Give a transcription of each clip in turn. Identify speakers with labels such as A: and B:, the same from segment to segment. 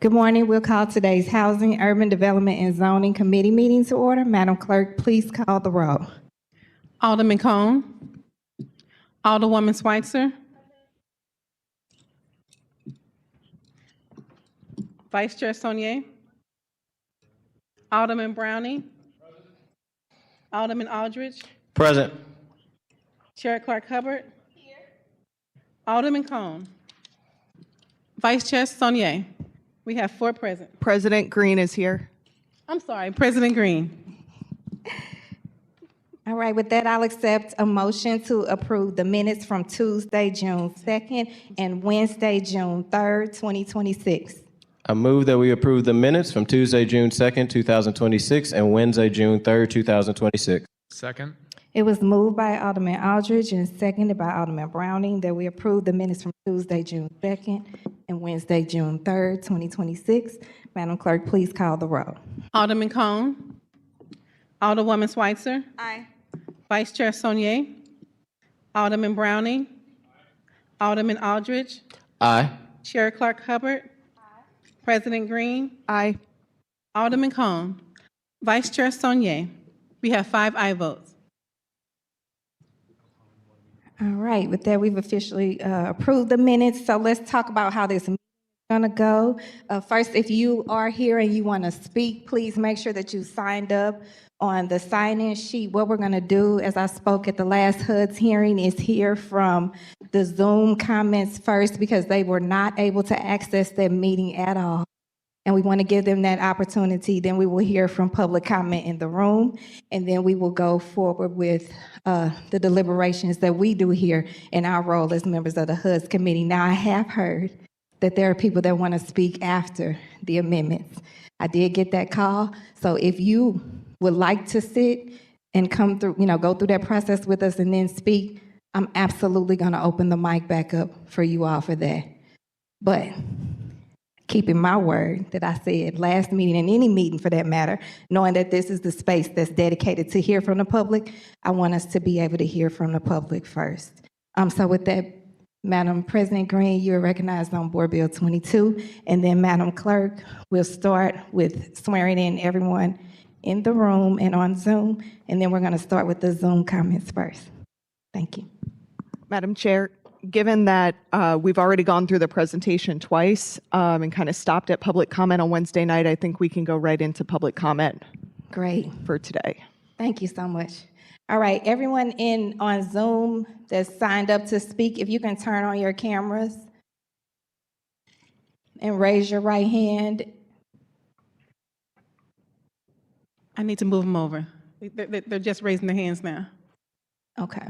A: Good morning. We'll call today's Housing, Urban Development, and Zoning Committee meeting to order. Madam Clerk, please call the roll.
B: Alderman Cone. Alderwoman Schweitzer. Vice Chair Sonier. Alderman Browning. Alderman Aldridge.
C: Present.
B: Chair Clark Hubbard. Here. Alderman Cone. Vice Chair Sonier. We have 4 present.
D: President Green is here.
B: I'm sorry, President Green.
A: All right, with that, I'll accept a motion to approve the minutes from Tuesday, June 2nd and Wednesday, June 3rd, 2026.
C: I move that we approve the minutes from Tuesday, June 2nd, 2026, and Wednesday, June 3rd, 2026.
E: Second.
A: It was moved by Alderman Aldridge and seconded by Alderman Browning that we approve the minutes from Tuesday, June 2nd and Wednesday, June 3rd, 2026. Madam Clerk, please call the roll.
B: Alderman Cone. Alderwoman Schweitzer.
D: Aye.
B: Vice Chair Sonier. Alderman Browning. Alderman Aldridge.
C: Aye.
B: Chair Clark Hubbard. President Green.
D: Aye.
B: Alderman Cone. Vice Chair Sonier. We have 5 aye votes.
A: All right, with that, we've officially approved the minutes. So let's talk about how this meeting is gonna go. First, if you are here and you wanna speak, please make sure that you signed up on the sign-in sheet. What we're gonna do, as I spoke at the last HUD's hearing, is hear from the Zoom comments first because they were not able to access that meeting at all. And we want to give them that opportunity. Then we will hear from public comment in the room, and then we will go forward with the deliberations that we do here in our role as members of the HUD's committee. Now, I have heard that there are people that want to speak after the amendments. I did get that call. So if you would like to sit and come through, go through that process with us and then speak, I'm absolutely going to open the mic back up for you all for that. But keeping my word that I said last meeting and any meeting for that matter, knowing that this is the space that's dedicated to hear from the public, I want us to be able to hear from the public first. So with that, Madam President Green, you're recognized on Board Bill 22. And then Madam Clerk, we'll start with swearing in everyone in the room and on Zoom. And then we're going to start with the Zoom comments first. Thank you.
D: Madam Chair, given that we've already gone through the presentation twice and kind of stopped at public comment on Wednesday night, I think we can go right into public comment.
A: Great.
D: For today.
A: Thank you so much. All right, everyone on Zoom that's signed up to speak, if you can turn on your cameras and raise your right hand.
B: I need to move them over. They're just raising their hands now.
A: Okay.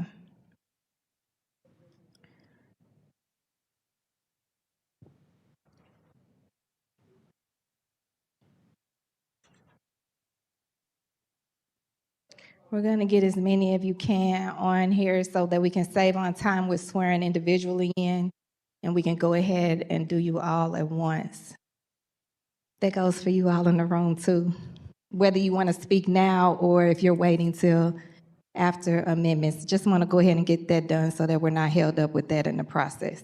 A: We're going to get as many of you can on here so that we can save on time with swearing individually in, and we can go ahead and do you all at once. That goes for you all in the room too, whether you want to speak now or if you're waiting till after amendments. Just want to go ahead and get that done so that we're not held up with that in the process.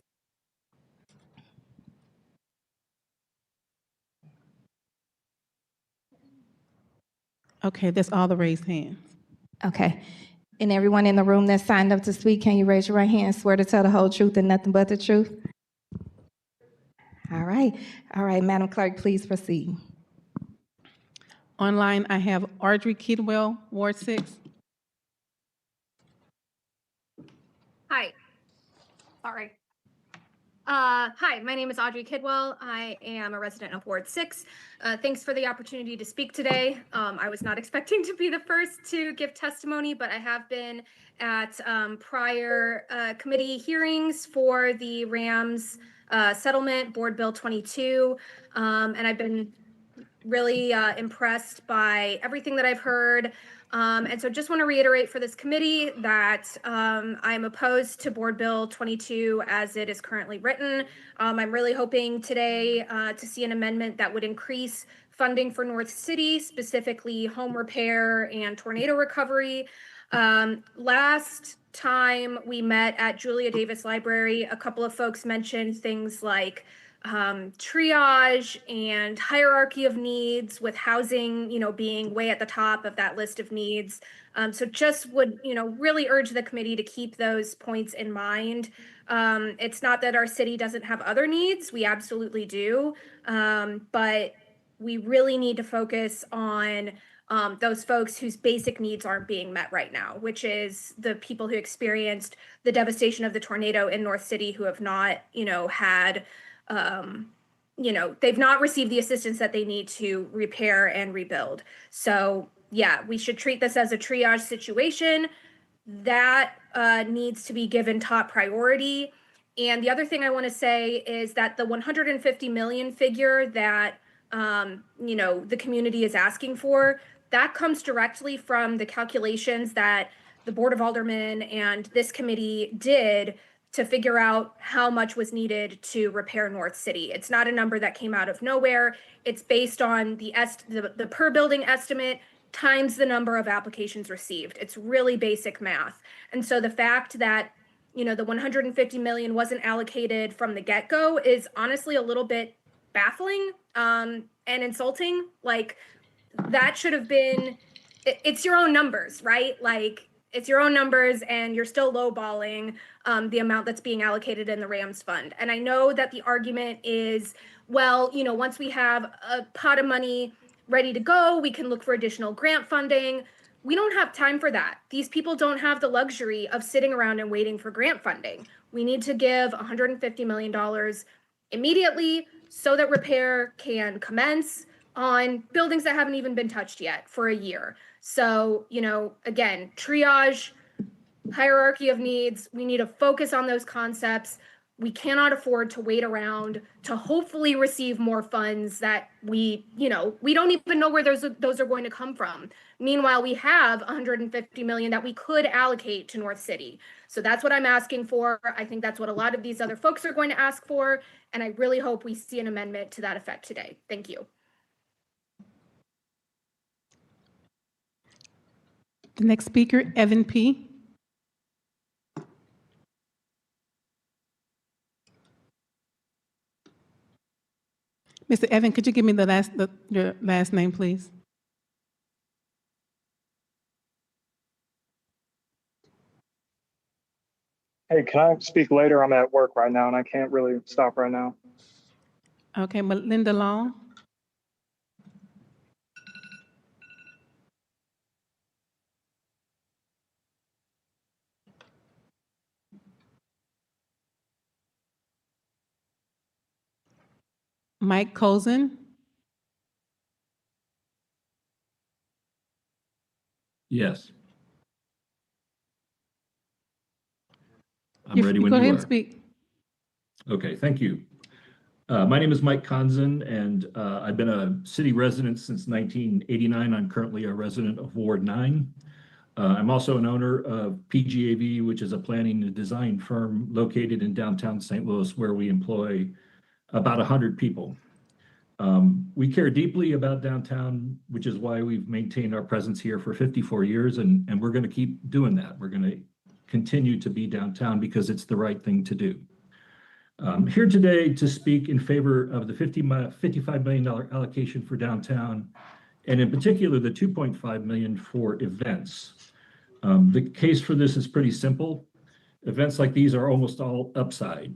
B: Okay, that's all the raised hands.
A: Okay. And everyone in the room that signed up to speak, can you raise your right hand and swear to tell the whole truth and nothing but the truth? All right. All right, Madam Clerk, please proceed.
B: Online, I have Audrey Kidwell, Ward 6.
F: Hi. Sorry. Hi, my name is Audrey Kidwell. I am a resident of Ward 6. Thanks for the opportunity to speak today. I was not expecting to be the first to give testimony, but I have been at prior committee hearings for the RAMS settlement, Board Bill 22, and I've been really impressed by everything that I've heard. And so just want to reiterate for this committee that I'm opposed to Board Bill 22 as it is currently written. I'm really hoping today to see an amendment that would increase funding for North City, specifically home repair and tornado recovery. Last time we met at Julia Davis Library, a couple of folks mentioned things like triage and hierarchy of needs, with housing, being way at the top of that list of needs. So just would, really urge the committee to keep those points in mind. It's not that our city doesn't have other needs, we absolutely do. But we really need to focus on those folks whose basic needs aren't being met right now, which is the people who experienced the devastation of the tornado in North City, who have not, had, they've not received the assistance that they need to repair and rebuild. So yeah, we should treat this as a triage situation that needs to be given top priority. And the other thing I want to say is that the 150 million figure that the community is asking for, that comes directly from the calculations that the Board of Aldermen and this committee did to figure out how much was needed to repair North City. It's not a number that came out of nowhere. It's based on the per building estimate times the number of applications received. It's really basic math. And so the fact that, the 150 million wasn't allocated from the get-go is honestly a little bit baffling and insulting. Like, that should have been, it's your own numbers, right? Like, it's your own numbers, and you're still lowballing the amount that's being allocated in the Rams fund. And I know that the argument is, well, once we have a pot of money ready to go, we can look for additional grant funding. We don't have time for that. These people don't have the luxury of sitting around and waiting for grant funding. We need to give $150 million immediately so that repair can commence on buildings that haven't even been touched yet for a year. So, again, triage, hierarchy of needs, we need to focus on those concepts. We cannot afford to wait around to hopefully receive more funds that we don't even know where those are going to come from. Meanwhile, we have 150 million that we could allocate to North City. So that's what I'm asking for. I think that's what a lot of these other folks are going to ask for. And I really hope we see an amendment to that effect today. Thank you.
B: The next speaker, Evan P. Mr. Evan, could you give me your last name, please?
E: Hey, can I speak later? I'm at work right now and I can't really stop right now.
B: Okay, Melinda Long. Mike Cozen.
G: Yes. I'm ready when
B: Go
G: you
B: ahead
G: are.
B: and speak.
G: Okay, thank you. My name is Mike Conzen, and I've been a city resident since 1989. I'm currently a resident of Ward 9. I'm also an owner of PGAV, which is a planning and design firm located in downtown St. Louis, where we employ about 100 people. We care deeply about downtown, which is why we've maintained our presence here for 54 years, and we're going to keep doing that. We're going to continue to be downtown because it's the right thing to do. Here today to speak in favor of the $55 million allocation for downtown, and in particular the $2.5 million for events. The case for this is pretty simple. Events like these are almost all upside.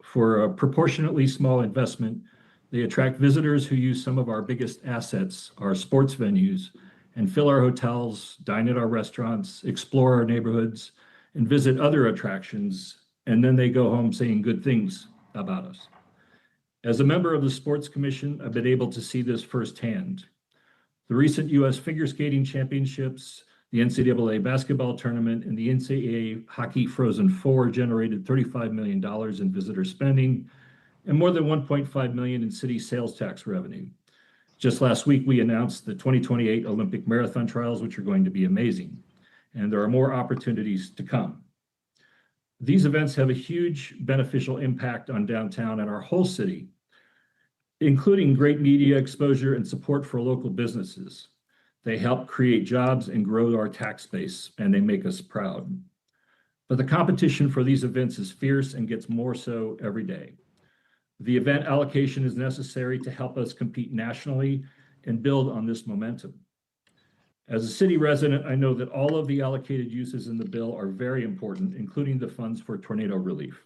G: For a proportionately small investment, they attract visitors who use some of our biggest assets, our sports venues, and fill our hotels, dine at our restaurants, explore our neighborhoods, and visit other attractions, and then they go home saying good things about us. As a member of the Sports Commission, I've been able to see this firsthand. The recent U.S. Figure Skating Championships, the NCAA basketball tournament, and the NCAA Hockey Frozen Four generated $35 million in visitor spending and more than $1.5 million in city sales tax revenue. Just last week, we announced the 2028 Olympic Marathon Trials, which are going to be amazing. And there are more opportunities to come. These events have a huge beneficial impact on downtown and our whole city, including great media exposure and support for local businesses. They help create jobs and grow our tax base, and they make us proud. But the competition for these events is fierce and gets more so every day. The event allocation is necessary to help us compete nationally and build on this momentum. As a city resident, I know that all of the allocated uses in the bill are very important, including the funds for tornado relief.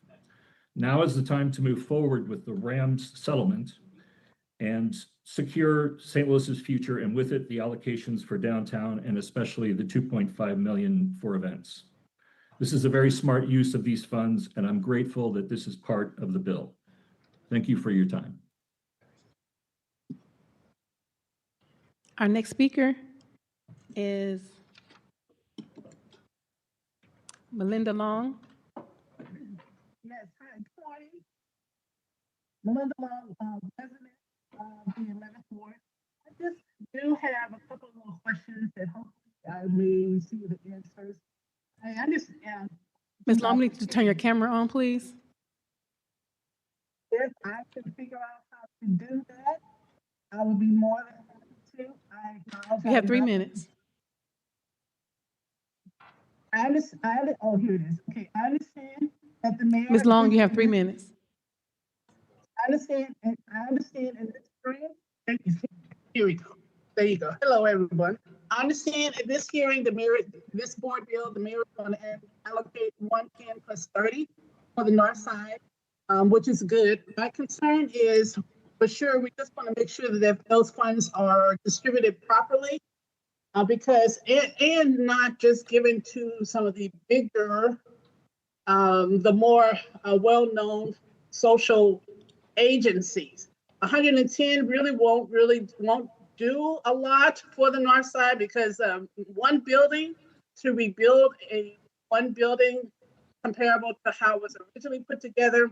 G: Now is the time to move forward with the Rams settlement and secure St. Louis's future, and with it, the allocations for downtown and especially the 2.5 million for events. This is a very smart use of these funds, and I'm grateful that this is part of the bill. Thank you for your time.
B: Our next speaker is Melinda Long.
H: Yes, hi, good morning. Melinda Long, resident of the 11th Ward. I just do have a couple of little questions that hopefully I may receive the answers. I understand.
B: Ms. Long, we need to turn your camera on, please.
H: If I can figure out how to do that, I will be more than happy to. I acknowledge.
B: You have 3 minutes.
H: I understand, oh, here it is. Okay, I understand that the mayor.
B: Ms. Long, you have 3 minutes.
H: I understand in this hearing, thank you. Here we go. There you go. Hello, everyone. I understand in this hearing, this board bill, the mayor is going to allocate 110 plus 30 for the north side, which is good. My concern is, for sure, we just want to make sure that those funds are distributed properly, because, and not just given to some of the bigger, the more well-known social agencies. 110 won't do a lot for the north side, because one building to rebuild one building comparable to how it was originally put together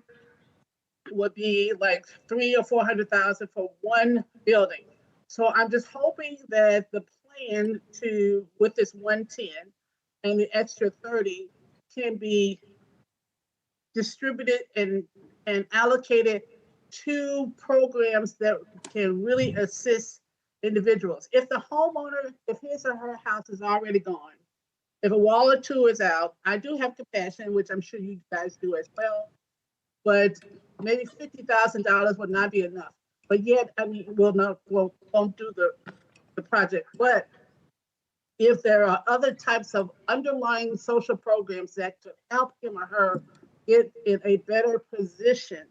H: would be like $300,000 or $400,000 for one building. So I'm just hoping that the plan with this 110 and the extra 30 can be distributed and allocated to programs that can really assist individuals. If the homeowner, if his or her house is already gone, if a wall or two is out, I do have compassion, which I'm sure you guys do as well, but maybe $50,000 would not be enough. But yet, I mean, won't do the project. But if there are other types of underlying social programs that could help him or her get in a better position,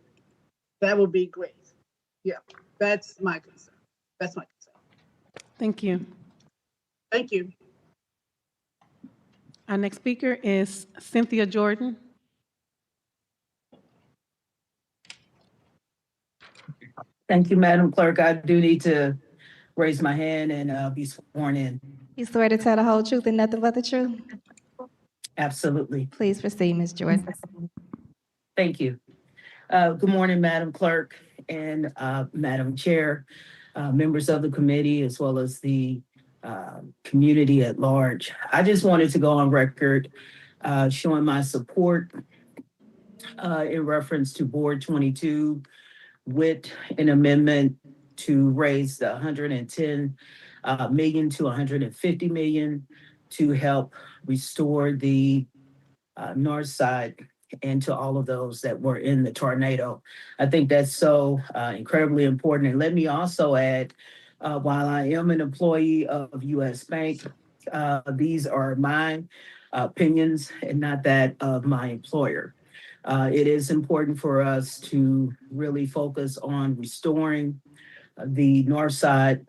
H: that would be great. Yeah, that's my concern. That's my concern.
B: Thank you.
H: Thank you.
B: Our next speaker is Cynthia Jordan.
I: Thank you, Madam Clerk. I do need to raise my hand and be sworn in.
A: You swear to tell the whole truth and nothing but the truth?
I: Absolutely.
A: Please proceed, Ms. Jordan.
I: Thank you. Good morning, Madam Clerk and Madam Chair, members of the committee, as well as the community at large. I just wanted to go on record showing my support in reference to Board 22 with an amendment to raise the 110 million to 150 million to help restore the north side and to all of those that were in the tornado. I think that's so incredibly important. And let me also add, while I am an employee of US Bank, these are my opinions and not that of my employer. It is important for us to really focus on restoring the north side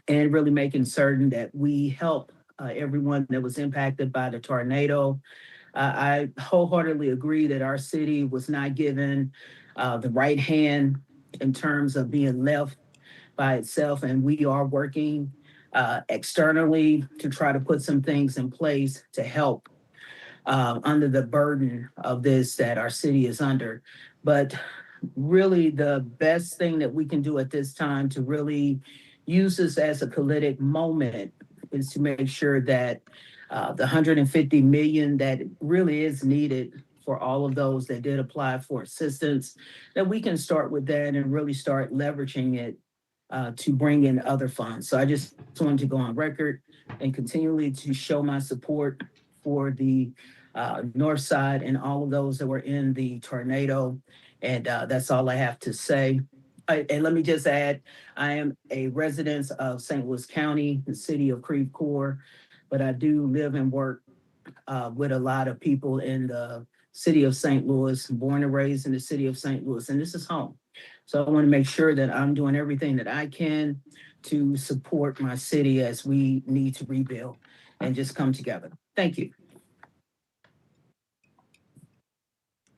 I: and really making certain that we help everyone that was impacted by the tornado. I wholeheartedly agree that our city was not given the right hand in terms of being left by itself, and we are working externally to try to put some things in place to help under the burden of this that our city is under. But really the best thing that we can do at this time to really use this as a catalytic moment is to make sure that the 150 million that really is needed for all of those that did apply for assistance, that we can start with that and really start leveraging it to bring in other funds. So I just wanted to go on record and continually to show my support for the north side and all of those that were in the tornado, And that's all I have to say. And let me just add, I am a resident of St. Louis County, the city of Creve Coeur, but I do live and work with a lot of people in the city of St. Louis, born and raised in the city of St. Louis, and this is home. So I want to make sure that I'm doing everything that I can to support my city as we need to rebuild and just come together. Thank you.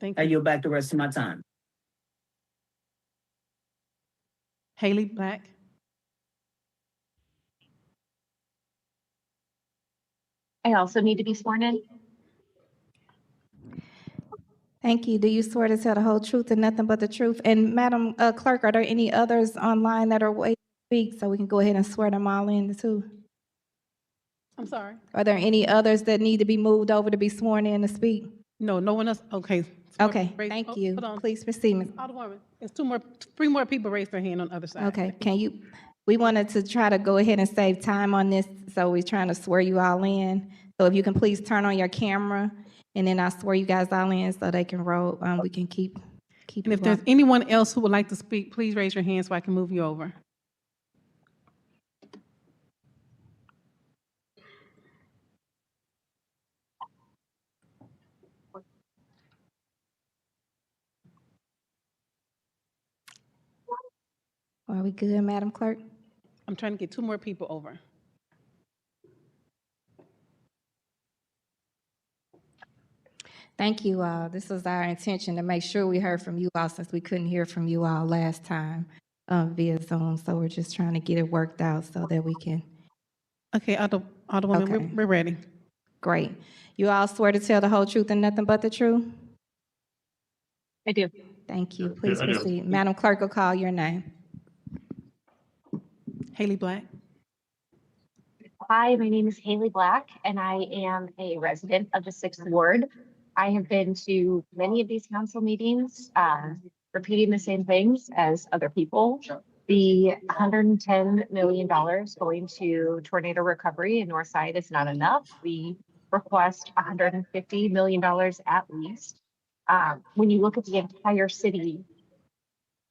B: Thank
I: I
B: you.
I: yield back the rest of my time.
B: Haley Black.
J: I also need to be sworn in.
A: Thank you. Do you swear to tell the whole truth and nothing but the truth? And Madam Clerk, are there any others online that are waiting to speak so we can go ahead and swear them all in too?
B: I'm sorry.
A: Are there any others that need to be moved over to be sworn in to speak?
B: No, no one else. Okay.
A: Okay,
B: Raise-
A: thank
B: oh,
A: you.
B: Hold on.
A: Please proceed, Ms.
B: Alderwoman, it's three more people raised their hand on the other side.
A: Okay, we wanted to try to go ahead and save time on this, so we're trying to swear you all in. So if you can please turn on your camera, and then I'll swear you guys all in so they can roll, we can keep.
B: And if there's anyone else who would like to speak, please raise your hand so I can move you over.
A: Are we good, Madam Clerk?
B: I'm trying to get two more people over.
A: Thank you all. This was our intention to make sure we heard from you all since we couldn't hear from you all last time via Zoom. So we're just trying to get it worked out so that we can.
B: Okay, Alderwoman,
A: Okay.
B: we're ready.
A: Great. You all swear to tell the whole truth and nothing but the truth?
J: I do.
A: Thank you. Please
G: I do.
A: proceed. Madam Clerk will call your name.
B: Haley Black.
J: Hi, my name is Haley Black, and I am a resident of the 6th Ward. I have been to many of these council meetings, repeating the same things as other people. The $110 million going to tornado recovery in Northside is not enough. We request $150 million at least. When you look at the entire city,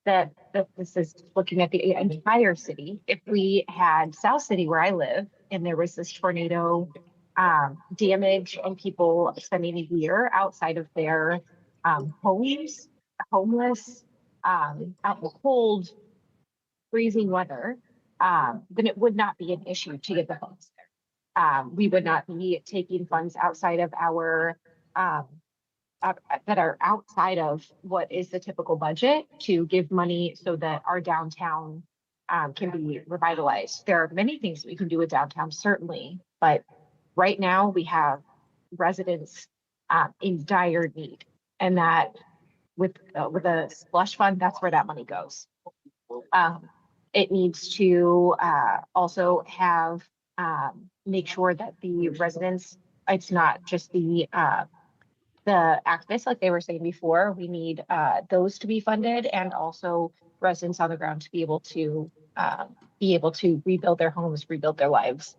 J: that this is looking at the entire city. If we had South City where I live and there was this tornado damage and people spending a year outside of their homes, homeless, out in the cold, freezing weather, then it would not be an issue to get the funds there. We would not be taking funds outside of our that are outside of what is the typical budget to give money so that our downtown can be revitalized. There are many things we can do with downtown, certainly, but right now we have residents in dire need, and that with a slush fund, that's where that money goes. It needs to also have make sure that the residents, it's not just the activists, like they were saying before, we need those to be funded, and also residents on the ground to be able to rebuild their homes, rebuild their lives.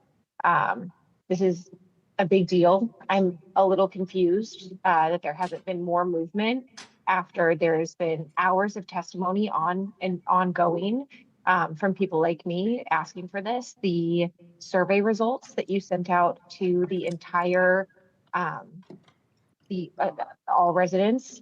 J: This is a big deal. I'm a little confused that there hasn't been more movement after there's been hours of testimony ongoing from people like me asking for this. The survey results that you sent out to the entire all residents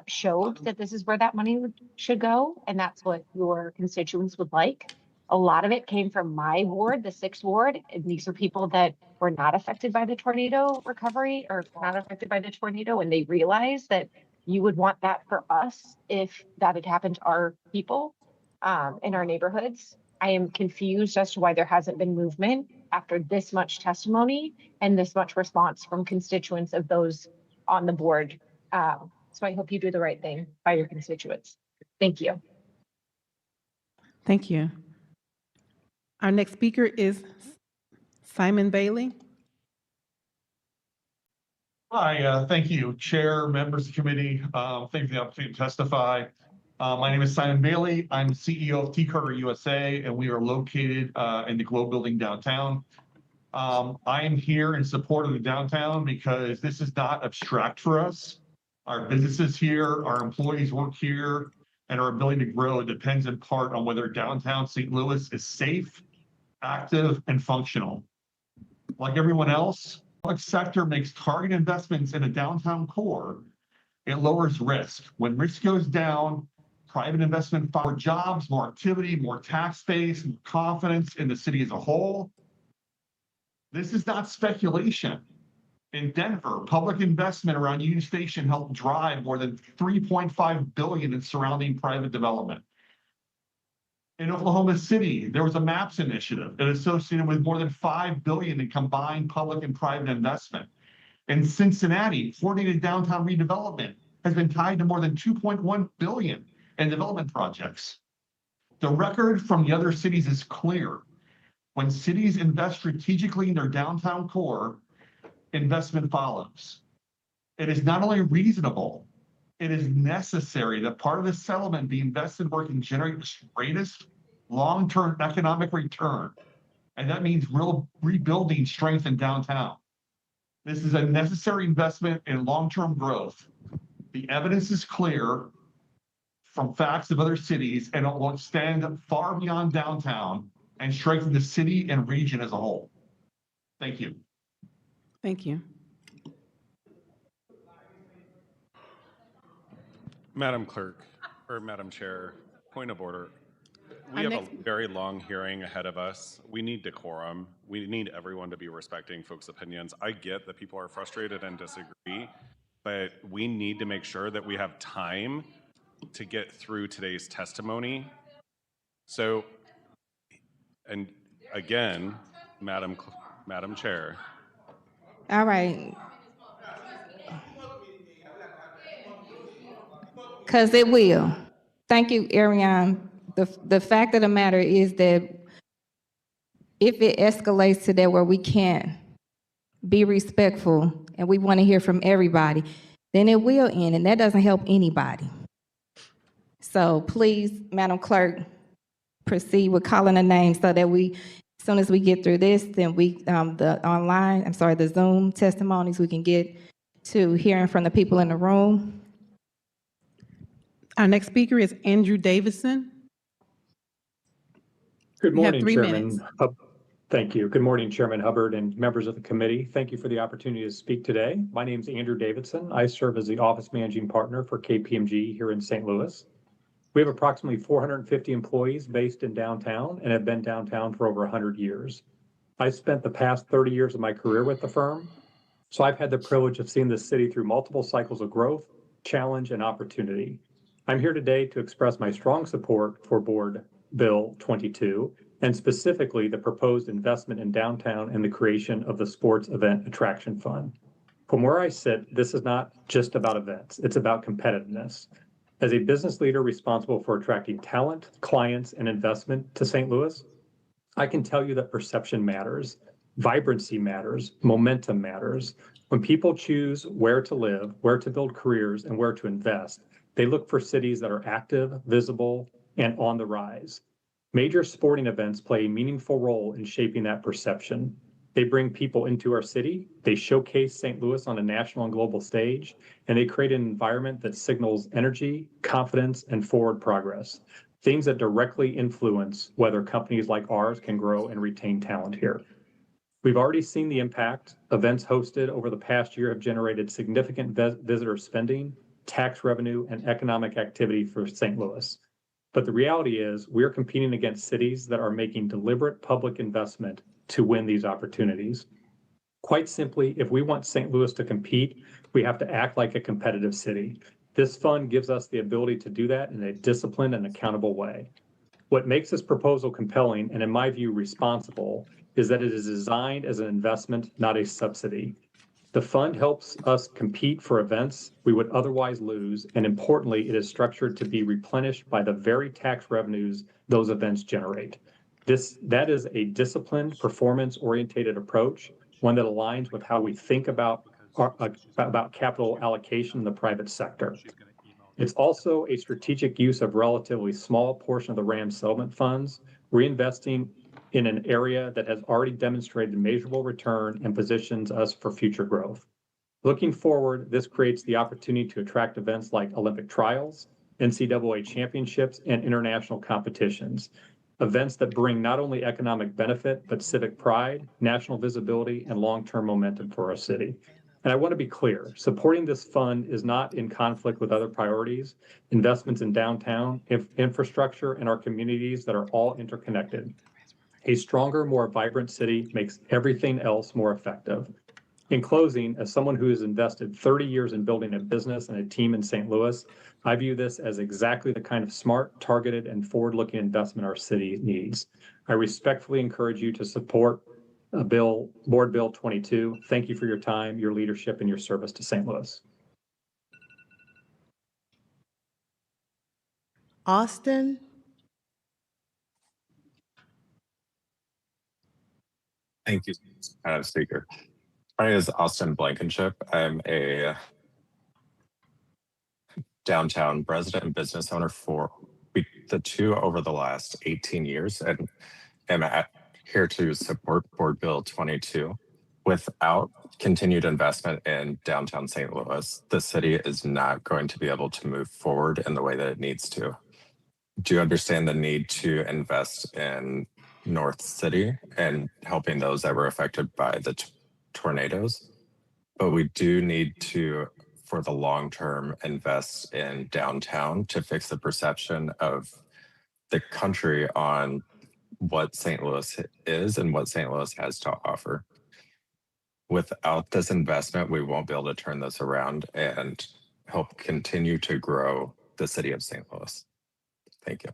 J: showed that this is where that money should go, and that's what your constituents would like. A lot of it came from my ward, the 6th Ward, and these are people that were not affected by the tornado recovery or not affected by the tornado, and they realized that you would want that for us if that had happened to our people in our neighborhoods. I am confused as to why there hasn't been movement after this much testimony and this much response from constituents of those on the board. So I hope you do the right thing by your constituents. Thank you.
B: Thank you. Our next speaker is Simon Bailey.
K: Hi, thank you, Chair, members of the committee. Thank you for the opportunity to testify. My name is Simon Bailey. I'm CEO of T Carter USA, and we are located in the Globe Building downtown. I am here in support of the downtown because this is not abstract for us. Our businesses here, our employees work here, and our ability to grow depends in part on whether downtown St. Louis is safe, active, and functional. Like everyone else, the public sector makes target investments in a downtown core. It lowers risk. When risk goes down, private investment, more jobs, more activity, more tax base, more confidence in the city as a whole. This is not speculation. In Denver, public investment around Union Station helped drive more than $3.5 billion in surrounding private development. In Oklahoma City, there was a MAPS initiative that associated with more than $5 billion in combined public and private investment. In Cincinnati, coordinated downtown redevelopment has been tied to more than $2.1 billion in development projects. The record from the other cities is clear. When cities invest strategically in their downtown core, investment follows. It is not only reasonable, it is necessary that part of the settlement be invested where it can generate the greatest long-term economic return. And that means real rebuilding strength in downtown. This is a necessary investment in long-term growth. The evidence is clear from facts of other cities, and it will extend far beyond downtown and strengthen the city and region as a whole. Thank you.
B: Thank you.
L: Madam Clerk, or Madam Chair, point of order. We
B: Our
L: have
B: next-
L: a very long hearing ahead of us. We need decorum. We need everyone to be respecting folks' opinions. I get that people are frustrated and disagree, but we need to make sure that we have time to get through today's testimony. So, and again, Madam Chair,
A: All right. Because it will. Thank you, Ariane. The fact of the matter is that if it escalates to that where we can't be respectful and we want to hear from everybody, then it will end, and that doesn't help anybody. So please, Madam Clerk, proceed with calling the names so that we, as soon as we get through this, then we, the Zoom testimonies, we can get to hearing from the people in the room.
B: Our next speaker is Andrew Davidson.
M: Good
B: You have
M: morning,
B: 3
M: Chairman.
B: minutes.
M: Thank you. Good morning, Chairman Hubbard and members of the committee. Thank you for the opportunity to speak today. My name is Andrew Davidson. I serve as the Office Managing Partner for KPMG here in St. Louis. We have approximately 450 employees based in downtown and have been downtown for over 100 years. I spent the past 30 years of my career with the firm, so I've had the privilege of seeing this city through multiple cycles of growth, challenge, and opportunity. I'm here today to express my strong support for Board Bill 22, and specifically the proposed investment in downtown and the creation of the Sports Event Attraction Fund. From where I sit, this is not just about events, it's about competitiveness. As a business leader responsible for attracting talent, clients, and investment to St. Louis, I can tell you that perception matters, vibrancy matters, momentum matters. When people choose where to live, where to build careers, and where to invest, they look for cities that are active, visible, and on the rise. Major sporting events play a meaningful role in shaping that perception. They bring people into our city, they showcase St. Louis on a national and global stage, and they create an environment that signals energy, confidence, and forward progress, things that directly influence whether companies like ours can grow and retain talent here. We've already seen the impact. Events hosted over the past year have generated significant visitor spending, tax revenue, and economic activity for St. Louis. But the reality is we're competing against cities that are making deliberate public investment to win these opportunities. Quite simply, if we want St. Louis to compete, we have to act like a competitive city. This fund gives us the ability to do that in a disciplined and accountable way. What makes this proposal compelling, and in my view responsible, is that it is designed as an investment, not a subsidy. The fund helps us compete for events we would otherwise lose, and importantly, it is structured to be replenished by the very tax revenues those events generate. That is a disciplined, performance-oriented approach, one that aligns with how we think about capital allocation in the private sector. It's also a strategic use of relatively small portion of the RAM settlement funds, reinvesting in an area that has already demonstrated measurable return and positions us for future growth. Looking forward, this creates the opportunity to attract events like Olympic trials, NCAA championships, and international competitions. Events that bring not only economic benefit, but civic pride, national visibility, and long-term momentum for our city. And I want to be clear, supporting this fund is not in conflict with other priorities, investments in downtown, infrastructure, and our communities that are all interconnected. A stronger, more vibrant city makes everything else more effective. In closing, as someone who has invested 30 years in building a business and a team in St. Louis, I view this as exactly the kind of smart, targeted, and forward-looking investment our city needs. I respectfully encourage you to support Board Bill 22. Thank you for your time, your leadership, and your service to St. Louis.
N: Austin?
O: Thank you, Madam Speaker. My name is Austin Blankenship. I'm a downtown resident and business owner for the two over the last 18 years and am here to support Board Bill 22. Without continued investment in downtown St. Louis, the city is not going to be able to move forward in the way that it needs to. Do you understand the need to invest in North City and helping those that were affected by the tornadoes? But we do need to, for the long term, invest in downtown to fix the perception of the country on what St. Louis is and what St. Louis has to offer. Without this investment, we won't be able to turn this around and help continue to grow the city of St. Louis. Thank you.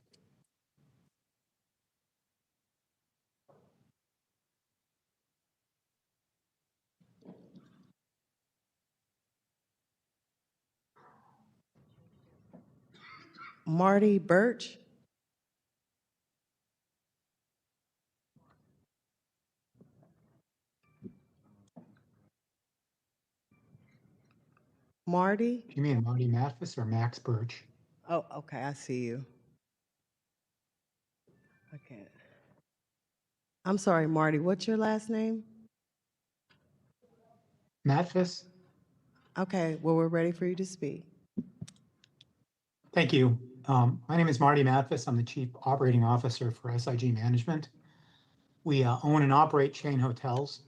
N: Marty Birch? Marty?
P: You mean Marty Mathis or Max Birch?
N: Oh, okay, I see you. Okay. I'm sorry, Marty, what's your last name?
P: Mathis?
N: Okay, well, we're ready for you to speak.
P: Thank you. My name is Marty Mathis. I'm the Chief Operating Officer for SIG Management. We own and operate chain hotels.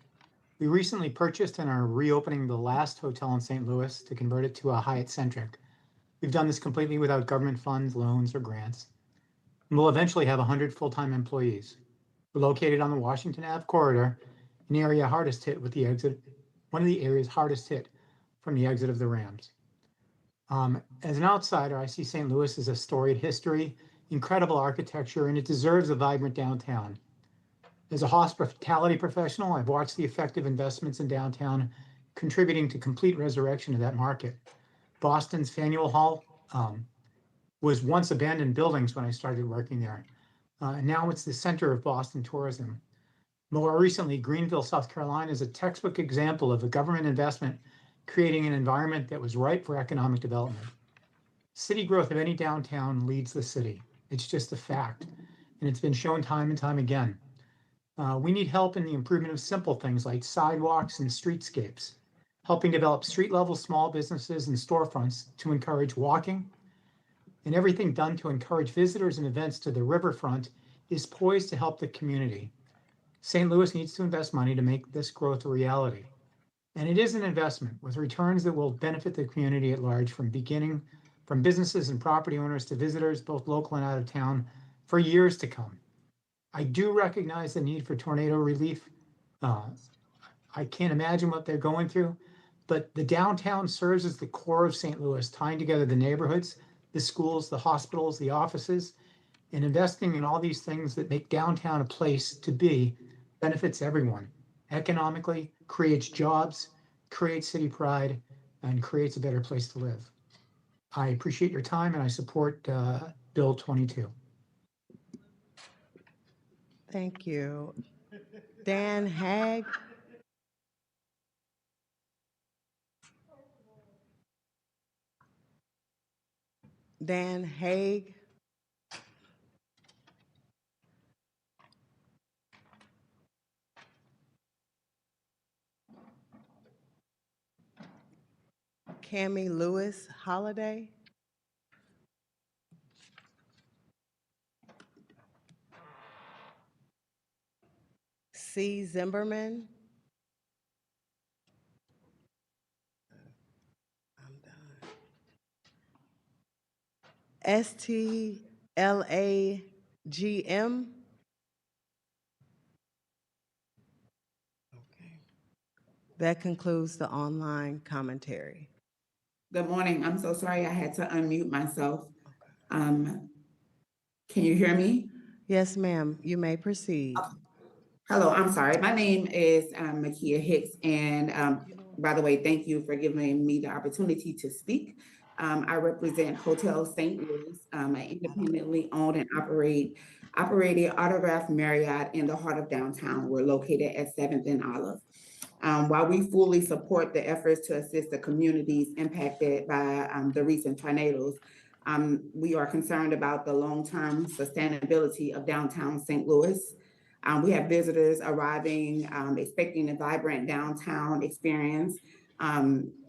P: We recently purchased and are reopening the last hotel in St. Louis to convert it to a Hyatt-centric. We've done this completely without government funds, loans, or grants. And we'll eventually have 100 full-time employees. We're located on the Washington Ave corridor, an area hardest hit with the exit, one of the areas hardest hit from the exit of the Rams. As an outsider, I see St. Louis as a storied history, incredible architecture, and it deserves a vibrant downtown. As a hospitality professional, I've watched the effective investments in downtown contributing to complete resurrection of that market. Boston's Faneuil Hall was once abandoned buildings when I started working there. And now it's the center of Boston tourism. More recently, Greenville, South Carolina is a textbook example of a government investment creating an environment that was ripe for economic development. City growth of any downtown leads the city. It's just a fact. And it's been shown time and time again. We need help in the improvement of simple things like sidewalks and streetscapes, helping develop street-level small businesses and storefronts to encourage walking, and everything done to encourage visitors and events to the riverfront is poised to help the community. St. Louis needs to invest money to make this growth a reality. And it is an investment with returns that will benefit the community at large from businesses and property owners to visitors, both local and out of town, for years to come. I do recognize the need for tornado relief. I can't imagine what they're going through, but the downtown serves as the core of St. Louis, tying together the neighborhoods, the schools, the hospitals, the offices, and investing in all these things that make downtown a place to be benefits everyone. Economically, creates jobs, creates city pride, and creates a better place to live. I appreciate your time and I support Bill 22.
N: Thank you. Dan Haag? Dan Haag? Cami Lewis Holiday. C. Zimmerman. I'm done. STLAGM. Okay. That concludes the online commentary.
Q: Good morning. I'm so sorry I had to unmute myself. Can you hear me?
N: Yes, ma'am. You may proceed.
Q: Hello, I'm sorry. My name is Makia Hicks, and by the way, thank you for giving me the opportunity to speak. I represent Hotel St. Louis, an independently owned and operated Autograph Marriott in the heart of downtown. We're located at 7th and Olive. While we fully support the efforts to assist the communities impacted by the recent tornadoes, we are concerned about the long-term sustainability of downtown St. Louis. We have visitors arriving, expecting a vibrant downtown experience,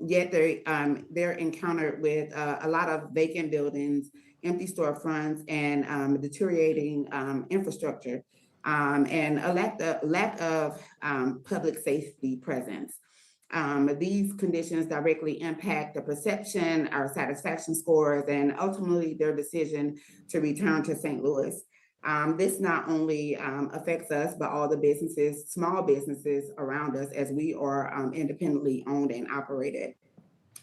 Q: yet they're encountered with a lot of vacant buildings, empty storefronts, and deteriorating infrastructure, and a lack of public safety presence. These conditions directly impact the perception, our satisfaction scores, and ultimately their decision to return to St. Louis. This not only affects us, but all the businesses, small businesses around us, as we are independently owned and operated.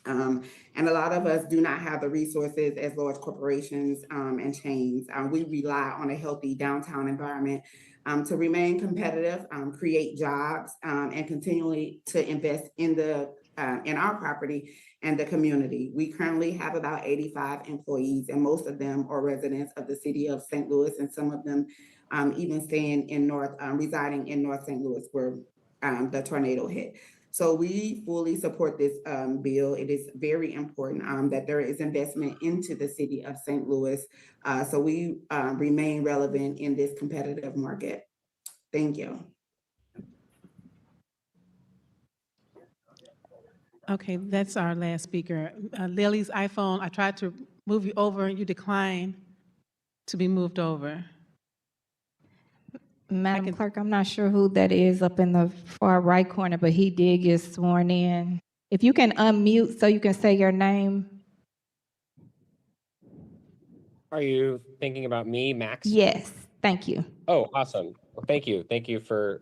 Q: And a lot of us do not have the resources as large corporations and chains. We rely on a healthy downtown environment to remain competitive, create jobs, and continually to invest in our property and the community. We currently have about 85 employees, and most of them are residents of the city of St. Louis, and some of them even staying in residing in North St. Louis where the tornado hit. So we fully support this bill. It is very important that there is investment into the city of St. Louis, so we remain relevant in this competitive market. Thank you.
B: Okay, that's our last speaker. Lily's iPhone, I tried to move you over and you declined to be moved over.
A: Madam Clerk, I'm not sure who that is up in the far right corner, but he did get sworn in. If you can unmute so you can say your name.
R: Are you thinking about me, Max?
A: Yes, thank you.
R: Oh, awesome. Well, thank you. Thank you for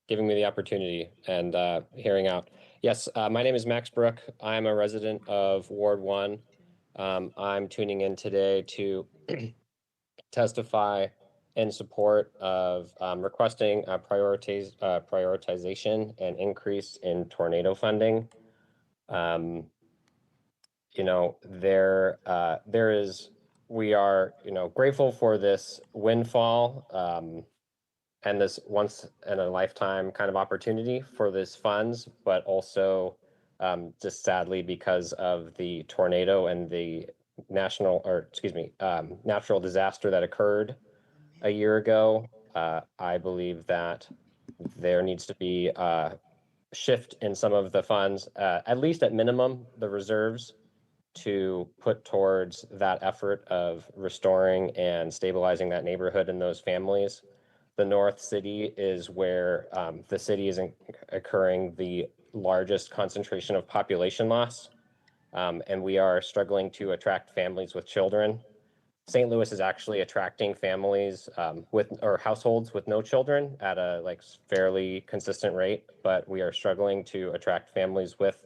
R: giving me the opportunity and hearing out. Yes, my name is Max Brook. I'm a resident of Ward 1. I'm tuning in today to testify in support of requesting prioritization and increase in tornado funding. We are, grateful for this windfall and this once in a lifetime kind of opportunity for this funds, but also just sadly because of the tornado and the natural disaster that occurred a year ago. I believe that there needs to be a shift in some of the funds, at least at minimum, the reserves, to put towards that effort of restoring and stabilizing that neighborhood and those families. The North City is where the city is occurring the largest concentration of population loss, and we are struggling to attract families with children. St. Louis is actually attracting families or households with no children at a fairly consistent rate, but we are struggling to attract families with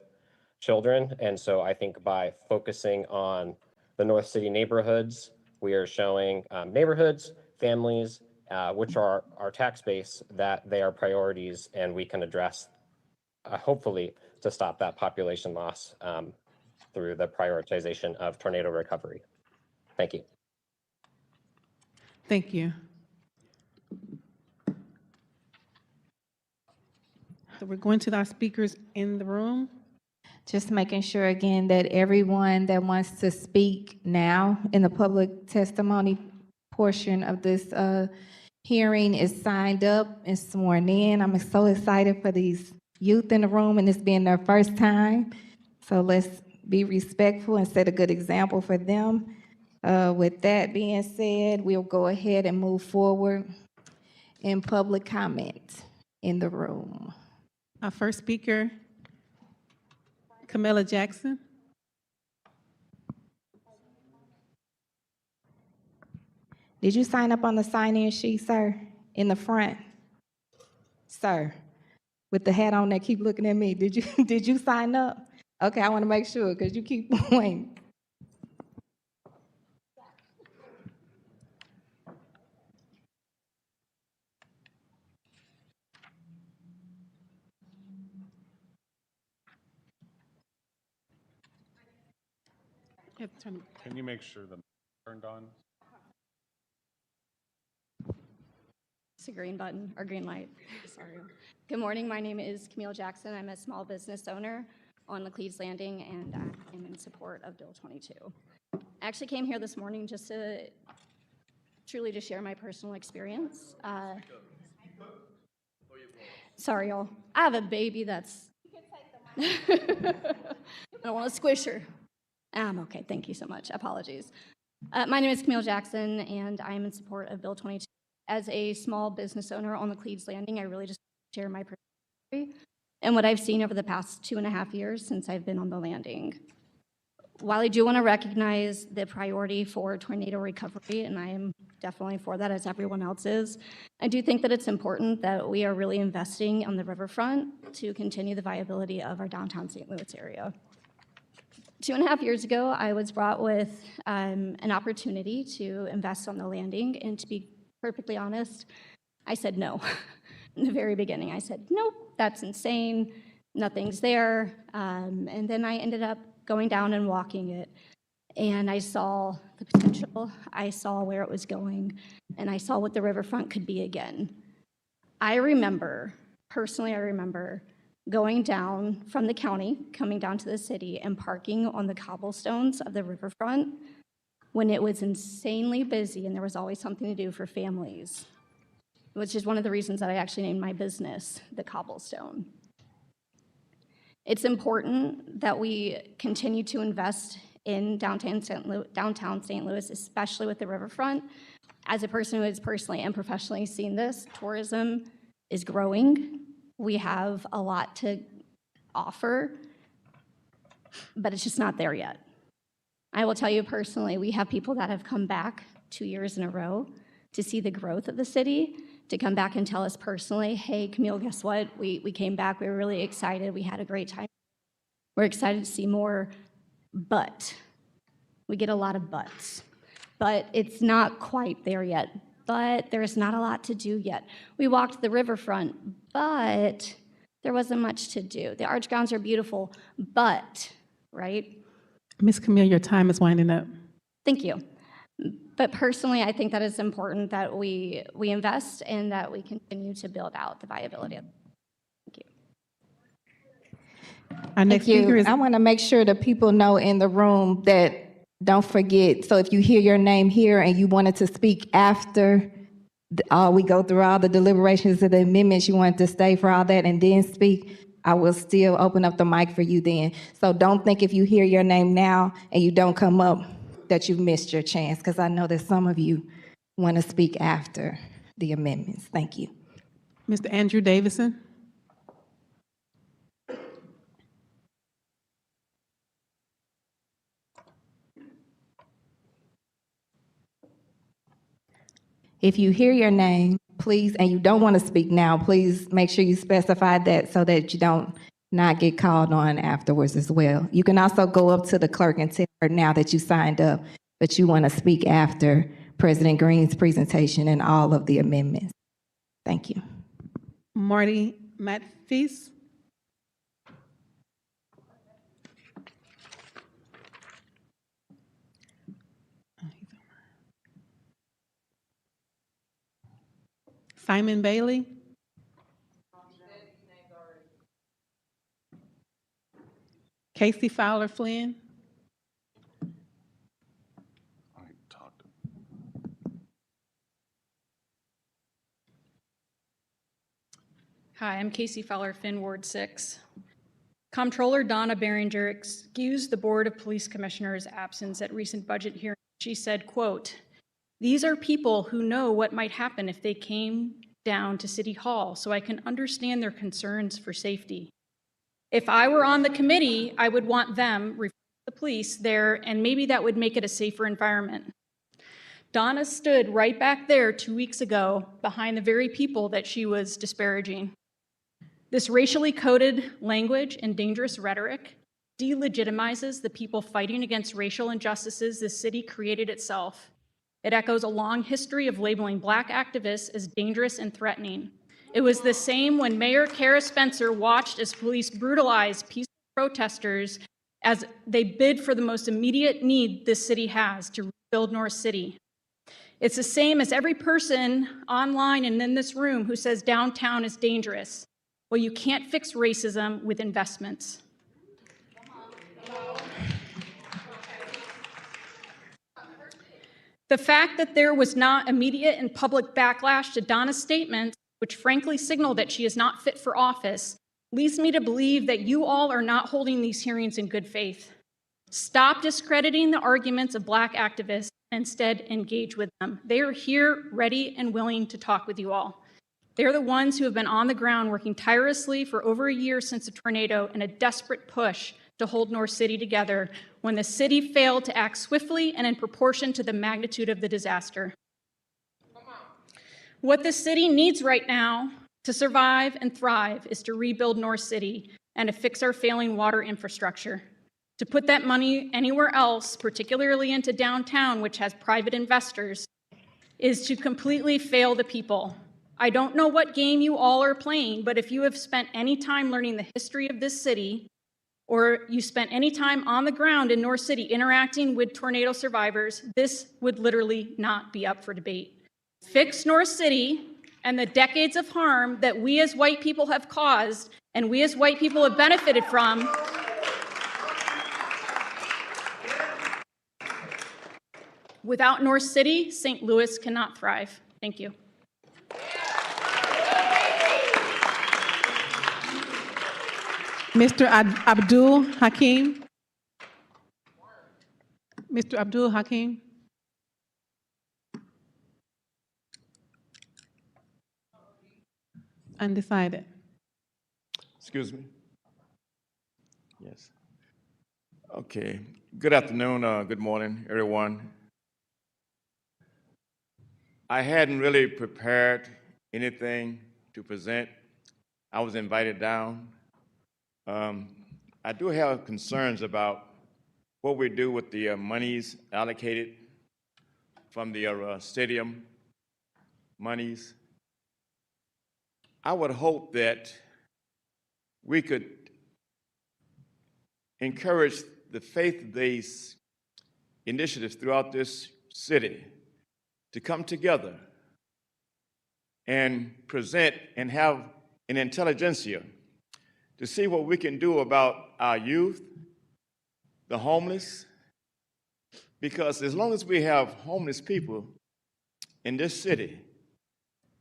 R: children. And so I think by focusing on the North City neighborhoods, we are showing neighborhoods, families, which are our tax base, that they are priorities and we can address, hopefully, to stop that population loss through the prioritization of tornado recovery. Thank you.
B: Thank you. So we're going to our speakers in the room.
A: Just making sure again that everyone that wants to speak now in the public testimony portion of this hearing is signed up and sworn in. I'm so excited for these youth in the room and this being their first time. So let's be respectful and set a good example for them. With that being said, we'll go ahead and move forward in public comment in the room.
B: Our first speaker, Camilla Jackson.
A: Did you sign up on the sign-in sheet, sir, in the front? Sir, with the hat on that keep looking at me, did you sign up? Okay, I want to make sure because you keep waiting.
L: Can you make sure the turned on?
S: It's a green button or green light. Sorry. Good morning. My name is Camille Jackson. I'm a small business owner on Laclede's Landing, and I am in support of Bill 22. I actually came here this morning just to truly share my personal experience. Sorry, y'all. I have a baby that's. I don't want to squish her. I'm okay. Thank you so much. Apologies. My name is Camille Jackson, and I am in support of Bill 22. As a small business owner on Laclede's Landing, I really just share my personal story and what I've seen over the past 2.5 years since I've been on the landing. While I do want to recognize the priority for tornado recovery, and I am definitely for that as everyone else is, I do think that it's important that we are really investing on the riverfront to continue the viability of our downtown St. Louis area. 2.5 years ago, I was brought with an opportunity to invest on the landing, and to be perfectly honest, I said no. In the very beginning, I said, nope, that's insane, nothing's there. And then I ended up going down and walking it, and I saw the potential, I saw where it was going, and I saw what the riverfront could be again. Personally, I remember going down from the county, coming down to the city, and parking on the cobblestones of the riverfront when it was insanely busy and there was always something to do for families, which is one of the reasons that I actually named my business The Cobblestone. It's important that we continue to invest in downtown St. Louis, especially with the riverfront. As a person who has personally and professionally seen this, tourism is growing. We have a lot to offer, but it's just not there yet. I will tell you personally, we have people that have come back 2 years in a row to see the growth of the city, to come back and tell us personally, hey, Camille, guess what? We came back, we were really excited, we had a great time. We're excited to see more, but we get a lot of buts. But it's not quite there yet, but there's not a lot to do yet. We walked the riverfront, but there wasn't much to do. The arch grounds are beautiful, but, right?
B: Ms. Camille, your time is winding up.
S: Thank you. But personally, I think that it's important that we invest and that we continue to build out the viability of. Thank you.
B: Our next
A: Thank you.
B: speaker is.
A: I want to make sure that people know in the room that don't forget. So if you hear your name here and you wanted to speak after we go through all the deliberations of the amendments, you wanted to stay for all that and then speak, I will still open up the mic for you then. So don't think if you hear your name now and you don't come up that you've missed your chance, because I know that some of you want to speak after the amendments. Thank you.
B: Mr. Andrew Davison.
A: If you hear your name, please, and you don't want to speak now, please make sure you specify that so that you don't not get called on afterwards as well. You can also go up to the clerk and tell her now that you signed up, but you want to speak after President Green's presentation and all of the amendments. Thank you.
B: Marty Matfis. Simon Bailey. Casey Fowler Flynn.
T: Hi, I'm Casey Fowler, Finn, Ward 6. Comptroller Donna Behringer excused the Board of Police Commissioners' absence at recent budget hearings. She said, quote, "These are people who know what might happen if they came down to City Hall, so I can understand their concerns for safety. If I were on the committee, I would want them, the police, there, and maybe that would make it a safer environment." Donna stood right back there 2 weeks ago behind the very people that she was disparaging. This racially coded language and dangerous rhetoric delegitimizes the people fighting against racial injustices this city created itself. It echoes a long history of labeling Black activists as dangerous and threatening. It was the same when Mayor Kara Spencer watched as police brutalized peaceful protesters as they bid for the most immediate need this city has to rebuild North City. It's the same as every person online and in this room who says downtown is dangerous. Well, you can't fix racism with investments. The fact that there was not immediate and public backlash to Donna's statements, which frankly signaled that she is not fit for office, leads me to believe that you all are not holding these hearings in good faith. Stop discrediting the arguments of Black activists and instead engage with them. They are here, ready and willing to talk with you all. They're the ones who have been on the ground working tirelessly for over a year since the tornado in a desperate push to hold North City together when the city failed to act swiftly and in proportion to the magnitude of the disaster. What the city needs right now to survive and thrive is to rebuild North City and to fix our failing water infrastructure. To put that money anywhere else, particularly into downtown, which has private investors, is to completely fail the people. I don't know what game you all are playing, but if you have spent any time learning the history of this city, or you spent any time on the ground in North City interacting with tornado survivors, this would literally not be up for debate. Fix North City and the decades of harm that we as white people have caused and we as white people have benefited from. Without North City, St. Louis cannot thrive. Thank you.
B: Mr. Abdul Hakim. Mr. Abdul Hakim. Undecided.
U: Excuse me. Yes. Okay. Good afternoon, good morning, everyone. I hadn't really prepared anything to present. I was invited down. I do have concerns about what we do with the monies allocated from the stadium monies. I would hope that we could encourage the faith-based initiatives throughout this city to come together and present and have an intelligentsia to see what we can do about our youth, the homeless, because as long as we have homeless people in this city,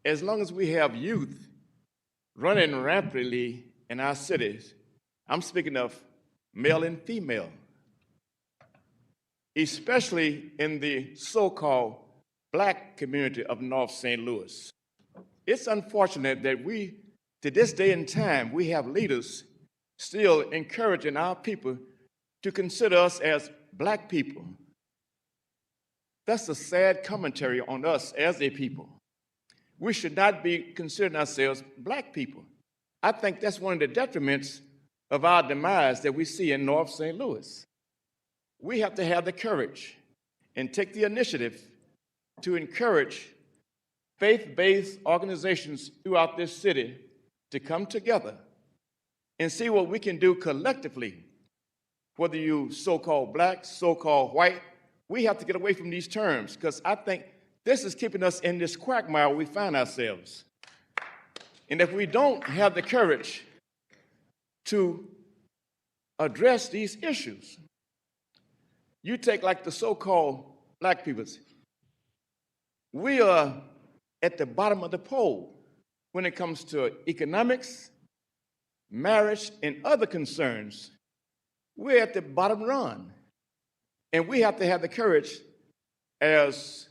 U: as long as we have youth running rampantly in our cities, I'm speaking of male and female, especially in the so-called Black community of North St. Louis. It's unfortunate that to this day and time, we have leaders still encouraging our people to consider us as Black people. That's a sad commentary on us as a people. We should not be considering ourselves Black people. I think that's one of the detriments of our demise that we see in North St. Louis. We have to have the courage and take the initiative to encourage faith-based organizations throughout this city to come together and see what we can do collectively. Whether you so-called Black, so-called white, we have to get away from these terms because I think this is keeping us in this quagmire we find ourselves. And if we don't have the courage to address these issues, you take like the so-called Black peoples, we are at the bottom of the pole when it comes to economics, marriage, and other concerns, we're at the bottom run. And we have to have the courage as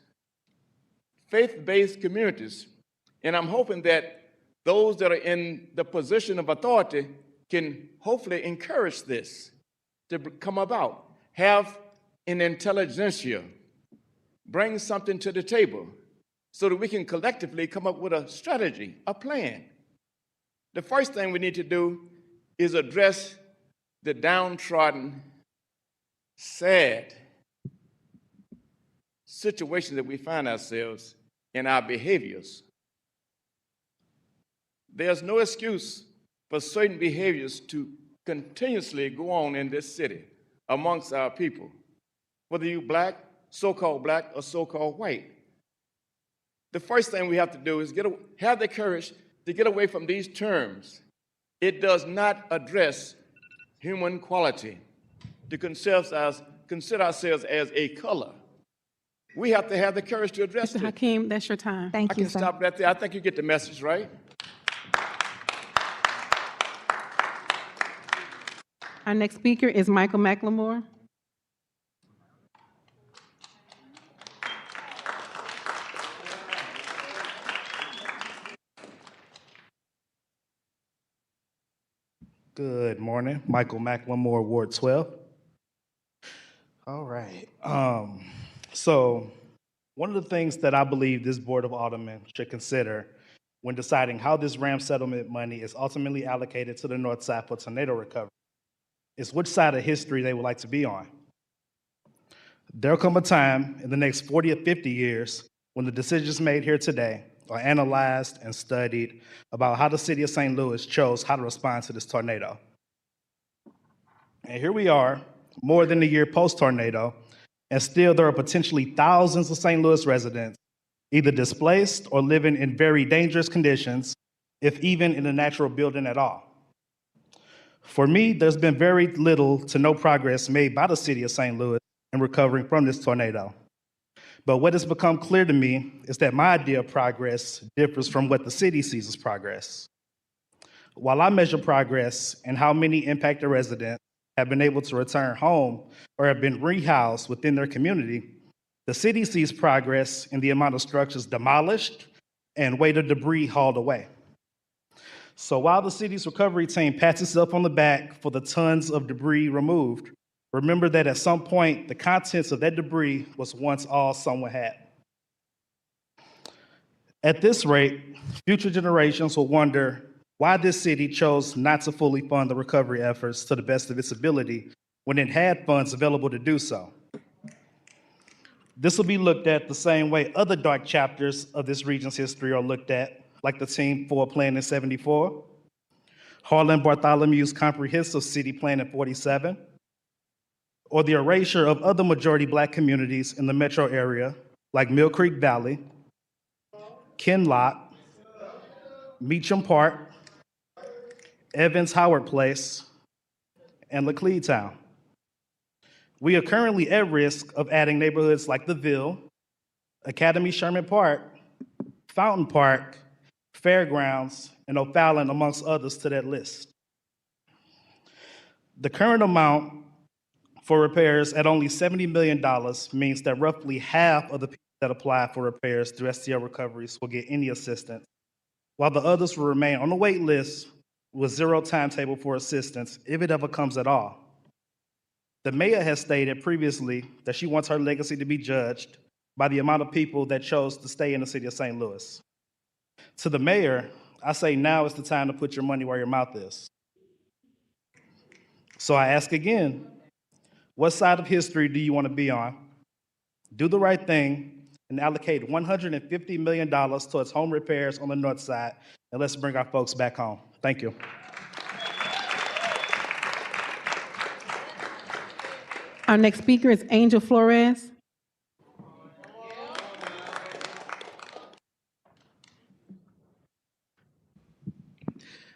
U: faith-based communities. And I'm hoping that those that are in the position of authority can hopefully encourage this to come about. Have an intelligentsia, bring something to the table so that we can collectively come up with a strategy, a plan. The first thing we need to do is address the downtrodden, sad situation that we find ourselves in our behaviors. There's no excuse for certain behaviors to continuously go on in this city amongst our people, whether you black, so-called black, or so-called white. The first thing we have to do is have the courage to get away from these terms. It does not address human quality to consider ourselves as a color. We have to have the courage to address
B: Mr.
U: it.
B: Hakeem, that's your time.
A: Thank
U: I
A: you,
U: can
A: sir.
U: stop right there. I think you get the message, right?
B: Our next speaker is Michael McLemore.
C: Good morning, Michael McLemore, Ward 12. All right. So one of the things that I believe this Board of Aldermen should consider when deciding how this RAM settlement money is ultimately allocated to the North Side for tornado recovery is which side of history they would like to be on. There'll come a time in the next 40 or 50 years when the decisions made here today are analyzed and studied about how the city of St. Louis chose how to respond to this tornado. And here we are, more than a year post-tornado, and still there are potentially thousands of St. Louis residents either displaced or living in very dangerous conditions, if even in a natural building at all. For me, there's been very little to no progress made by the city of St. Louis in recovering from this tornado. But what has become clear to me is that my idea of progress differs from what the city sees as progress. While I measure progress in how many impacted residents have been able to return home or have been rehoused within their community, the city sees progress in the amount of structures demolished and weight of debris hauled away. So while the city's recovery team pats itself on the back for the tons of debris removed, remember that at some point, the contents of that debris was once all someone had. At this rate, future generations will wonder why this city chose not to fully fund the recovery efforts to the best of its ability when it had funds available to do so. This will be looked at the same way other dark chapters of this region's history are looked at, like the Team 4 Plan in '74, Harlan Bartholomew's Comprehensive City Plan in '47, or the erasure of other majority Black communities in the metro area, like Mill Creek Valley, Kinloch, Meacham Park, Evans Howard Place, and Laclede Town. We are currently at risk of adding neighborhoods like The Ville, Academy Sherman Park, Fountain Park, Fairgrounds, and O'Fallon, amongst others, to that list. The current amount for repairs at only $70 million means that roughly half of the people that apply for repairs through STL recoveries will get any assistance, while the others will remain on the wait list with zero timetable for assistance, if it ever comes at all. The mayor has stated previously that she wants her legacy to be judged by the amount of people that chose to stay in the city of St. Louis. To the mayor, I say now is the time to put your money where your mouth is. So I ask again, what side of history do you want to be on? Do the right thing and allocate $150 million towards home repairs on the north side, and let's bring our folks back home. Thank you.
B: Our next speaker is Angel Flores.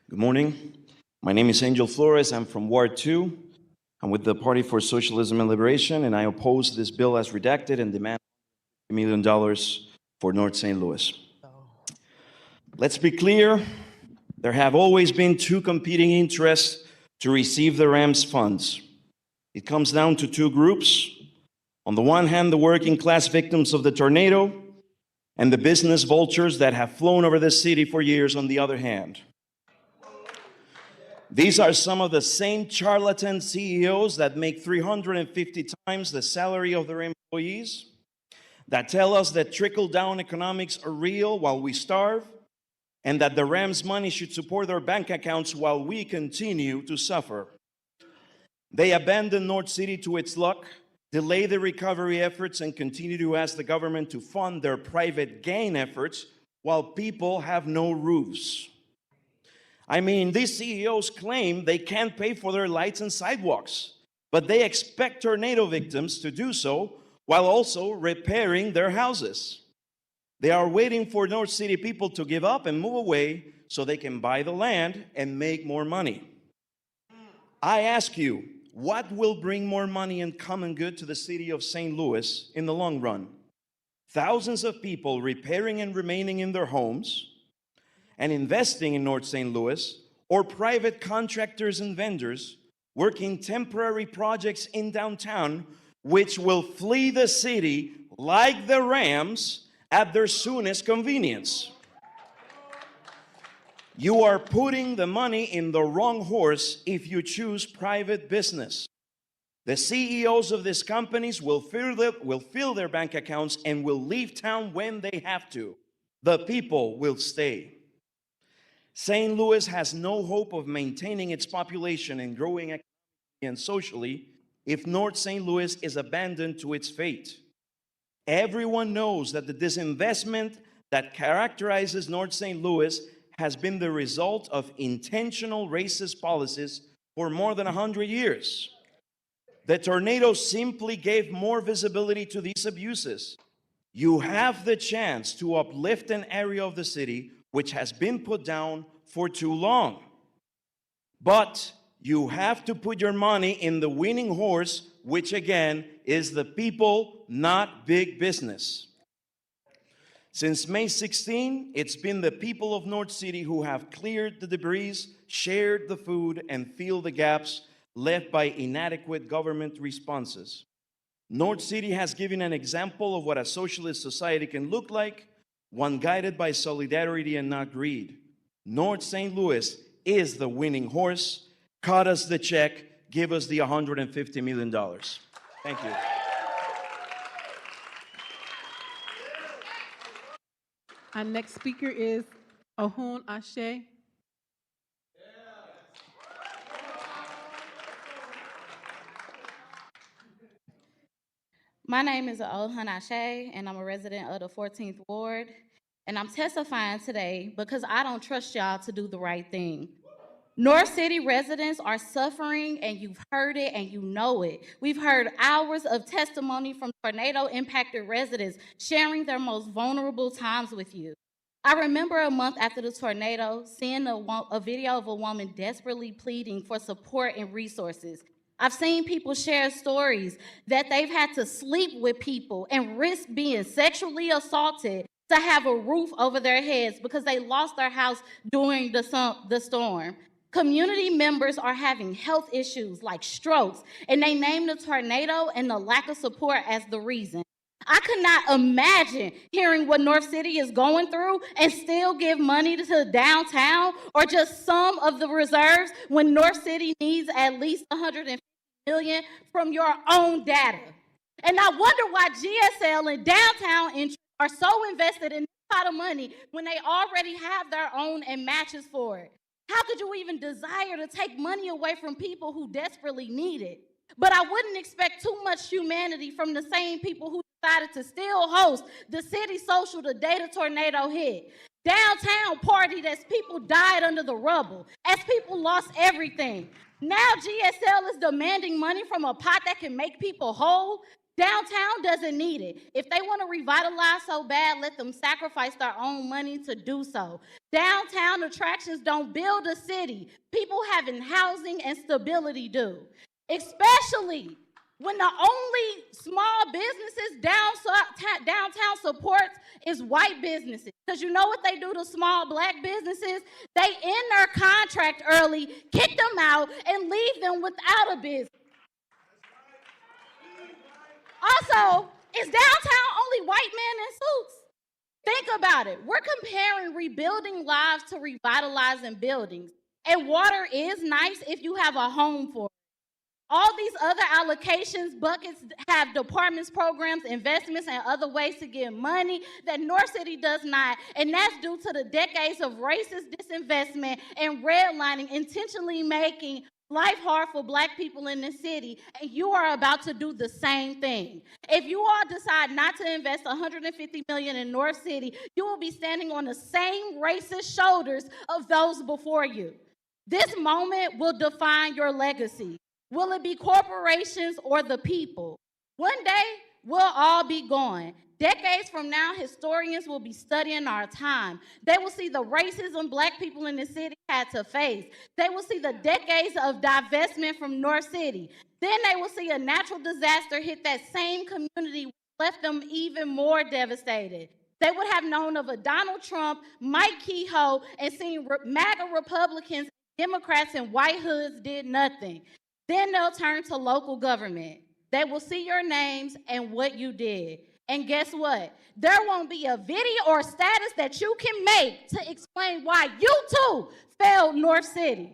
V: Good morning. My name is Angel Flores. I'm from Ward 2. I'm with the Party for Socialism and Liberation, and I oppose this bill as redacted and demand $1 million for North St. Louis. Let's be clear. There have always been two competing interests to receive the RAMS funds. It comes down to two groups. On the one hand, the working class victims of the tornado, and the business vultures that have flown over the city for years on the other hand. These are some of the same charlatan CEOs that make 350 times the salary of their employees, that tell us that trickle-down economics are real while we starve, and that the RAMS money should support their bank accounts while we continue to suffer. They abandon North City to its luck, delay the recovery efforts, and continue to ask the government to fund their private gain efforts while people have no roofs. I mean, these CEOs claim they can't pay for their lights and sidewalks, but they expect tornado victims to do so while also repairing their houses. They are waiting for North City people to give up and move away so they can buy the land and make more money. I ask you, what will bring more money and common good to the city of St. Louis in the long run? Thousands of people repairing and remaining in their homes and investing in North St. Louis, or private contractors and vendors working temporary projects in downtown, which will flee the city like the Rams at their soonest convenience. You are putting the money in the wrong horse if you choose private business. The CEOs of these companies will fill their bank accounts and will leave town when they have to. The people will stay. St. Louis has no hope of maintaining its population and growing economically and socially if North St. Louis is abandoned to its fate. Everyone knows that the disinvestment that characterizes North St. Louis has been the result of intentional racist policies for more than 100 years. The tornado simply gave more visibility to these abuses. You have the chance to uplift an area of the city which has been put down for too long. But you have to put your money in the winning horse, which again is the people, not big business. Since May 16, it's been the people of North City who have cleared the debris, shared the food, and filled the gaps left by inadequate government responses. North City has given an example of what a socialist society can look like, one guided by solidarity and not greed. North St. Louis is the winning horse. Cut us the check, give us the $150 million. Thank you.
B: Our next speaker is Ohun Ashe.
D: My name is Ohun Ashe, and I'm a resident of the 14th Ward. And I'm testifying today because I don't trust y'all to do the right thing. North City residents are suffering, and you've heard it and you know it. We've heard hours of testimony from tornado-impacted residents sharing their most vulnerable times with you. I remember a month after the tornado, seeing a video of a woman desperately pleading for support and resources. I've seen people share stories that they've had to sleep with people and risk being sexually assaulted to have a roof over their heads because they lost their house during the storm. Community members are having health issues like strokes, and they name the tornado and the lack of support as the reason. I could not imagine hearing what North City is going through and still give money to downtown or just some of the reserves when North City needs at least $150 million from your own data. And I wonder why GSL and downtown interests are so invested in this pot of money when they already have their own and matches for it. How could you even desire to take money away from people who desperately need it? But I wouldn't expect too much humanity from the same people who decided to still host the city social the day the tornado hit. Downtown partied as people died under the rubble, as people lost everything. Now GSL is demanding money from a pot that can make people whole. Downtown doesn't need it. If they want to revitalize so bad, let them sacrifice their own money to do so. Downtown attractions don't build a city. People having housing and stability do. Especially when the only small businesses downtown supports is white businesses. Because you know what they do to small black businesses? They end their contract early, kick them out, and leave them without a business. Also, is downtown only white men in suits? Think about it. We're comparing rebuilding lives to revitalizing buildings. And water is nice if you have a home for it. All these other allocations, buckets have departments, programs, investments, and other ways to get money that North City does not. And that's due to the decades of racist disinvestment and redlining, intentionally making life hard for black people in the city, and you are about to do the same thing. If you all decide not to invest $150 million in North City, you will be standing on the same racist shoulders of those before you. This moment will define your legacy. Will it be corporations or the people? One day, we'll all be gone. Decades from now, historians will be studying our time. They will see the racism black people in the city had to face. They will see the decades of divestment from North City. Then they will see a natural disaster hit that same community, which left them even more devastated. They would have known of a Donald Trump, Mike Kehoe, and seen MAGA Republicans, Democrats, and white hoods did nothing. Then they'll turn to local government. They will see your names and what you did. And guess what? There won't be a video or status that you can make to explain why you too failed North City.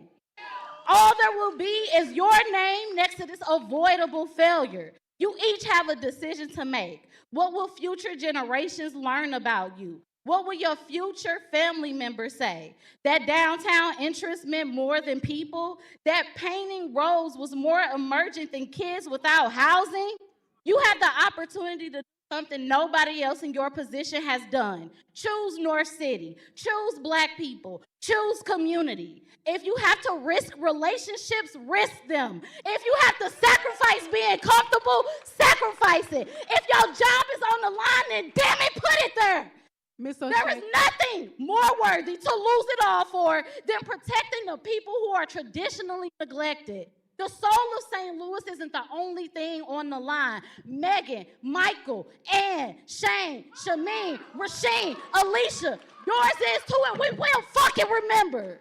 D: All there will be is your name next to this avoidable failure. You each have a decision to make. What will future generations learn about you? What will your future family members say? That downtown interest meant more than people? That painting roads was more emergent than kids without housing? You have the opportunity to do something nobody else in your position has done. Choose North City. Choose black people. Choose community. If you have to risk relationships, risk them. If you have to sacrifice being comfortable, sacrifice it. If your job is on the line, then damn it, put it there. There is nothing more worthy to lose it all for than protecting the people who are traditionally neglected. The soul of St. Louis isn't the only thing on the line. Megan, Michael, Ann, Shane, Shameen, Rasheen, Alicia, yours is too, and we will fucking remember.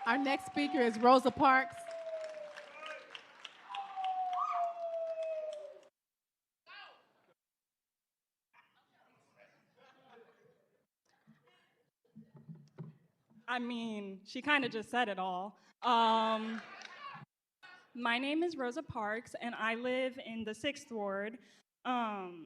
B: Our next speaker is Rosa Parks.
E: I mean, she kind of just said it all. My name is Rosa Parks, and I live in the 6th Ward. I'm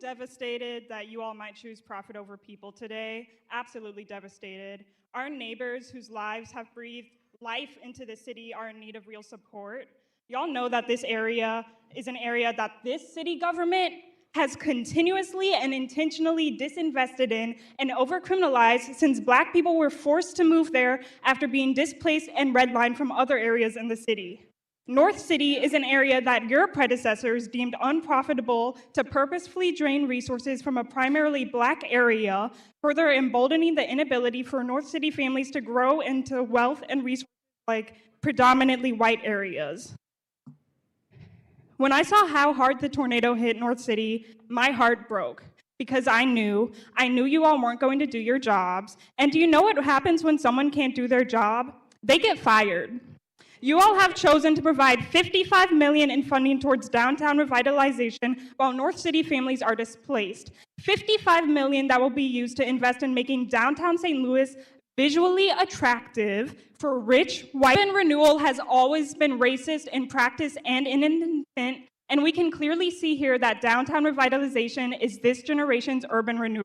E: devastated that you all might choose profit over people today. Absolutely devastated. Our neighbors whose lives have breathed life into the city are in need of real support. Y'all know that this area is an area that this city government has continuously and intentionally disinvested in and overcriminalized since black people were forced to move there after being displaced and redlined from other areas in the city. North City is an area that your predecessors deemed unprofitable to purposefully drain resources from a primarily black area, further emboldening the inability for North City families to grow into wealth and resources like predominantly white areas. When I saw how hard the tornado hit North City, my heart broke because I knew you all weren't going to do your jobs. And do you know what happens when someone can't do their job? They get fired. You all have chosen to provide $55 million in funding towards downtown revitalization while North City families are displaced. $55 million that will be used to invest in making downtown St. Louis visually attractive for rich white. Urban renewal has always been racist in practice and in intent, and we can clearly see here that downtown revitalization is this generation's urban renewal.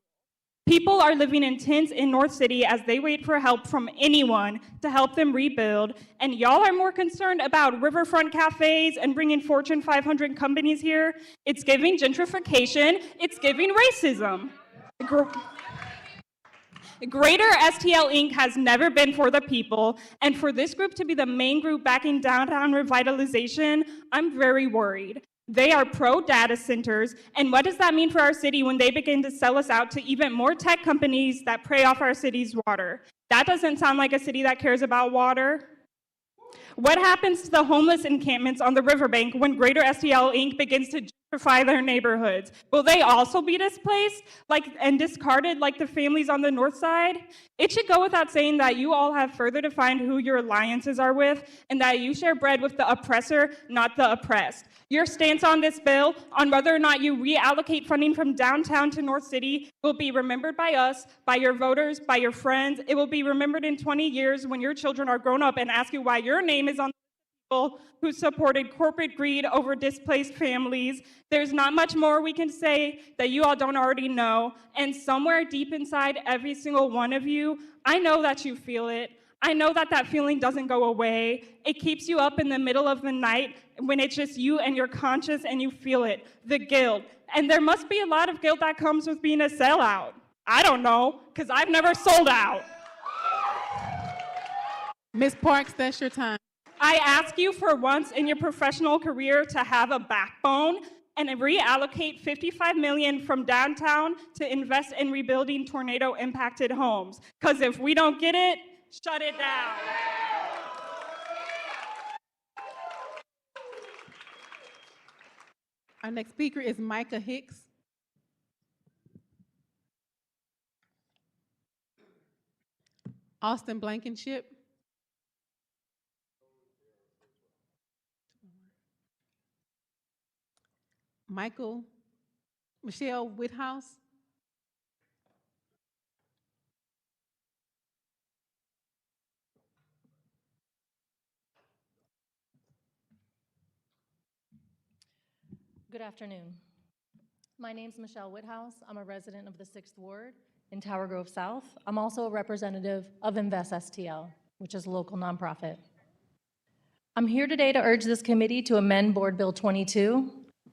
E: People are living in tents in North City as they wait for help from anyone to help them rebuild, and y'all are more concerned about riverfront cafes and bringing Fortune 500 companies here. It's giving gentrification, it's giving racism. Greater STL Inc. has never been for the people, and for this group to be the main group backing downtown revitalization, I'm very worried. They are pro-data centers, and what does that mean for our city when they begin to sell us out to even more tech companies that prey off our city's water? That doesn't sound like a city that cares about water. What happens to the homeless encampments on the riverbank when Greater STL Inc. begins to gentrify their neighborhoods? Will they also be displaced and discarded like the families on the north side? It should go without saying that you all have further defined who your alliances are with and that you share bread with the oppressor, not the oppressed. Your stance on this bill, on whether or not you reallocate funding from downtown to North City, will be remembered by us, by your voters, by your friends. It will be remembered in 20 years when your children are grown up and ask you why your name is on the people who supported corporate greed over displaced families. There's not much more we can say that you all don't already know. And somewhere deep inside every single one of you, I know that you feel it. I know that that feeling doesn't go away. It keeps you up in the middle of the night when it's just you and your conscience and you feel it, the guilt. And there must be a lot of guilt that comes with being a sellout. I don't know, because I've never sold out.
B: Ms. Parks, that's your time.
E: I ask you for once in your professional career to have a backbone and reallocate $55 million from downtown to invest in rebuilding tornado-impacted homes. Because if we don't get it, shut it down.
B: Our next speaker is Micah Hicks. Austin Blankenship. Michelle Whithouse.
F: Good afternoon. My name's Michelle Whithouse. I'm a resident of the 6th Ward in Tower Grove South. I'm also a representative of Invest STL, which is a local nonprofit. I'm here today to urge this committee to amend Board Bill 22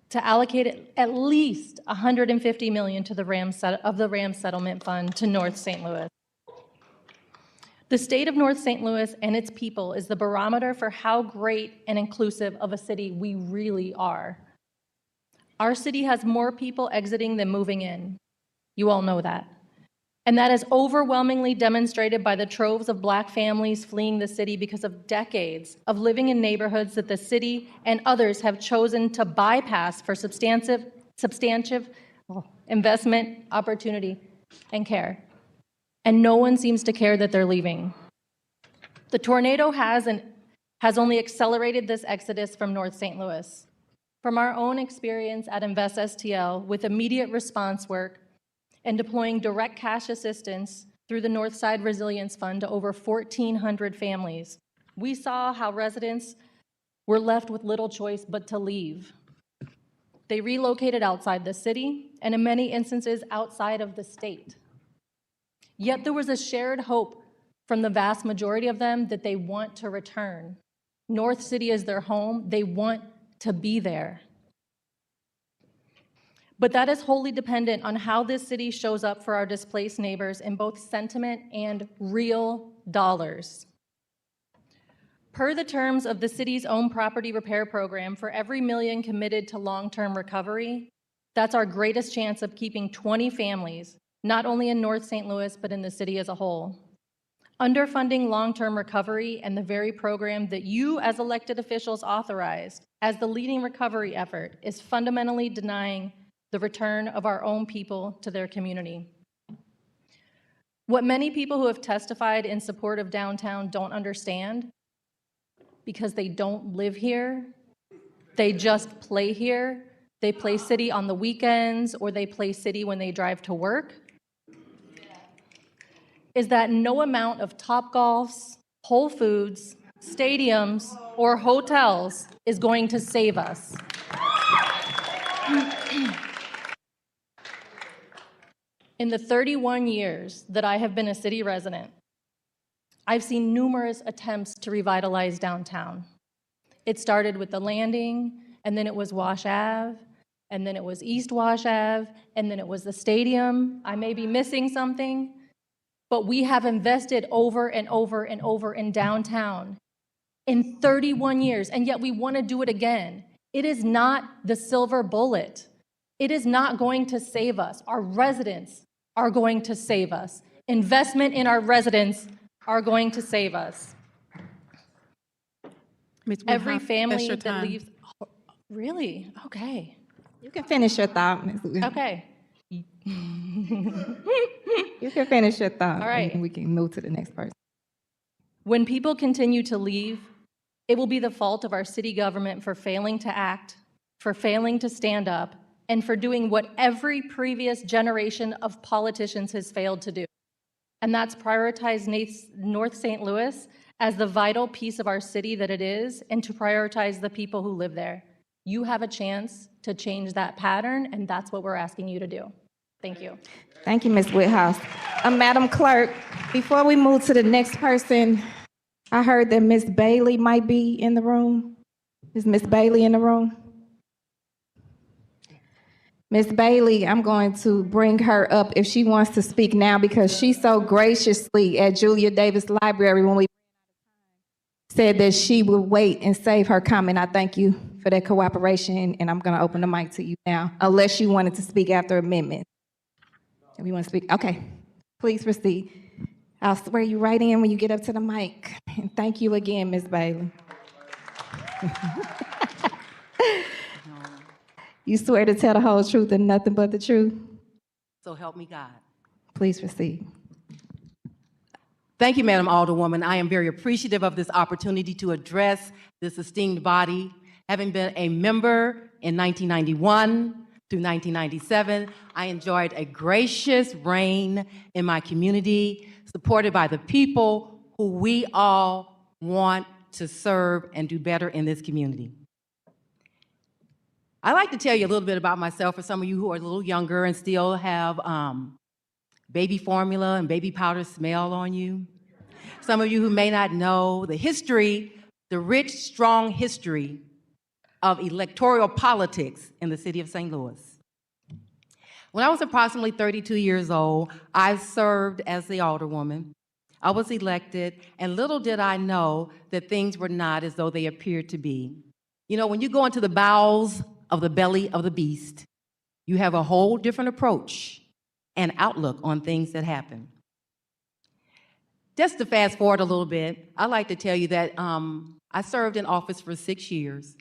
F: to allocate at least $150 million to the Rams Settlement Fund to North St. Louis. The state of North St. Louis and its people is the barometer for how great and inclusive of a city we really are. Our city has more people exiting than moving in. You all know that. And that is overwhelmingly demonstrated by the troves of Black families fleeing the city because of decades of living in neighborhoods that the city and others have chosen to bypass for substantive investment, opportunity, and care. And no one seems to care that they're leaving. The tornado has only accelerated this exodus from North St. Louis. From our own experience at Invest STL with immediate response work and deploying direct cash assistance through the Northside Resilience Fund to over 1,400 families, we saw how residents were left with little choice but to leave. They relocated outside the city and in many instances outside of the state. Yet there was a shared hope from the vast majority of them that they want to return. North City is their home. They want to be there. But that is wholly dependent on how this city shows up for our displaced neighbors in both sentiment and real dollars. Per the terms of the city's own property repair program, for every million committed to long-term recovery, that's our greatest chance of keeping 20 families, not only in North St. Louis, but in the city as a whole. Underfunding long-term recovery and the very program that you as elected officials authorized as the leading recovery effort is fundamentally denying the return of our own people to their community. What many people who have testified in support of downtown don't understand, because they don't live here, they just play here. They play city on the weekends or they play city when they drive to work, is that no amount of Topgolfs, Whole Foods, stadiums, or hotels is going to save us. In the 31 years that I have been a city resident, I've seen numerous attempts to revitalize downtown. It started with the Landing, and then it was Wash Ave, and then it was East Wash Ave, and then it was the stadium. I may be missing something, but we have invested over and over and over in downtown in 31 years, and yet we want to do it again. It is not the silver bullet. It is not going to save us. Our residents are going to save us. Investment in our residents are going to save us.
B: Ms.
F: Every
B: Woodhouse, that's
F: family
B: your
F: that
B: time.
F: leaves, really? Okay.
A: You can finish your thought, Ms. Wood.
F: Okay.
A: You can finish your thought.
F: All right.
A: And we can move to the next person.
F: When people continue to leave, it will be the fault of our city government for failing to act, for failing to stand up, and for doing what every previous generation of politicians has failed to do. And that's prioritize North St. Louis as the vital piece of our city that it is, and to prioritize the people who live there. You have a chance to change that pattern, and that's what we're asking you to do. Thank you.
A: Thank you, Ms. Whithouse. Madam Clerk, before we move to the next person, I heard that Ms. Bailey might be in the room. Is Ms. Bailey in the room? Ms. Bailey, I'm going to bring her up if she wants to speak now, because she so graciously at Julia Davis Library, when we said that she would wait and save her comment. I thank you for that cooperation, and I'm going to open the mic to you now, unless you wanted to speak after amendment. If you want to speak, okay, please proceed. I'll swear you right in when you get up to the mic. And thank you again, Ms. Bailey. You swear to tell the whole truth and nothing but the truth?
H: So help me God.
A: Please proceed.
H: Thank you, Madam Alderwoman. I am very appreciative of this opportunity to address this esteemed body. Having been a member in 1991 through 1997, I enjoyed a gracious reign in my community, supported by the people who we all want to serve and do better in this community. I'd like to tell you a little bit about myself for some of you who are a little younger and still have baby formula and baby powder smell on you. Some of you who may not know the history, the rich, strong history of electoral politics in the city of St. Louis. When I was approximately 32 years old, I served as the alderwoman. I was elected, and little did I know that things were not as though they appeared to be. You know, when you go into the bowels of the belly of the beast, you have a whole different approach and outlook on things that happen. Just to fast forward a little bit, I'd like to tell you that I served in office for 6 years,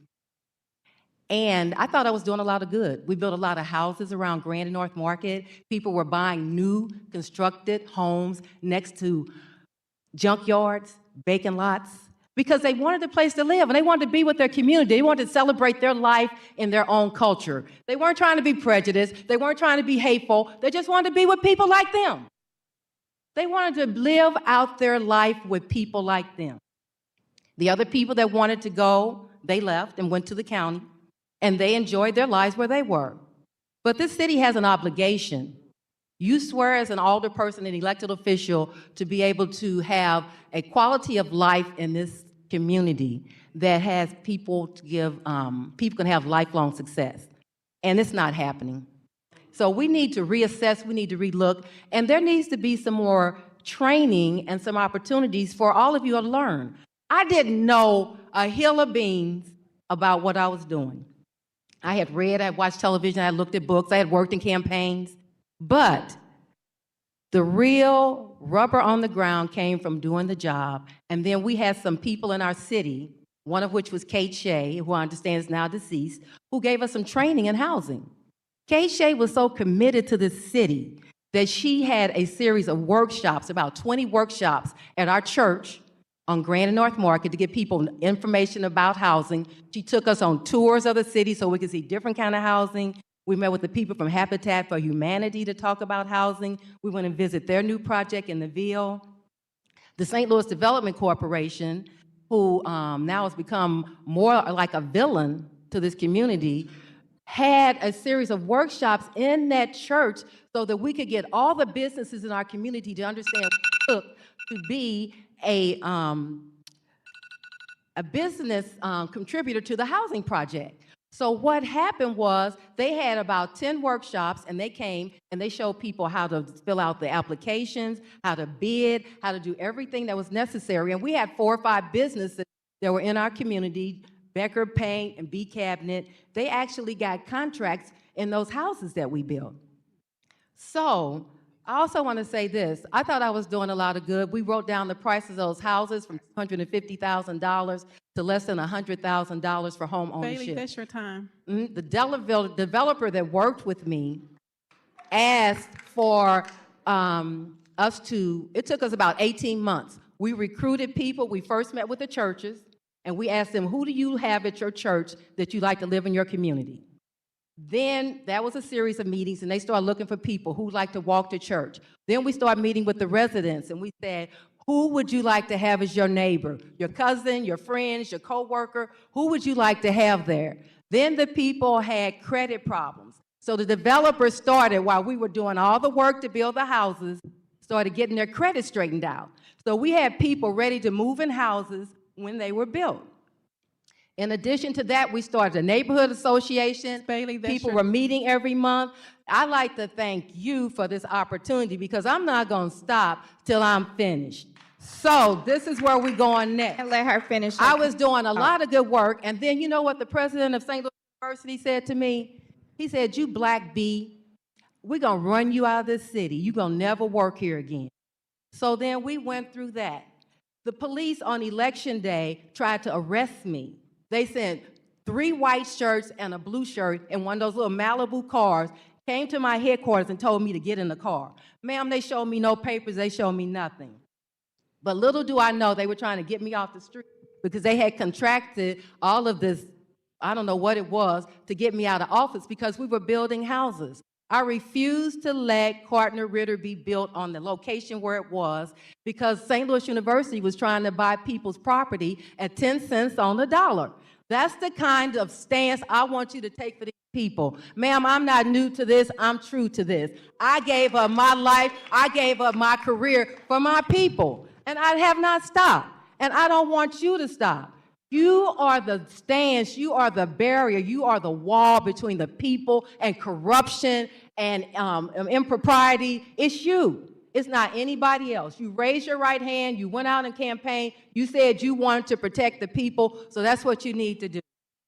H: and I thought I was doing a lot of good. We built a lot of houses around Grand and North Market. People were buying new constructed homes next to junkyards, vacant lots, because they wanted a place to live and they wanted to be with their community. They wanted to celebrate their life in their own culture. They weren't trying to be prejudiced. They weren't trying to be hateful. They just wanted to be with people like them. They wanted to live out their life with people like them. The other people that wanted to go, they left and went to the county, and they enjoyed their lives where they were. But this city has an obligation. You swear as an alderperson, an elected official, to be able to have a quality of life in this community that has people to give, people can have lifelong success. And it's not happening. So we need to reassess, we need to relook, and there needs to be some more training and some opportunities for all of you to learn. I didn't know a hill of beans about what I was doing. I had read, I had watched television, I had looked at books, I had worked in campaigns, but the real rubber on the ground came from doing the job. And then we had some people in our city, one of which was Kate Shea, who I understand is now deceased, who gave us some training in housing. Kate Shea was so committed to this city that she had a series of workshops, about 20 workshops at our church on Grand and North Market to give people information about housing. She took us on tours of the city so we could see different kind of housing. We met with the people from Habitat for Humanity to talk about housing. We went and visit their new project in the Ville. The St. Louis Development Corporation, who now has become more like a villain to this community, had a series of workshops in that church so that we could get all the businesses in our community to understand what it took to be a business contributor to the housing project. So what happened was they had about 10 workshops, and they came and they showed people how to fill out the applications, how to bid, how to do everything that was necessary. And we had 4 or 5 businesses that were in our community, Becker Paint and B Cabinet. They actually got contracts in those houses that we built. So I also want to say this. I thought I was doing a lot of good. We wrote down the prices of those houses from $250,000 to less than $100,000 for home
B: Bailey,
H: ownership.
B: that's your time.
H: The developer that worked with me asked for it took us about 18 months. We recruited people. We first met with the churches, and we asked them, who do you have at your church that you'd like to live in your community? Then that was a series of meetings, and they started looking for people who'd like to walk to church. Then we started meeting with the residents, and we said, who would you like to have as your neighbor? Your cousin, your friends, your coworker? Who would you like to have there? Then the people had credit problems. So the developers started, while we were doing all the work to build the houses, started getting their credit straightened out. So we had people ready to move in houses when they were built. In addition to that, we started a neighborhood association.
B: Bailey,
H: People were meeting every month. I'd like to thank you for this opportunity because I'm not going to stop till I'm finished. So this is where we're going next.
A: And let her finish.
H: I was doing a lot of good work, and then you know what the president of St. Louis University said to me? He said, you black bee, we're going to run you out of this city. You're going to never work here again. So then we went through that. The police on election day tried to arrest me. They sent 3 white shirts and a blue shirt in one of those little Malibu cars, came to my headquarters and told me to get in the car. Ma'am, they showed me no papers. They showed me nothing. But little do I know, they were trying to get me off the street because they had contracted all of this, I don't know what it was, to get me out of office because we were building houses. I refused to let Gardner-Ritter be built on the location where it was because St. Louis University was trying to buy people's property at 10 cents on the dollar. That's the kind of stance I want you to take for these people. Ma'am, I'm not new to this. I'm true to this. I gave up my life. I gave up my career for my people, and I have not stopped, and I don't want you to stop. You are the stance, you are the barrier, you are the wall between the people and corruption and impropriety. It's you. It's not anybody else. You raised your right hand, you went out and campaigned, you said you wanted to protect the people, so that's what you need to do.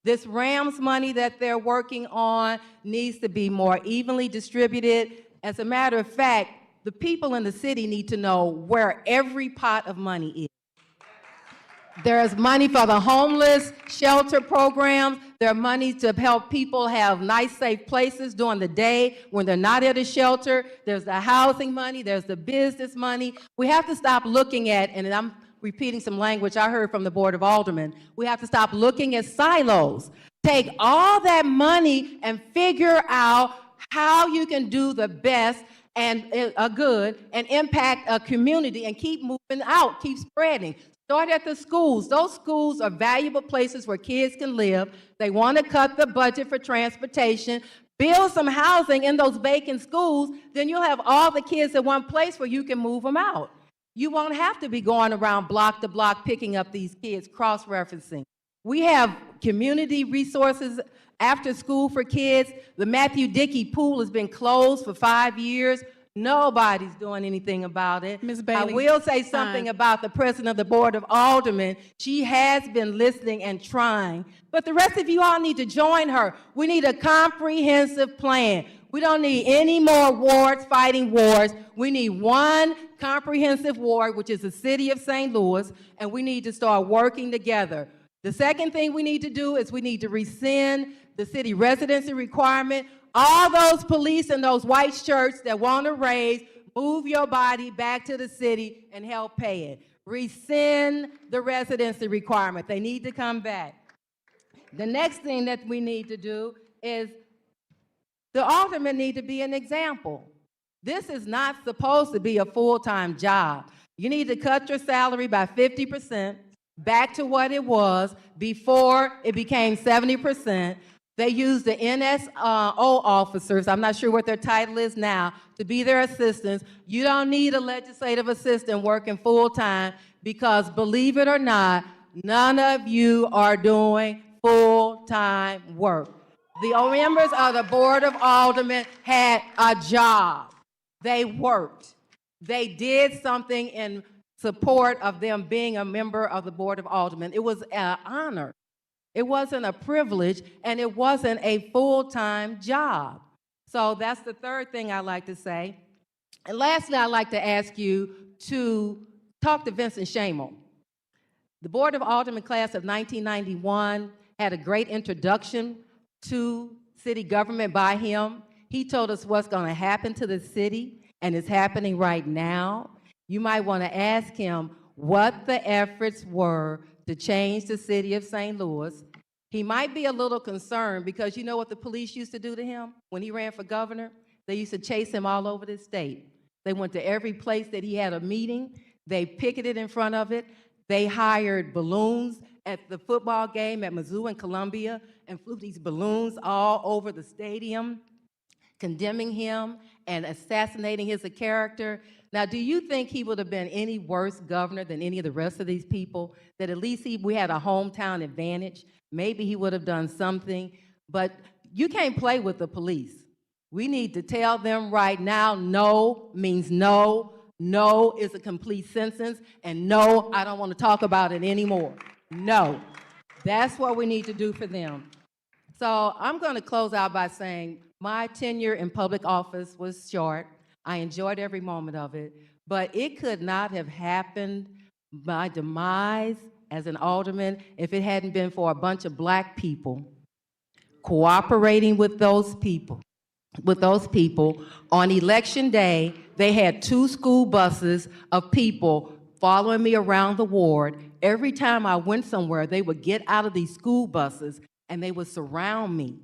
H: This RAMS money that they're working on needs to be more evenly distributed. As a matter of fact, the people in the city need to know where every pot of money is. There's money for the homeless shelter programs. There are money to help people have nice, safe places during the day when they're not at a shelter. There's the housing money. There's the business money. We have to stop looking at, and I'm repeating some language I heard from the Board of Aldermen, we have to stop looking at silos. Take all that money and figure out how you can do the best and good and impact a community and keep moving out, keep spreading. Start at the schools. Those schools are valuable places where kids can live. They want to cut the budget for transportation. Build some housing in those vacant schools, then you'll have all the kids at one place where you can move them out. You won't have to be going around block to block picking up these kids, cross-referencing. We have community resources after school for kids. The Matthew Dickey Pool has been closed for 5 years. Nobody's doing anything about it.
B: Ms. Bailey,
H: I will say something about the president of the Board of Aldermen. She has been listening and trying, but the rest of you all need to join her. We need a comprehensive plan. We don't need any more wards fighting wars. We need one comprehensive ward, which is the city of St. Louis, and we need to start working together. The second thing we need to do is we need to rescind the city residency requirement. All those police and those white shirts that want to raise, move your body back to the city and help pay it. Rescind the residency requirement. They need to come back. The next thing that we need to do is the aldermen need to be an example. This is not supposed to be a full-time job. You need to cut your salary by 50% back to what it was before it became 70%. They use the NSO officers, I'm not sure what their title is now, to be their assistants. You don't need a legislative assistant working full-time because, believe it or not, none of you are doing full-time work. The members of the Board of Aldermen had a job. They worked. They did something in support of them being a member of the Board of Aldermen. It was an honor. It wasn't a privilege, and it wasn't a full-time job. So that's the third thing I like to say. And lastly, I'd like to ask you to talk to Vincent Shamel. The Board of Aldermen class of 1991 had a great introduction to city government by him. He told us what's going to happen to the city, and it's happening right now. You might want to ask him what the efforts were to change the city of St. Louis. He might be a little concerned because you know what the police used to do to him when he ran for governor? They used to chase him all over the state. They went to every place that he had a meeting. They picketed in front of it. They hired balloons at the football game at Mizzou and Columbia and flew these balloons all over the stadium, condemning him and assassinating his character. Now, do you think he would have been any worse governor than any of the rest of these people? That at least we had a hometown advantage. Maybe he would have done something, but you can't play with the police. We need to tell them right now, no means no. No is a complete sentence, and no, I don't want to talk about it anymore. No. That's what we need to do for them. So I'm going to close out by saying my tenure in public office was short. I enjoyed every moment of it, but it could not have happened, my demise as an alderman, if it hadn't been for a bunch of Black people cooperating with those people. On election day, they had 2 school buses of people following me around the ward. Every time I went somewhere, they would get out of these school buses and they would surround me.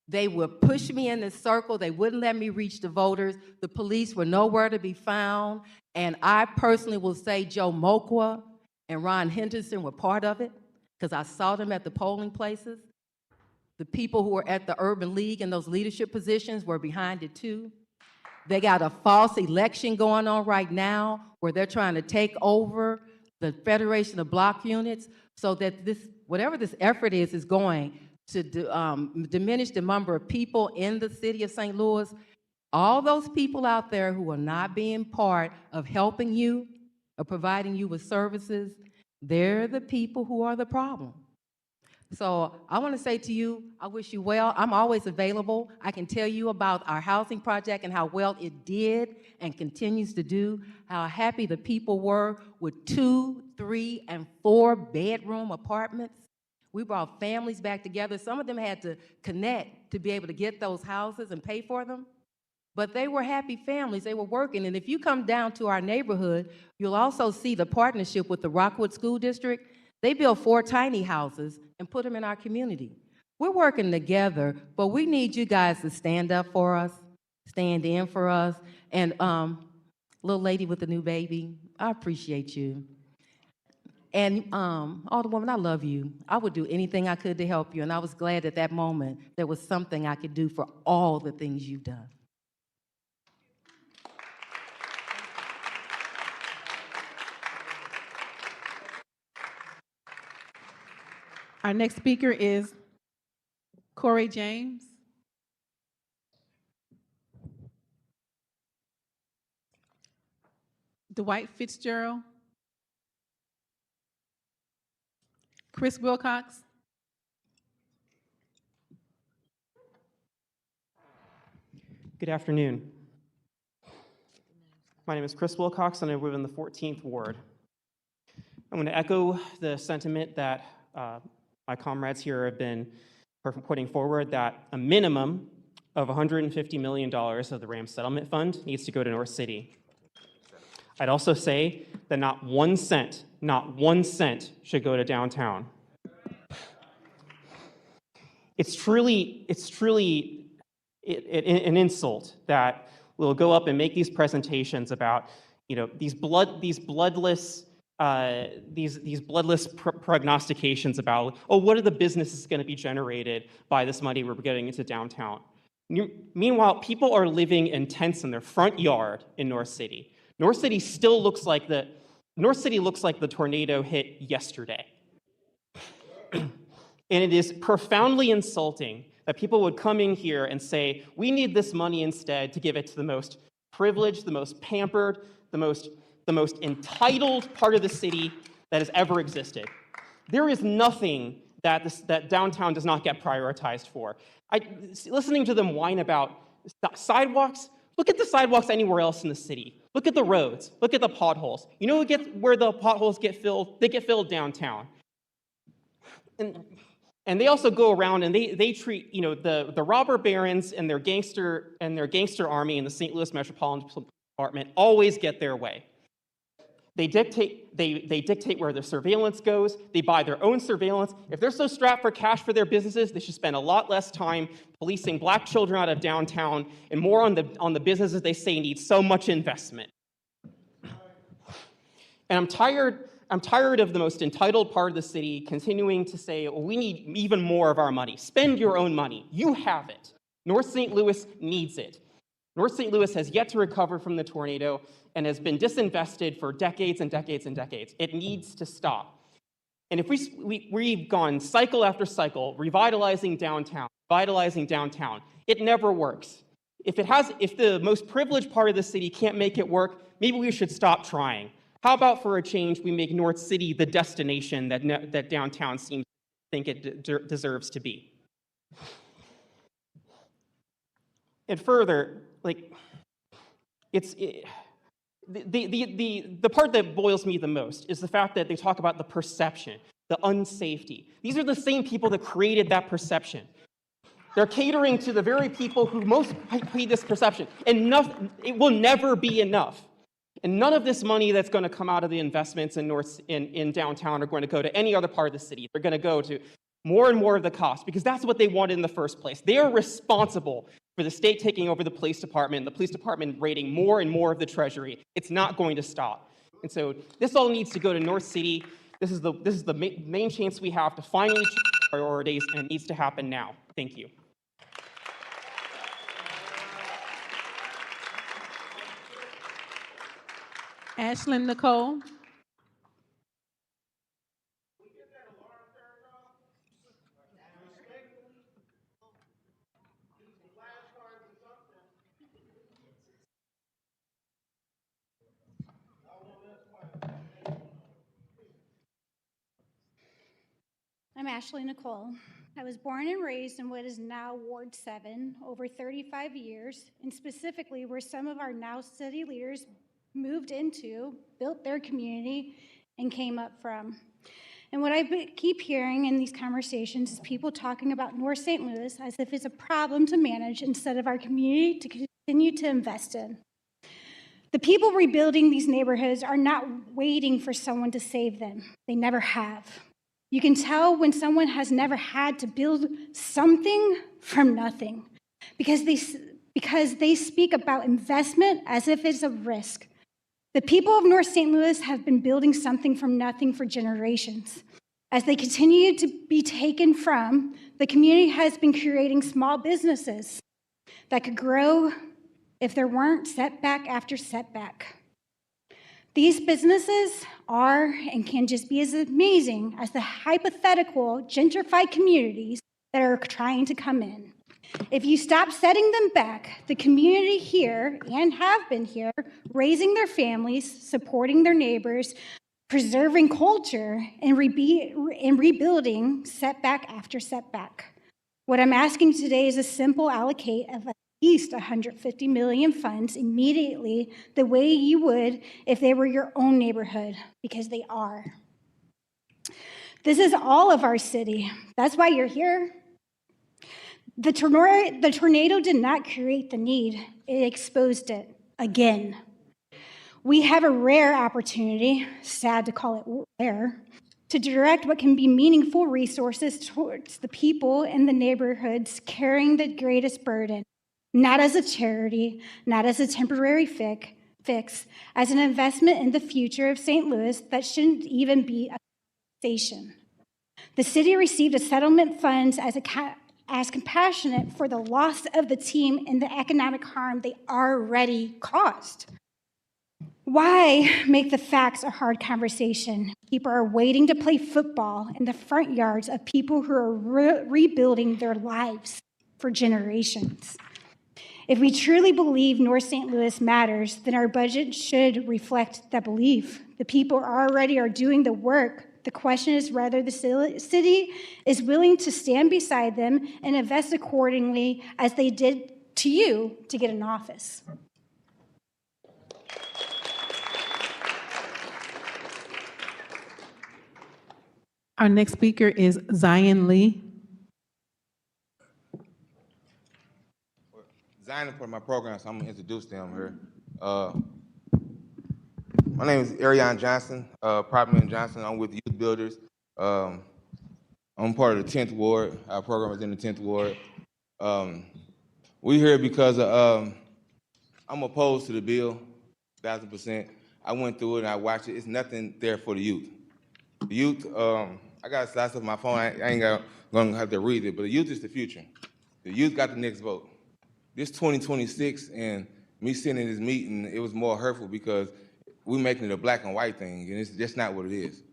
H: They would push me in this circle. They wouldn't let me reach the voters. The police were nowhere to be found. And I personally will say Joe Mokwa and Ron Henderson were part of it because I saw them at the polling places. The people who were at the Urban League and those leadership positions were behind it too. They got a false election going on right now where they're trying to take over the Federation of Block Units so that this, whatever this effort is going to diminish the number of people in the city of St. Louis. All those people out there who are not being part of helping you or providing you with services, they're the people who are the problem. So I want to say to you, I wish you well. I'm always available. I can tell you about our housing project and how well it did and continues to do, how happy the people were with 2, 3, and 4 bedroom apartments. We brought families back together. Some of them had to connect to be able to get those houses and pay for them. But they were happy families. They were working. And if you come down to our neighborhood, you'll also see the partnership with the Rockwood School District. They built 4 tiny houses and put them in our community. We're working together, but we need you guys to stand up for us, stand in for us. And little lady with the new baby, I appreciate you. And Alderwoman, I love you. I would do anything I could to help you, and I was glad at that moment there was something I could do for all the things you've done.
B: Our next speaker is Corey James. Dwight Fitzgerald. Chris Wilcox.
G: Good afternoon. My name is Chris Wilcox, and I live in the 14th Ward. I'm going to echo the sentiment that my comrades here have been putting forward, that a minimum of $150 million of the RAM Settlement Fund needs to go to North City. I'd also say that not 1 cent should go to downtown. It's truly an insult that we'll go up and make these presentations about, these bloodless prognostications about, what are the businesses going to be generated by this money we're getting into downtown? Meanwhile, people are living in tents in their front yard in North City. North City looks like the tornado hit yesterday. And it is profoundly insulting that people would come in here and say, we need this money instead to give it to the most privileged, the most pampered, the most entitled part of the city that has ever existed. There is nothing that downtown does not get prioritized for. Listening to them whine about sidewalks, Look at the sidewalks anywhere else in the city. Look at the roads. Look at the potholes. You know where the potholes get filled? They get filled downtown. And they also go around and they treat, the robber barons and their gangster army in the St. Louis Metropolitan Department always get their way. They dictate where their surveillance goes. They buy their own surveillance. If they're so strapped for cash for their businesses, they should spend a lot less time policing black children out of downtown and more on the businesses they say need so much investment. And I'm tired of the most entitled part of the city continuing to say, well, we need even more of our money. Spend your own money. You have it. North St. Louis needs it. North St. Louis has yet to recover from the tornado and has been disinvested for decades and decades and decades. It needs to stop. And if we've gone cycle after cycle, revitalizing downtown, it never works. If the most privileged part of the city can't make it work, maybe we should stop trying. How about for a change, we make North City the destination that downtown seems to think it deserves to be? And further, the part that boils me the most is the fact that they talk about the perception, the unsafety. These are the same people that created that perception. They're catering to the very people who most pay this perception. And it will never be enough. And none of this money that's going to come out of the investments in downtown are going to go to any other part of the city. They're going to go to more and more of the cost because that's what they wanted in the first place. They are responsible for the state taking over the police department raiding more and more of the treasury. It's not going to stop. And so this all needs to go to North City. This is the main chance we have to finally change priorities, and it needs to happen now. Thank you.
B: Ashlyn Nicole.
I: I'm Ashley Nicole. I was born and raised in what is now Ward 7 over 35 years, and specifically where some of our now city leaders moved into, built their community, and came up from. And what I keep hearing in these conversations is people talking about North St. Louis as if it's a problem to manage instead of our community to continue to invest in. The people rebuilding these neighborhoods are not waiting for someone to save them. They never have. You can tell when someone has never had to build something from nothing because they speak about investment as if it's a risk. The people of North St. Louis have been building something from nothing for generations. As they continue to be taken from, the community has been creating small businesses that could grow if there weren't setback after setback. These businesses are and can just be as amazing as the hypothetical gentrified communities that are trying to come in. If you stop setting them back, the community here and have been here, raising their families, supporting their neighbors, preserving culture, and rebuilding setback after setback. What I'm asking today is a simple allocate of at least $150 million funds immediately the way you would if they were your own neighborhood, because they are. This is all of our city. That's why you're here. The tornado did not create the need. It exposed it again. We have a rare opportunity, sad to call it rare, to direct what can be meaningful resources towards the people in the neighborhoods carrying the greatest burden, not as a charity, not as a temporary fix, as an investment in the future of St. Louis that shouldn't even be a conversation. The city received a settlement funds as compassionate for the loss of the team and the economic harm they already caused. Why make the facts a hard conversation? People are waiting to play football in the front yards of people who are rebuilding their lives for generations. If we truly believe North St. Louis matters, then our budget should reflect that belief. The people already are doing the work. The question is whether the city is willing to stand beside them and invest accordingly as they did to you to get in office.
B: Our next speaker is Zion Lee.
J: Zion is part of my program, so I'm gonna introduce them here. My name is Arion Johnson, Propman Johnson. I'm with Youth Builders. I'm part of the 10th Ward. Our program is in the 10th Ward. We're here because I'm opposed to the bill, 1,000%. I went through it and I watched it. It's nothing there for the youth. The youth, I got slides on my phone. I ain't gonna have to read it, but the youth is the future. The youth got the next vote. This 2026 and me sitting in this meeting, it was more hurtful because we're making it a black and white thing, and it's just not what it is.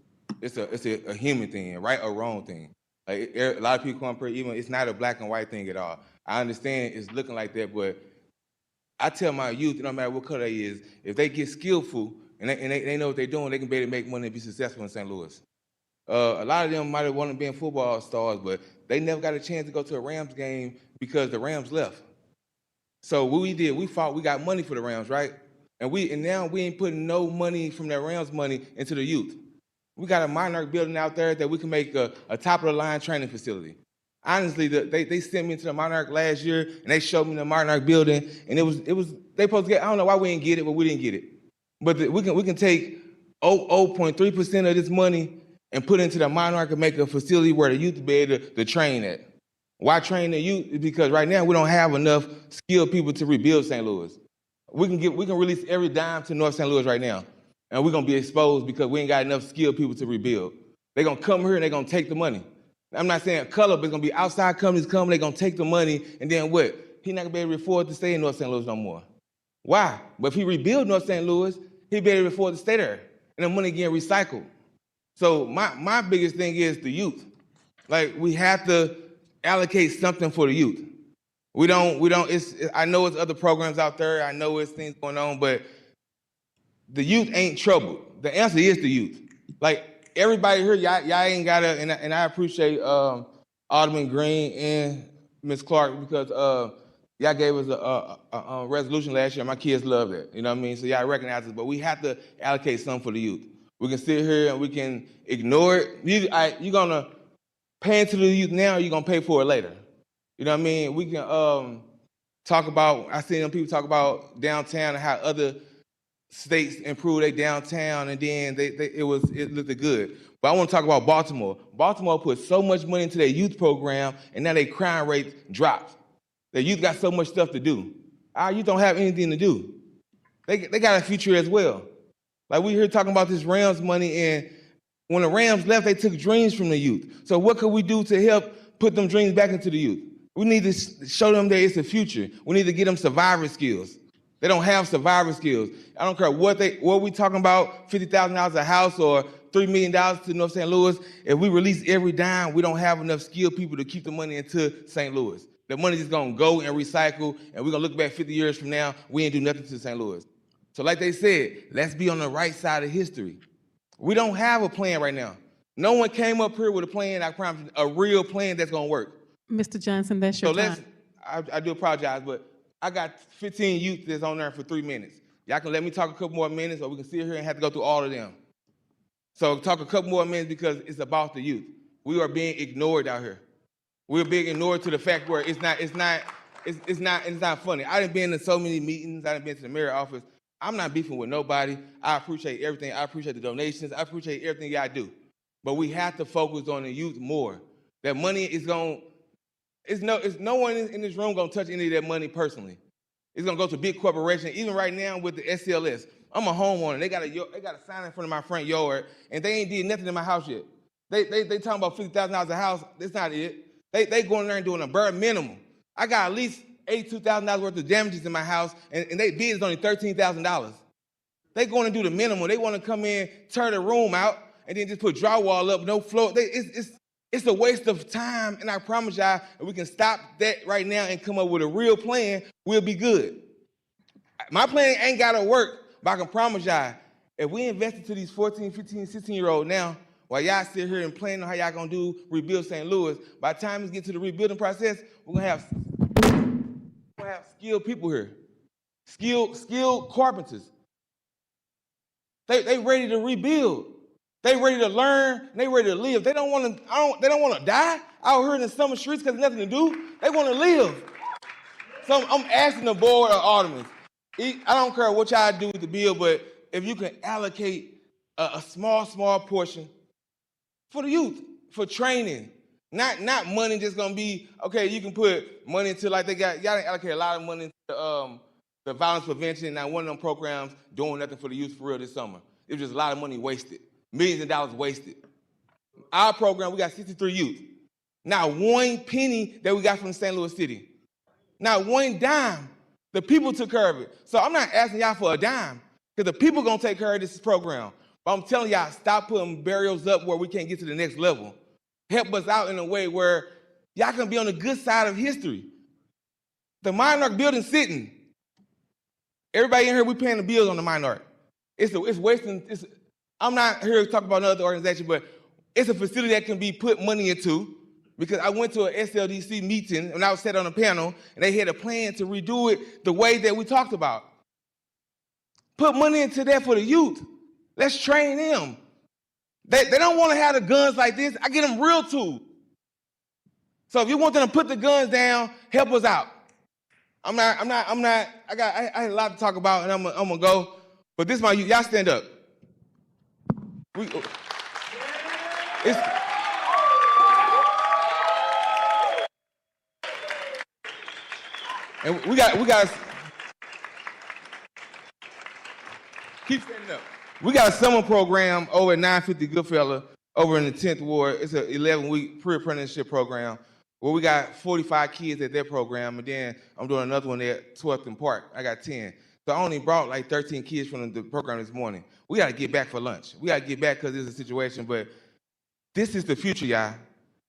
J: It's a human thing, a right or wrong thing. Like a lot of people come up here, even it's not a black and white thing at all. I understand it's looking like that, but I tell my youth, no matter what color they is, if they get skillful and they know what they're doing, they can be able to make money and be successful in St. Louis. A lot of them might have wanted to be football stars, but they never got a chance to go to a Rams game because the Rams left. So what we did, we fought, we got money for the Rams, right? And now we ain't putting no money from that Rams money into the youth. We got a Monarch building out there that we can make a top-of-the-line training facility. Honestly, they sent me to the Monarch last year, and they showed me the Monarch building, and it was they supposed to get. I don't know why we didn't get it, but we didn't get it. But we can take 0.3% of this money and put it into the Monarch and make a facility where the youth will be able to train at. Why train the youth? Because right now we don't have enough skilled people to rebuild St. Louis. We can release every dime to North St. Louis right now, and we're gonna be exposed because we ain't got enough skilled people to rebuild. They're gonna come here and they're gonna take the money. I'm not saying color, but it's gonna be outside companies coming, they're gonna take the money, and then what? He's not gonna be able to afford to stay in North St. Louis no more. Why? But if he rebuild North St. Louis, he'll be able to afford to stay there, and the money getting recycled. So my biggest thing is the youth. Like, we have to allocate something for the youth. We don't, I know it's other programs out there, I know it's things going on, but the youth ain't troubled. The answer is the youth. Like, everybody here, y'all ain't gotta, and I appreciate Alderman Green and Ms. Clark because y'all gave us a resolution last year. My kids love it, you know what I mean? So y'all recognize it, but we have to allocate something for the youth. We can sit here and we can ignore it. You're gonna pay into the youth now, or you're gonna pay for it later. You know what I mean? We can talk about, I seen them people talk about downtown and how other states improved their downtown, and then it looked good. But I want to talk about Baltimore. Baltimore put so much money into their youth program, and now their crime rate dropped. The youth got so much stuff to do. Our youth don't have anything to do. They got a future as well. Like, we here talking about this Rams money, and when the Rams left, they took dreams from the youth. So what could we do to help put them dreams back into the youth? We need to show them that it's a future. We need to get them survivor skills. They don't have survivor skills. I don't care what we talking about, $50,000 a house or $3 million to North St. Louis. If we release every dime, we don't have enough skilled people to keep the money into St. Louis. The money is gonna go and recycle, and we're gonna look back 50 years from now, we ain't do nothing to St. Louis. So like they said, let's be on the right side of history. We don't have a plan right now. No one came up here with a plan, I promise you, a real plan that's gonna work.
B: Mr. Johnson, that's your time.
J: I do apologize, but I got 15 youth that's on there for 3 minutes. Y'all can let me talk a couple more minutes, or we can sit here and have to go through all of them. So talk a couple more minutes because it's about the youth. We are being ignored out here. We're being ignored to the fact where it's not funny. I done been to so many meetings. I done been to the mayor's office. I'm not beefing with nobody. I appreciate everything. I appreciate the donations. I appreciate everything y'all do. But we have to focus on the youth more. That money is going. No one in this room gonna touch any of that money personally. It's gonna go to big corporations. Even right now with the SCLS, I'm a homeowner. They got a sign in front of my front yard, and they ain't did nothing in my house yet. They talking about $50,000 a house. That's not it. They going there and doing a bare minimum. I got at least $82,000 worth of damages in my house, and they bid is only $13,000. They going to do the minimum. They want to come in, tear the room out, and then just put drywall up, no floor. It's a waste of time, and I promise y'all, if we can stop that right now and come up with a real plan, we'll be good. My plan ain't got to work, but I can promise y'all, if we invest into these 14, 15, 16-year-olds now, while y'all sit here and plan on how y'all going to rebuild St. Louis, by the time we get to the rebuilding process, we're going to have skilled people here, skilled carpenters. They ready to rebuild. They ready to learn. They ready to live. They don't want to. They don't want to die out here in the summer streets because there's nothing to do. They want to live. So I'm asking the board of aldermen. I don't care what y'all do with the bill, but if you can allocate a small portion for the youth, for training, not money just gonna be okay. You can put money into like y'all didn't allocate a lot of money into the violence prevention. Now one of them programs doing nothing for the youth for real this summer. It was just a lot of money wasted, millions of dollars wasted. Our program, we got 63 youth. Not one penny that we got from St. Louis City. Not one dime. The people took care of it. So I'm not asking y'all for a dime because the people gonna take care of this program. But I'm telling y'all, stop putting barriers up where we can't get to the next level. Help us out in a way where y'all can be on the good side of history. The Monarch building sitting. Everybody in here, we paying the bills on the Monarch. It's wasting. I'm not here to talk about another organization, but it's a facility that can be put money into. Because I went to an SLDC meeting and I was sat on a panel and they had a plan to redo it the way that we talked about. Put money into that for the youth. Let's train them. They don't want to have the guns like this. I get them real tools. So if you want them to put the guns down, help us out. I had a lot to talk about and I'm gonna go. But this is my youth. Y'all stand up. And we got keep standing up. We got a summer program over at 950 Goodfella over in the 10th Ward. It's an 11-week pre-apprenticeship program where we got 45 kids at that program, and then I'm doing another one there at 12th and Park. I got 10. So I only brought like 13 kids from the program this morning. We got to get back for lunch. We got to get back because there's a situation, but this is the future, y'all.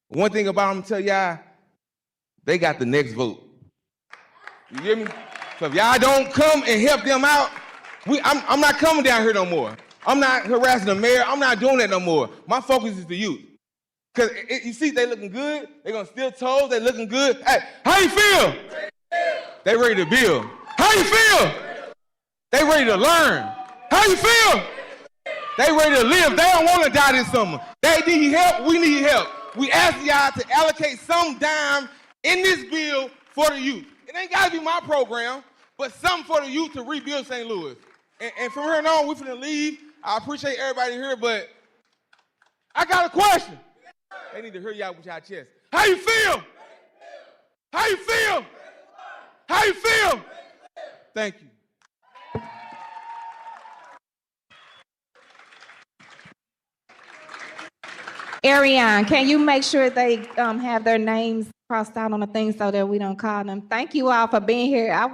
J: One thing about them, tell y'all, they got the next vote. You hear me? So if y'all don't come and help them out, I'm not coming down here no more. I'm not harassing the mayor. I'm not doing that no more. My focus is the youth. Because you see they looking good. They're going to steal toes. They looking good. Hey, how you feel? They ready to build. How you feel? They ready to learn. How you feel? They ready to live. They don't want to die this summer. They need help. We need help. We ask y'all to allocate some dime in this bill for the youth. It ain't got to be my program, but something for the youth to rebuild St. Louis. And from here on, we're finna leave. I appreciate everybody here, but I got a question. They need to hear y'all with y'all chest. How you feel? How you feel? How you feel? Thank you.
A: Ariane, can you make sure they have their names crossed out on the thing so that we don't call them? Thank you all for being here. I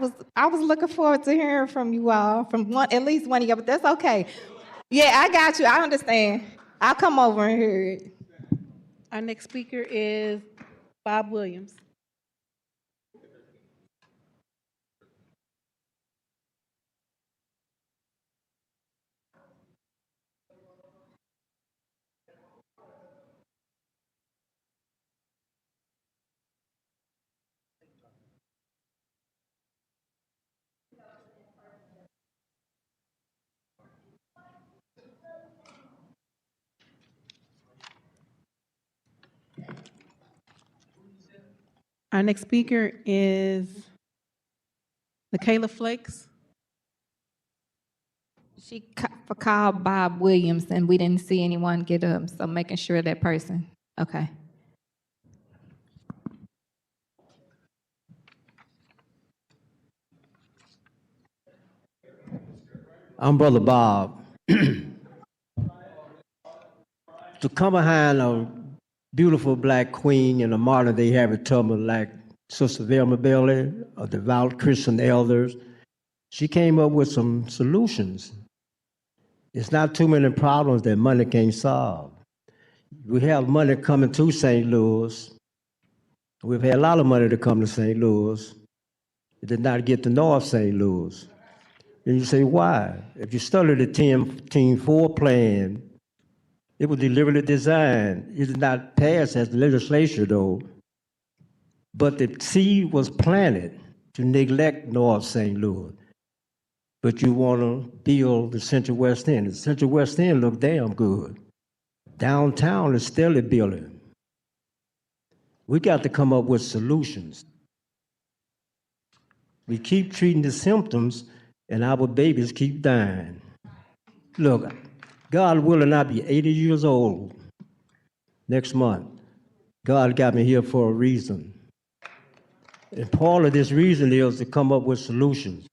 A: was looking forward to hearing from you all, from at least one of you, but that's okay. Yeah, I got you. I understand. I'll come over and hear it.
B: Our next speaker is Bob Williams. Our next speaker is Nikayla Flakes.
A: She called Bob Williams, and we didn't see anyone get up, so making sure that person. Okay.
K: I'm Brother Bob. To come behind a beautiful black queen in a modern day Harriet Tubman like Sister Velma Bailey, a devout Christian elders, she came up with some solutions. It's not too many problems that money can't solve. We have money coming to St. Louis. We've had a lot of money to come to St. Louis. It did not get to North St. Louis. And you say, why? If you study the 10-4 plan, it was deliberately designed. It did not pass as legislation, though. But the seed was planted to neglect North St. Louis. But you want to build the Central West End. The Central West End look damn good. Downtown is still building. We got to come up with solutions. We keep treating the symptoms, and our babies keep dying. Look, God willing, I'll be 80 years old next month. God got me here for a reason. And part of this reason is to come up with solutions.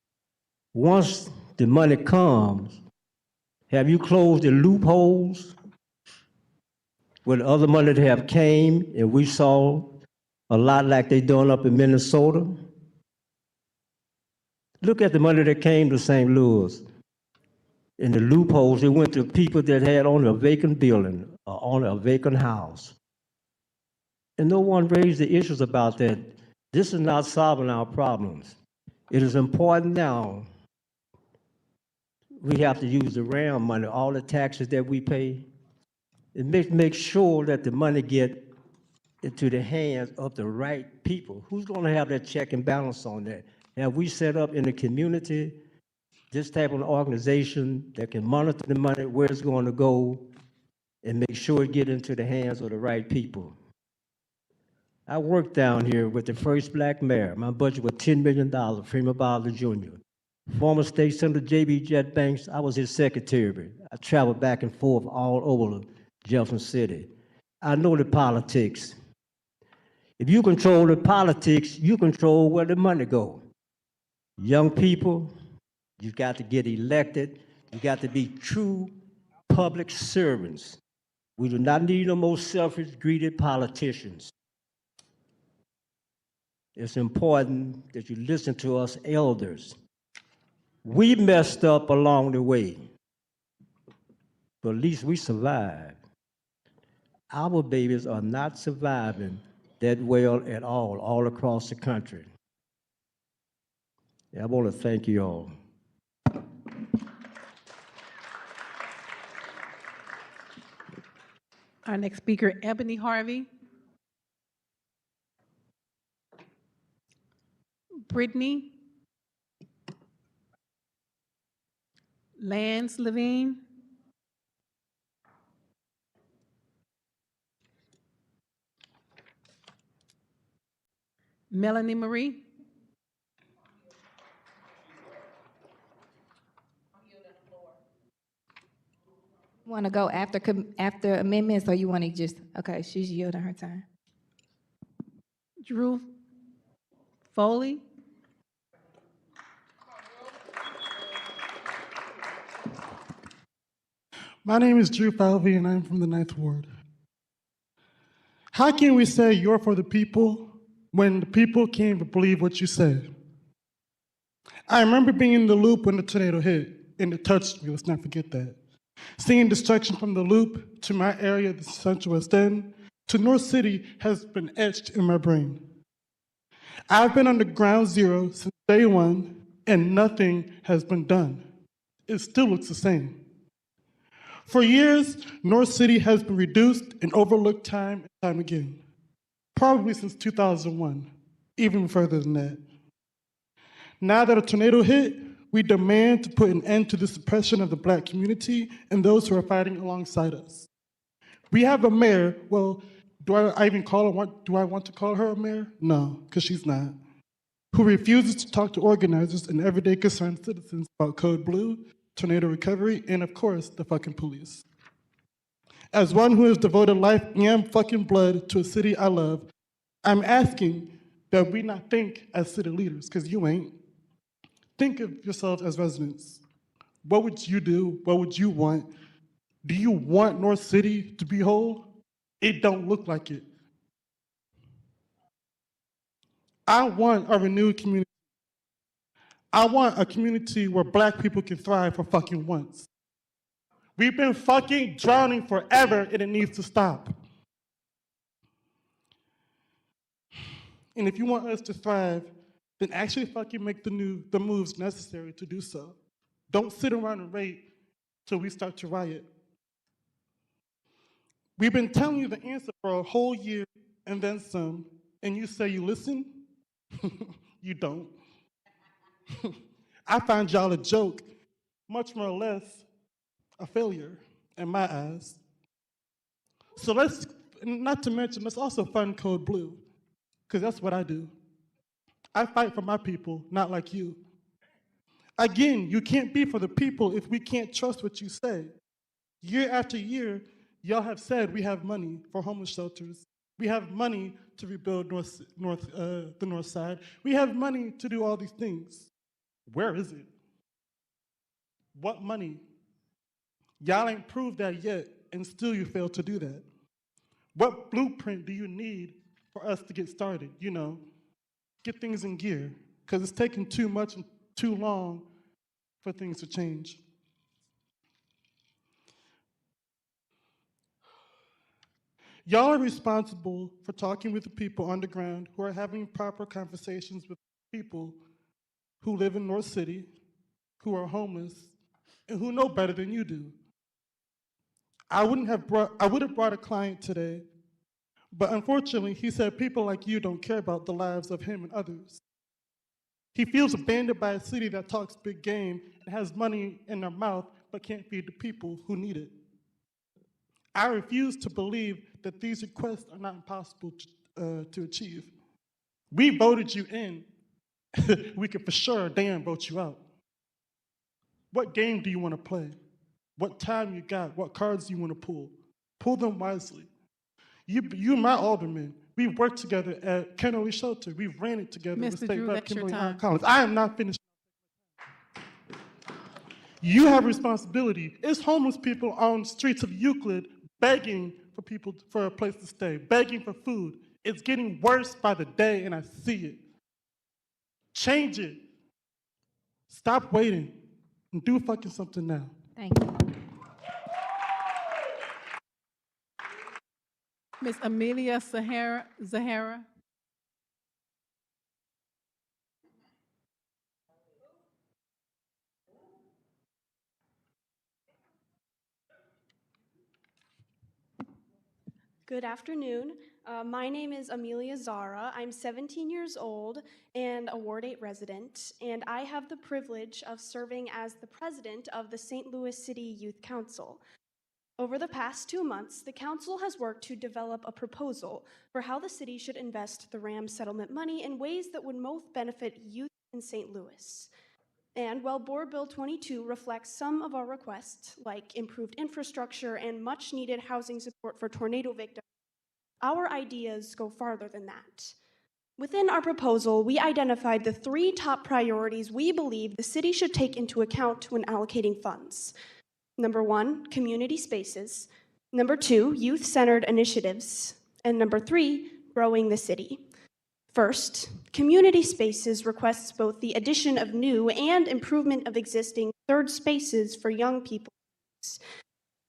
K: Once the money comes, have you closed the loopholes where the other money that have came and we saw a lot like they done up in Minnesota? Look at the money that came to St. Louis. In the loopholes, it went to people that had only a vacant building or only a vacant house. And no one raised the issues about that. This is not solving our problems. It is important now. We have to use the RAM money, all the taxes that we pay, and make sure that the money get into the hands of the right people. Who's going to have that check and balance on that? Have we set up in the community this type of organization that can monitor the money, where it's going to go, and make sure it get into the hands of the right people? I worked down here with the first black mayor. My budget was $10 million, Freeman Bowler Jr. Former State Senator J.B. Jet Banks, I was his secretary. I traveled back and forth all over Jefferson City. I know the politics. If you control the politics, you control where the money goes. Young people, you got to get elected. You got to be true public servants. We do not need no more selfish, greedy politicians. It's important that you listen to us elders. We messed up along the way, but at least we survived. Our babies are not surviving that well at all across the country. I want to thank you all.
B: Our next speaker, Ebony Harvey. Brittany. Lance Levine. Melanie Marie.
A: Want to go after amendments, or you want to just, okay, she's yielding her time.
B: Drew Foley.
M: My name is Drew Falvey, and I'm from the 9th Ward. How can we say you're for the people when the people can't even believe what you said? I remember being in the loop when the tornado hit, and it touched me, let's not forget that. Seeing destruction from the loop to my area, the Central West End, to North City has been etched in my brain. I've been on the ground zero since day one, and nothing has been done. It still looks the same. For years, North City has been reduced and overlooked time and time again, probably since 2001, even further than that. Now that a tornado hit, we demand to put an end to the suppression of the Black community and those who are fighting alongside us. We have a mayor, well, do I want to call her a mayor? No, because she's not. Who refuses to talk to organizers and everyday concerned citizens about Code Blue, tornado recovery, and of course, the fucking police. As one who has devoted life and fucking blood to a city I love, I'm asking that we not think as city leaders, because you ain't. Think of yourselves as residents. What would you do? What would you want? Do you want North City to be whole? It don't look like it. I want a renewed community. I want a community where Black people can thrive for fucking once. We've been fucking drowning forever, and it needs to stop. And if you want us to thrive, then actually fucking make the moves necessary to do so. Don't sit around and wait till we start to riot. We've been telling you the answer for a whole year and then some, and you say you listen? You don't. I find y'all a joke, much more or less a failure in my eyes. So let's, not to mention, let's also fund Code Blue, because that's what I do. I fight for my people, not like you. Again, you can't be for the people if we can't trust what you say. Year after year, y'all have said we have money for homeless shelters. We have money to rebuild the north side. We have money to do all these things. Where is it? What money? Y'all ain't proved that yet, and still you fail to do that. What blueprint do you need for us to get started? You know, get things in gear, because it's taking too much and too long for things to change. Y'all are responsible for talking with the people on the ground who are having proper conversations with people who live in North City, who are homeless, and who know better than you do. I would have brought a client today, but unfortunately, he said people like you don't care about the lives of him and others. He feels abandoned by a city that talks big game and has money in their mouth but can't feed the people who need it. I refuse to believe that these requests are not impossible to achieve. We voted you in. We can for sure damn vote you out. What game do you want to play? What time you got? What cards do you want to pull? Pull them wisely. You my alderman. We've worked together at Kennelly Shelter. We've ran it together with
B: Mr.
M: State
B: Drew,
M: Rep
B: that's your
M: Kimberly
B: time.
M: Collins. I am not finished. You have responsibility. It's homeless people on streets of Euclid begging for people for a place to stay, begging for food. It's getting worse by the day, and I see it. Change it. Stop waiting and do fucking something now.
A: Thank you.
B: Ms. Amelia Zahara.
O: Good afternoon. My name is Amelia Zara. I'm 17 years old and a Ward 8 resident, and I have the privilege of serving as the president of the St. Louis City Youth Council. Over the past 2 months, the council has worked to develop a proposal for how the city should invest the RAM settlement money in ways that would most benefit youth in St. Louis. And while Board Bill 22 reflects some of our requests, like improved infrastructure and much-needed housing support for tornado victims, our ideas go farther than that. Within our proposal, we identified the 3 top priorities we believe the city should take into account when allocating funds. Number 1, community spaces. Number 2, youth-centered initiatives. And number 3, growing the city. First, community spaces requests both the addition of new and improvement of existing third spaces for young people.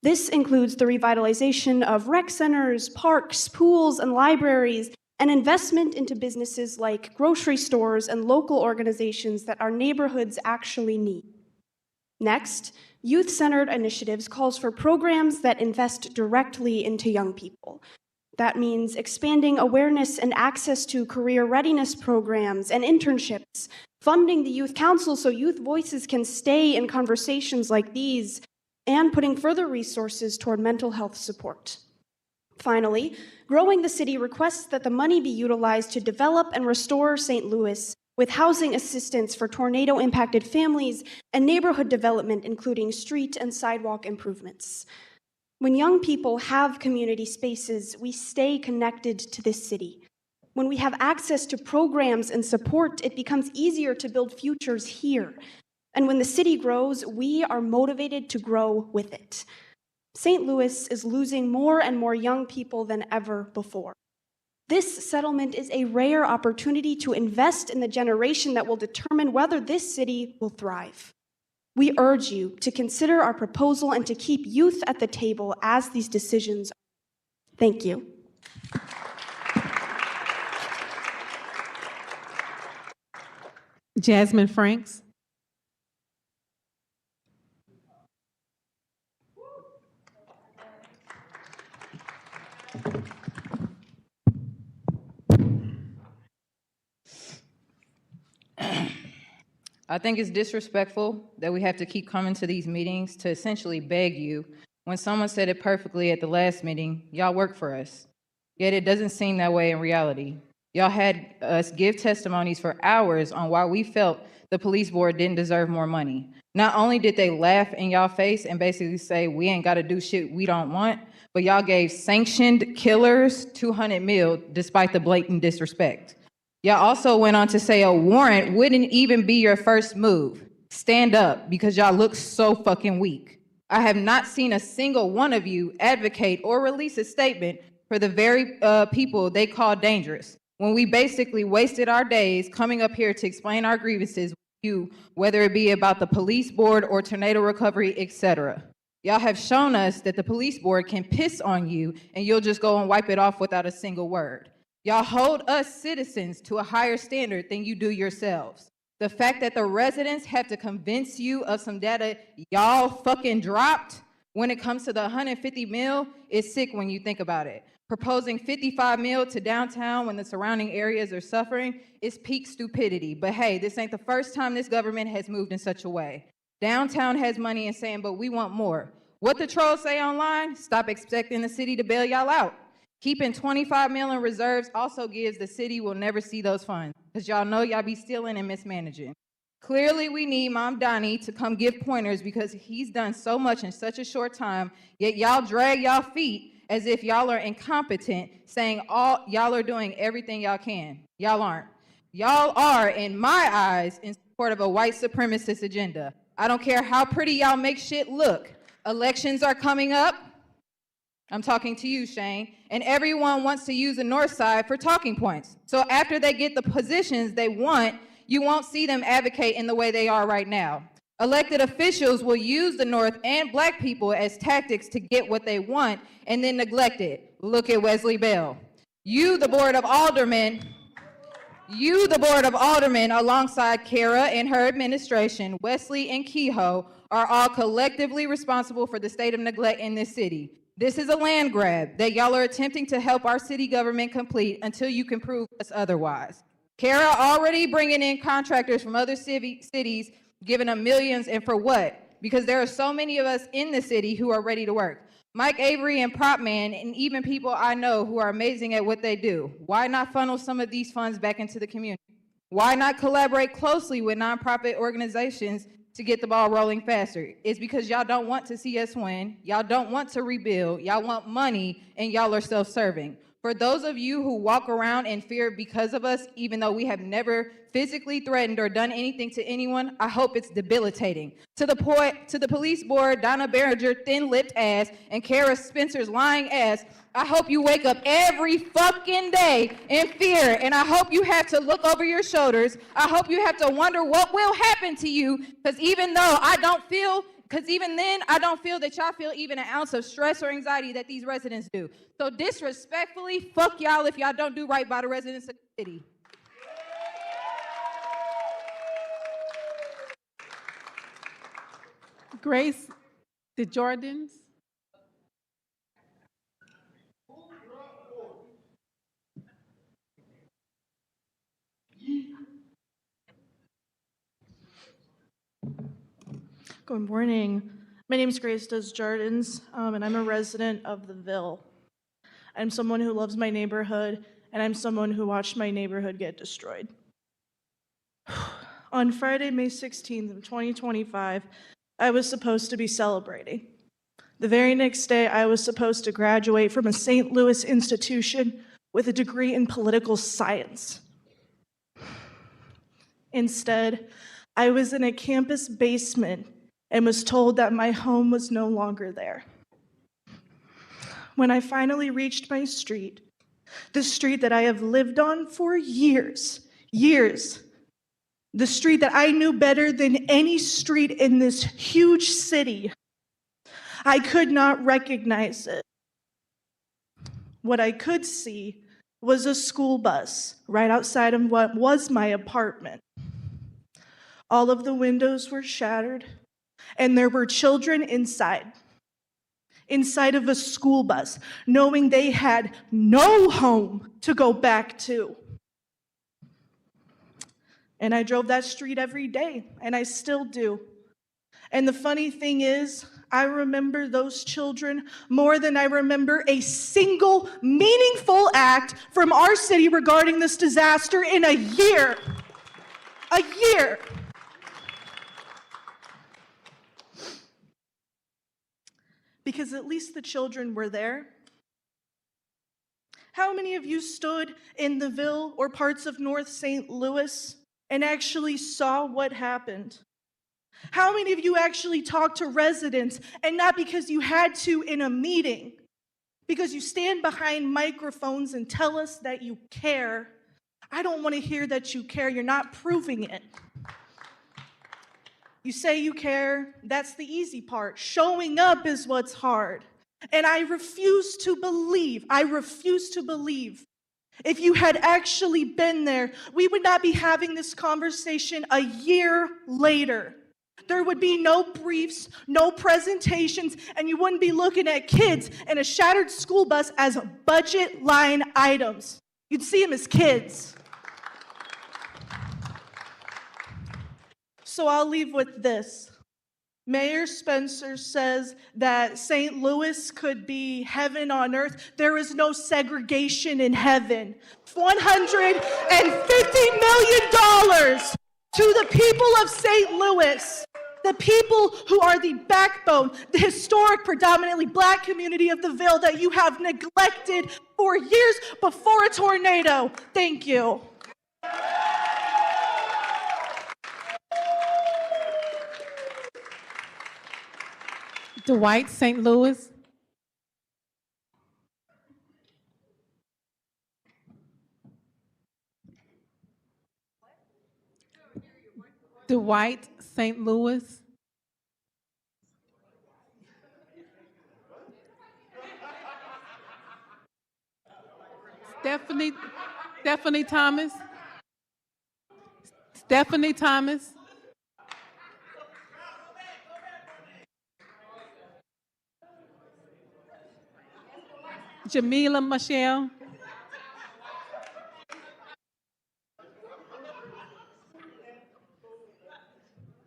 O: This includes the revitalization of rec centers, parks, pools, and libraries, and investment into businesses like grocery stores and local organizations that our neighborhoods actually need. Next, youth-centered initiatives calls for programs that invest directly into young people. That means expanding awareness and access to career readiness programs and internships, funding the Youth Council so youth voices can stay in conversations like these, and putting further resources toward mental health support. Finally, growing the city requests that the money be utilized to develop and restore St. Louis with housing assistance for tornado-impacted families and neighborhood development, including street and sidewalk improvements. When young people have community spaces, we stay connected to this city. When we have access to programs and support, it becomes easier to build futures here. And when the city grows, we are motivated to grow with it. St. Louis is losing more and more young people than ever before. This settlement is a rare opportunity to invest in the generation that will determine whether this city will thrive. We urge you to consider our proposal and to keep youth at the table as these decisions are. Thank you.
B: Jasmine Franks.
N: I think it's disrespectful that we have to keep coming to these meetings to essentially beg you. When someone said it perfectly at the last meeting, y'all work for us. Yet it doesn't seem that way in reality. Y'all had us give testimonies for hours on why we felt the police board didn't deserve more money. Not only did they laugh in y'all face and basically say, we ain't gotta do shit we don't want, but y'all gave sanctioned killers 200 mil despite the blatant disrespect. Y'all also went on to say a warrant wouldn't even be your first move. Stand up, because y'all look so fucking weak. I have not seen a single one of you advocate or release a statement for the very people they call dangerous, when we basically wasted our days coming up here to explain our grievances with you, whether it be about the police board or tornado recovery, etc. Y'all have shown us that the police board can piss on you and you'll just go and wipe it off without a single word. Y'all hold us citizens to a higher standard than you do yourselves. The fact that the residents have to convince you of some data y'all fucking dropped when it comes to the 150 mil is sick when you think about it. Proposing 55 mil to downtown when the surrounding areas are suffering is peak stupidity. But hey, this ain't the first time this government has moved in such a way. Downtown has money and saying, but we want more. What the trolls say online, stop expecting the city to bail y'all out. Keeping 25 mil in reserves also gives the city will never see those funds, because y'all know y'all be stealing and mismanaging. Clearly, we need Mom Donnie to come give pointers because he's done so much in such a short time, yet y'all drag y'all feet as if y'all are incompetent, saying y'all are doing everything y'all can. Y'all aren't. Y'all are, in my eyes, in support of a white supremacist agenda. I don't care how pretty y'all make shit look. Elections are coming up. I'm talking to you, Shane. And everyone wants to use the North Side for talking points. So after they get the positions they want, you won't see them advocate in the way they are right now. Elected officials will use the North and Black people as tactics to get what they want and then neglect it. Look at Wesley Bell. You, the Board of Aldermen, alongside Kara and her administration, Wesley and Kehoe, are all collectively responsible for the state of neglect in this city. This is a land grab that y'all are attempting to help our city government complete until you can prove us otherwise. Kara already bringing in contractors from other cities, giving them millions, and for what? Because there are so many of us in the city who are ready to work. Mike Avery and Prop Man, and even people I know who are amazing at what they do. Why not funnel some of these funds back into the community? Why not collaborate closely with nonprofit organizations to get the ball rolling faster? It's because y'all don't want to see us win. Y'all don't want to rebuild. Y'all want money, and y'all are self-serving. For those of you who walk around in fear because of us, even though we have never physically threatened or done anything to anyone, I hope it's debilitating. To the police board, Donna Behringer thin-lipped ass, and Kara Spencer's lying ass, I hope you wake up every fucking day in fear, and I hope you have to look over your shoulders. I hope you have to wonder what will happen to you, because even then, I don't feel that y'all feel even an ounce of stress or anxiety that these residents do. So disrespectfully, fuck y'all if y'all don't do right by the residents of the city.
B: Grace DeJordans.
P: Good morning. My name is Grace Desjardins, and I'm a resident of the Ville. I'm someone who loves my neighborhood, and I'm someone who watched my neighborhood get destroyed. On Friday, May 16th of 2025, I was supposed to be celebrating. The very next day, I was supposed to graduate from a St. Louis institution with a degree in political science. Instead, I was in a campus basement and was told that my home was no longer there. When I finally reached my street, the street that I have lived on for years, the street that I knew better than any street in this huge city, I could not recognize it. What I could see was a school bus right outside of what was my apartment. All of the windows were shattered, and there were children inside of a school bus, knowing they had no home to go back to. And I drove that street every day, and I still do. And the funny thing is, I remember those children more than I remember a single meaningful act from our city regarding this disaster in a year. A year. Because at least the children were there. How many of you stood in the Ville or parts of North St. Louis and actually saw what happened? How many of you actually talked to residents, and not because you had to in a meeting, because you stand behind microphones and tell us that you care? I don't want to hear that you care. You're not proving it. You say you care, that's the easy part. Showing up is what's hard. And I refuse to believe, if you had actually been there, we would not be having this conversation a year later. There would be no briefs, no presentations, and you wouldn't be looking at kids in a shattered school bus as budget line items. You'd see them as kids. So I'll leave with this. Mayor Spencer says that St. Louis could be heaven on earth. There is no segregation in heaven. $150 million to the people of St. Louis, the people who are the backbone, the historic, predominantly Black community of the Ville that you have neglected for years before a tornado. Thank you.
B: Dwight, St. Louis. Dwight, St. Louis. Stephanie Thomas. Stephanie Thomas. Jamila Michelle.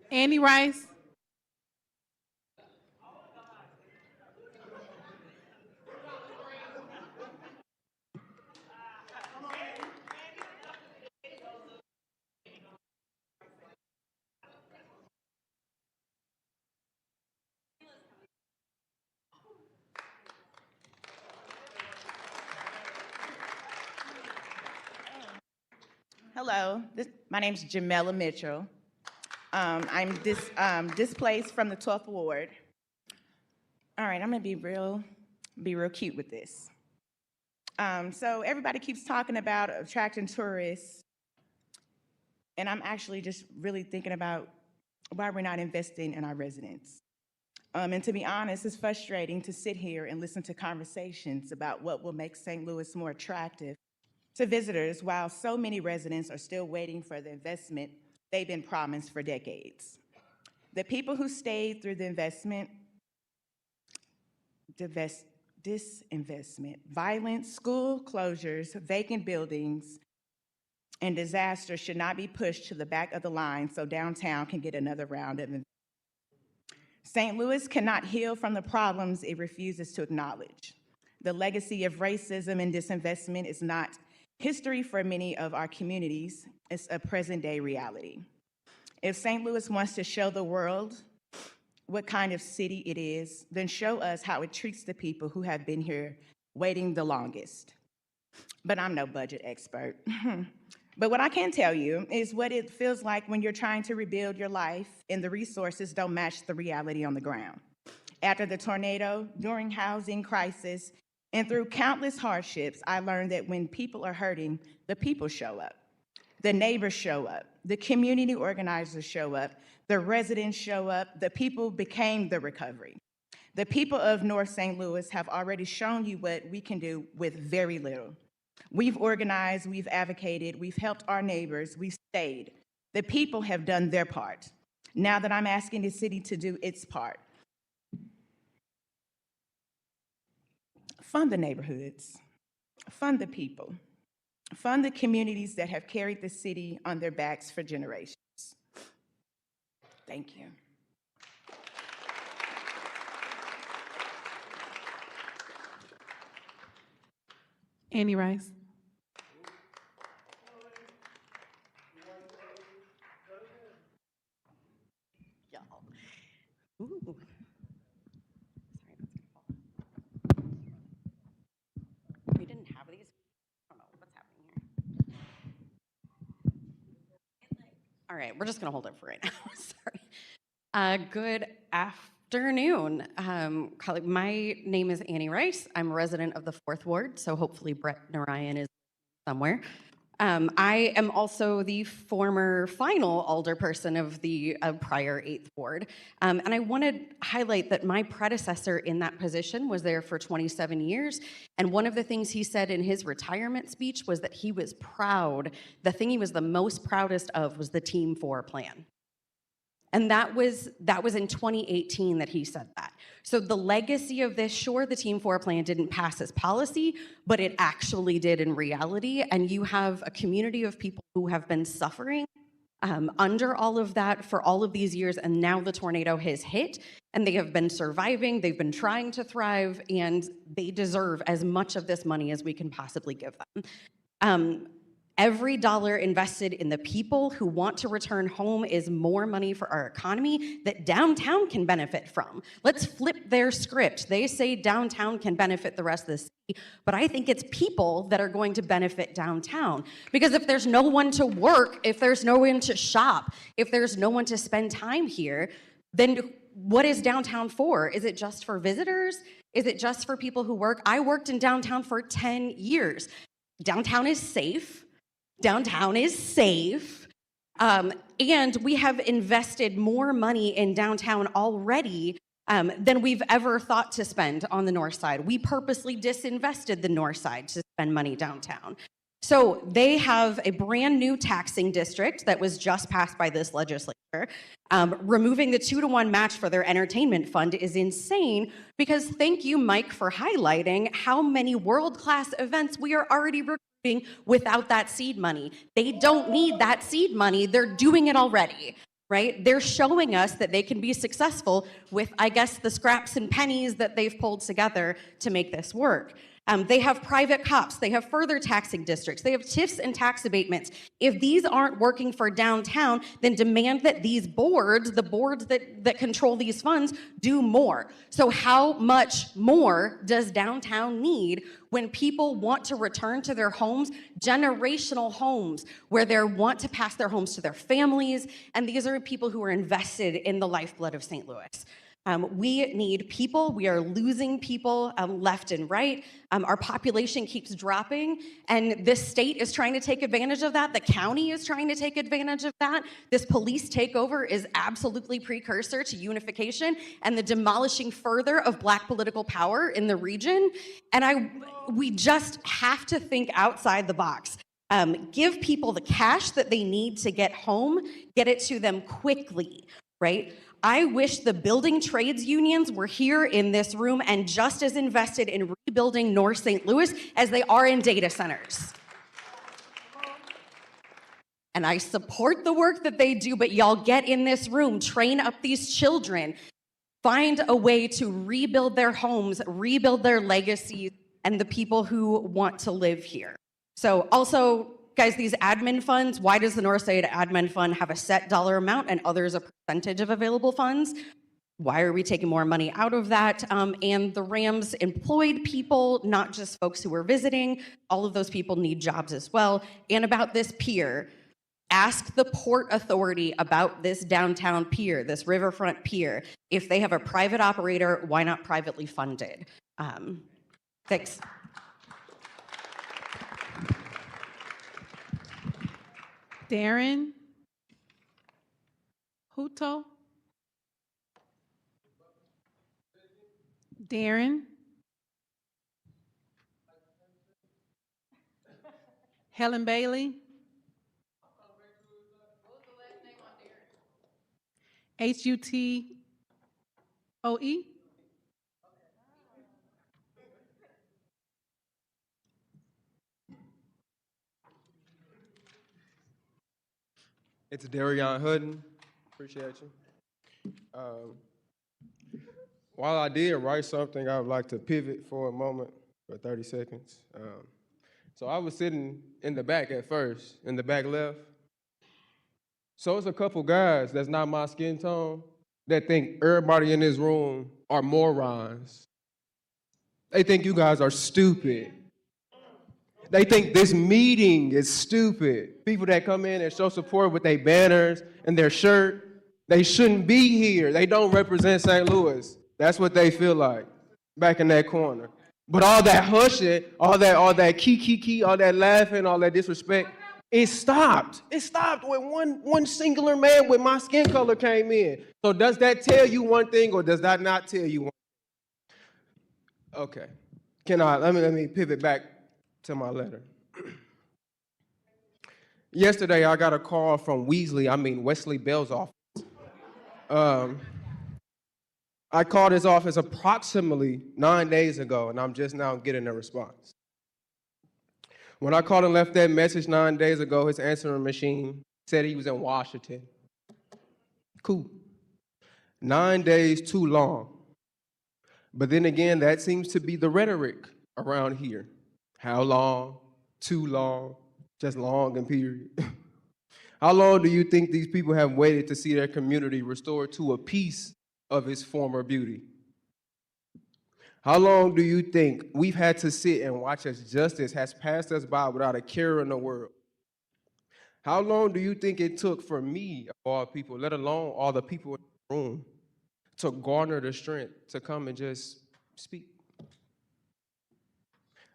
B: Annie Rice.
Q: Hello, my name is Jamela Mitchell. I'm displaced from the 12th Ward. All right, I'm gonna be real cute with this. So everybody keeps talking about attracting tourists, and I'm actually just really thinking about why we're not investing in our residents. And to be honest, it's frustrating to sit here and listen to conversations about what will make St. Louis more attractive to visitors while so many residents are still waiting for the investment they've been promised for decades. The people who stayed through the disinvestment, violence, school closures, vacant buildings, and disaster should not be pushed to the back of the line so downtown can get another round of investment. St. Louis cannot heal from the problems it refuses to acknowledge. The legacy of racism and disinvestment is not history for many of our communities. It's a present-day reality. If St. Louis wants to show the world what kind of city it is, then show us how it treats the people who have been here waiting the longest. But I'm no budget expert. But what I can tell you is what it feels like when you're trying to rebuild your life and the resources don't match the reality on the ground. After the tornado, during housing crisis, and through countless hardships, I learned that when people are hurting, the people show up. The neighbors show up. The community organizers show up. The residents show up. The people became the recovery. The people of North St. Louis have already shown you what we can do with very little. We've organized, we've advocated, we've helped our neighbors, we've stayed. The people have done their part. Now that I'm asking the city to do its part. Fund the neighborhoods, fund the people, Fund the communities that have carried the city on their backs for generations. Thank you.
B: Annie Rice.
L: Ooh. We didn't have these. I don't know what's happening here. All right, we're just gonna hold it for right now. Sorry. Good afternoon. My name is Annie Rice. I'm a resident of the 4th Ward, so hopefully Brett Narayan is somewhere. I am also the former final alderperson of the prior 8th Ward. And I want to highlight that my predecessor in that position was there for 27 years. And one of the things he said in his retirement speech was that he was proud. The thing he was the most proudest of was the Team 4 plan. And that was in 2018 that he said that. So the legacy of this, sure, the Team 4 plan didn't pass as policy, but it actually did in reality. And you have a community of people who have been suffering under all of that for all of these years. And now the tornado has hit and they have been surviving. They've been trying to thrive and they deserve as much of this money as we can possibly give them. Every dollar invested in the people who want to return home is more money for our economy that downtown can benefit from. Let's flip their script. They say downtown can benefit the rest of the city, but I think it's people that are going to benefit downtown. Because if there's no one to work, if there's no one to shop, if there's no one to spend time here, then what is downtown for? Is it just for visitors? Is it just for people who work? I worked in downtown for 10 years. Downtown is safe. Downtown is safe, and we have invested more money in downtown already than we've ever thought to spend on the north side. We purposely disinvested the north side to spend money downtown. So they have a brand new taxing district that was just passed by this legislature. Removing the 2-to-1 match for their entertainment fund is insane because thank you, Mike, for highlighting how many world-class events we are already recruiting without that seed money. They don't need that seed money. They're doing it already, right? They're showing us that they can be successful with, I guess, the scraps and pennies that they've pulled together to make this work. They have private cops. They have further taxing districts. They have TIFs and tax abatements. If these aren't working for downtown, then demand that these boards, the boards that control these funds, do more. So how much more does downtown need when people want to return to their homes, generational homes, where they want to pass their homes to their families? And these are people who are invested in the lifeblood of St. Louis. We need people. We are losing people left and right. Our population keeps dropping, and this state is trying to take advantage of that. The county is trying to take advantage of that. This police takeover is absolutely precursor to unification and the demolishing further of Black political power in the region. And we just have to think outside the box. Give people the cash that they need to get home, get it to them quickly, right? I wish the building trades unions were here in this room and just as invested in rebuilding North St. Louis as they are in data centers. And I support the work that they do, but y'all get in this room, train up these children, find a way to rebuild their homes, rebuild their legacies, and the people who want to live here. So also, guys, these admin funds, why does the Northside Admin Fund have a set dollar amount and others a percentage of available funds? Why are we taking more money out of that? And the Rams employed people, not just folks who are visiting. All of those people need jobs as well. And about this pier, ask the Port Authority about this downtown pier, this riverfront pier. If they have a private operator, why not privately funded? Thanks.
B: Darren Hutto. Darren. Helen Bailey. H-U-T-O-E.
R: It's Darion Hutton. Appreciate you. While I did write something, I would like to pivot for a moment for 30 seconds. So I was sitting in the back at first, in the back left. So it's a couple guys that's not my skin tone that think everybody in this room are morons. They think you guys are stupid. They think this meeting is stupid. People that come in and show support with their banners and their shirt, they shouldn't be here. They don't represent St. Louis. That's what they feel like back in that corner. But all that hushing, all that key, all that laughing, all that disrespect, it stopped. It stopped when one singular man with my skin color came in. So does that tell you one thing or does that not tell you one thing? Okay. Let me pivot back to my letter. Yesterday, I got a call from Wesley Bell's office. I called his office approximately 9 days ago, and I'm just now getting a response. When I called and left that message 9 days ago, his answering machine said he was in Washington. Cool. 9 days too long. But then again, that seems to be the rhetoric around here. How long? Too long? Just long and period. How long do you think these people have waited to see their community restored to a piece of its former beauty? How long do you think we've had to sit and watch as justice has passed us by without a care in the world? How long do you think it took for me, of all people, let alone all the people in the room, to garner the strength to come and just speak?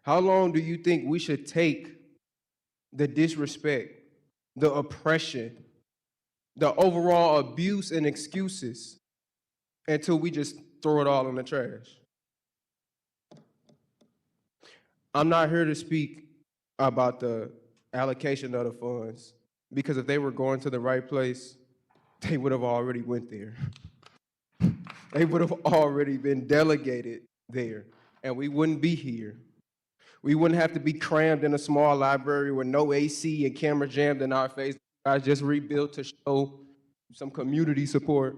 R: How long do you think we should take the disrespect, the oppression, the overall abuse and excuses until we just throw it all in the trash? I'm not here to speak about the allocation of the funds, because if they were going to the right place, they would have already went there. They would have already been delegated there, and we wouldn't be here. We wouldn't have to be crammed in a small library with no AC and camera jammed in our face. I just rebuilt to show some community support.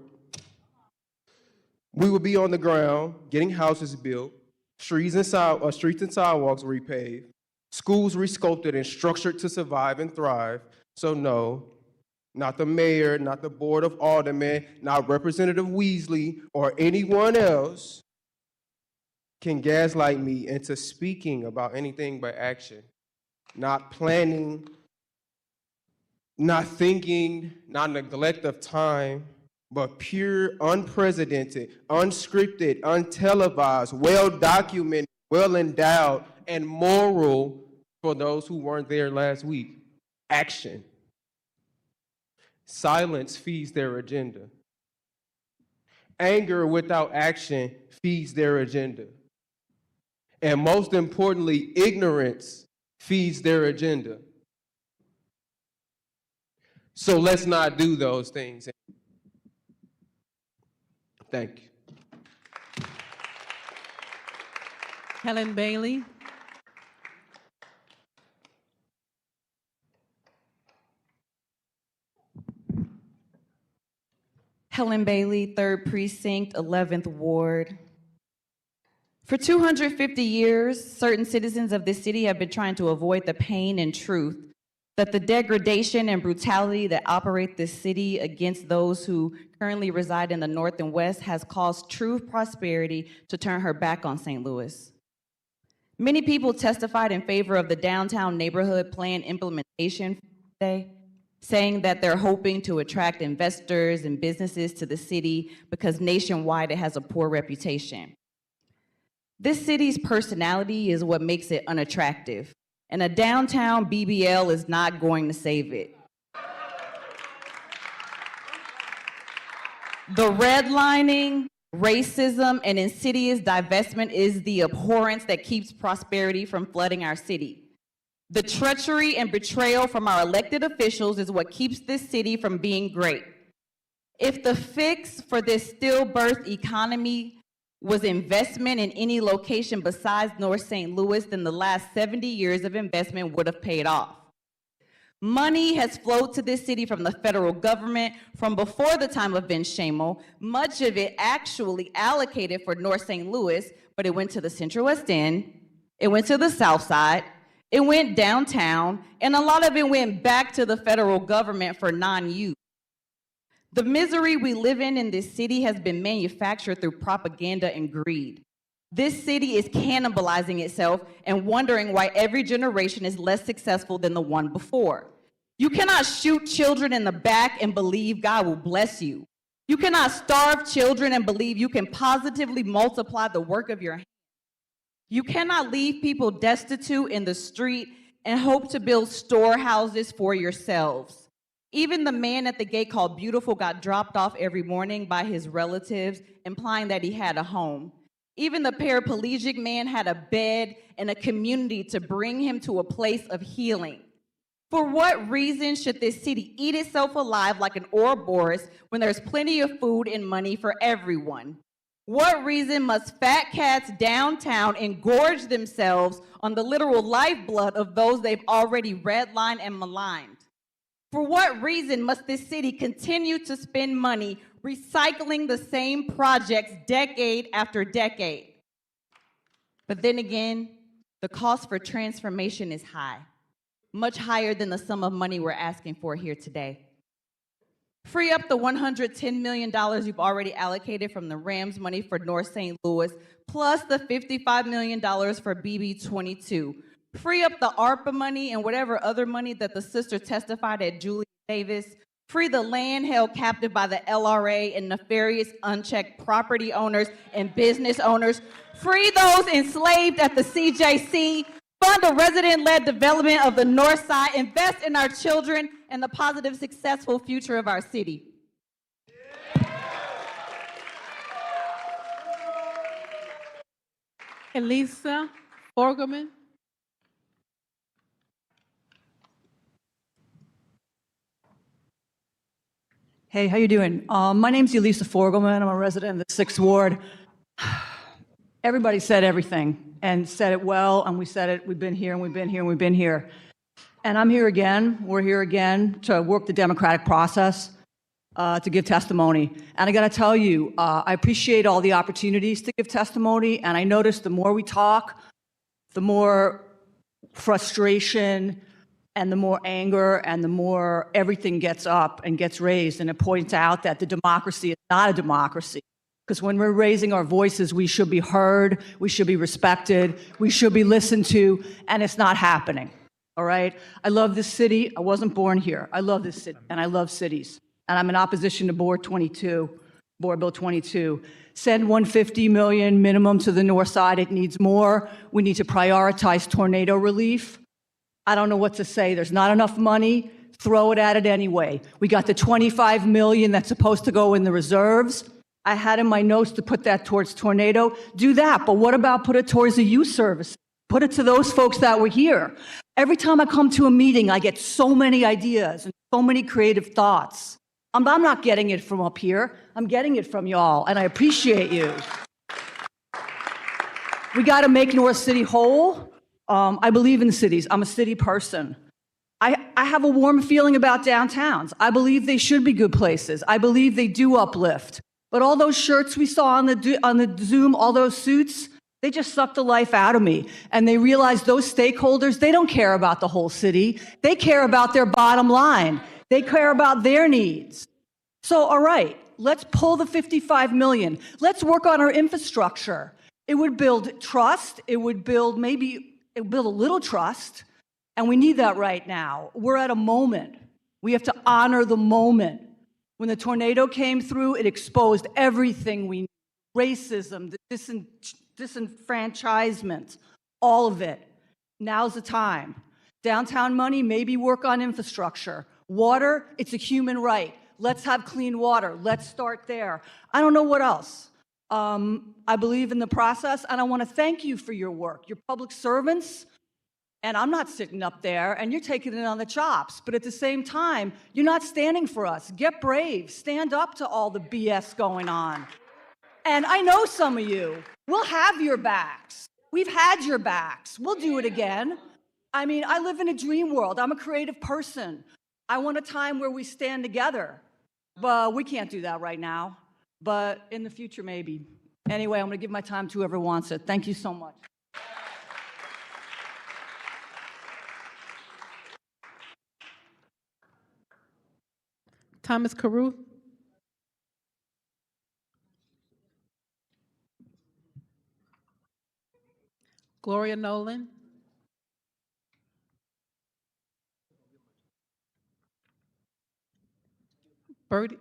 R: We would be on the ground getting houses built, streets and sidewalks repaved, schools resculpted and structured to survive and thrive. So no, not the mayor, not the board of aldermen, not Representative Weasley or anyone else can gaslight me into speaking about anything but action, not planning, not thinking, not neglect of time, but pure, unprecedented, unscripted, untelevised, well-documented, well-endowed, and moral for those who weren't there last week. Action. Silence feeds their agenda. Anger without action feeds their agenda. And most importantly, ignorance feeds their agenda. So let's not do those things. Thank you.
B: Helen Bailey.
S: Helen Bailey, 3rd Precinct, 11th Ward. For 250 years, certain citizens of this city have been trying to avoid the pain and truth that the degradation and brutality that operate this city against those who currently reside in the North and West has caused true prosperity to turn her back on St. Louis. Many people testified in favor of the downtown neighborhood plan implementation today, saying that they're hoping to attract investors and businesses to the city because nationwide it has a poor reputation. This city's personality is what makes it unattractive, and a downtown BBL is not going to save it. The redlining, racism, and insidious divestment is the abhorrence that keeps prosperity from flooding our city. The treachery and betrayal from our elected officials is what keeps this city from being great. If the fix for this stillbirth economy was investment in any location besides North St. Louis, then the last 70 years of investment would have paid off. Money has flowed to this city from the federal government from before the time of Ben Shamel. Much of it actually allocated for North St. Louis, but it went to the Central West End, it went to the South Side, it went downtown, and a lot of it went back to the federal government for non-use. The misery we live in this city has been manufactured through propaganda and greed. This city is cannibalizing itself and wondering why every generation is less successful than the one before. You cannot shoot children in the back and believe God will bless you. You cannot starve children and believe you can positively multiply the work of your hands. You cannot leave people destitute in the street and hope to build storehouses for yourselves. Even the man at the gate called Beautiful got dropped off every morning by his relatives, implying that he had a home. Even the paraplegic man had a bed and a community to bring him to a place of healing. For what reason should this city eat itself alive like an Ouroboros when there's plenty of food and money for everyone? What reason must fat cats downtown engorge themselves on the literal lifeblood of those they've already redlined and maligned? For what reason must this city continue to spend money recycling the same projects decade after decade? But then again, the cost for transformation is high, much higher than the sum of money we're asking for here today. Free up the $110 million you've already allocated from the Rams money for North St. Louis, plus the $55 million for BB22. Free up the ARPA money and whatever other money that the sister testified at Julia Davis. Free the land held captive by the LRA and nefarious unchecked property owners and business owners. Free those enslaved at the CJC. Fund a resident-led development of the North Side. Invest in our children and the positive, successful future of our city.
B: Elisa Forgerman.
T: Hey, how you doing? My name's Elisa Forgelman. I'm a resident of the 6th Ward. Everybody said everything and said it well, and we said it. We've been here, and we've been here, and we've been here. And I'm here again. We're here again to work the democratic process, to give testimony. And I got to tell you, I appreciate all the opportunities to give testimony, and I notice the more we talk, the more frustration and the more anger and the more everything gets up and gets raised. And it points out that the democracy is not a democracy. Because when we're raising our voices, we should be heard, we should be respected, we should be listened to, and it's not happening, all right? I love this city. I wasn't born here. I love this city, and I love cities. And I'm in opposition to Board Bill 22. Send $150 million minimum to the North Side. It needs more. We need to prioritize tornado relief. I don't know what to say. There's not enough money. Throw it at it anyway. We got the $25 million that's supposed to go in the reserves. I had in my notes to put that towards tornado. Do that, but what about put it towards the youth service? Put it to those folks that were here. Every time I come to a meeting, I get so many ideas and so many creative thoughts. I'm not getting it from up here. I'm getting it from y'all, and I appreciate you. We got to make North City whole. I believe in cities. I'm a city person. I have a warm feeling about downtowns. I believe they should be good places. I believe they do uplift. But all those shirts we saw on the Zoom, all those suits, they just sucked the life out of me. And they realized those stakeholders, they don't care about the whole city. They care about their bottom line. They care about their needs. So, all right, let's pull the $55 million. Let's work on our infrastructure. It would build trust. It would build a little trust. And we need that right now. We're at a moment. We have to honor the moment. When the tornado came through, it exposed everything we knew. Racism, the disenfranchisement, all of it. Now's the time. Downtown money, maybe work on infrastructure. Water, it's a human right. Let's have clean water. Let's start there. I don't know what else. I believe in the process, and I want to thank you for your work. You're public servants, and I'm not sitting up there, and you're taking it on the chops. But at the same time, you're not standing for us. Get brave. Stand up to all the BS going on. And I know some of you. We'll have your backs. We've had your backs. We'll do it again. I mean, I live in a dream world. I'm a creative person. I want a time where we stand together. But we can't do that right now. But in the future, maybe. Anyway, I'm going to give my time to whoever wants it. Thank you so much.
B: Thomas Carew. Gloria Nolan. Birdie.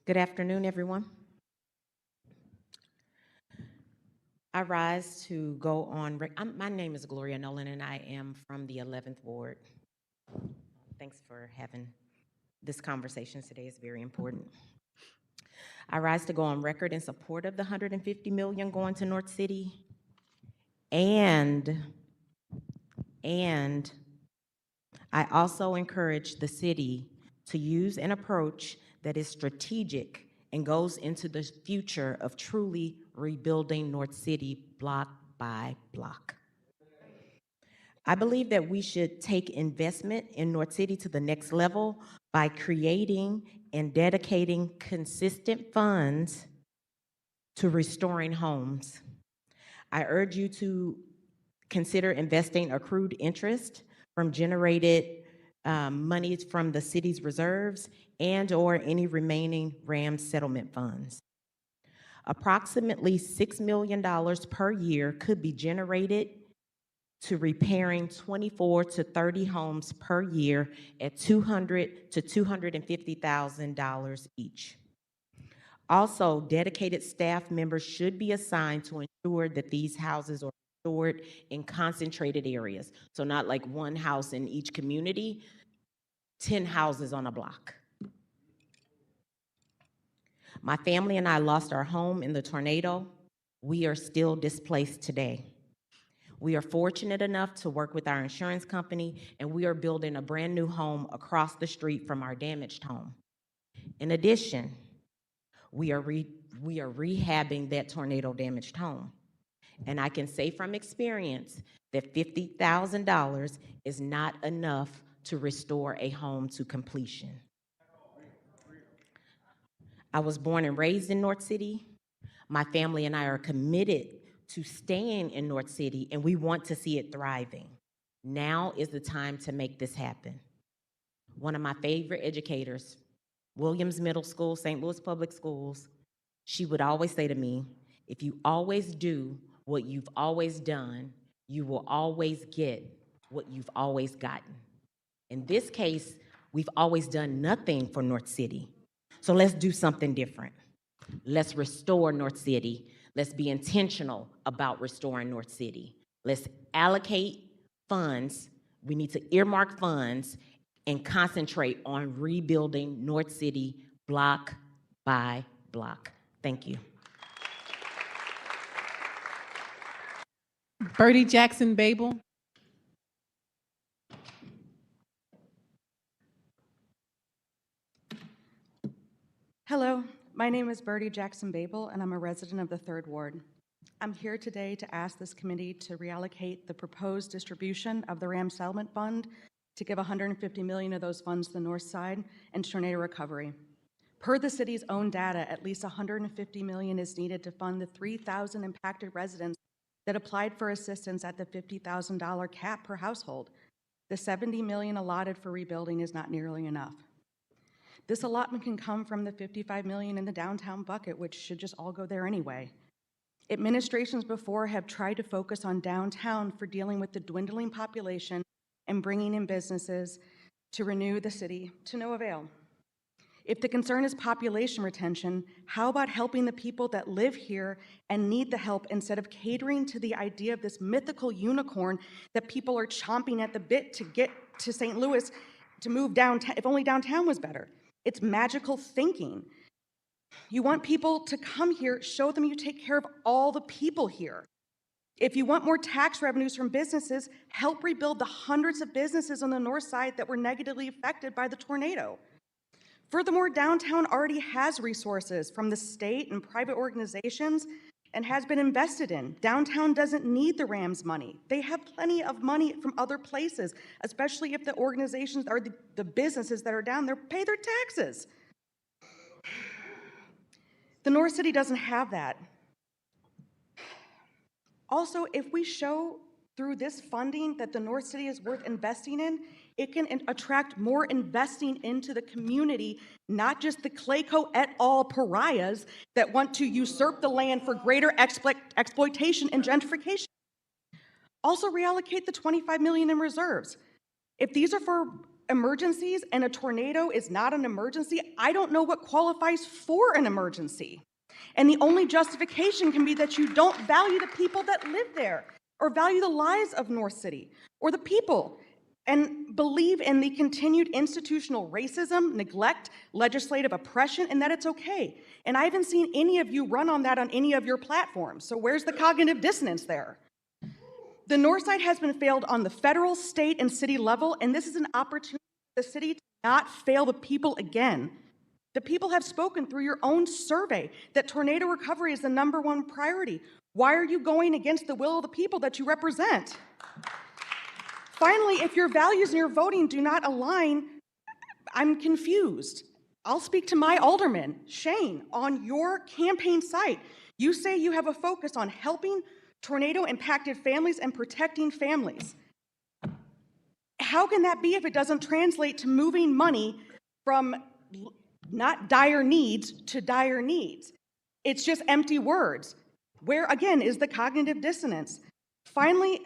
C: Good afternoon, everyone. I rise to go on. My name is Gloria Nolan, and I am from the 11th Ward. Thanks for having this conversation today. It's very important. I rise to go on record in support of the $150 million going to North City, and I also encourage the city to use an approach that is strategic and goes into the future of truly rebuilding North City block by block. I believe that we should take investment in North City to the next level by creating and dedicating consistent funds to restoring homes. I urge you to consider investing accrued interest from generated monies from the city's reserves and/or any remaining RAM settlement funds. Approximately $6 million per year could be generated to repairing 24 to 30 homes per year at $200,000 to $250,000 each. Also, dedicated staff members should be assigned to ensure that these houses are restored in concentrated areas. So not like one house in each community, 10 houses on a block. My family and I lost our home in the tornado. We are still displaced today. We are fortunate enough to work with our insurance company, and we are building a brand new home across the street from our damaged home. In addition, we are rehabbing that tornado damaged home. And I can say from experience that $50,000 is not enough to restore a home to completion. I was born and raised in North City. My family and I are committed to staying in North City, and we want to see it thriving. Now is the time to make this happen. One of my favorite educators, Williams Middle School, St. Louis Public Schools, she would always say to me, if you always do what you've always done, you will always get what you've always gotten. In this case, we've always done nothing for North City. So let's do something different. Let's restore North City. Let's be intentional about restoring North City. Let's allocate funds. We need to earmark funds and concentrate on rebuilding North City block by block. Thank you.
B: Birdie Jackson Babel.
U: Hello, my name is Birdie Jackson Babel, and I'm a resident of the 3rd Ward. I'm here today to ask this committee to reallocate the proposed distribution of the RAM Settlement Fund to give $150 million of those funds to the north side and tornado recovery. Per the city's own data, at least $150 million is needed to fund the 3,000 impacted residents that applied for assistance at the $50,000 cap per household. The $70 million allotted for rebuilding is not nearly enough. This allotment can come from the $55 million in the downtown bucket, which should just all go there anyway. Administrations before have tried to focus on downtown for dealing with the dwindling population and bringing in businesses to renew the city to no avail. If the concern is population retention, how about helping the people that live here and need the help instead of catering to the idea of this mythical unicorn that people are chomping at the bit to get to St. Louis to move downtown, if only downtown was better? It's magical thinking. You want people to come here, show them you take care of all the people here. If you want more tax revenues from businesses, help rebuild the hundreds of businesses on the north side that were negatively affected by the tornado. Furthermore, downtown already has resources from the state and private organizations and has been invested in. Downtown doesn't need the Rams money. They have plenty of money from other places, especially if the organizations or the businesses that are down there pay their taxes. The North City doesn't have that. Also, if we show through this funding that the North City is worth investing in, it can attract more investing into the community, not just the Clayco et al. Pariahs that want to usurp the land for greater exploitation and gentrification. Also reallocate the $25 million in reserves. If these are for emergencies and a tornado is not an emergency, I don't know what qualifies for an emergency. And the only justification can be that you don't value the people that live there, or value the lives of North City, or the people, and believe in the continued institutional racism, neglect, legislative oppression, and that it's okay. And I haven't seen any of you run on that on any of your platforms, so where's the cognitive dissonance there? The North Side has been failed on the federal, state, and city level, and this is an opportunity for the city to not fail the people again. The people have spoken through your own survey that tornado recovery is the #1 priority. Why are you going against the will of the people that you represent? Finally, if your values and your voting do not align, I'm confused. I'll speak to my alderman, Shane, on your campaign site. You say you have a focus on helping tornado-impacted families and protecting families. How can that be if it doesn't translate to moving money from not dire needs to dire needs? It's just empty words. Where, again, is the cognitive dissonance? Finally,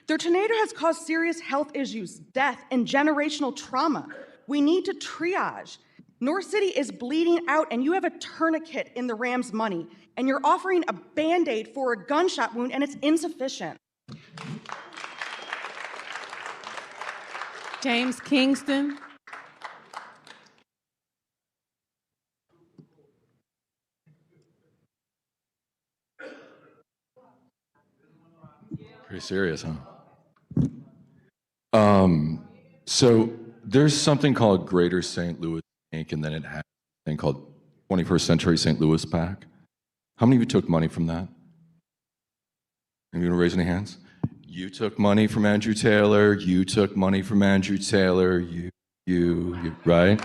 U: the tornado has caused serious health issues, death, and generational trauma. We need to triage. North City is bleeding out, and you have a tourniquet in the Rams money, and you're offering a Band-Aid for a gunshot wound, and it's insufficient.
B: James Kingston.
D: Pretty serious, huh? So there's something called Greater St. Louis Inc., and then it has a thing called 21st Century St. Louis PAC. How many of you took money from that? Are you gonna raise any hands? You took money from Andrew Taylor, you took money from Andrew Taylor, you, right?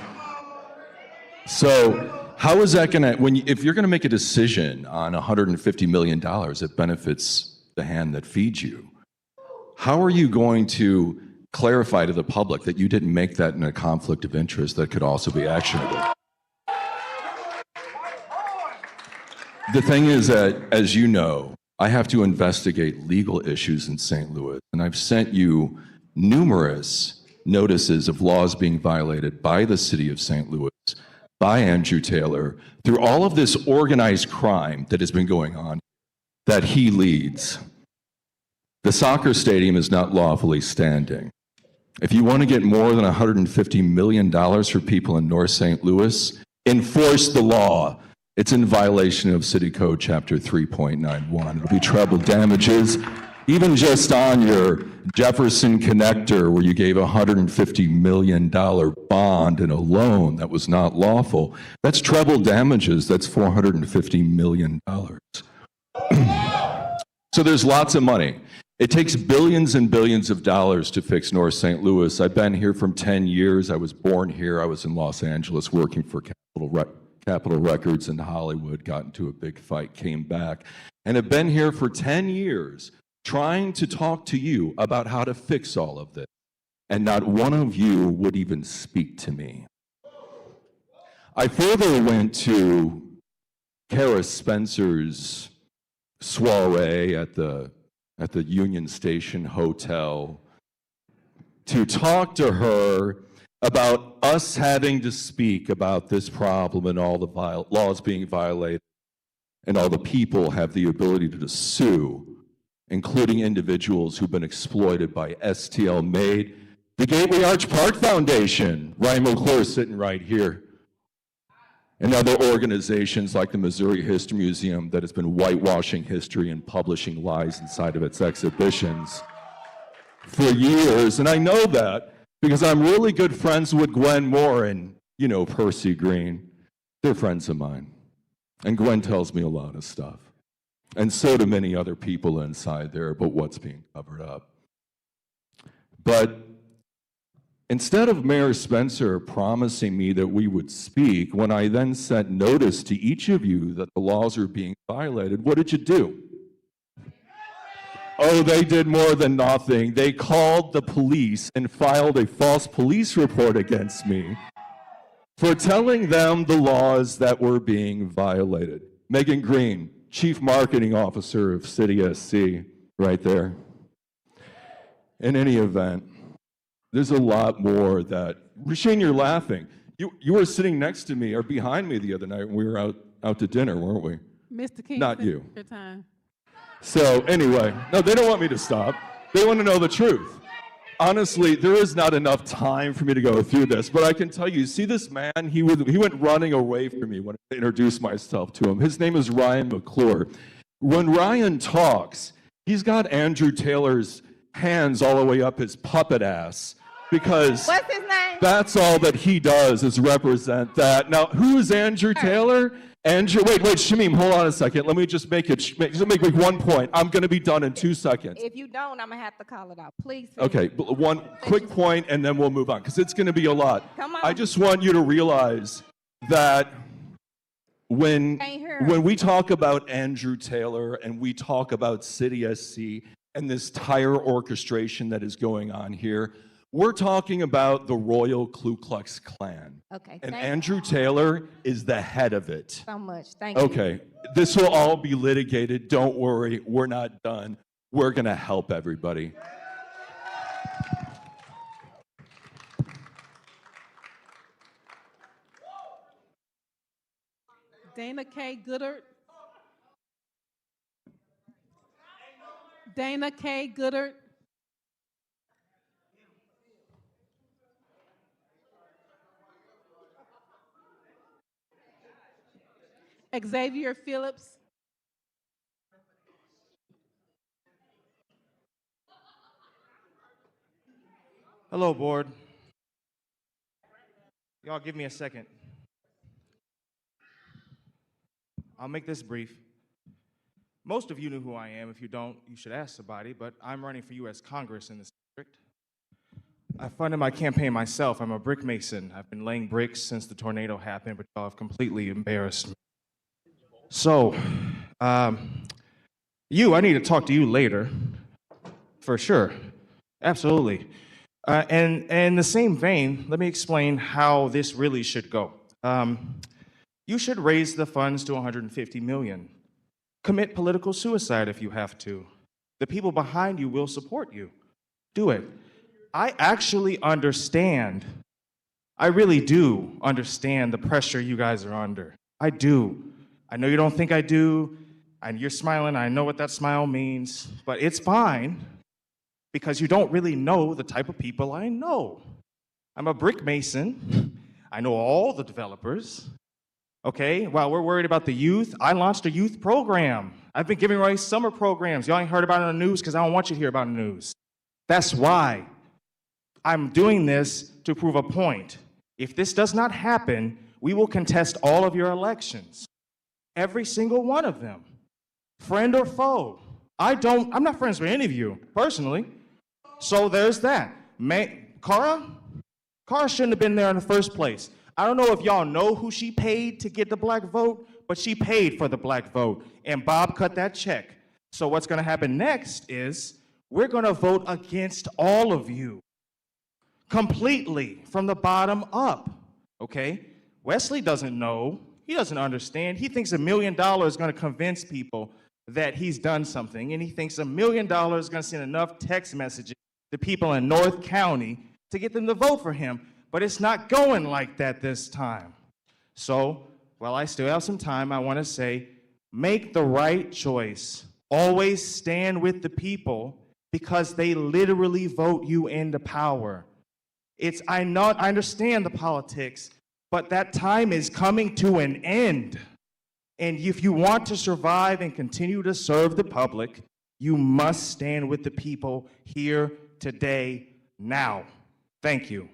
D: So how is that gonna, if you're gonna make a decision on $150 million that benefits the hand that feeds you, how are you going to clarify to the public that you didn't make that in a conflict of interest that could also be actionable? The thing is that, as you know, I have to investigate legal issues in St. Louis, and I've sent you numerous notices of laws being violated by the city of St. Louis, by Andrew Taylor, through all of this organized crime that has been going on that he leads. The soccer stadium is not lawfully standing. If you want to get more than $150 million for people in North St. Louis, enforce the law. It's in violation of City Code Chapter 3.91. It'll be treble damages. Even just on your Jefferson connector, where you gave a $150 million bond and a loan that was not lawful, that's treble damages. That's $450 million. So there's lots of money. It takes billions and billions of dollars to fix North St. Louis. I've been here for 10 years. I was born here. I was in Los Angeles working for Capitol Records in Hollywood, got into a big fight, came back, and have been here for 10 years trying to talk to you about how to fix all of this. And not one of you would even speak to me. I further went to Kara Spencer's soiree at the Union Station Hotel to talk to her about us having to speak about this problem and all the laws being violated, and all the people have the ability to sue, including individuals who've been exploited by STL Made, the Gateway Arch Park Foundation, Ryan McClure sitting right here, and other organizations like the Missouri History Museum that has been whitewashing history and publishing lies inside of its exhibitions for years. And I know that because I'm really good friends with Gwen Moore, and you know, Percy Green, they're friends of mine. And Gwen tells me a lot of stuff. And so do many other people inside there about what's being covered up. But instead of Mayor Spencer promising me that we would speak, when I then sent notice to each of you that the laws are being violated, what did you do? Oh, they did more than nothing. They called the police and filed a false police report against me for telling them the laws that were being violated. Megan Green, Chief Marketing Officer of City SC, right there. In any event, there's a lot more that, Rasheen, you're laughing. You were sitting next to me or behind me the other night when we were out to dinner, weren't we?
B: Mr. Kingston,
D: Not you.
B: your time.
D: So anyway, no, they don't want me to stop. They want to know the truth. Honestly, there is not enough time for me to go through this, but I can tell you, see this man, he went running away from me when I introduced myself to him. His name is Ryan McClure. When Ryan talks, he's got Andrew Taylor's hands all the way up his puppet ass because
A: What's his name?
D: that's all that he does is represent that. Now, who is Andrew Taylor? Andrew, wait, Shamim, hold on a second. Let me just make one point. I'm going to be done in 2 seconds.
A: If you don't, I'm going to have to call it out. Please.
D: Okay, but one quick point and then we'll move on because it's going to be a lot.
A: Come on.
D: I just want you to realize that when we talk about Andrew Taylor and we talk about City SC and this entire orchestration that is going on here, we're talking about the Royal Ku Klux Klan.
A: Okay.
D: And
A: thank
D: Andrew Taylor is the head of it.
A: you so much. Thank you.
D: Okay, this will all be litigated. Don't worry, we're not done. We're going to help everybody.
B: Dana K. Goodert. Dana K. Goodert. Xavier Phillips.
E: Hello, board. Y'all give me a second. I'll make this brief. Most of you know who I am. If you don't, you should ask somebody, but I'm running for U.S. Congress in this district. I funded my campaign myself. I'm a brick mason. I've been laying bricks since the tornado happened, but y'all have completely embarrassed me. So, I need to talk to you later, for sure. Absolutely. And in the same vein, let me explain how this really should go. You should raise the funds to $150 million. Commit political suicide if you have to. The people behind you will support you. Do it. I actually understand. I really do understand the pressure you guys are under. I do. I know you don't think I do, and you're smiling. I know what that smile means, but it's fine because you don't really know the type of people I know. I'm a brick mason. I know all the developers. Okay, while we're worried about the youth, I launched a youth program. I've been giving away summer programs. Y'all ain't heard about it on the news because I don't want you to hear about it on the news. That's why I'm doing this to prove a point. If this does not happen, we will contest all of your elections. Every single one of them. Friend or foe. I'm not friends with any of you, personally. So there's that. Cara shouldn't have been there in the first place. I don't know if y'all know who she paid to get the black vote, but she paid for the black vote, and Bob cut that check. So what's going to happen next is we're going to vote against all of you, completely, from the bottom up, okay? Wesley doesn't know. He doesn't understand. He thinks $1 million is going to convince people that he's done something, and he thinks $1 million is going to send enough text messages to people in North County to get them to vote for him. But it's not going like that this time. So, while I still have some time, I want to say, make the right choice. Always stand with the people because they literally vote you into power. I understand the politics, but that time is coming to an end. And if you want to survive and continue to serve the public, you must stand with the people here today, now. Thank you.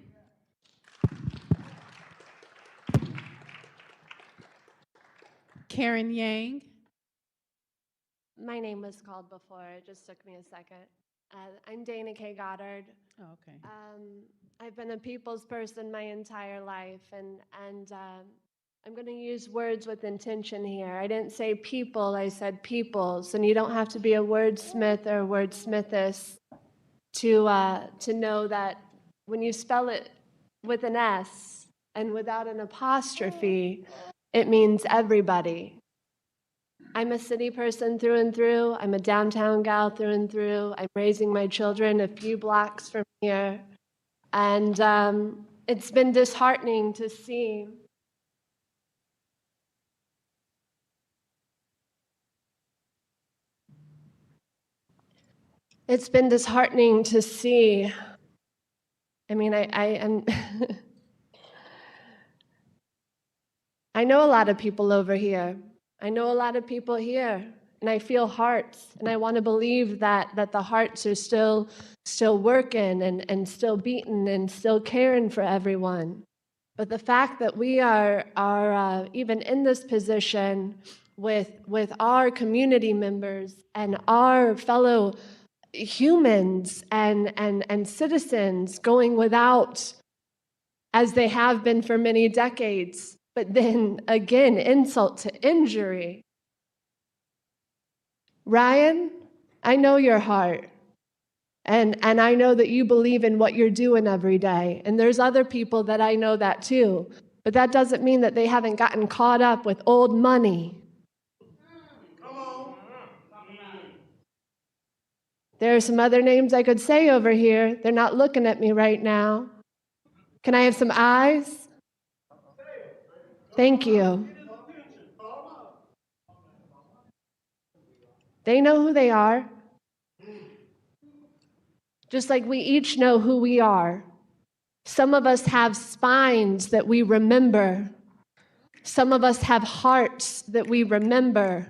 B: Karen Yang.
F: My name was called before. It just took me a second. I'm Dana K. Goddard.
B: Oh, okay.
F: I've been a people's person my entire life, and I'm going to use words with intention here. I didn't say people, I said peoples, and you don't have to be a wordsmith or a wordsmithess to know that when you spell it with an S and without an apostrophe, it means everybody. I'm a city person through and through. I'm a downtown gal through and through. I'm raising my children a few blocks from here. And it's been disheartening to see I mean, I am I know a lot of people over here. I know a lot of people here, and I feel hearts, and I want to believe that the hearts are still working and still beating and still caring for everyone. But the fact that we are even in this position with our community members and our fellow humans and citizens going without, as they have been for many decades, but then again, insult to injury. Ryan, I know your heart. And I know that you believe in what you're doing every day. And there's other people that I know that too. But that doesn't mean that they haven't gotten caught up with old money. There are some other names I could say over here. They're not looking at me right now. Can I have some eyes? Thank you. They know who they are. Just like we each know who we are. Some of us have spines that we remember. Some of us have hearts that we remember.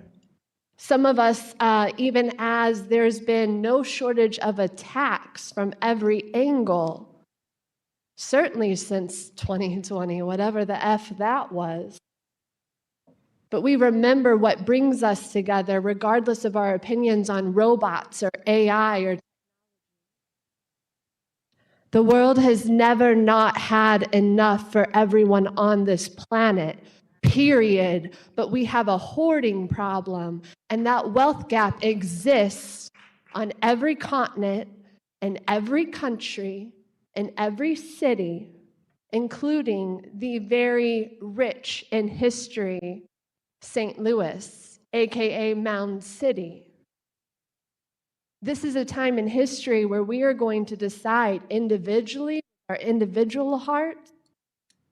F: Some of us, even as there's been no shortage of attacks from every angle, certainly since 2020, whatever the F that was. But we remember what brings us together, regardless of our opinions on robots or AI or the world has never not had enough for everyone on this planet, period. But we have a hoarding problem, and that wealth gap exists on every continent, in every country, in every city, including the very rich in history, St. Louis, aka Mound City. This is a time in history where we are going to decide individually, our individual hearts,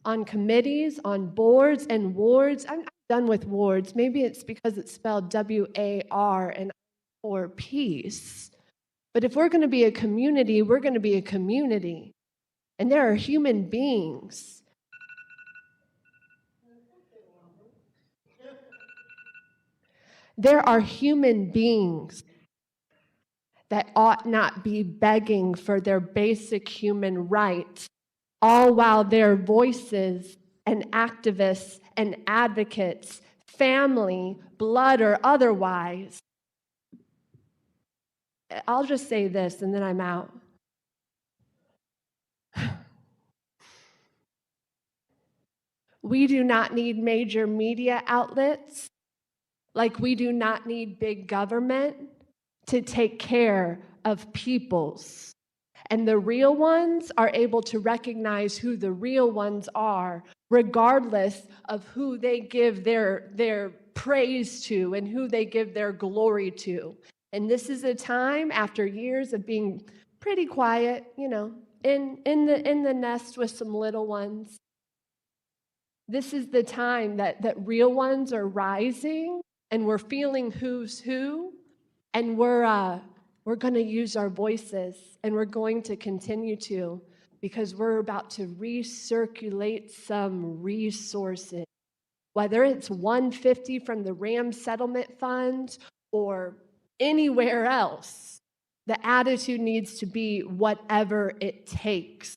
F: on committees, on boards and wards. I'm done with wards. Maybe it's because it's spelled W-A-R and for peace. But if we're going to be a community, we're going to be a community. And there are human beings. There are human beings that ought not be begging for their basic human rights, all while their voices and activists and advocates, family, blood or otherwise. I'll just say this and then I'm out. We do not need major media outlets, like we do not need big government to take care of peoples. And the real ones are able to recognize who the real ones are, regardless of who they give their praise to and who they give their glory to. And this is a time, after years of being pretty quiet, you know, in the nest with some little ones. This is the time that real ones are rising, and we're feeling who's who. And we're going to use our voices, and we're going to continue to, because we're about to recirculate some resources. Whether it's 150 from the RAM settlement fund or anywhere else, the attitude needs to be whatever it takes.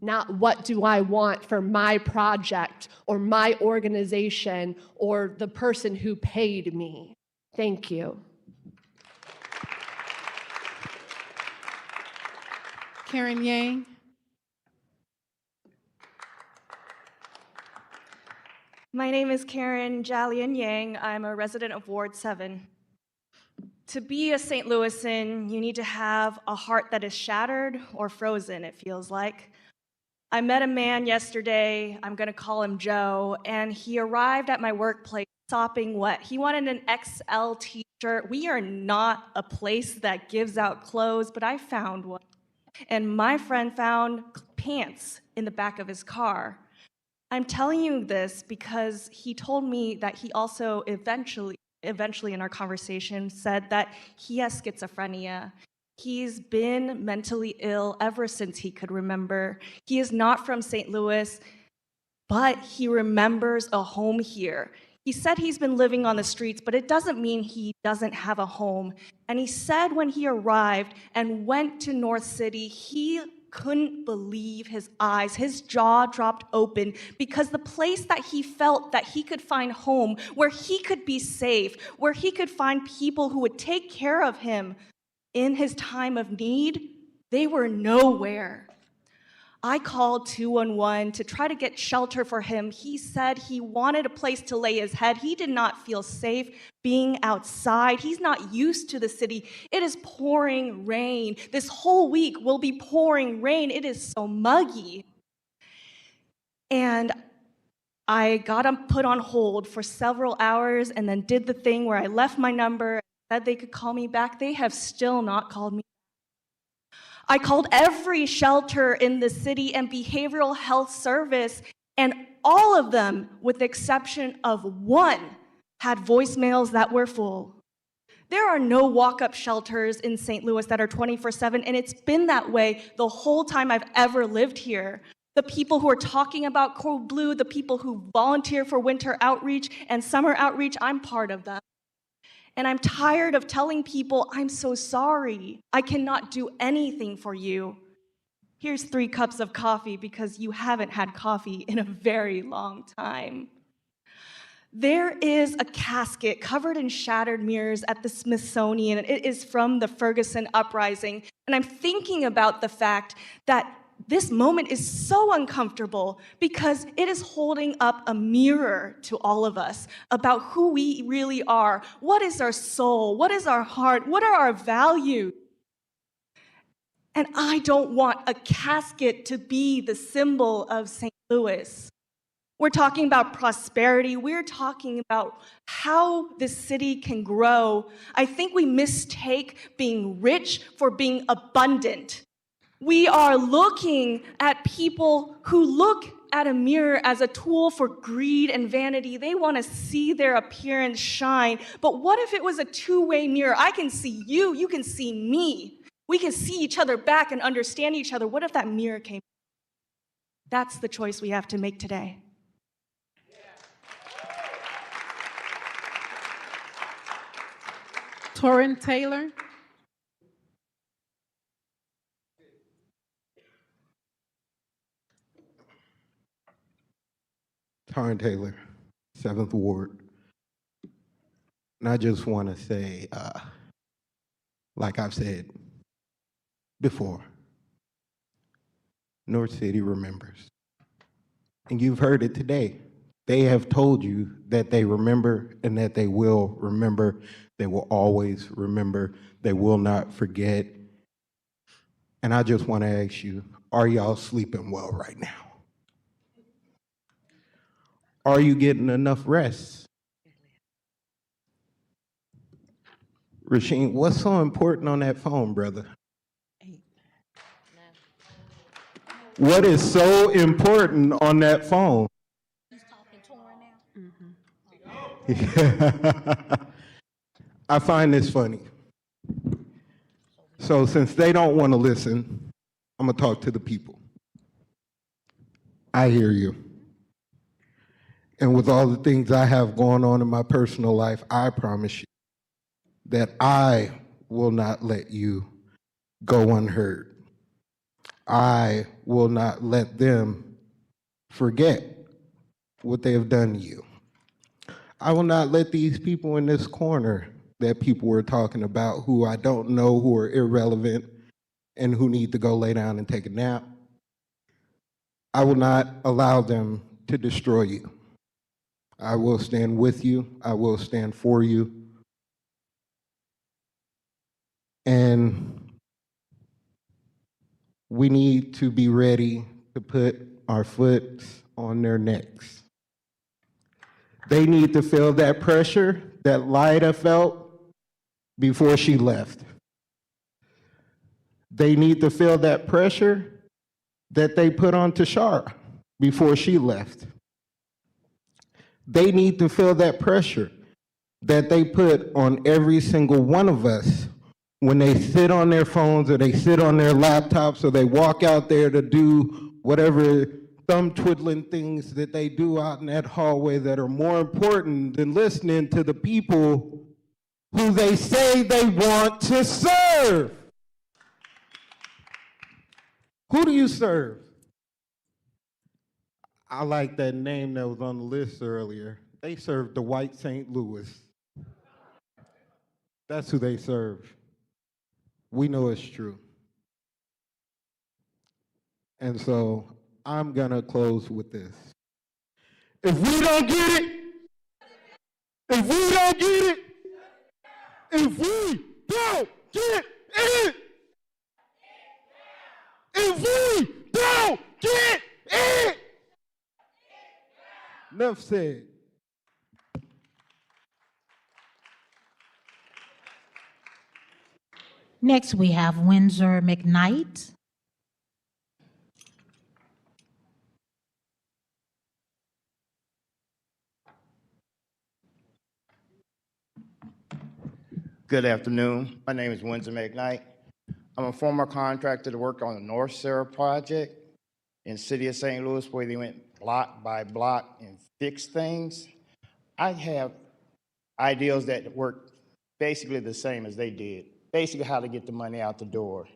F: not what do I want for my project or my organization or the person who paid me. Thank you.
B: Karen Yang.
H: My name is Karen Jalian Yang. I'm a resident of Ward 7. To be a St. Louisan, you need to have a heart that is shattered or frozen, it feels like. I met a man yesterday, I'm gonna call him Joe, and he arrived at my workplace sopping wet. He wanted an XL t-shirt. We are not a place that gives out clothes, but I found one. And my friend found pants in the back of his car. I'm telling you this because he told me that he also eventually in our conversation said that he has schizophrenia. He's been mentally ill ever since he could remember. He is not from St. Louis, but he remembers a home here. He said he's been living on the streets, but it doesn't mean he doesn't have a home. And he said when he arrived and went to North City, he couldn't believe his eyes. His jaw dropped open because the place that he felt that he could find home, where he could be safe, where he could find people who would take care of him in his time of need, they were nowhere. I called 211 to try to get shelter for him. He said he wanted a place to lay his head. He did not feel safe being outside. He's not used to the city. It is pouring rain. This whole week will be pouring rain. It is so muggy. And I got him put on hold for several hours and then did the thing where I left my number, said they could call me back. They have still not called me. I called every shelter in the city and behavioral health service, and all of them, with the exception of one, had voicemails that were full. There are no walk-up shelters in St. Louis that are 24/7, and it's been that way the whole time I've ever lived here. The people who are talking about Code Blue, the people who volunteer for winter outreach and summer outreach, I'm part of them. And I'm tired of telling people, I'm so sorry. I cannot do anything for you. Here's 3 cups of coffee because you haven't had coffee in a very long time. There is a casket covered in shattered mirrors at the Smithsonian. It is from the Ferguson Uprising. And I'm thinking about the fact that this moment is so uncomfortable because it is holding up a mirror to all of us about who we really are. What is our soul? What is our heart? What are our values? And I don't want a casket to be the symbol of St. Louis. We're talking about prosperity. We're talking about how this city can grow. I think we mistake being rich for being abundant. We are looking at people who look at a mirror as a tool for greed and vanity. They want to see their appearance shine. But what if it was a two-way mirror? I can see you, you can see me. We can see each other back and understand each other. What if that mirror came? That's the choice we have to make today.
B: Torrin Taylor.
V: Taryn Taylor, 7th Ward. And I just want to say, like I've said before, North City remembers. And you've heard it today. They have told you that they remember and that they will remember. They will always remember. They will not forget. And I just want to ask you, are y'all sleeping well right now? Are you getting enough rest? Rasheen, what's so important on that phone, brother? What is so important on that phone? I find this funny. So since they don't want to listen, I'm going to talk to the people. I hear you. And with all the things I have going on in my personal life, I promise you that I will not let you go unheard. I will not let them forget what they have done to you. I will not let these people in this corner that people were talking about, who I don't know, who are irrelevant, and who need to go lay down and take a nap, I will not allow them to destroy you. I will stand with you. I will stand for you. And we need to be ready to put our foot on their necks. They need to feel that pressure that Lyda felt before she left. They need to feel that pressure that they put on Tashara before she left. They need to feel that pressure that they put on every single one of us when they sit on their phones or they sit on their laptops or they walk out there to do whatever thumb twiddling things that they do out in that hallway that are more important than listening to the people who they say they want to serve. Who do you serve? I like that name that was on the list earlier. They serve the white St. Louis. That's who they serve. We know it's true. And so I'm gonna close with this. If we don't get it, if we don't get it, if we don't get it, if we don't get it, enough said.
G: Next, we have Windsor McKnight.
I: Good afternoon. My name is Windsor McKnight. I'm a former contractor that worked on the North Sarah project in the city of St. Louis, where they went block by block and fixed things. I have ideas that work basically the same as they did. Basically how to get the money out the door.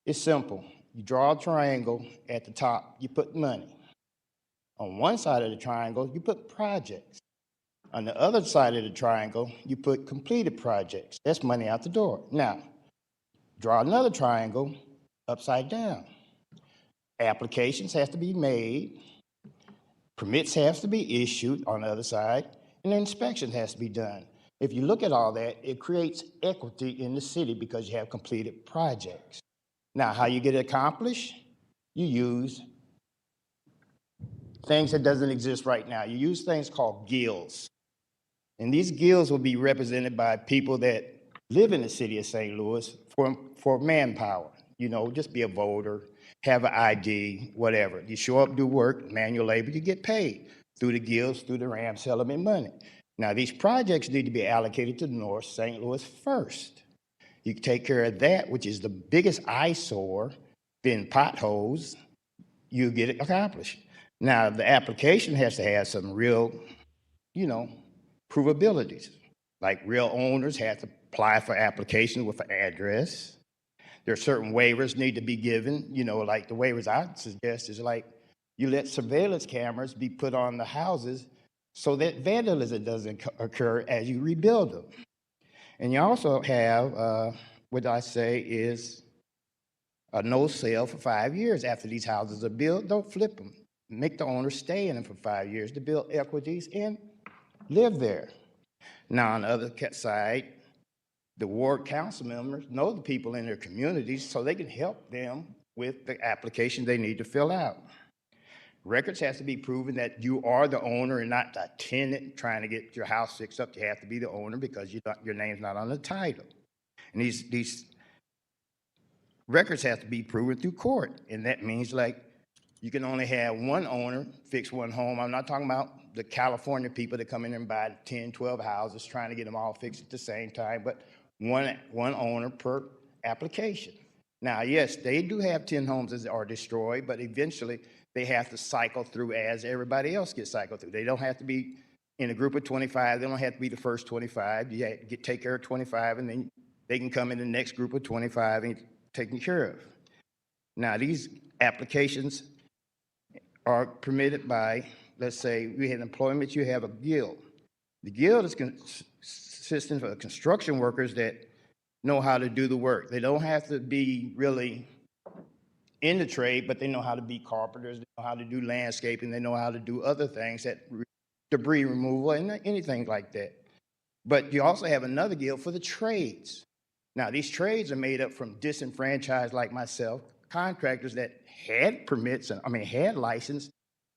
I: It's simple. You draw a triangle at the top, you put money. On one side of the triangle, you put projects. On the other side of the triangle, you put completed projects. That's money out the door. Now, draw another triangle upside down. Applications have to be made, permits have to be issued on the other side, and inspection has to be done. If you look at all that, it creates equity in the city because you have completed projects. Now, how you get it accomplished? You use things that doesn't exist right now. You use things called guilds. And these guilds will be represented by people that live in the city of St. Louis for manpower. You know, just be a voter, have an ID, whatever. You show up, do work, manual labor, you get paid through the guilds, through the RAM settlement money. Now, these projects need to be allocated to North St. Louis first. You take care of that, which is the biggest eyesore, then potholes, you get it accomplished. Now, the application has to have some real, provabilities. Like real owners have to apply for applications with an address. There are certain waivers need to be given, like the waivers I suggest is like you let surveillance cameras be put on the houses so that vandalism doesn't occur as you rebuild them. And you also have, what I say is a no sale for 5 years. After these houses are built, don't flip them. Make the owner stay in them for 5 years to build equities and live there. Now, on the other side, the ward council members know the people in their communities so they can help them with the application they need to fill out. Records has to be proven that you are the owner and not the tenant trying to get your house fixed up. You have to be the owner because your name's not on the title. And these records have to be proven through court. And that means like you can only have one owner fix one home. I'm not talking about the California people that come in and buy 10, 12 houses trying to get them all fixed at the same time, but one owner per application. Now, yes, they do have 10 homes that are destroyed, but eventually they have to cycle through as everybody else gets cycled through. They don't have to be in a group of 25. They don't have to be the first 25. You have to take care of 25, and then they can come in the next group of 25 and taken care of. Now, these applications are permitted by, let's say, we had employment, you have a guild. The guild is consisting of construction workers that know how to do the work. They don't have to be really in the trade, but they know how to be carpenters, they know how to do landscaping, they know how to do other things, debris removal and anything like that. But you also have another guild for the trades. Now, these trades are made up from disenfranchised like myself, contractors that had permits, had license,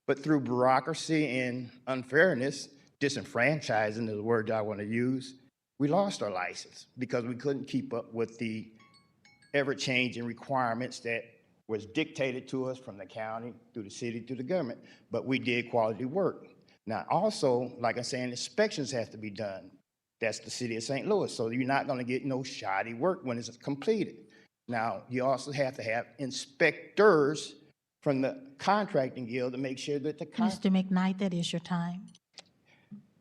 I: but through bureaucracy and unfairness, disenfranchising is the word I want to use, we lost our license because we couldn't keep up with the ever-changing requirements that was dictated to us from the county, through the city, through the government, but we did quality work. Now, also, like I'm saying, inspections have to be done. That's the city of St. Louis, so you're not gonna get no shoddy work when it's completed. Now, you also have to have inspectors from the contracting guild to make sure that
G: Mr. McKnight, that is your time.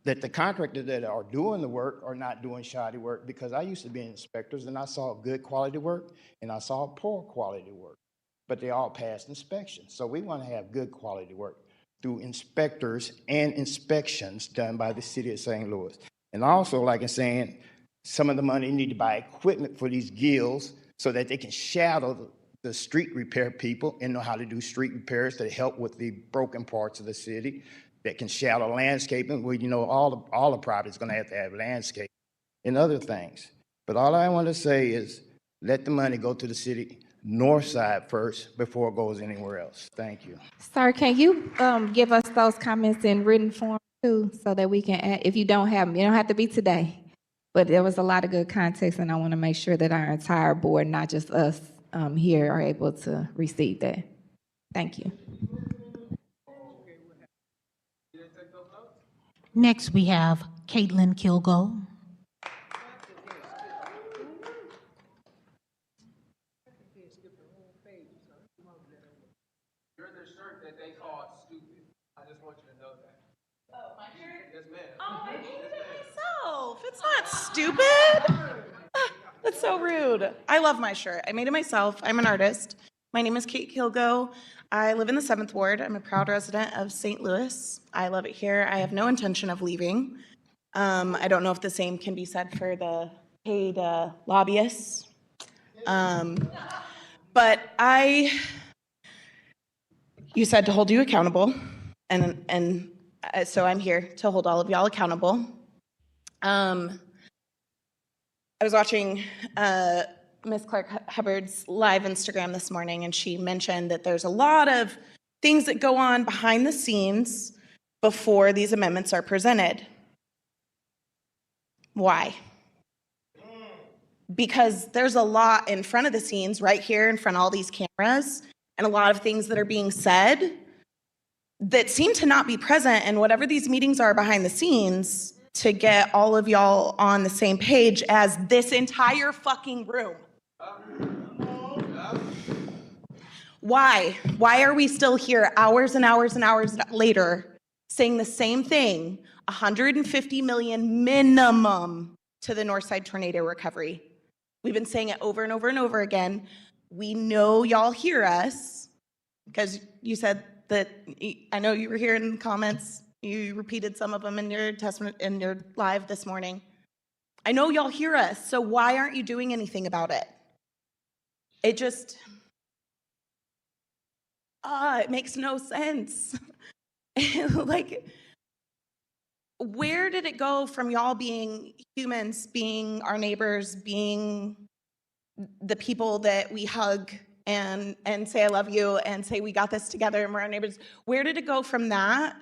I: that the contractors that are doing the work are not doing shoddy work, because I used to be inspectors and I saw good quality work and I saw poor quality work, but they all passed inspection. So we want to have good quality work through inspectors and inspections done by the city of St. Louis. And also, like I'm saying, some of the money need to buy equipment for these guilds so that they can shadow the street repair people and know how to do street repairs to help with the broken parts of the city, that can shadow landscaping, where you know all the property's gonna have to have landscape and other things. But all I want to say is let the money go to the city north side first before it goes anywhere else. Thank you.
A: Sir, can you give us those comments in written form too, so that we can add, if you don't have them, you don't have to be today. But there was a lot of good context, and I want to make sure that our entire board, not just us here, are able to receive that. Thank you.
G: Next, we have Caitlin Kilgo.
R: You're the shirt that they call stupid. I just want you to know that.
H: Oh, my shirt?
R: Yes, ma'am.
H: Oh, I made it myself. It's not stupid. That's so rude. I love my shirt. I made it myself. I'm an artist. My name is Kate Kilgo. I live in the 7th Ward. I'm a proud resident of St. Louis. I love it here. I have no intention of leaving. I don't know if the same can be said for the paid lobbyists. But you said to hold you accountable, and so I'm here to hold all of y'all accountable. I was watching Ms. Clark Hubbard's live Instagram this morning, and she mentioned that there's a lot of things that go on behind the scenes before these amendments are presented. Why? Because there's a lot in front of the scenes, right here in front of all these cameras, and a lot of things that are being said that seem to not be present in whatever these meetings are behind the scenes to get all of y'all on the same page as this entire fucking room. Why? Why are we still here hours and hours and hours later saying the same thing, $150 million minimum to the Northside tornado recovery? We've been saying it over and over and over again. We know y'all hear us, because you said that, I know you were here in the comments, you repeated some of them in your testament, in your live this morning. I know y'all hear us, so why aren't you doing anything about it? It just, it makes no sense. Like, where did it go from y'all being humans, being our neighbors, being the people that we hug and say I love you and say we got this together and we're our neighbors? Where did it go from that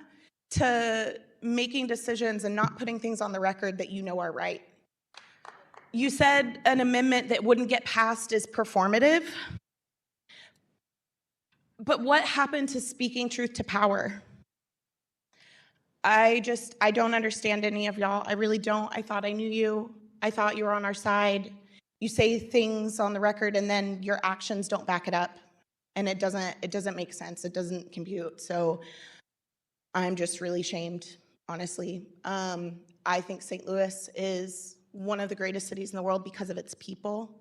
H: to making decisions and not putting things on the record that you know are right? You said an amendment that wouldn't get passed is performative. But what happened to speaking truth to power? I don't understand any of y'all. I really don't. I thought I knew you. I thought you were on our side. You say things on the record and then your actions don't back it up. And it doesn't make sense. It doesn't compute. So I'm just really shamed, honestly. I think St. Louis is one of the greatest cities in the world because of its people.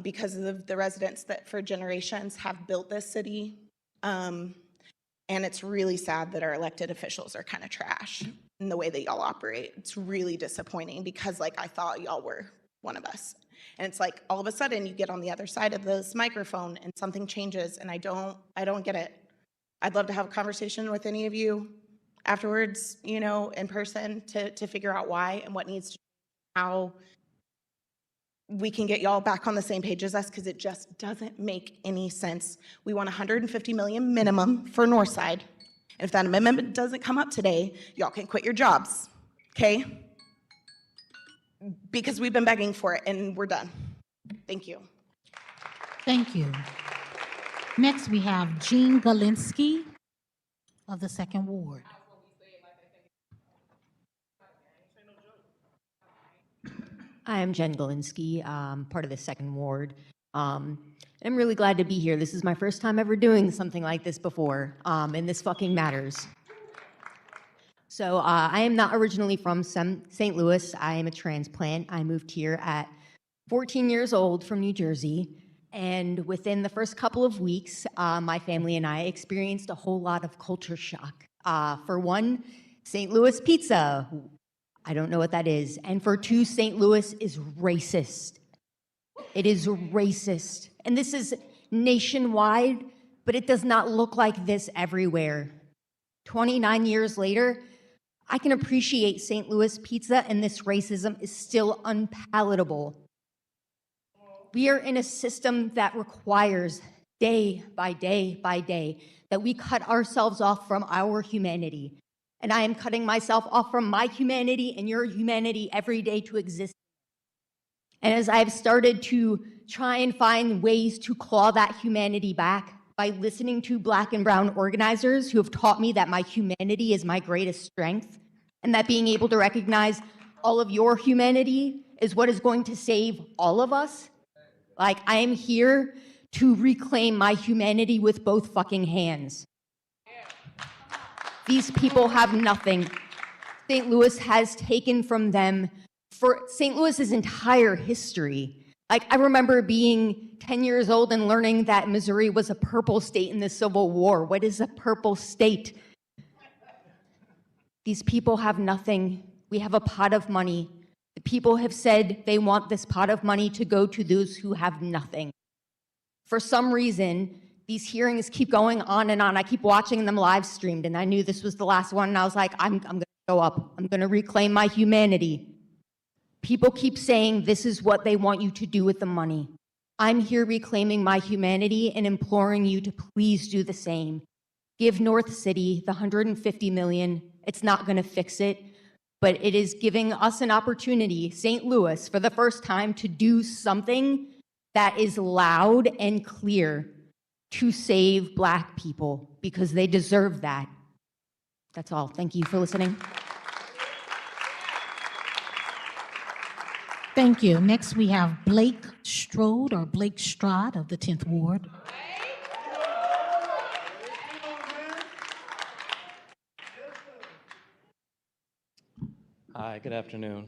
J: because of the residents that for generations have built this city. And it's really sad that our elected officials are kind of trash in the way that y'all operate. It's really disappointing because like I thought y'all were one of us. And it's like all of a sudden you get on the other side of this microphone and something changes and I don't get it. I'd love to have a conversation with any of you afterwards, you know, in person to figure out why and what needs to, how we can get y'all back on the same page as us, because it just doesn't make any sense. We want 150 million minimum for Northside. And if that amendment doesn't come up today, y'all can quit your jobs, okay? Because we've been begging for it and we're done. Thank you.
G: Thank you. Next, we have Jean Galinsky of the 2nd Ward.
K: I am Jen Galinsky, part of the 2nd Ward. I'm really glad to be here. This is my first time ever doing something like this before, and this fucking matters. So I am not originally from St. Louis. I am a transplant. I moved here at 14 years old from New Jersey. And within the first couple of weeks, my family and I experienced a whole lot of culture shock. For one, St. Louis pizza. I don't know what that is. And for two, St. Louis is racist. It is racist. And this is nationwide, but it does not look like this everywhere. 29 years later, I can appreciate St. Louis pizza, and this racism is still unpalatable. We are in a system that requires day by day by day that we cut ourselves off from our humanity. And I am cutting myself off from my humanity and your humanity every day to exist. And as I've started to try and find ways to claw that humanity back by listening to Black and brown organizers who have taught me that my humanity is my greatest strength, and that being able to recognize all of your humanity is what is going to save all of us. Like, I am here to reclaim my humanity with both fucking hands. These people have nothing. St. Louis has taken from them for St. Louis's entire history. Like, I remember being 10 years old and learning that Missouri was a purple state in the Civil War. What is a purple state? These people have nothing. We have a pot of money. The people have said they want this pot of money to go to those who have nothing. For some reason, these hearings keep going on and on. I keep watching them live streamed, and I knew this was the last one, and I was like, I'm going to show up. I'm going to reclaim my humanity. People keep saying this is what they want you to do with the money. I'm here reclaiming my humanity and imploring you to please do the same. Give North City the $150 million. It's not going to fix it, but it is giving us an opportunity, St. Louis, for the first time to do something that is loud and clear to save Black people, because they deserve that. That's all. Thank you for listening.
G: Thank you. Next, we have Blake Strode or Blake Strad of the 10th Ward.
W: Hi, good afternoon.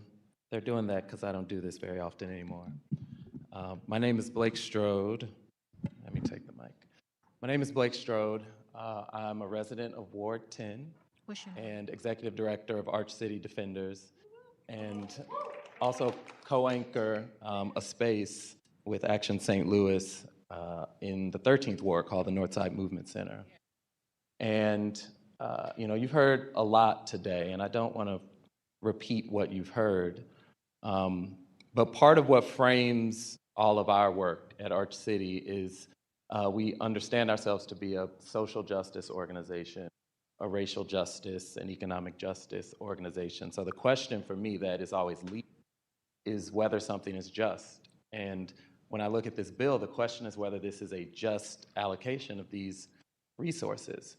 W: They're doing that because I don't do this very often anymore. My name is Blake Strode. Let me take the mic. My name is Blake Strode. I'm a resident of Ward 10 and executive director of Arch City Defenders, and also co-anchor a space with Action St. Louis in the 13th Ward called the Northside Movement Center. And you've heard a lot today, and I don't want to repeat what you've heard, but part of what frames all of our work at Arch City is we understand ourselves to be a social justice organization, a racial justice and economic justice organization. So the question for me that is always leading is whether something is just. And when I look at this bill, the question is whether this is a just allocation of these resources.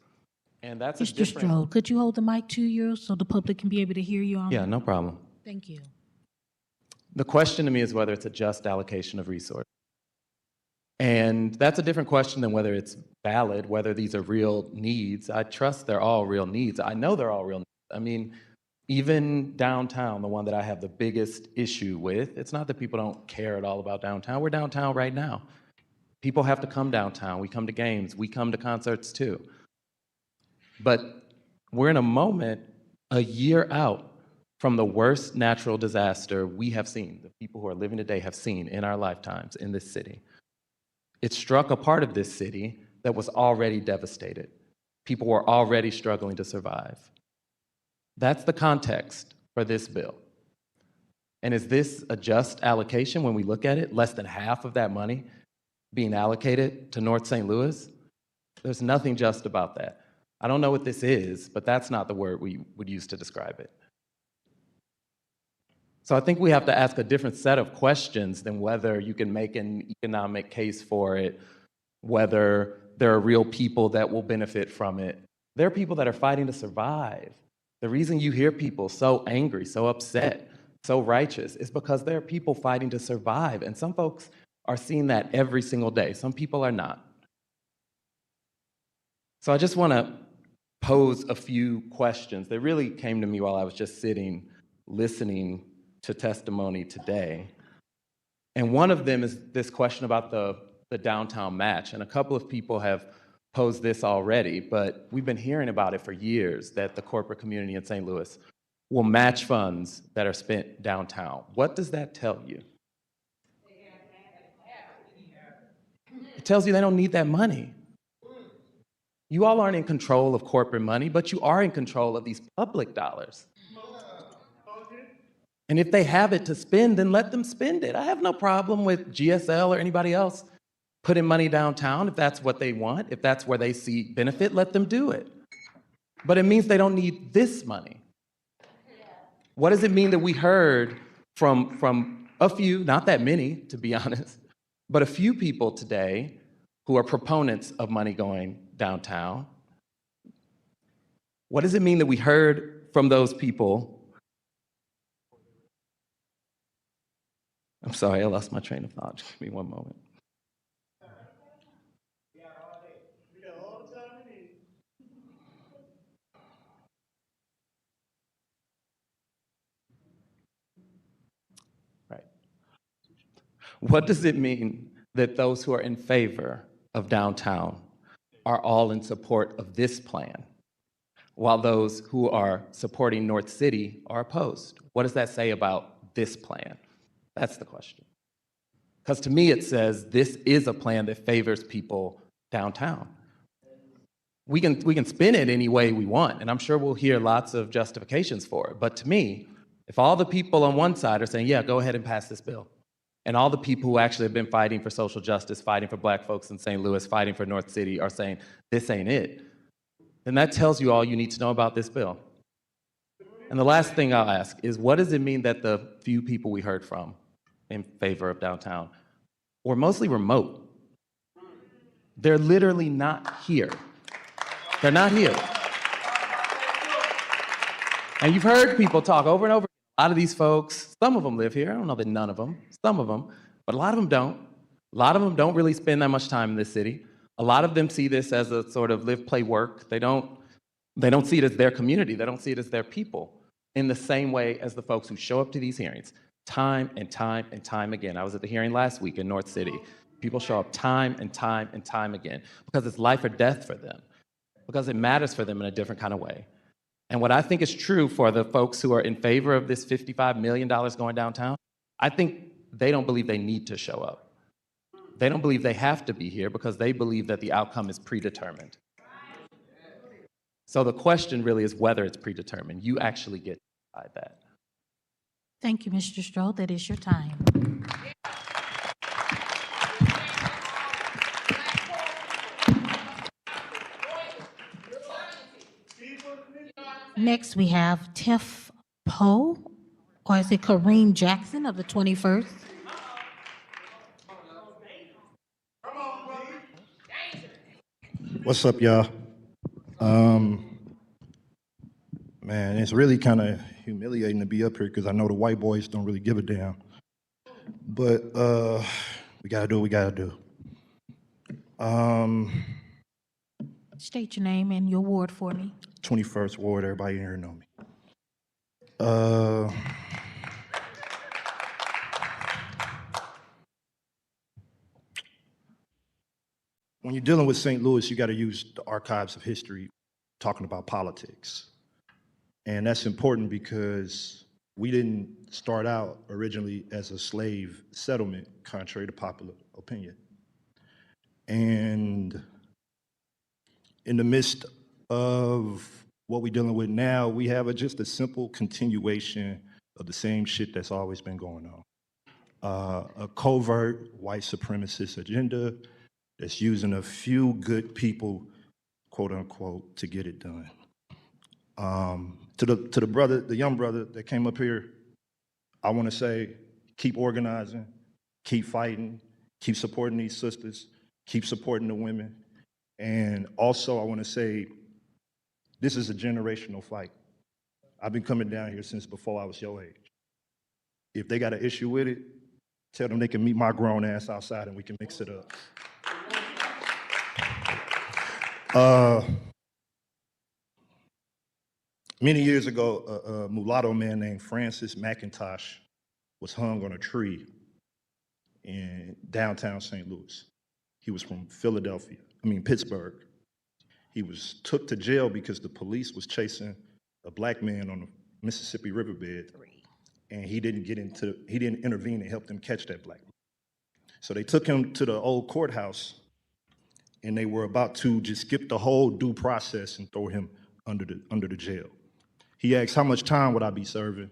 W: And that's a
G: Mr.
W: different...
G: Strode, could you hold the mic to you so the public can be able to hear you on?
W: Yeah, no problem.
G: Thank you.
W: The question to me is whether it's a just allocation of resources. And that's a different question than whether it's valid, whether these are real needs. I trust they're all real needs. I know they're all real needs. I mean, Even downtown, the one that I have the biggest issue with, it's not that people don't care at all about downtown. We're downtown right now. People have to come downtown. We come to games. We come to concerts too. But we're in a moment a year out from the worst natural disaster we have seen, the people who are living today have seen in our lifetimes in this city. It struck a part of this city that was already devastated. People were already struggling to survive. That's the context for this bill. And is this a just allocation when we look at it? Less than half of that money being allocated to North St. Louis? There's nothing just about that. I don't know what this is, but that's not the word we would use to describe it. So I think we have to ask a different set of questions than whether you can make an economic case for it, whether there are real people that will benefit from it. There are people that are fighting to survive. The reason you hear people so angry, so upset, so righteous is because there are people fighting to survive. And some folks are seeing that every single day. Some people are not. So I just want to pose a few questions that really came to me while I was just sitting, listening to testimony today. And one of them is this question about the downtown match. And a couple of people have posed this already, but we've been hearing about it for years, that the corporate community in St. Louis will match funds that are spent downtown. What does that tell you? It tells you they don't need that money. You all aren't in control of corporate money, but you are in control of these public dollars. And if they have it to spend, then let them spend it. I have no problem with GSL or anybody else putting money downtown if that's what they want, if that's where they see benefit, let them do it. But it means they don't need this money. What does it mean that we heard from a few, not that many, to be honest, but a few people today who are proponents of money going downtown? What does it mean that we heard from those people? I'm sorry, I lost my train of thought. Just give me one moment. Right. What does it mean that those who are in favor of downtown are all in support of this plan, while those who are supporting North City are opposed? What does that say about this plan? That's the question. Because to me, it says this is a plan that favors people downtown. We can spin it any way we want, and I'm sure we'll hear lots of justifications for it. But to me, if all the people on one side are saying, yeah, go ahead and pass this bill, and all the people who actually have been fighting for social justice, fighting for Black folks in St. Louis, fighting for North City are saying, this ain't it, then that tells you all you need to know about this bill. And the last thing I'll ask is, what does it mean that the few people we heard from in favor of downtown were mostly remote? They're literally not here. They're not here. And you've heard people talk over and over. A lot of these folks, some of them live here. I don't know that none of them, some of them, but a lot of them don't. A lot of them don't really spend that much time in this city. A lot of them see this as a sort of live, play, work. They don't see it as their community. They don't see it as their people in the same way as the folks who show up to these hearings time and time and time again. I was at the hearing last week in North City. People show up time and time and time again because it's life or death for them, because it matters for them in a different kind of way. And what I think is true for the folks who are in favor of this $55 million going downtown, I think they don't believe they need to show up. They don't believe they have to be here because they believe that the outcome is predetermined. So the question really is whether it's predetermined. You actually get to decide that.
G: Thank you, Mr. Strode. That is your time. Next, we have Tiff Poe, or is it Kareem Jackson of the 21st?
M: What's up, y'all? Man, it's really kind of humiliating to be up here because I know the white boys don't really give a damn. But we gotta do what we gotta do.
G: State your name and your ward for me.
M: 21st Ward, everybody in here know me. Uh, when you're dealing with St. Louis, you got to use the archives of history talking about politics. And that's important because we didn't start out originally as a slave settlement, contrary to popular opinion. And in the midst of what we're dealing with now, we have just a simple continuation of the same shit that's always been going on. A covert white supremacist agenda that's using a few good people, quote unquote, to get it done. To the brother, the young brother that came up here, I want to say, keep organizing, keep fighting, keep supporting these sisters, keep supporting the women. And also I want to say, this is a generational fight. I've been coming down here since before I was your age. If they got an issue with it, tell them they can meet my grown ass outside and we can mix it up. Many years ago, a mulatto man named Francis McIntosh was hung on a tree in downtown St. Louis. He was from Pittsburgh. He was took to jail because the police was chasing a black man on the Mississippi riverbed, and he didn't intervene and help them catch that black man. So they took him to the old courthouse, and they were about to just skip the whole due process and throw him under the jail. He asked, how much time would I be serving?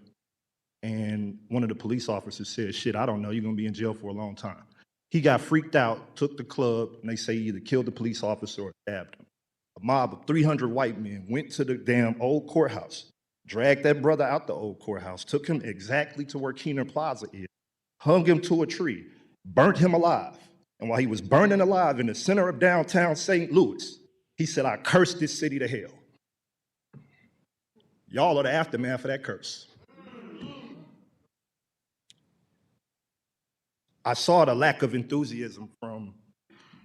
M: And one of the police officers said, shit, I don't know, you're gonna be in jail for a long time. He got freaked out, took the club, and they say he either killed the police officer or stabbed him. A mob of 300 white men went to the damn old courthouse, dragged that brother out the old courthouse, took him exactly to where Keener Plaza is, hung him to a tree, burnt him alive. And while he was burning alive in the center of downtown St. Louis, he said, I cursed this city to hell. Y'all are the aftermath of that curse. I saw the lack of enthusiasm from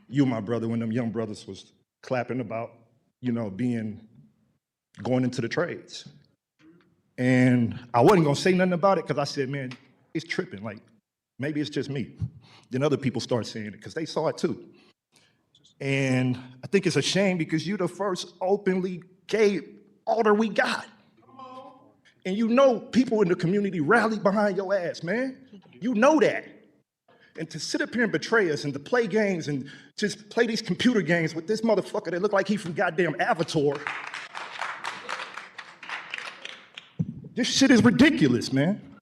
M: you, my brother, when them young brothers was clapping about, going into the trades. And I wasn't gonna say nothing about it because I said, man, it's tripping. Like, maybe it's just me. Then other people start saying it because they saw it too. And I think it's a shame because you're the first openly gay altar we got. And people in the community rallied behind your ass, man. You know that. And to sit up here and betray us and to play games and just play these computer games with this motherfucker that look like he from goddamn Avatar. This shit is ridiculous, man.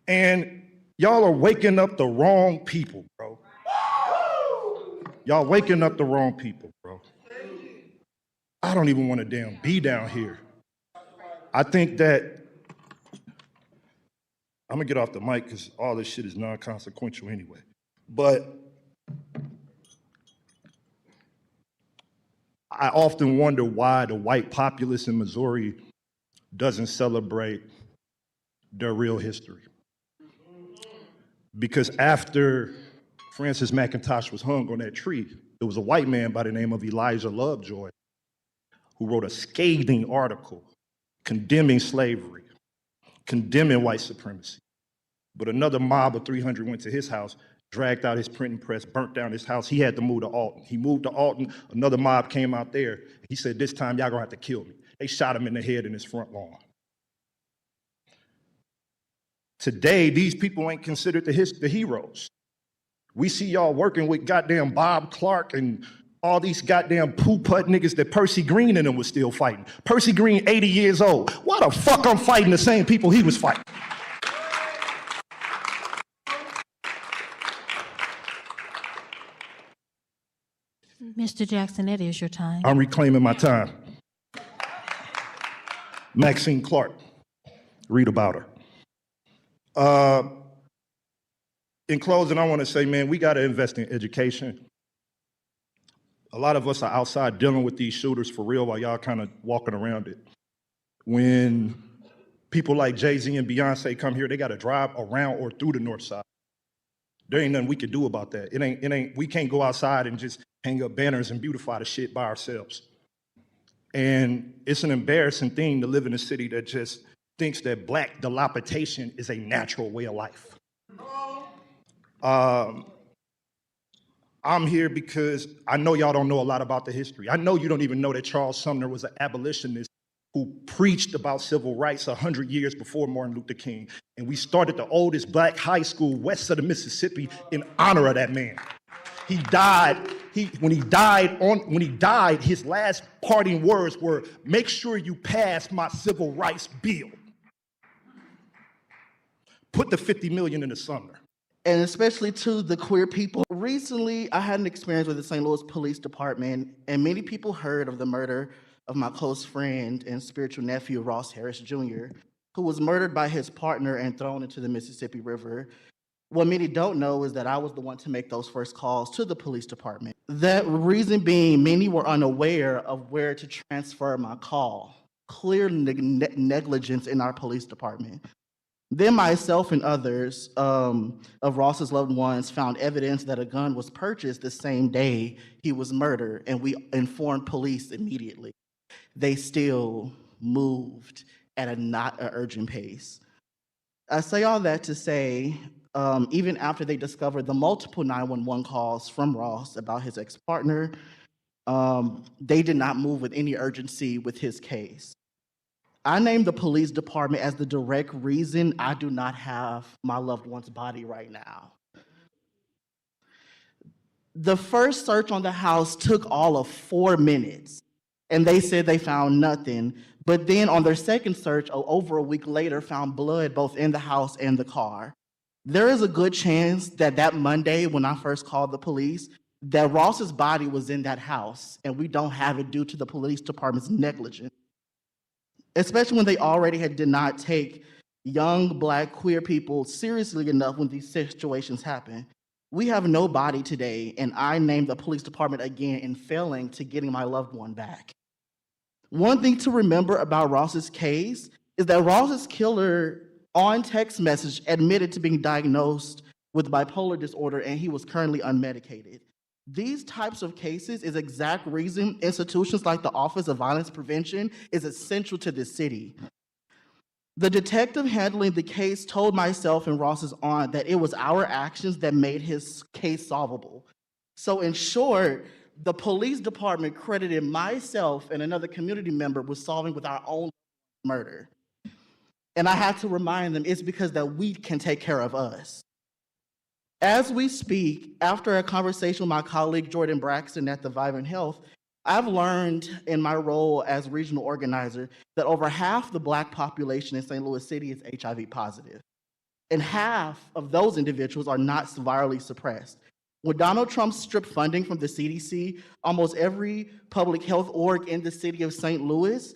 M: And y'all are waking up the wrong people, bro. Y'all waking up the wrong people, bro. I don't even want to damn be down here. I think that, I'm gonna get off the mic because all this shit is non-consequential anyway. But I often wonder why the white populace in Missouri doesn't celebrate their real history. Because after Francis McIntosh was hung on that tree, there was a white man by the name of Elijah Lovejoy who wrote a scathing article condemning slavery, condemning white supremacy. But another mob of 300 went to his house, dragged out his printing press, burnt down his house. He had to move to Alton. He moved to Alton. Another mob came out there. He said, this time y'all gonna have to kill me. They shot him in the head in his front lawn. Today, these people ain't considered the heroes. We see y'all working with goddamn Bob Clark and all these goddamn poo-putt niggas that Percy Green and them was still fighting. Percy Green, 80 years old. Why the fuck I'm fighting the same people he was fighting?
G: Mr. Jackson, that is your time.
M: I'm reclaiming my time. Maxine Clark, read about her. In closing, I want to say, man, we got to invest in education. A lot of us are outside dealing with these shooters for real while y'all kind of walking around it. When people like Jay-Z and Beyonce come here, they got to drive around or through the north side. There ain't nothing we can do about that. We can't go outside and just hang up banners and beautify the shit by ourselves. And it's an embarrassing thing to live in a city that just thinks that black dilapidation is a natural way of life. I'm here because I know y'all don't know a lot about the history. I know you don't even know that Charles Sumner was an abolitionist who preached about civil rights 100 years before Martin Luther King. And we started the oldest black high school west of the Mississippi in honor of that man. He died, when he died, his last parting words were, "Make sure you pass my civil rights bill." Put the 50 million in the Sumner.
N: And especially to the queer people. Recently, I had an experience with the St. Louis Police Department, and many people heard of the murder of my close friend and spiritual nephew, Ross Harris Jr., who was murdered by his partner and thrown into the Mississippi River. What many don't know is that I was the one to make those first calls to the police department. That reason being, many were unaware of where to transfer my call. Clear negligence in our police department. Then myself and others of Ross's loved ones found evidence that a gun was purchased the same day he was murdered, and we informed police immediately. They still moved at a not an urgent pace. I say all that to say, even after they discovered the multiple 911 calls from Ross about his ex-partner, they did not move with any urgency with his case. I named the police department as the direct reason I do not have my loved one's body right now. The first search on the house took all of 4 minutes, and they said they found nothing. But then on their second search, over a week later, found blood both in the house and the car. There is a good chance that that Monday, when I first called the police, that Ross's body was in that house, and we don't have it due to the police department's negligence. Especially when they already did not take young Black queer people seriously enough when these situations happen. We have no body today, and I named the police department again in failing to getting my loved one back. One thing to remember about Ross's case is that Ross's killer on text message admitted to being diagnosed with bipolar disorder, and he was currently unmedicated. These types of cases is exact reason institutions like the Office of Violence Prevention is essential to this city. The detective handling the case told myself and Ross's aunt that it was our actions that made his case solvable. So in short, the police department credited myself and another community member with solving with our own murder. And I had to remind them it's because that we can take care of us. As we speak, after a conversation with my colleague Jordan Braxton at the Vivint Health, I've learned in my role as regional organizer that over half the Black population in St. Louis City is HIV positive. And half of those individuals are not virally suppressed. When Donald Trump stripped funding from the CDC, almost every public health org in the city of St. Louis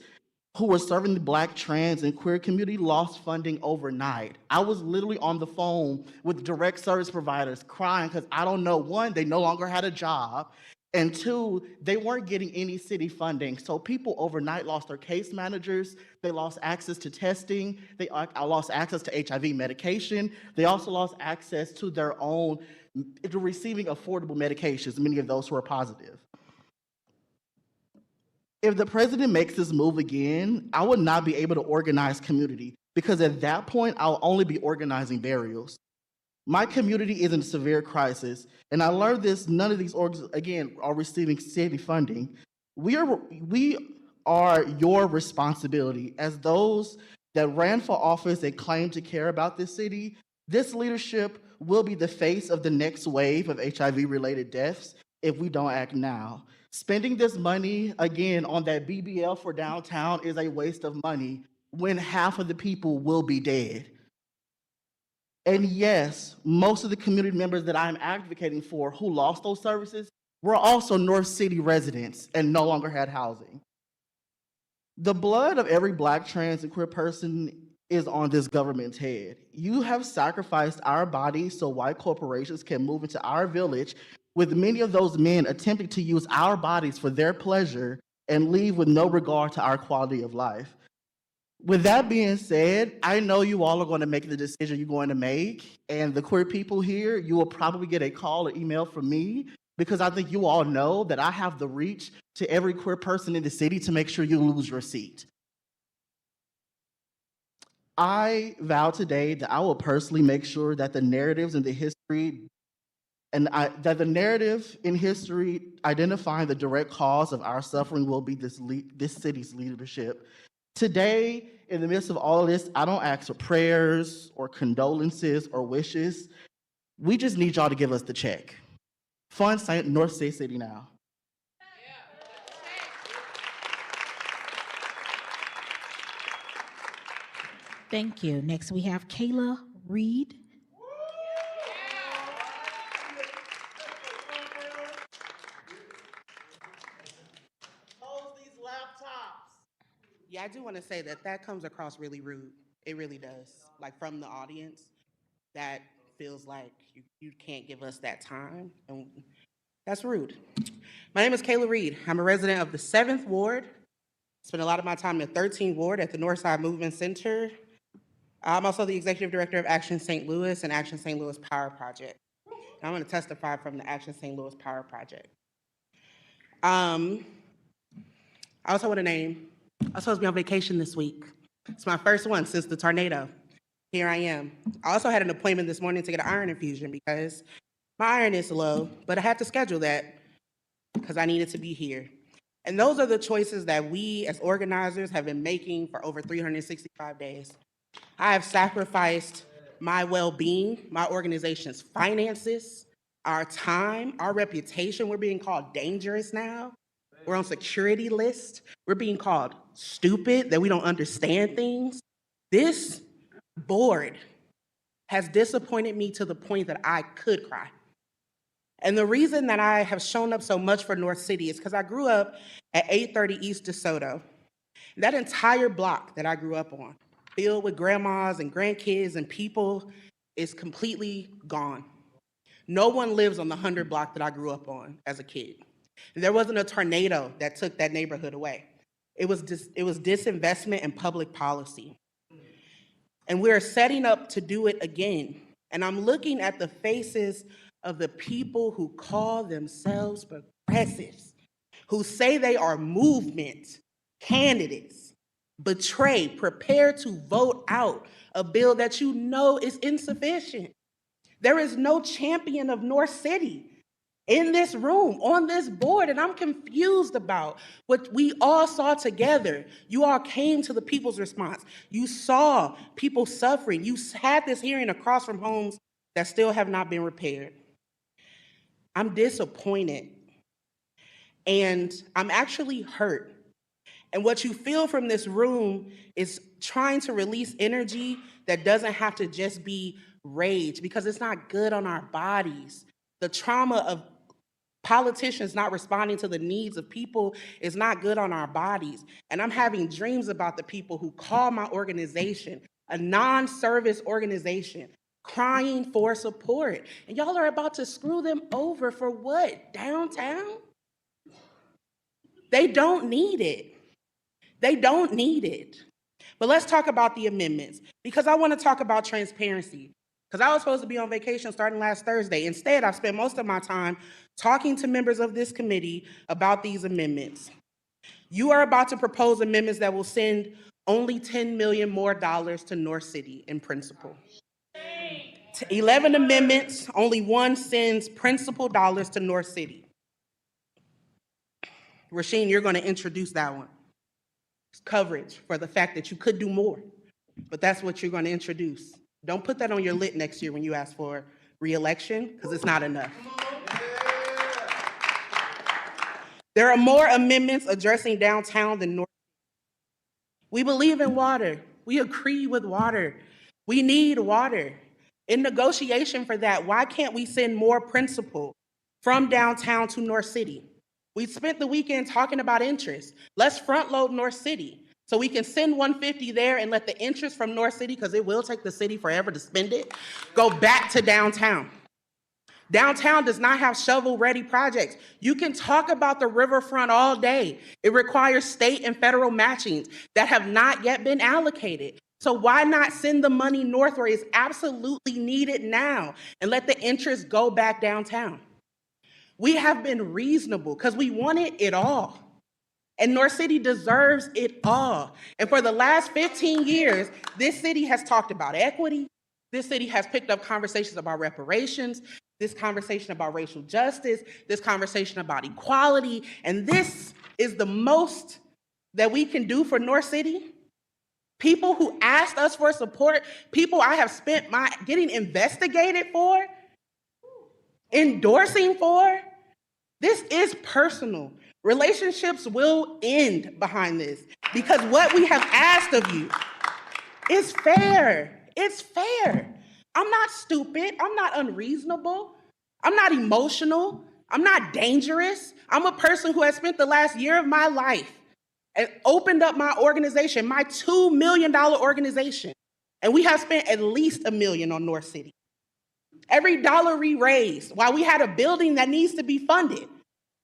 N: who were serving the Black, trans, and queer community lost funding overnight. I was literally on the phone with direct service providers crying because I don't know, one, they no longer had a job, and two, they weren't getting any city funding. So people overnight lost their case managers, they lost access to testing, they lost access to HIV medication, they also lost access to their own, to receiving affordable medications, many of those who are positive. If the president makes this move again, I would not be able to organize community because at that point, I'll only be organizing burials. My community is in severe crisis, and I learned this, none of these orgs, again, are receiving city funding. We are your responsibility as those that ran for office and claim to care about this city. This leadership will be the face of the next wave of HIV-related deaths if we don't act now. Spending this money, again, on that BBL for downtown is a waste of money when half of the people will be dead. And yes, most of the community members that I'm advocating for who lost those services were also North City residents and no longer had housing. The blood of every Black, trans, and queer person is on this government's head. You have sacrificed our bodies so white corporations can move into our village, with many of those men attempting to use our bodies for their pleasure and leave with no regard to our quality of life. With that being said, I know you all are going to make the decision you're going to make, and the queer people here, you will probably get a call or email from me because I think you all know that I have the reach to every queer person in the city to make sure you lose your seat. I vow today that I will personally make sure that the narratives in the history that the narrative in history identifying the direct cause of our suffering will be this city's leadership. Today, in the midst of all of this, I don't ask for prayers or condolences or wishes. We just need y'all to give us the check. Fund North State City now.
G: Thank you. Next, we have Kayla Reed.
O: Yeah, I do want to say that that comes across really rude. It really does. Like from the audience, that feels like you can't give us that time. And that's rude. My name is Kayla Reed. I'm a resident of the 7th Ward. Spent a lot of my time in the 13th Ward at the Northside Movement Center. I'm also the executive director of Action St. Louis and Action St. Louis Power Project. And I'm going to testify from the Action St. Louis Power Project. I also want to name, I was supposed to be on vacation this week. It's my first one since the tornado. Here I am. I also had an appointment this morning to get an iron infusion because my iron is low, but I had to schedule that because I needed to be here. And those are the choices that we as organizers have been making for over 365 days. I have sacrificed my well-being, my organization's finances, our time, our reputation. We're being called dangerous now. We're on security lists. We're being called stupid, that we don't understand things. This board has disappointed me to the point that I could cry. And the reason that I have shown up so much for North City is because I grew up at 830 East DeSoto. That entire block that I grew up on, filled with grandmas and grandkids and people, is completely gone. No one lives on the 100 block that I grew up on as a kid. And there wasn't a tornado that took that neighborhood away. It was disinvestment and public policy. And we're setting up to do it again. And I'm looking at the faces of the people who call themselves progressives, who say they are movement candidates, prepare to vote out a bill that you know is insufficient. There is no champion of North City in this room, on this board, and I'm confused about what we all saw together. You all came to the people's response. You saw people suffering. You had this hearing across from homes that still have not been repaired. I'm disappointed, and I'm actually hurt. And what you feel from this room is trying to release energy that doesn't have to just be rage, because it's not good on our bodies. The trauma of politicians not responding to the needs of people is not good on our bodies. And I'm having dreams about the people who call my organization a non-service organization, crying for support. And y'all are about to screw them over for what? Downtown? They don't need it. They don't need it. But let's talk about the amendments, because I want to talk about transparency. Because I was supposed to be on vacation starting last Thursday. Instead, I've spent most of my time talking to members of this committee about these amendments. You are about to propose amendments that will send only $10 million more to North City in principle. 11 amendments, only one sends principal dollars to North City. Rasheen, you're going to introduce that one. It's coverage for the fact that you could do more, but that's what you're going to introduce. Don't put that on your lit next year when you ask for re-election, because it's not enough. There are more amendments addressing downtown than North. We believe in water. We agree with water. We need water. In negotiation for that, why can't we send more principal from downtown to North City? We spent the weekend talking about interest. Let's front load North City so we can send 150 there and let the interest from North City, because it will take the city forever to spend it, go back to downtown. Downtown does not have shovel-ready projects. You can talk about the riverfront all day. It requires state and federal matchings that have not yet been allocated. So why not send the money north where it's absolutely needed now and let the interest go back downtown? We have been reasonable because we wanted it all. And North City deserves it all. And for the last 15 years, this city has talked about equity. This city has picked up conversations about reparations, this conversation about racial justice, this conversation about equality. And this is the most that we can do for North City. People who asked us for support, people I have spent my getting investigated for, endorsing for. This is personal. Relationships will end behind this because what we have asked of you is fair. It's fair. I'm not stupid. I'm not unreasonable. I'm not emotional. I'm not dangerous. I'm a person who has spent the last year of my life and opened up my organization, my $2 million organization. And we have spent at least $1 million on North City. Every dollar we raised, while we had a building that needs to be funded,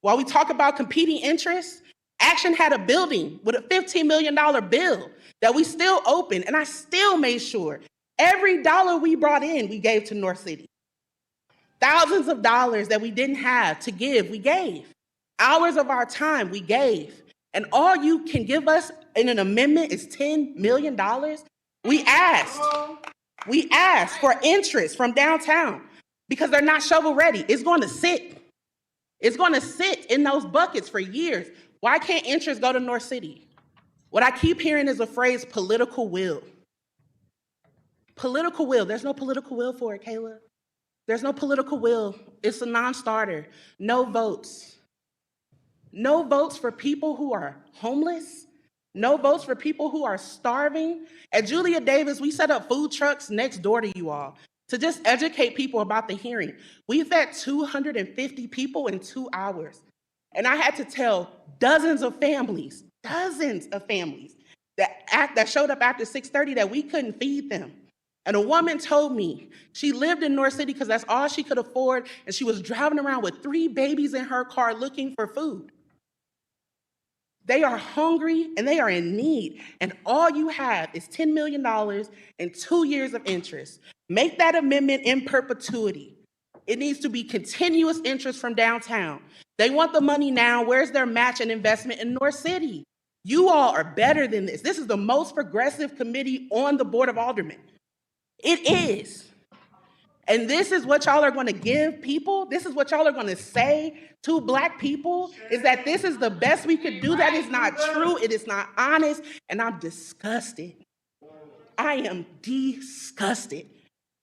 O: while we talk about competing interests, Action had a building with a $15 million bill that we still opened, and I still made sure every dollar we brought in, we gave to North City. Thousands of dollars that we didn't have to give, we gave. Hours of our time, we gave. And all you can give us in an amendment is $10 million. We asked for interest from downtown because they're not shovel ready. It's going to sit. It's going to sit in those buckets for years. Why can't interest go to North City? What I keep hearing is a phrase, political will. Political will. There's no political will for it, Kayla. There's no political will. It's a non-starter. No votes. No votes for people who are homeless. No votes for people who are starving. At Julia Davis, we set up food trucks next door to you all to just educate people about the hearing. We fed 250 people in 2 hours. And I had to tell dozens of families that showed up after 6:30 that we couldn't feed them. And a woman told me she lived in North City because that's all she could afford, and she was driving around with 3 babies in her car looking for food. They are hungry and they are in need, and all you have is $10 million and 2 years of interest. Make that amendment in perpetuity. It needs to be continuous interest from downtown. They want the money now. Where's their match and investment in North City? You all are better than this. This is the most progressive committee on the Board of Aldermen. It is. And this is what y'all are going to give people. This is what y'all are going to say to Black people, is that this is the best we could do. That is not true. It is not honest. And I'm disgusted. I am disgusted.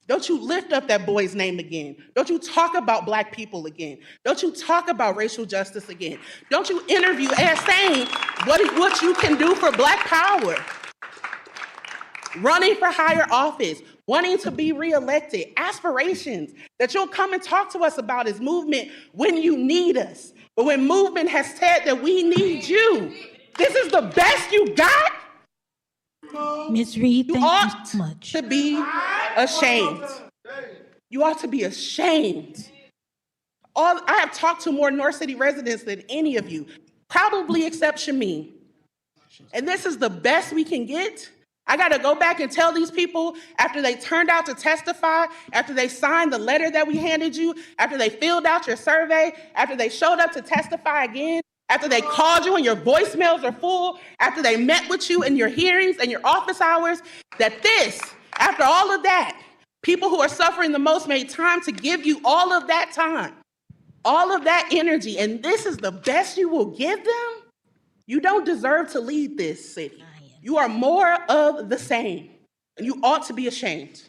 O: Don't you lift up that boy's name again. Don't you talk about Black people again. Don't you talk about racial justice again. Don't you interview as saying what you can do for Black power. Running for higher office, wanting to be reelected, aspirations that you'll come and talk to us about as movement when you need us. But when movement has said that we need you, this is the best you got?
G: Ms. Reed, thank you so much.
O: To be ashamed. You ought to be ashamed. I have talked to more North City residents than any of you, probably except Shameen. And this is the best we can get? I got to go back and tell these people after they turned out to testify, after they signed the letter that we handed you, after they filled out your survey, after they showed up to testify again, after they called you and your voicemails are full, after they met with you in your hearings and your office hours, that this, after all of that, people who are suffering the most made time to give you all of that time, all of that energy, and this is the best you will give them? You don't deserve to lead this city. You are more of the same, and you ought to be ashamed.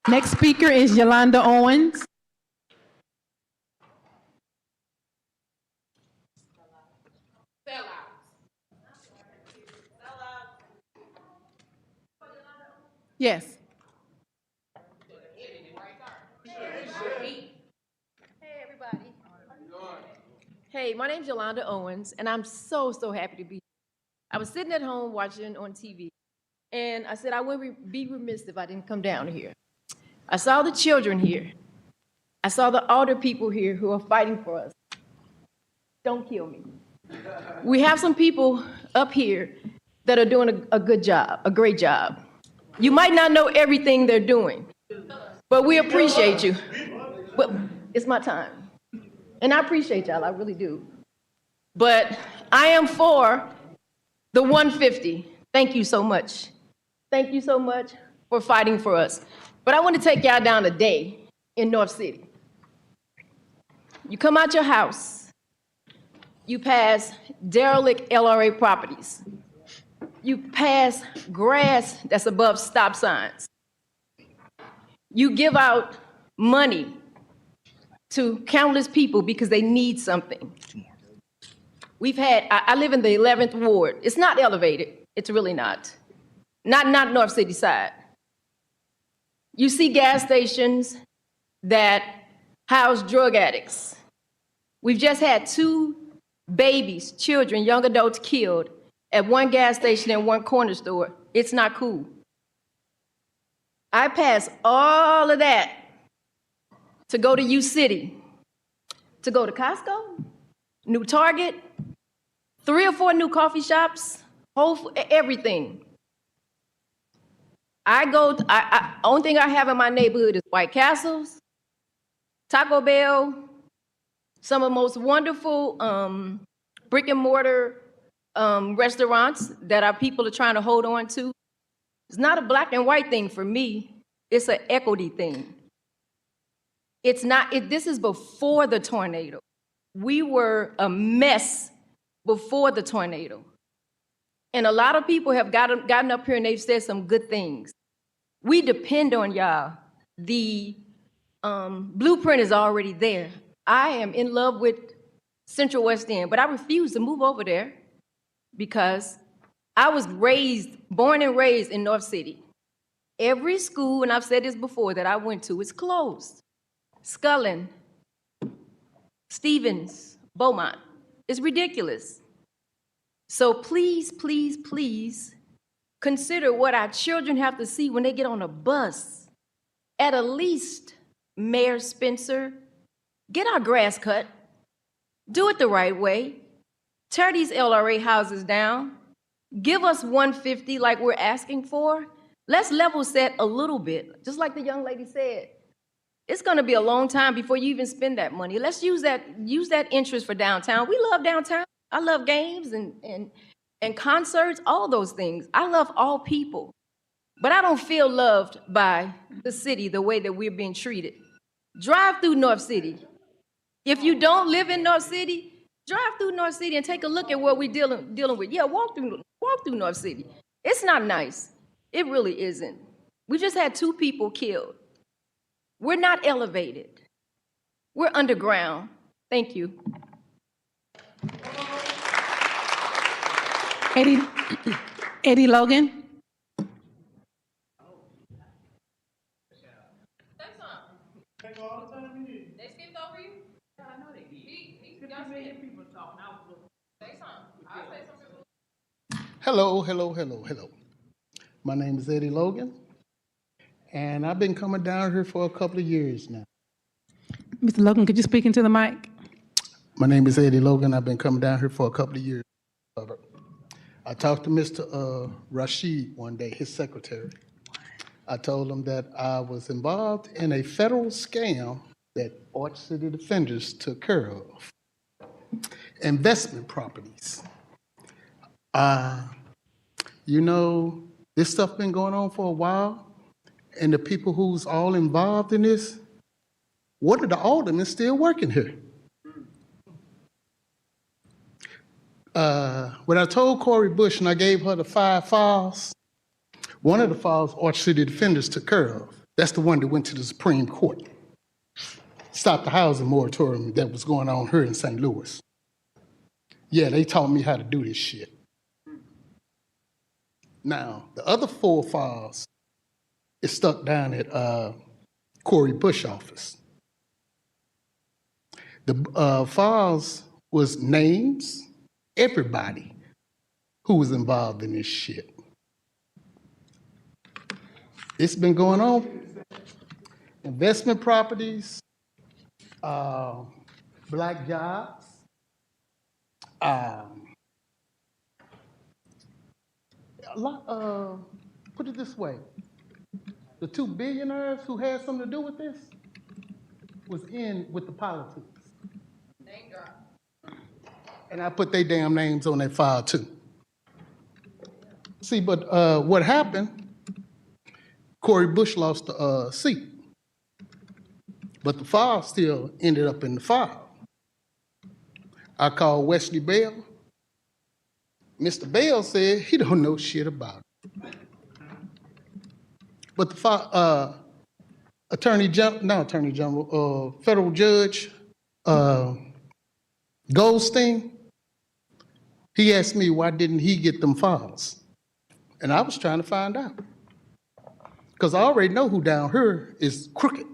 B: Next speaker is Yolanda Owens. Yes.
L: Hey, everybody. Hey, my name's Yolanda Owens, and I'm so happy to be here. I was sitting at home watching on TV, and I said I would be remiss if I didn't come down here. I saw the children here. I saw the older people here who are fighting for us. Don't kill me. We have some people up here that are doing a good job, a great job. You might not know everything they're doing, but we appreciate you. But it's my time. And I appreciate y'all, I really do. But I am for the 150. Thank you so much. Thank you so much for fighting for us. But I want to take y'all down a day in North City. You come out your house, you pass derelict LRA properties. You pass grass that's above stop signs. You give out money to countless people because they need something. We've had, I live in the 11th ward. It's not elevated. It's really not. Not North City side. You see gas stations that house drug addicts. We've just had 2 babies, children, young adults killed at one gas station and one corner store. It's not cool. I pass all of that to go to U City, to go to Costco, new Target, 3 or 4 new coffee shops, everything. Only thing I have in my neighborhood is White Castles, Taco Bell, some of the most wonderful brick and mortar restaurants that our people are trying to hold on to. It's not a black and white thing for me. It's an equity thing. It's not, this is before the tornado. We were a mess before the tornado. And a lot of people have gotten up here and they've said some good things. We depend on y'all. The blueprint is already there. I am in love with Central West End, but I refuse to move over there because I was born and raised in North City. Every school, and I've said this before, that I went to is closed. Scullin, Stevens, Beaumont. It's ridiculous. So please, please, please consider what our children have to see when they get on a bus. At least, Mayor Spencer, get our grass cut. Do it the right way. Tear these LRA houses down. Give us 150 like we're asking for. Let's level set a little bit. Just like the young lady said, it's gonna be a long time before you even spend that money. Let's use that interest for downtown. We love downtown. I love games and concerts, all those things. I love all people. But I don't feel loved by the city the way that we're being treated. Drive through North City. If you don't live in North City, drive through North City and take a look at what we're dealing with. Yeah, walk through North City. It's not nice. It really isn't. We just had 2 people killed. We're not elevated. We're underground. Thank you.
B: Eddie Logan.
P: Hello. My name is Eddie Logan, and I've been coming down here for a couple of years now.
B: Mr. Logan, could you speak into the mic?
P: My name is Eddie Logan. I've been coming down here for a couple of years. I talked to Mr. Rashid one day, his secretary. I told him that I was involved in a federal scam that Arch City Defenders took care of. Investment properties. This stuff been going on for a while, and the people who's all involved in this, what are the aldermen still working here? When I told Cori Bush and I gave her the 5 files, one of the files Arch City Defenders took care of. That's the one that went to the Supreme Court. Stopped the housing moratorium that was going on here in St. Louis. Yeah, they taught me how to do this shit. Now, the other 4 files is stuck down at Cori Bush office. The files was names, everybody who was involved in this shit. It's been going on. Investment properties, black jobs, put it this way. The two billionaires who had something to do with this was in with the politics. And I put their damn names on that file too. See, but what happened, Cori Bush lost the seat. But the file still ended up in the file. I called Wesley Bell. Mr. Bell said he don't know shit about it. But the federal judge, Goldstein, he asked me why didn't he get them files? And I was trying to find out. Because I already know who down here is crooked.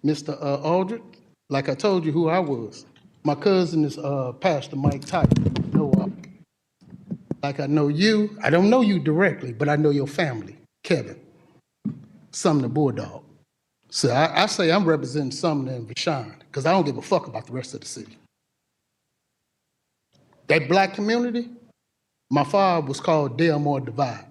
P: Mr. Aldrich, like I told you who I was. My cousin is Pastor Mike Titan. Like I know you, I don't know you directly, but I know your family, Kevin, Sumner Bulldog. So I say I'm representing Sumner and Vashon, because I don't give a fuck about the rest of the city. That black community, my father was called Delmore Divide.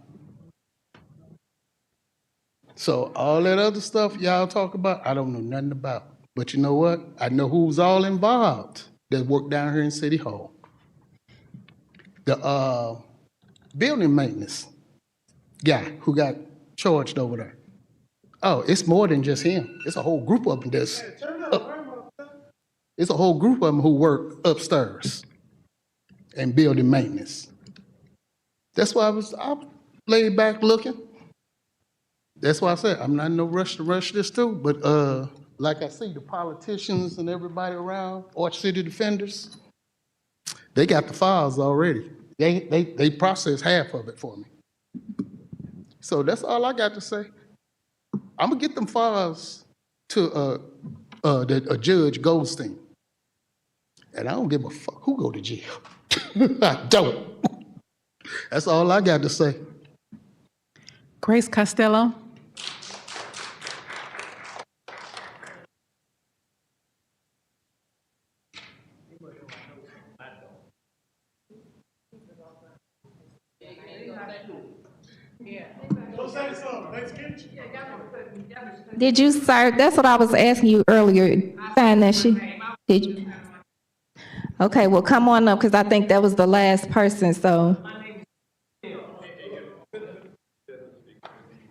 P: So all that other stuff y'all talk about, I don't know nothing about. But you know what? I know who's all involved that work down here in City Hall. The building maintenance guy who got charged over there. Oh, it's more than just him. It's a whole group of them that's it's a whole group of them who work upstairs and building maintenance. That's why I laid back looking. That's why I said I'm not in no rush to rush this too, but like I see the politicians and everybody around, Arch City defenders, they got the files already. They processed half of it for me. So that's all I got to say. I'm gonna get them files to a Judge Goldstein. And I don't give a fuck who go to jail. I don't. That's all I got to say.
B: Grace Costello.
A: Did you, sir? That's what I was asking you earlier. Sign that sheet. Did you? Okay, well, come on up because I think that was the last person. So.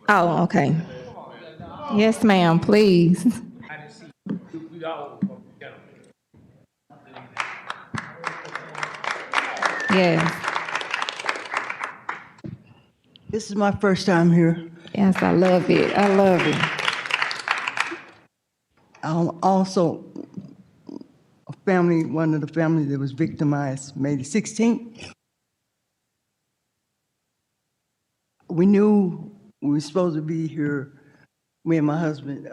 A: Oh, okay. Yes, ma'am. Please. Yes.
Q: This is my first time here.
A: Yes, I love it. I love it.
Q: I'm also a family, one of the families that was victimized May the 16th. We knew we were supposed to be here, me and my husband,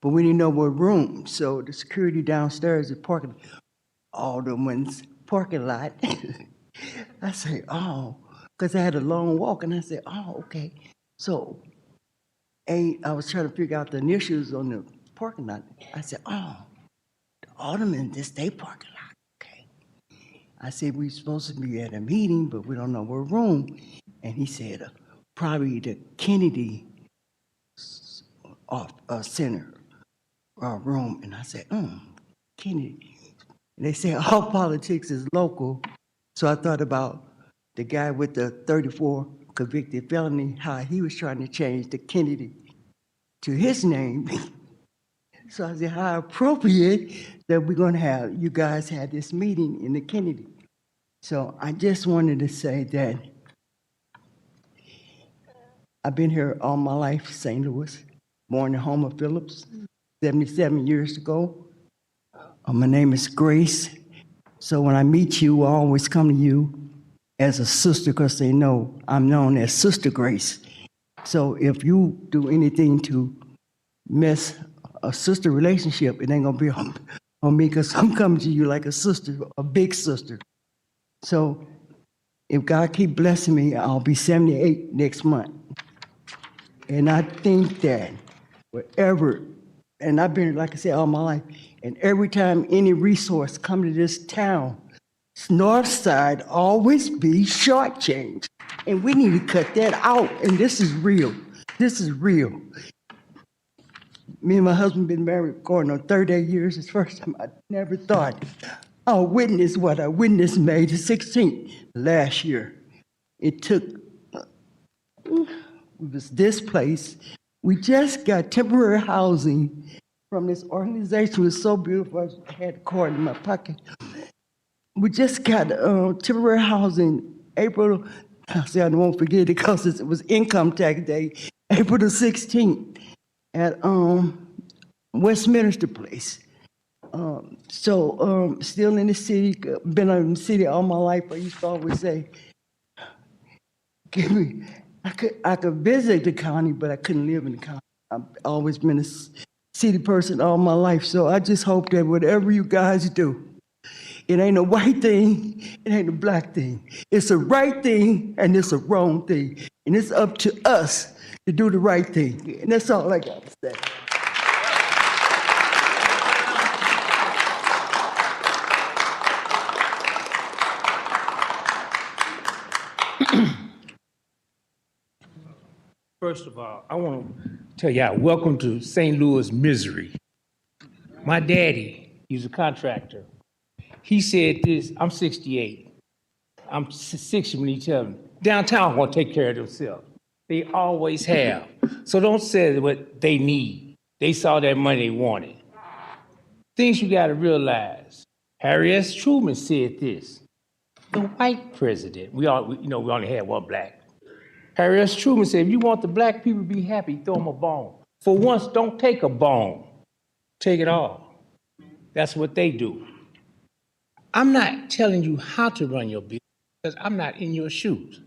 Q: but we didn't know what room. So the security downstairs at parking, all the ones parking lot. I say, oh, because I had a long walk, and I said, oh, okay. So I was trying to figure out the initials on the parking lot. I said, oh, the Alderman, this day parking lot, okay. I said, we're supposed to be at a meeting, but we don't know what room. And he said, probably the Kennedy Center room. And I said, Kennedy. And they said, all politics is local. So I thought about the guy with the 34 convicted felony, how he was trying to change the Kennedy to his name. So I said, how appropriate that we're gonna have, you guys had this meeting in the Kennedy. So I just wanted to say that I've been here all my life, St. Louis, born in Homer Phillips, 77 years ago. My name is Grace. So when I meet you, I always come to you as a sister because they know I'm known as Sister Grace. So if you do anything to mess a sister relationship, it ain't gonna be on me because I'm coming to you like a sister, a big sister. So if God keep blessing me, I'll be 78 next month. And I think that wherever, and I've been, like I said, all my life, and every time any resource come to this town, North Side always be shortchanged. And we need to cut that out. And this is real. This is real. Me and my husband been married going on 38 years. It's the first time I never thought I'll witness what I witnessed May the 16th last year. It took, it was this place. We just got temporary housing from this organization. It was so beautiful. I had a card in my pocket. We just got temporary housing April, I won't forget it because it was income tax day, April the 16th at Westminster Place. Still in the city, been in the city all my life. I used to always say, I could visit the county, but I couldn't live in the county. I've always been a city person all my life. So I just hope that whatever you guys do, it ain't a white thing, it ain't a black thing. It's a right thing and it's a wrong thing. And it's up to us to do the right thing. And that's all I got to say.
C: First of all, I want to tell y'all, welcome to St. Louis misery. My daddy, he's a contractor. He said this, I'm 68. I'm 60 when he tells me, downtown gonna take care of themselves. They always have. So don't say what they need. They saw that money they wanted. Things you gotta realize. Harry S. Truman said this. The white president, we only had one black. Harry S. Truman said, if you want the black people to be happy, throw them a bone. For once, don't take a bone. Take it all. That's what they do. I'm not telling you how to run your business because I'm not in your shoes.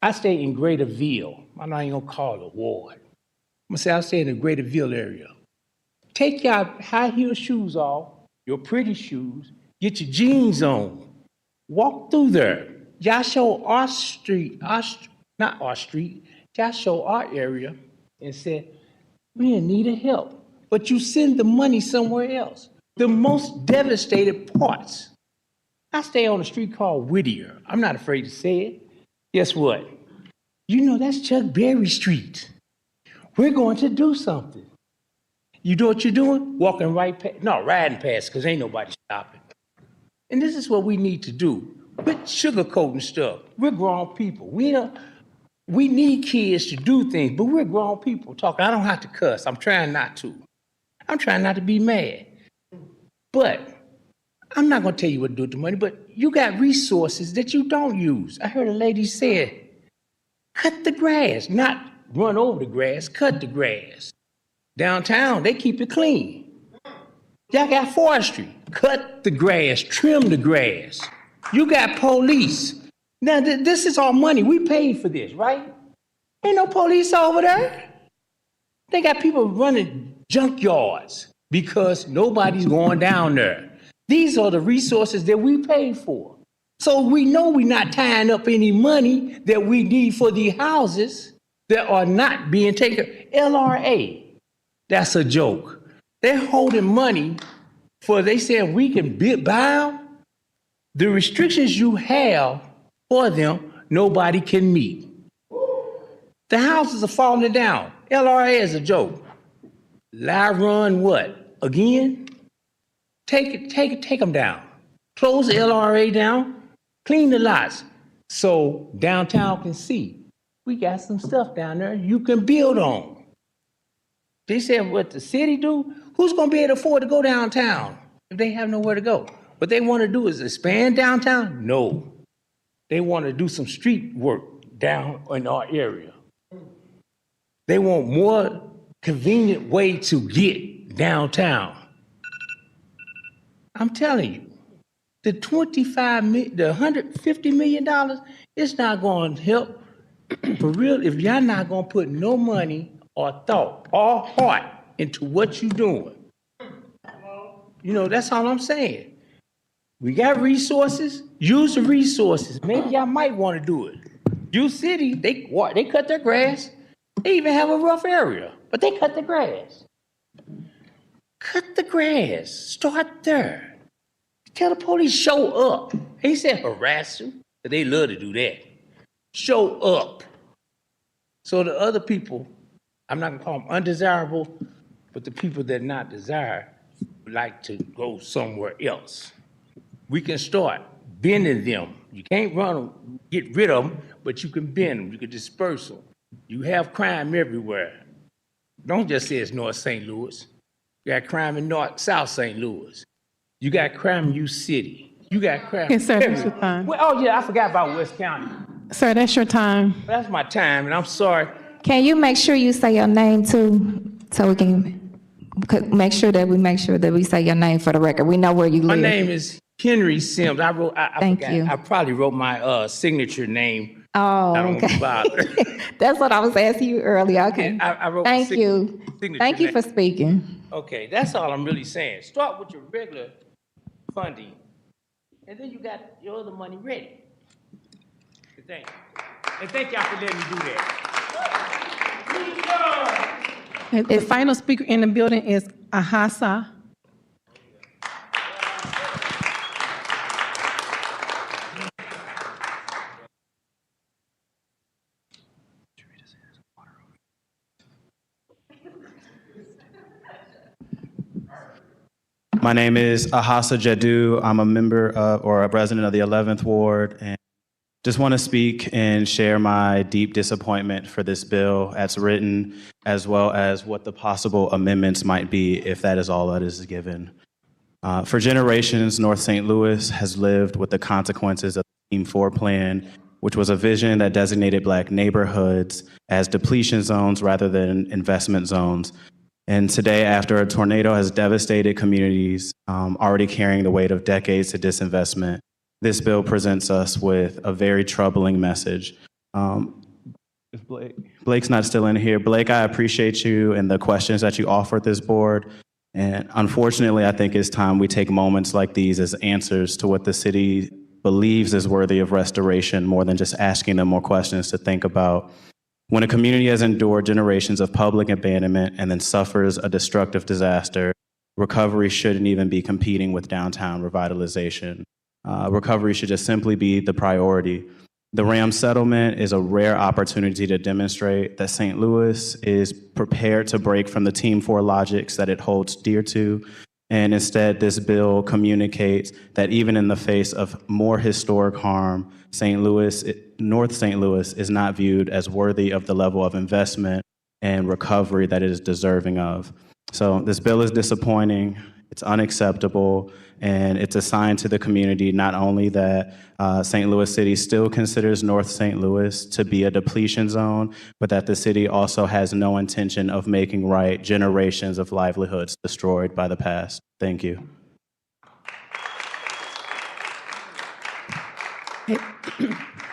C: I stay in Greater Ville. I'm not even gonna call it a ward. I'm gonna say I stay in the Greater Ville area. Take your high heel shoes off, your pretty shoes, get your jeans on. Walk through there. Y'all show our street, not our street, y'all show our area and said, we in need of help. But you send the money somewhere else. The most devastated parts. I stay on a street called Whittier. I'm not afraid to say it. Guess what? You know that's Chuck Berry Street. We're going to do something. You know what you're doing? Walking right past, no, riding past, because ain't nobody stopping. And this is what we need to do. Quit sugarcoating stuff. We're grown people. We need kids to do things, but we're grown people talking. I don't have to cuss. I'm trying not to. I'm trying not to be mad. But I'm not going to tell you what to do with the money, but you got resources that you don't use. I heard a lady say, cut the grass, not run over the grass, cut the grass. Downtown, they keep it clean. Y'all got forestry, cut the grass, trim the grass. You got police. Now, this is our money. We paid for this, right? Ain't no police over there. They got people running junkyards because nobody's going down there. These are the resources that we paid for. So we know we're not tying up any money that we need for the houses that are not being taken. LRA, that's a joke. They're holding money for, they saying we can buy them. The restrictions you have for them, nobody can meet. The houses are falling down. LRA is a joke. Lie run what? Again? Take them down. Close the LRA down, clean the lots so downtown can see. We got some stuff down there you can build on. They said what the city do? Who's gonna be able to afford to go downtown if they have nowhere to go? What they wanna do is expand downtown? No. They wanna do some street work down in our area. They want more convenient way to get downtown. I'm telling you, the $150 million is not going to help for real if y'all not going to put no money or thought or heart into what you're doing. You know, that's all I'm saying. We got resources, use the resources. Maybe y'all might want to do it. U City, they cut their grass. They even have a rough area, but they cut the grass. Cut the grass. Start there. Tell the police, show up. He said harass them, but they love to do that. Show up. So the other people, I'm not gonna call them undesirable, but the people that are not desired would like to go somewhere else. We can start bending them. You can't run them, get rid of them, but you can bend them, you can disperse them. You have crime everywhere. Don't just say it's North St. Louis. You got crime in South St. Louis. You got crime in U City. You got crime.
B: Okay, sir, that's
C: everywhere.
B: your time.
C: Well, oh yeah, I forgot about West County.
B: Sir, that's your time.
C: That's my time, and I'm sorry.
A: Can you make sure you say your name too, so we can make sure that we say your name for the record? We know where you
C: My
A: live.
C: name is Henry Sims. I
A: Thank
C: forgot.
A: you.
C: I probably wrote my signature name.
A: Oh,
C: I don't
A: okay.
C: bother.
A: That's what I was asking you earlier. Okay.
C: I wrote
A: Thank
C: my
A: you.
C: signature
A: Thank you
C: name.
A: for speaking.
C: Okay, that's all I'm really saying. Start with your regular funding, and then you got your other money ready. Thank you. And thank y'all for letting me do that.
B: The final speaker in the building is Ahasa.
S: My name is Ahasa Jadu. I'm a member of, or a resident of the 11th Ward, and just want to speak and share my deep disappointment for this bill as written, as well as what the possible amendments might be if that is all that is given. For generations, North St. Louis has lived with the consequences of the Team 4 plan, which was a vision that designated Black neighborhoods as depletion zones rather than investment zones. And today, after a tornado has devastated communities already carrying the weight of decades of disinvestment, this bill presents us with a very troubling message. If Blake's not still in here, Blake, I appreciate you and the questions that you offered this board. And unfortunately, I think it's time we take moments like these as answers to what the city believes is worthy of restoration, more than just asking them more questions to think about. When a community has endured generations of public abandonment and then suffers a destructive disaster, recovery shouldn't even be competing with downtown revitalization. Recovery should just simply be the priority. The RAM settlement is a rare opportunity to demonstrate that St. Louis is prepared to break from the Team 4 logics that it holds dear to. And instead, this bill communicates that even in the face of more historic harm, North St. Louis is not viewed as worthy of the level of investment and recovery that it is deserving of. So this bill is disappointing, it's unacceptable, and it's a sign to the community not only that St. Louis City still considers North St. Louis to be a depletion zone, but that the city also has no intention of making right generations of livelihoods destroyed by the past. Thank you.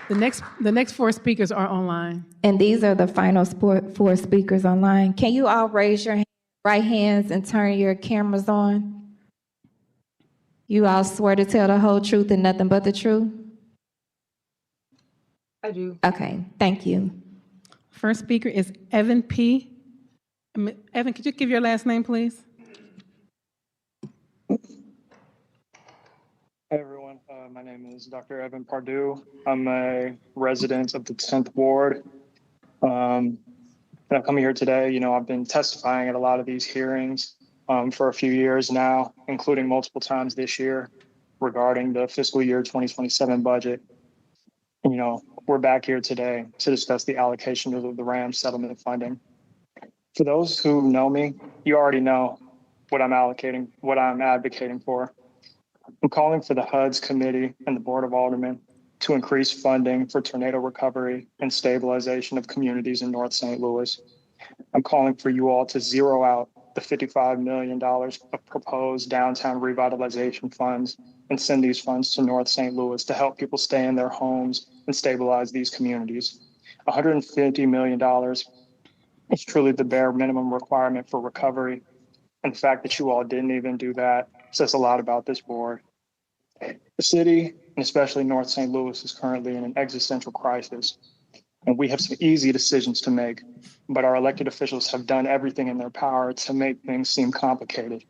B: The next four speakers are online.
A: And these are the final four speakers online. Can you all raise your right hands and turn your cameras on? You all swear to tell the whole truth and nothing but the truth?
L: I do.
A: Okay, thank you.
B: First speaker is Evan P. Evan, could you give your last name, please?
T: Hey everyone, my name is Dr. Evan Pardue. I'm a resident of the 10th Ward. And I'm coming here today. I've been testifying at a lot of these hearings for a few years now, including multiple times this year regarding the fiscal year 2027 budget. We're back here today to discuss the allocation of the RAM settlement funding. For those who know me, you already know what I'm advocating for. I'm calling for the HUD's committee and the Board of Aldermen to increase funding for tornado recovery and stabilization of communities in North St. Louis. I'm calling for you all to zero out the $55 million of proposed downtown revitalization funds and send these funds to North St. Louis to help people stay in their homes and stabilize these communities. $150 million is truly the bare minimum requirement for recovery. And the fact that you all didn't even do that says a lot about this board. The city, and especially North St. Louis, is currently in an existential crisis. And we have some easy decisions to make, but our elected officials have done everything in their power to make things seem complicated.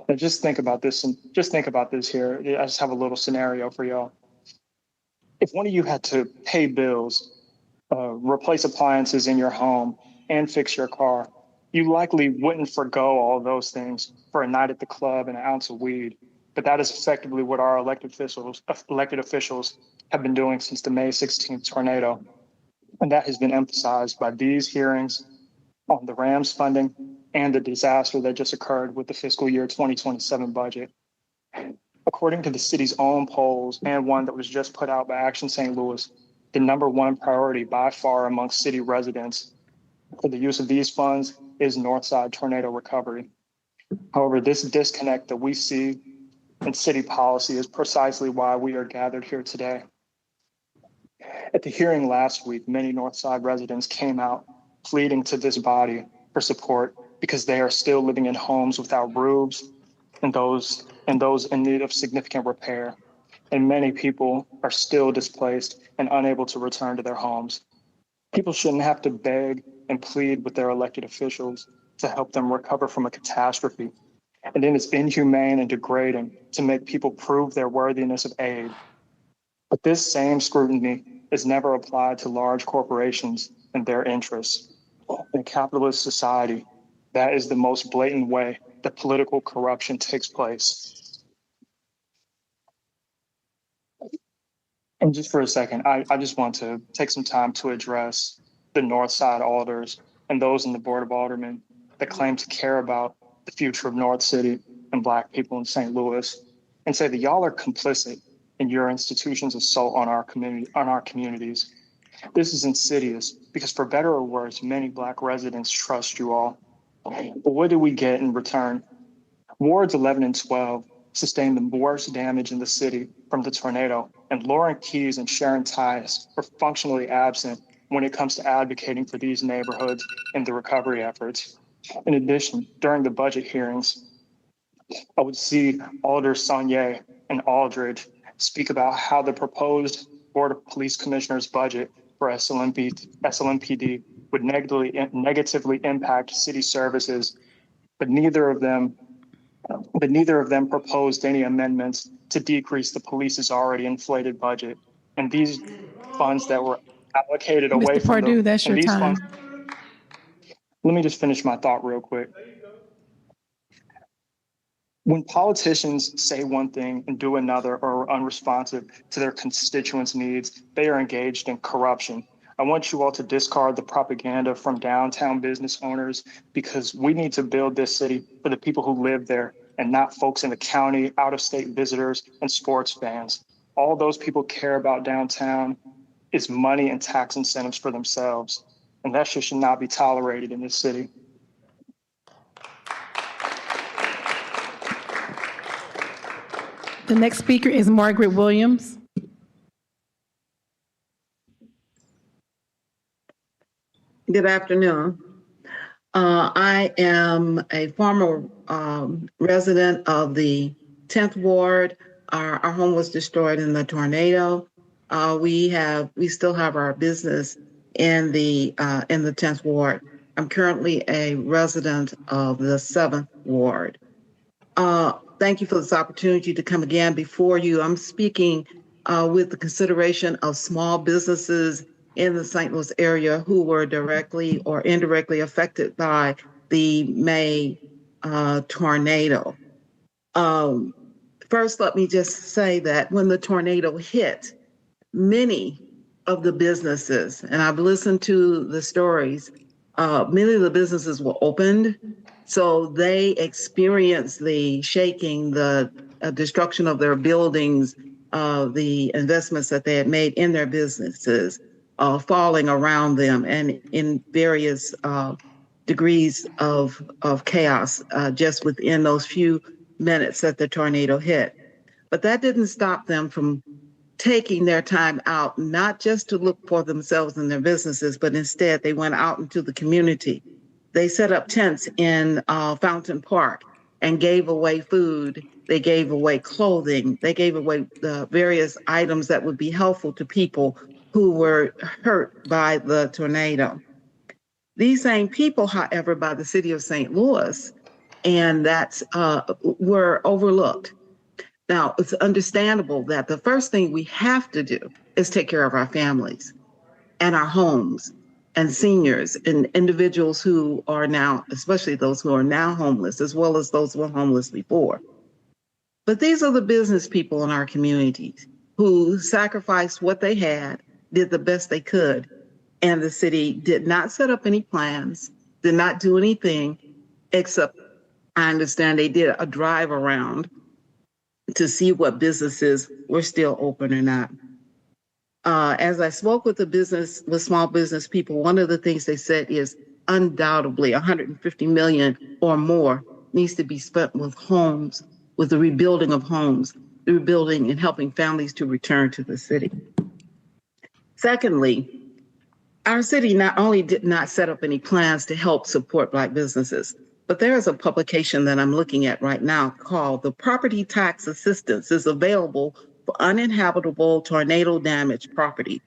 T: Now just think about this and just think about this here. I just have a little scenario for y'all. If one of you had to pay bills, replace appliances in your home, and fix your car, you likely wouldn't forego all those things for a night at the club and an ounce of weed. But that is effectively what our elected officials have been doing since the May 16th tornado. And that has been emphasized by these hearings on the RAMS funding and the disaster that just occurred with the fiscal year 2027 budget. According to the city's own polls and one that was just put out by Action St. Louis, the #1 priority by far among city residents for the use of these funds is Northside tornado recovery. However, this disconnect that we see in city policy is precisely why we are gathered here today. At the hearing last week, many Northside residents came out pleading to this body for support because they are still living in homes without roofs and those in need of significant repair. And many people are still displaced and unable to return to their homes. People shouldn't have to beg and plead with their elected officials to help them recover from a catastrophe. And then it's inhumane and degrading to make people prove their worthiness of aid. But this same scrutiny is never applied to large corporations and their interests. In a capitalist society, that is the most blatant way that political corruption takes place. And just for a second, I just want to take some time to address the Northside alders and those in the Board of Aldermen that claim to care about the future of North City and Black people in St. Louis, and say that y'all are complicit in your institution's assault on our communities. This is insidious because, for better or worse, many Black residents trust you all. But what do we get in return? Wards 11 and 12 sustained the worst damage in the city from the tornado, and Lauren Keyes and Sharon Tice were functionally absent when it comes to advocating for these neighborhoods and the recovery efforts. In addition, during the budget hearings, I would see Alder Saunier and Aldridge speak about how the proposed Board of Police Commissioners budget for SLMPD would negatively impact city services, but neither of them proposed any amendments to decrease the police's already inflated budget. And these funds that were allocated away
B: Mr.
T: from
B: Pardue, that's your
T: these
B: time.
T: funds. Let me just finish my thought real quick. When politicians say one thing and do another or are unresponsive to their constituents' needs, they are engaged in corruption. I want you all to discard the propaganda from downtown business owners, because we need to build this city for the people who live there and not folks in the county, out-of-state visitors, and sports fans. All those people care about downtown is money and tax incentives for themselves, and that shit should not be tolerated in this city.
B: The next speaker is Margaret Williams.
D: Good afternoon. I am a former resident of the 10th Ward. Our home was destroyed in the tornado. We still have our business in the 10th Ward. I'm currently a resident of the 7th Ward. Thank you for this opportunity to come again before you. I'm speaking with the consideration of small businesses in the St. Louis area who were directly or indirectly affected by the May tornado. First, let me just say that when the tornado hit, many of the businesses, and I've listened to the stories, many of the businesses were opened. So they experienced the shaking, the destruction of their buildings, the investments that they had made in their businesses, falling around them, and in various degrees of chaos just within those few minutes that the tornado hit. But that didn't stop them from taking their time out, not just to look for themselves and their businesses, but instead they went out into the community. They set up tents in Fountain Park and gave away food. They gave away clothing. They gave away the various items that would be helpful to people who were hurt by the tornado. These same people, however, by the city of St. Louis, and that's were overlooked. Now, it's understandable that the first thing we have to do is take care of our families and our homes and seniors and individuals who are now, especially those who are now homeless, as well as those who were homeless before. But these are the business people in our communities who sacrificed what they had, did the best they could, and the city did not set up any plans, did not do anything, except I understand they did a drive around to see what businesses were still open or not. As I spoke with small business people, one of the things they said is undoubtedly 150 million or more needs to be spent with homes, with the rebuilding of homes, the rebuilding and helping families to return to the city. Secondly, our city not only did not set up any plans to help support Black businesses, but there is a publication that I'm looking at right now called The Property Tax Assistance is available for uninhabitable tornado damaged properties.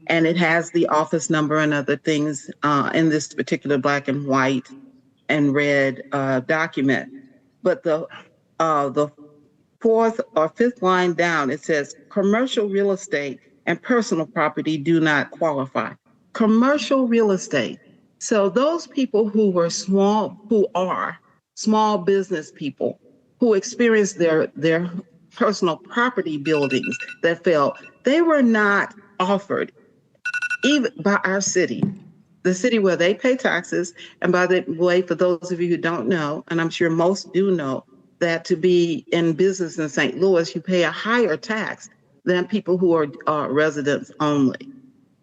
D: And it has the office number and other things in this particular black and white and red document. But the fourth or fifth line down, it says commercial real estate and personal property do not qualify. Commercial real estate. So those people who are small business people who experienced their personal property buildings that failed, they were not offered, even by our city, the city where they pay taxes. And by the way, for those of you who don't know, and I'm sure most do know, that to be in business in St. Louis, you pay a higher tax than people who are residents only.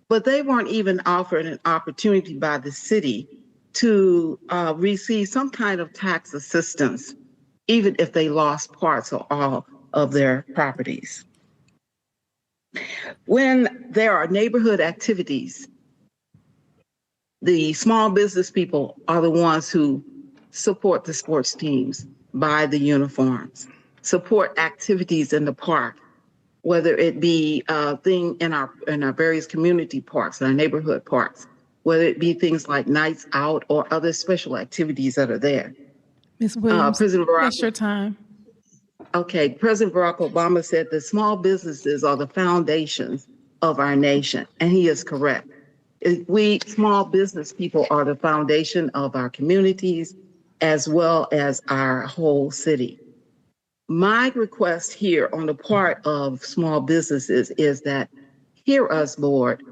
D: But they weren't even offered an opportunity by the city to receive some kind of tax assistance, even if they lost parts or all of their properties. When there are neighborhood activities, the small business people are the ones who support the sports teams, buy the uniforms, support activities in the park, whether it be a thing in our various community parks, our neighborhood parks, whether it be things like nights out or other special activities that are there.
B: Ms. Williams,
D: President Barack,
B: that's your time.
D: Okay, President Barack Obama said that small businesses are the foundations of our nation, and he is correct. We small business people are the foundation of our communities as well as our whole city. My request here on the part of small businesses is that, hear us, Lord,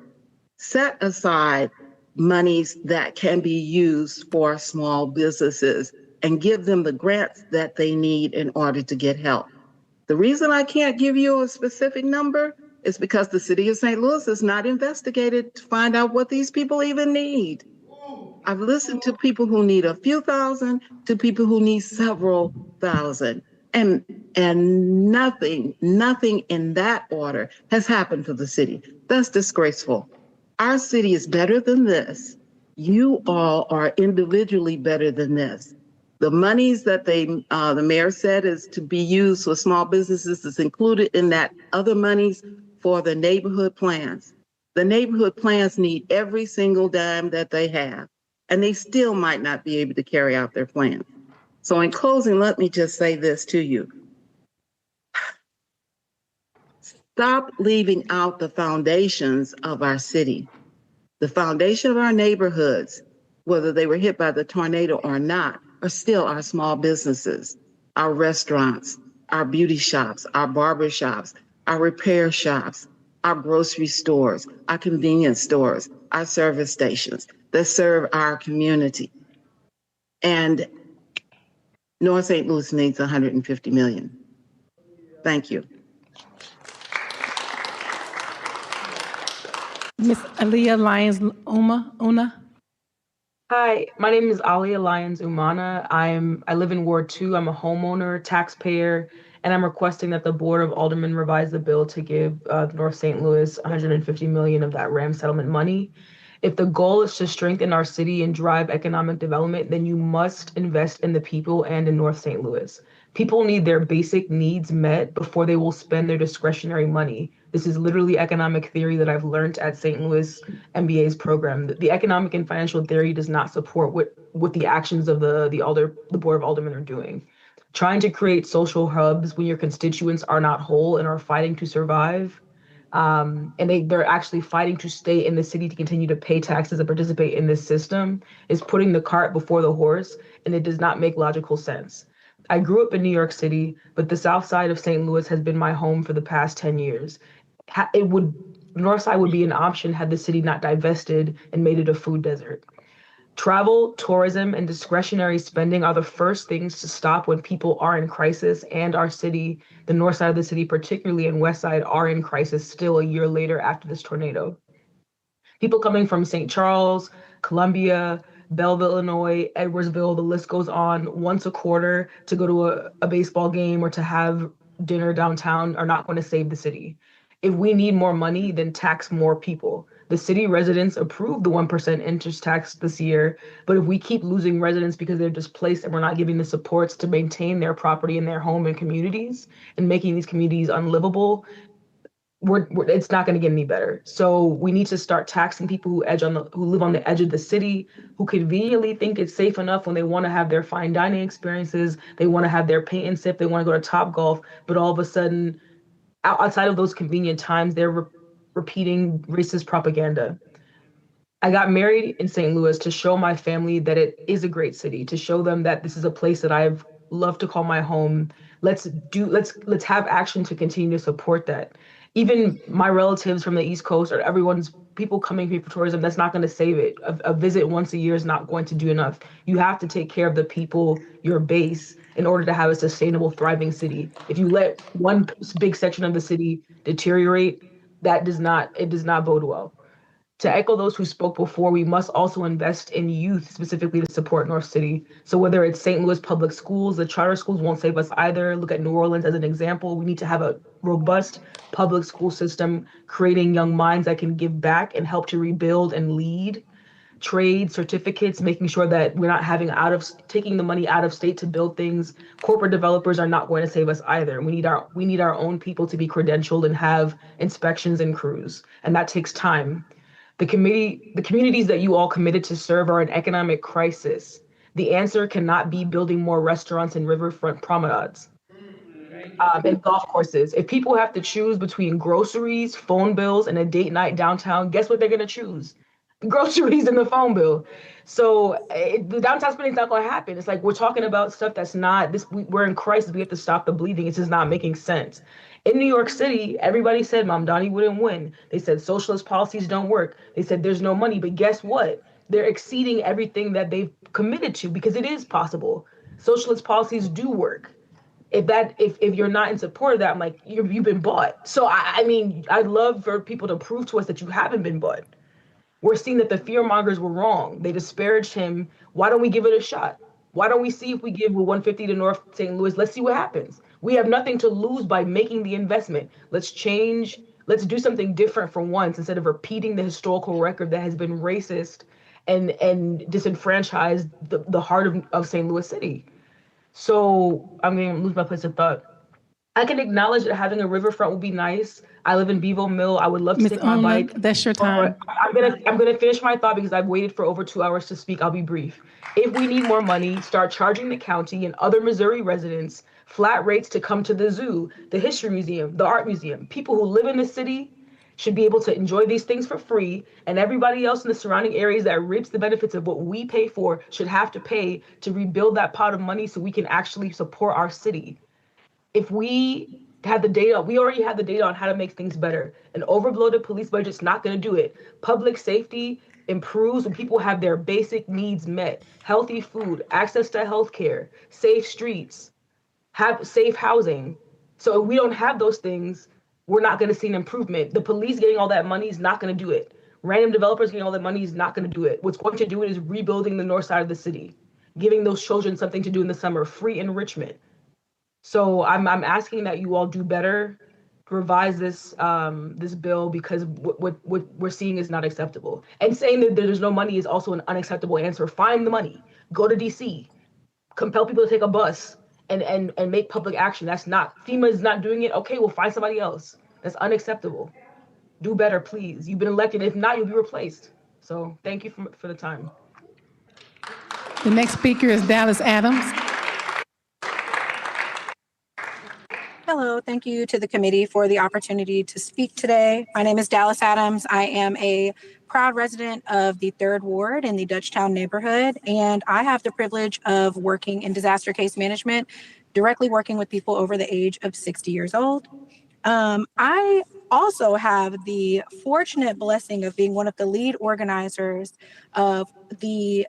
D: set aside monies that can be used for small businesses and give them the grants that they need in order to get help. The reason I can't give you a specific number is because the city of St. Louis has not investigated to find out what these people even need. I've listened to people who need a few thousand to people who need several thousand. And nothing in that order has happened for the city. That's disgraceful. Our city is better than this. You all are individually better than this. The monies that the mayor said is to be used for small businesses is included in that other monies for the neighborhood plans. The neighborhood plans need every single dime that they have, and they still might not be able to carry out their plans. So in closing, let me just say this to you. Stop leaving out the foundations of our city. The foundation of our neighborhoods, whether they were hit by the tornado or not, are still our small businesses, our restaurants, our beauty shops, our barber shops, our repair shops, our grocery stores, our convenience stores, our service stations that serve our community. And North St. Louis needs 150 million. Thank you.
B: Ms. Aaliyah Lyons-Una.
E: Hi, my name is Alia Lyons Umana. I live in Ward 2. I'm a homeowner, taxpayer, and I'm requesting that the Board of Aldermen revise the bill to give North St. Louis 150 million of that RAM settlement money. If the goal is to strengthen our city and drive economic development, then you must invest in the people and in North St. Louis. People need their basic needs met before they will spend their discretionary money. This is literally economic theory that I've learned at St. Louis MBA's program. The economic and financial theory does not support what the actions of the Board of Aldermen are doing. Trying to create social hubs when your constituents are not whole and are fighting to survive, and they're actually fighting to stay in the city to continue to pay taxes and participate in this system, is putting the cart before the horse, and it does not make logical sense. I grew up in New York City, but the South Side of St. Louis has been my home for the past 10 years. North Side would be an option had the city not divested and made it a food desert. Travel, tourism, and discretionary spending are the first things to stop when people are in crisis, and our city, the north side of the city, particularly in West Side, are in crisis still a year later after this tornado. People coming from St. Charles, Columbia, Belleville, Illinois, Edwardsville, the list goes on, once a quarter to go to a baseball game or to have dinner downtown are not going to save the city. If we need more money, then tax more people. The city residents approved the 1% interest tax this year, but if we keep losing residents because they're displaced and we're not giving the supports to maintain their property and their home and communities and making these communities unlivable, it's not going to get any better. So we need to start taxing people who live on the edge of the city, who conveniently think it's safe enough when they want to have their fine dining experiences, they want to have their paint and sip, they want to go to Topgolf, but all of a sudden, outside of those convenient times, they're repeating racist propaganda. I got married in St. Louis to show my family that it is a great city, to show them that this is a place that I've loved to call my home. Let's have action to continue to support that. Even my relatives from the East Coast or people coming here for tourism, that's not going to save it. A visit once a year is not going to do enough. You have to take care of the people, your base, in order to have a sustainable, thriving city. If you let one big section of the city deteriorate, it does not bode well. To echo those who spoke before, we must also invest in youth specifically to support North City. So whether it's St. Louis public schools, the charter schools won't save us either. Look at New Orleans as an example. We need to have a robust public school system, creating young minds that can give back and help to rebuild and lead. Trade certificates, making sure that we're not taking the money out of state to build things. Corporate developers are not going to save us either. We need our own people to be credentialed and have inspections and crews, and that takes time. The communities that you all committed to serve are in economic crisis. The answer cannot be building more restaurants and riverfront promenades and golf courses. If people have to choose between groceries, phone bills, and a date night downtown, guess what they're going to choose? Groceries and the phone bill. So the downtown spending is not going to happen. It's like we're talking about stuff that's not this. We're in crisis. We have to stop the bleeding. It's just not making sense. In New York City, everybody said Mamdani wouldn't win. They said socialist policies don't work. They said there's no money. But guess what? They're exceeding everything that they've committed to because it is possible. Socialist policies do work. If you're not in support of that, I'm like, you've been bought. So I mean, I'd love for people to prove to us that you haven't been bought. We're seeing that the fearmongers were wrong. They disparaged him. Why don't we give it a shot? Why don't we see if we give 150 to North St. Louis? Let's see what happens. We have nothing to lose by making the investment. Let's change. Let's do something different for once instead of repeating the historical record that has been racist and disenfranchised the heart of St. Louis City. So I'm going to lose my place of thought. I can acknowledge that having a riverfront would be nice. I live in Beeville Mill. I would love to take my bike.
B: That's your time.
E: I'm gonna finish my thought because I've waited for over 2 hours to speak. I'll be brief. If we need more money, start charging the county and other Missouri residents flat rates to come to the zoo, the history museum, the art museum. People who live in the city should be able to enjoy these things for free, and everybody else in the surrounding areas that reaps the benefits of what we pay for should have to pay to rebuild that pot of money so we can actually support our city. If we had the data, we already have the data on how to make things better. An overbloated police budget's not going to do it. Public safety improves when people have their basic needs met. Healthy food, access to healthcare, safe streets, have safe housing. So if we don't have those things, we're not going to see an improvement. The police getting all that money is not going to do it. Random developers getting all that money is not going to do it. What's going to do it is rebuilding the north side of the city, giving those children something to do in the summer, free enrichment. So I'm asking that you all do better revise this this bill because what we're seeing is not acceptable. And saying that there's no money is also an unacceptable answer. Find the money. Go to DC. Compel people to take a bus and make public action. That's not, FEMA is not doing it. Okay, we'll find somebody else. That's unacceptable. Do better, please. You've been elected. If not, you'll be replaced. So thank you for the time.
B: The next speaker is Dallas Adams.
F: Hello, thank you to the committee for the opportunity to speak today. My name is Dallas Adams. I am a proud resident of the 3rd Ward in the Dutchtown neighborhood, and I have the privilege of working in disaster case management, directly working with people over the age of 60 years old. I also have the fortunate blessing of being one of the lead organizers of the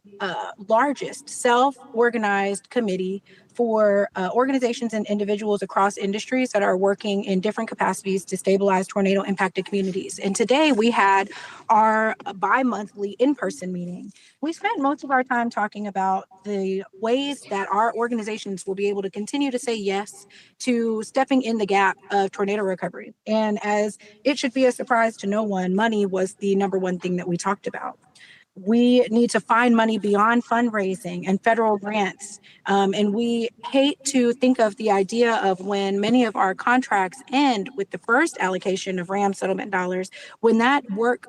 F: largest self-organized committee for organizations and individuals across industries that are working in different capacities to stabilize tornado impacted communities. And today we had our bi-monthly in-person meeting. We spent most of our time talking about the ways that our organizations will be able to continue to say yes to stepping in the gap of tornado recovery. And as it should be a surprise to no one, money was the number one thing that we talked about. We need to find money beyond fundraising and federal grants. And we hate to think of the idea of when many of our contracts end with the first allocation of RAM settlement dollars, when that work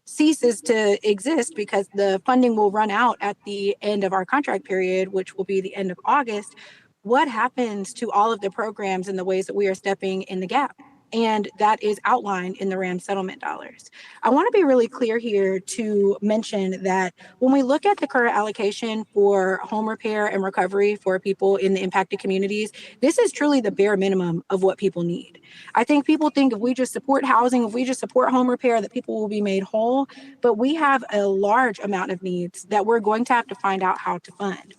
F: ceases to exist because the funding will run out at the end of our contract period, which will be the end of August. What happens to all of the programs and the ways that we are stepping in the gap? And that is outlined in the RAM settlement dollars. I want to be really clear here to mention that when we look at the current allocation for home repair and recovery for people in the impacted communities, this is truly the bare minimum of what people need. I think people think if we just support housing, if we just support home repair, that people will be made whole, but we have a large amount of needs that we're going to have to find out how to fund.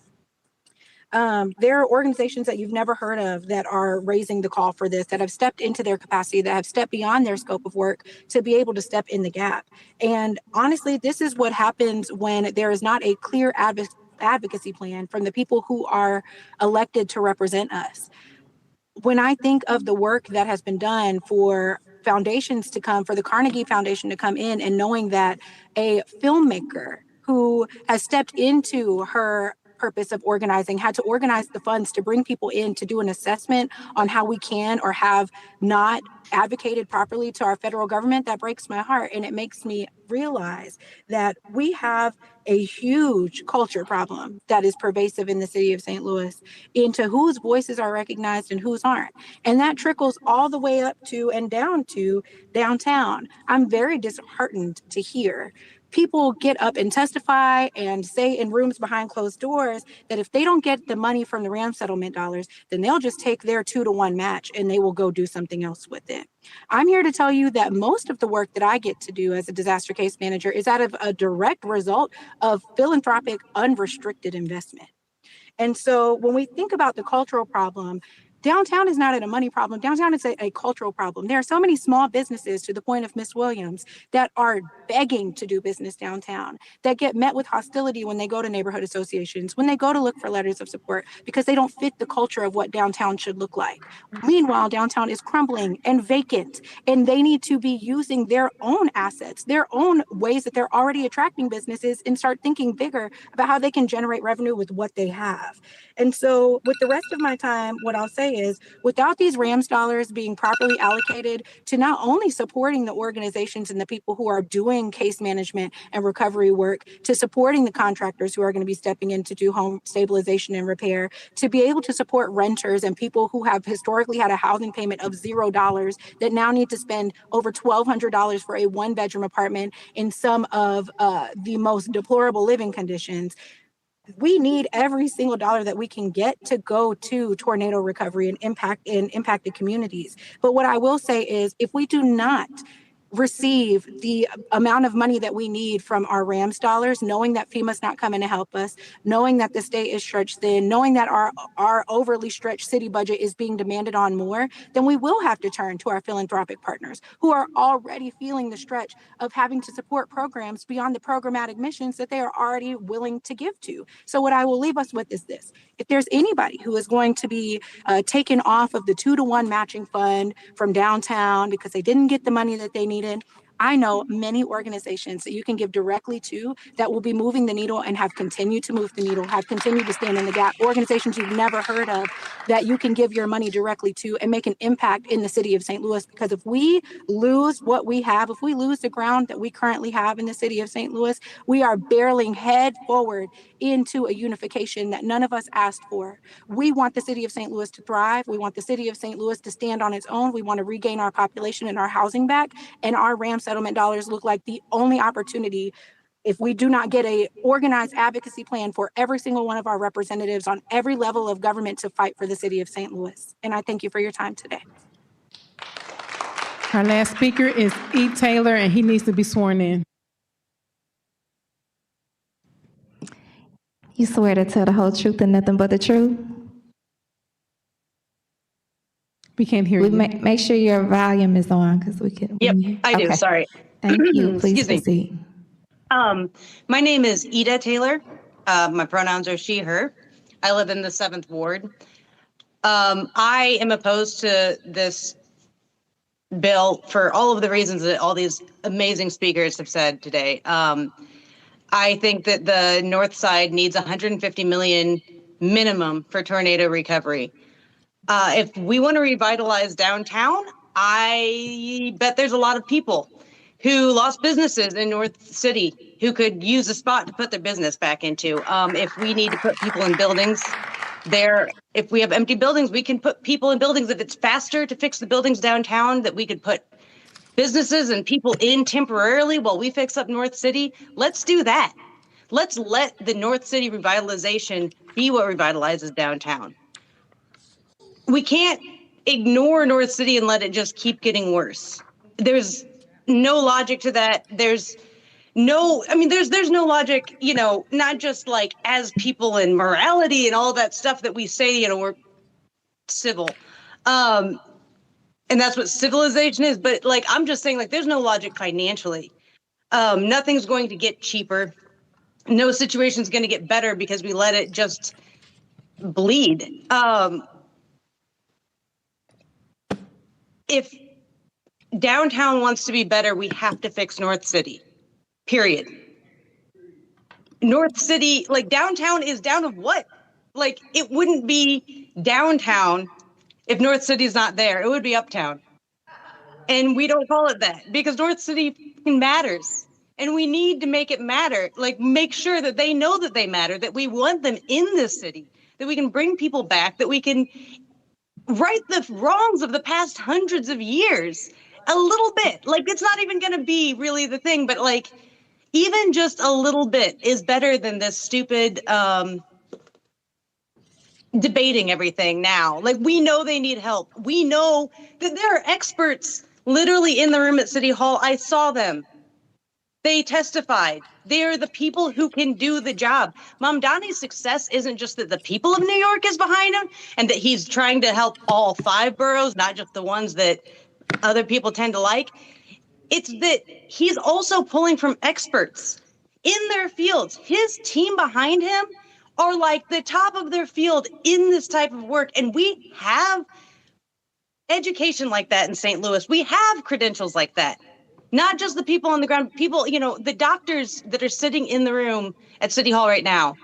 F: There are organizations that you've never heard of that are raising the call for this, that have stepped into their capacity, that have stepped beyond their scope of work to be able to step in the gap. And honestly, this is what happens when there is not a clear advocacy plan from the people who are elected to represent us. When I think of the work that has been done for foundations to come, for the Carnegie Foundation to come in, and knowing that a filmmaker who has stepped into her purpose of organizing had to organize the funds to bring people in to do an assessment on how we can or have not advocated properly to our federal government, that breaks my heart. And it makes me realize that we have a huge culture problem that is pervasive in the city of St. Louis into whose voices are recognized and whose aren't. And that trickles all the way up to and down to downtown. I'm very disheartened to hear people get up and testify and say in rooms behind closed doors that if they don't get the money from the RAM settlement dollars, then they'll just take their 2-to-1 match and they will go do something else with it. I'm here to tell you that most of the work that I get to do as a disaster case manager is out of a direct result of philanthropic, unrestricted investment. And so when we think about the cultural problem, downtown is not a money problem. Downtown is a cultural problem. There are so many small businesses, to the point of Miss Williams, that are begging to do business downtown, that get met with hostility when they go to neighborhood associations, when they go to look for letters of support, because they don't fit the culture of what downtown should look like. Meanwhile, downtown is crumbling and vacant, and they need to be using their own assets, their own ways that they're already attracting businesses, and start thinking bigger about how they can generate revenue with what they have. And so with the rest of my time, what I'll say is, without these RAMS dollars being properly allocated to not only supporting the organizations and the people who are doing case management and recovery work, to supporting the contractors who are going to be stepping in to do home stabilization and repair, to be able to support renters and people who have historically had a housing payment of $0 that now need to spend over $1,200 for a 1-bedroom apartment in some of the most deplorable living conditions. We need every single dollar that we can get to go to tornado recovery and impacted communities. But what I will say is, if we do not receive the amount of money that we need from our RAMS dollars, knowing that FEMA's not coming to help us, knowing that the state is stretched thin, knowing that our overly stretched city budget is being demanded on more, then we will have to turn to our philanthropic partners who are already feeling the stretch of having to support programs beyond the programmatic missions that they are already willing to give to. So what I will leave us with is this. If there's anybody who is going to be taken off of the 2-to-1 matching fund from downtown because they didn't get the money that they needed, I know many organizations that you can give directly to that will be moving the needle and have continued to move the needle, have continued to stand in the gap, organizations you've never heard of that you can give your money directly to and make an impact in the city of St. Louis. Because if we lose what we have, if we lose the ground that we currently have in the city of St. Louis, we are barreling head forward into a unification that none of us asked for. We want the city of St. Louis to thrive. We want the city of St. Louis to stand on its own. We want to regain our population and our housing back. And our RAM settlement dollars look like the only opportunity if we do not get a organized advocacy plan for every single one of our representatives on every level of government to fight for the city of St. Louis. And I thank you for your time today.
B: Our last speaker is E. Taylor, and he needs to be sworn in.
A: You swear to tell the whole truth and nothing but the truth?
B: We can't hear you.
A: Make sure your volume is on because we can.
I: Yep, I do.
A: Okay.
I: Sorry.
A: Thank you. Please
I: Excuse me.
A: proceed.
I: My name is Ida Taylor. My pronouns are she, her. I live in the 7th Ward. I am opposed to this bill for all of the reasons that all these amazing speakers have said today. I think that the North Side needs $150 million minimum for tornado recovery. If we want to revitalize downtown, I bet there's a lot of people who lost businesses in North City who could use a spot to put their business back into. If we need to put people in buildings there, if we have empty buildings, we can put people in buildings. If it's faster to fix the buildings downtown, that we could put businesses and people in temporarily while we fix up North City, let's do that. Let's let the North City revitalization be what revitalizes downtown. We can't ignore North City and let it just keep getting worse. There's no logic to that. There's no logic, not just like as people in morality and all that stuff that we say, we're civil. And that's what civilization is. But I'm just saying, there's no logic financially. Nothing's going to get cheaper. No situation's going to get better because we let it just bleed. If downtown wants to be better, we have to fix North City, period. North City, downtown is down of what? It wouldn't be downtown if North City's not there. It would be uptown. And we don't call it that because North City matters. And we need to make it matter, make sure that they know that they matter, that we want them in this city, that we can bring people back, that we can right the wrongs of the past hundreds of years a little bit. It's not even going to be really the thing, but even just a little bit is better than this stupid debating everything now. We know they need help. We know that there are experts literally in the room at City Hall. I saw them. They testified. They're the people who can do the job. Mamdani's success isn't just that the people of New York is behind him and that he's trying to help all 5 boroughs, not just the ones that other people tend to like. It's that he's also pulling from experts in their fields. His team behind him are the top of their field in this type of work. And we have education like that in St. Louis. We have credentials like that. Not just the people on the ground, people, the doctors that are sitting in the room at City Hall right now.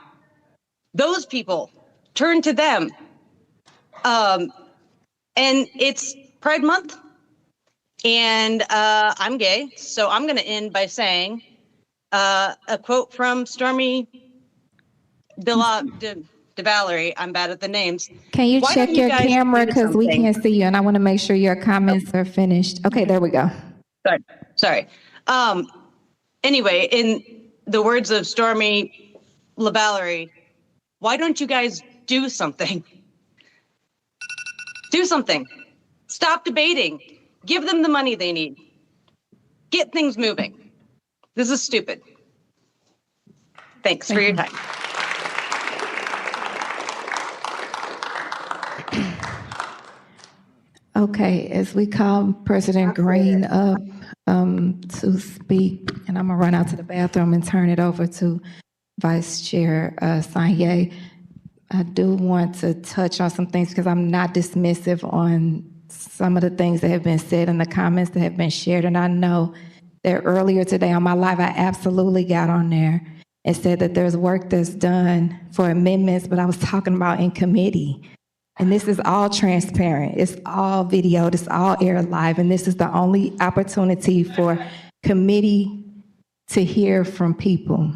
I: Those people, turn to them. And it's Pride Month. And I'm gay. So I'm going to end by saying a quote from Stormy DeValerie. I'm bad at the names.
A: Can you
I: Why
A: check
I: don't you
A: your
I: guys
A: camera
I: do
A: because we
I: something?
A: can't see you, and I want to make sure your comments are finished. Okay, there we go.
I: Sorry. Anyway, in the words of Stormy LaValerie, why don't you guys do something? Do something. Stop debating. Give them the money they need. get things moving. This is stupid. Thanks for your time.
A: Okay, as we call President Green up to speak, and I'm gonna run out to the bathroom and turn it over to Vice Chair Sanye. I do want to touch on some things because I'm not dismissive on some of the things that have been said in the comments that have been shared. And I know that earlier today on my live, I absolutely got on there and said that there's work that's done for amendments, but I was talking about in committee. And this is all transparent. It's all videoed. It's all aired live. And this is the only opportunity for committee to hear from people.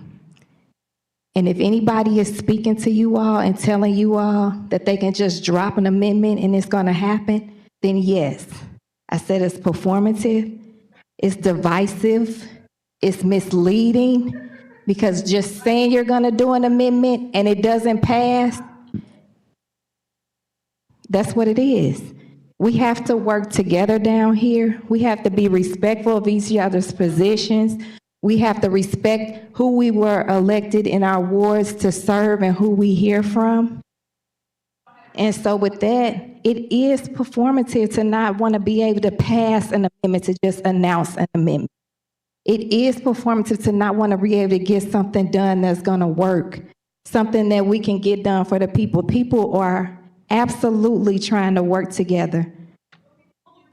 A: And if anybody is speaking to you all and telling you all that they can just drop an amendment and it's going to happen, then yes. I said it's performative, it's divisive, it's misleading, because just saying you're going to do an amendment and it doesn't pass, that's what it is. We have to work together down here. We have to be respectful of each other's positions. We have to respect who we were elected in our wards to serve and who we hear from. And so with that, it is performative to not want to be able to pass an amendment, to just announce an amendment. It is performative to not want to be able to get something done that's going to work, something that we can get done for the people. People are absolutely trying to work together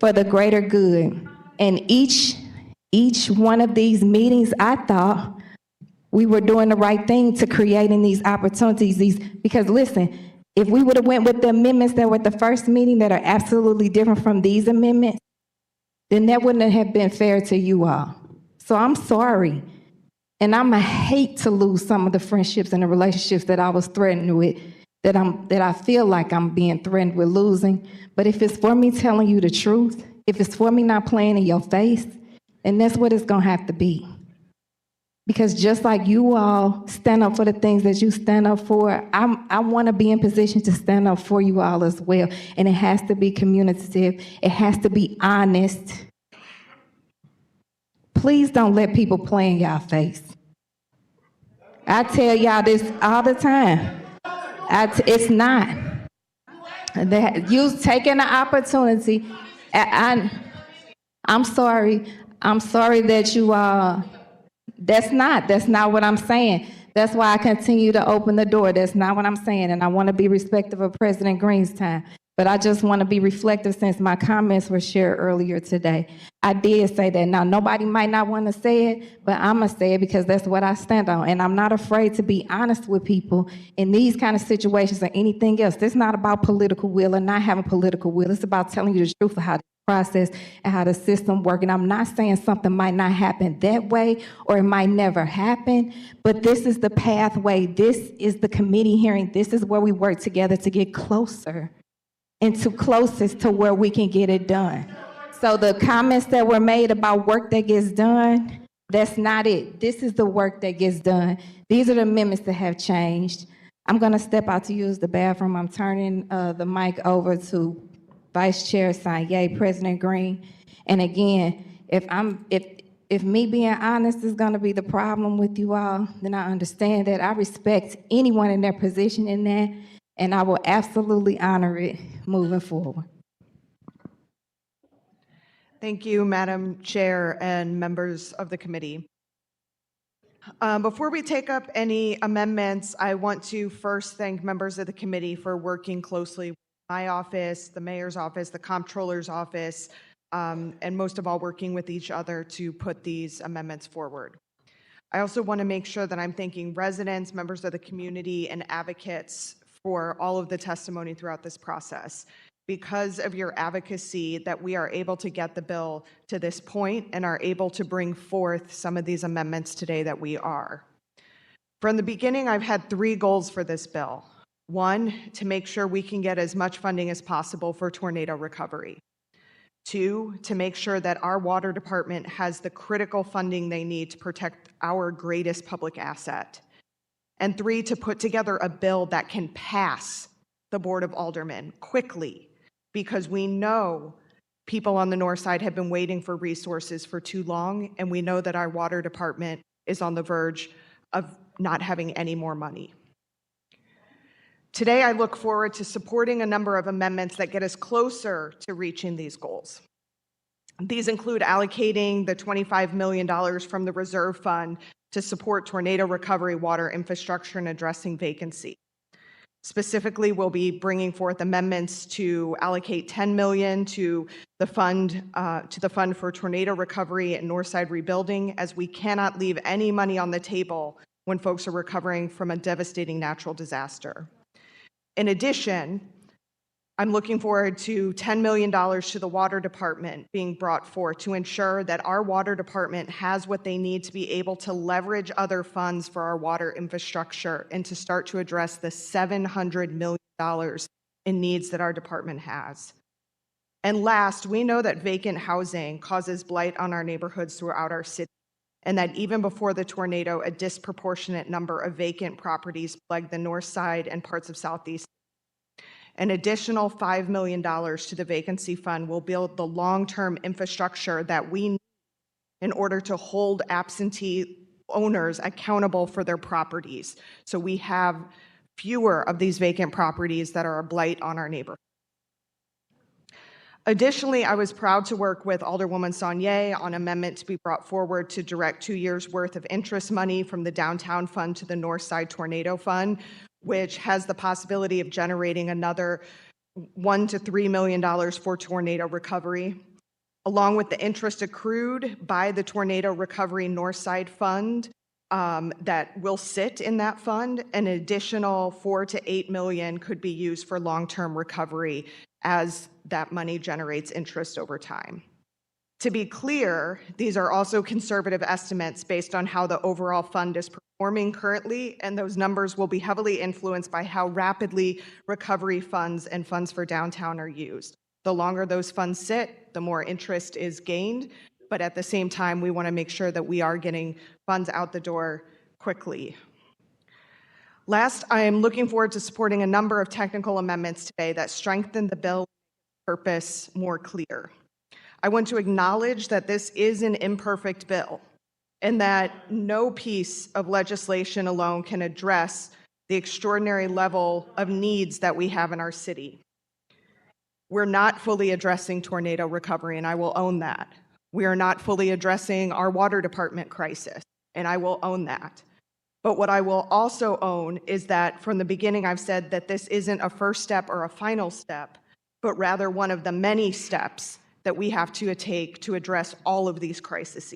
A: for the greater good. And each one of these meetings, I thought we were doing the right thing to creating these opportunities. Because listen, if we would have went with the amendments that were at the first meeting that are absolutely different from these amendments, then that wouldn't have been fair to you all. So I'm sorry. And I'ma hate to lose some of the friendships and the relationships that I was threatened with, that I feel like I'm being threatened with losing. But if it's for me telling you the truth, if it's for me not playing in your face, then that's what it's gonna have to be. Because just like you all stand up for the things that you stand up for, I wanna be in position to stand up for you all as well. And it has to be communicative, it has to be honest. Please don't let people play in y'all face. I tell y'all this all the time. It's not. You taking the opportunity. I'm sorry. I'm sorry that you that's not what I'm saying. That's why I continue to open the door. That's not what I'm saying. And I want to be respectful of President Green's time. But I just want to be reflective since my comments were shared earlier today. I did say that. Now, nobody might not want to say it, but I'm going to say it because that's what I stand on. And I'm not afraid to be honest with people in these kind of situations or anything else. This is not about political will or not having political will. It's about telling you the truth of how the process and how the system works. And I'm not saying something might not happen that way or it might never happen, but this is the pathway. This is the committee hearing. This is where we work together to get closer and to closest to where we can get it done. So the comments that were made about work that gets done, that's not it. This is the work that gets done. These are the amendments that have changed. I'm gonna step out to use the bathroom. I'm turning the mic over to Vice Chair Sanye, President Green. And again, if me being honest is gonna be the problem with you all, then I understand that. I respect anyone in their position in that, and I will absolutely honor it moving forward.
R: Thank you, Madam Chair and members of the committee. Before we take up any amendments, I want to first thank members of the committee for working closely with my office, the mayor's office, the comptroller's office, and most of all, working with each other to put these amendments forward. I also want to make sure that I'm thanking residents, members of the community, and advocates for all of the testimony throughout this process. Because of your advocacy, that we are able to get the bill to this point and are able to bring forth some of these amendments today that we are. From the beginning, I've had 3 goals for this bill. 1, to make sure we can get as much funding as possible for tornado recovery. 2, to make sure that our water department has the critical funding they need to protect our greatest public asset. And 3, to put together a bill that can pass the Board of Aldermen quickly, because we know people on the north side have been waiting for resources for too long, and we know that our water department is on the verge of not having any more money. Today, I look forward to supporting a number of amendments that get us closer to reaching these goals. These include allocating the $25 million from the reserve fund to support tornado recovery water infrastructure and addressing vacancy. Specifically, we'll be bringing forth amendments to allocate $10 million to the fund for tornado recovery and Northside rebuilding, as we cannot leave any money on the table when folks are recovering from a devastating natural disaster. In addition, I'm looking forward to $10 million to the water department being brought forth to ensure that our water department has what they need to be able to leverage other funds for our water infrastructure and to start to address the $700 million in needs that our department has. And last, we know that vacant housing causes blight on our neighborhoods throughout our city, and that even before the tornado, a disproportionate number of vacant properties plagued the north side and parts of southeast. An additional $5 million to the vacancy fund will build the long-term infrastructure that we need in order to hold absentee owners accountable for their properties, so we have fewer of these vacant properties that are a blight on our neighborhood. Additionally, I was proud to work with Alderwoman Saunier on an amendment to be brought forward to direct 2 years' worth of interest money from the downtown fund to the North Side Tornado Fund, which has the possibility of generating another $1 to $3 million for tornado recovery. Along with the interest accrued by the Tornado Recovery Northside Fund that will sit in that fund, an additional $4 to $8 million could be used for long-term recovery as that money generates interest over time. To be clear, these are also conservative estimates based on how the overall fund is performing currently, and those numbers will be heavily influenced by how rapidly recovery funds and funds for downtown are used. The longer those funds sit, the more interest is gained, but at the same time, we want to make sure that we are getting funds out the door quickly. Last, I am looking forward to supporting a number of technical amendments today that strengthen the bill purpose more clear. I want to acknowledge that this is an imperfect bill and that no piece of legislation alone can address the extraordinary level of needs that we have in our city. We're not fully addressing tornado recovery, and I will own that. We are not fully addressing our water department crisis, and I will own that. But what I will also own is that from the beginning, I've said that this isn't a first step or a final step, but rather one of the many steps that we have to take to address all of these crises.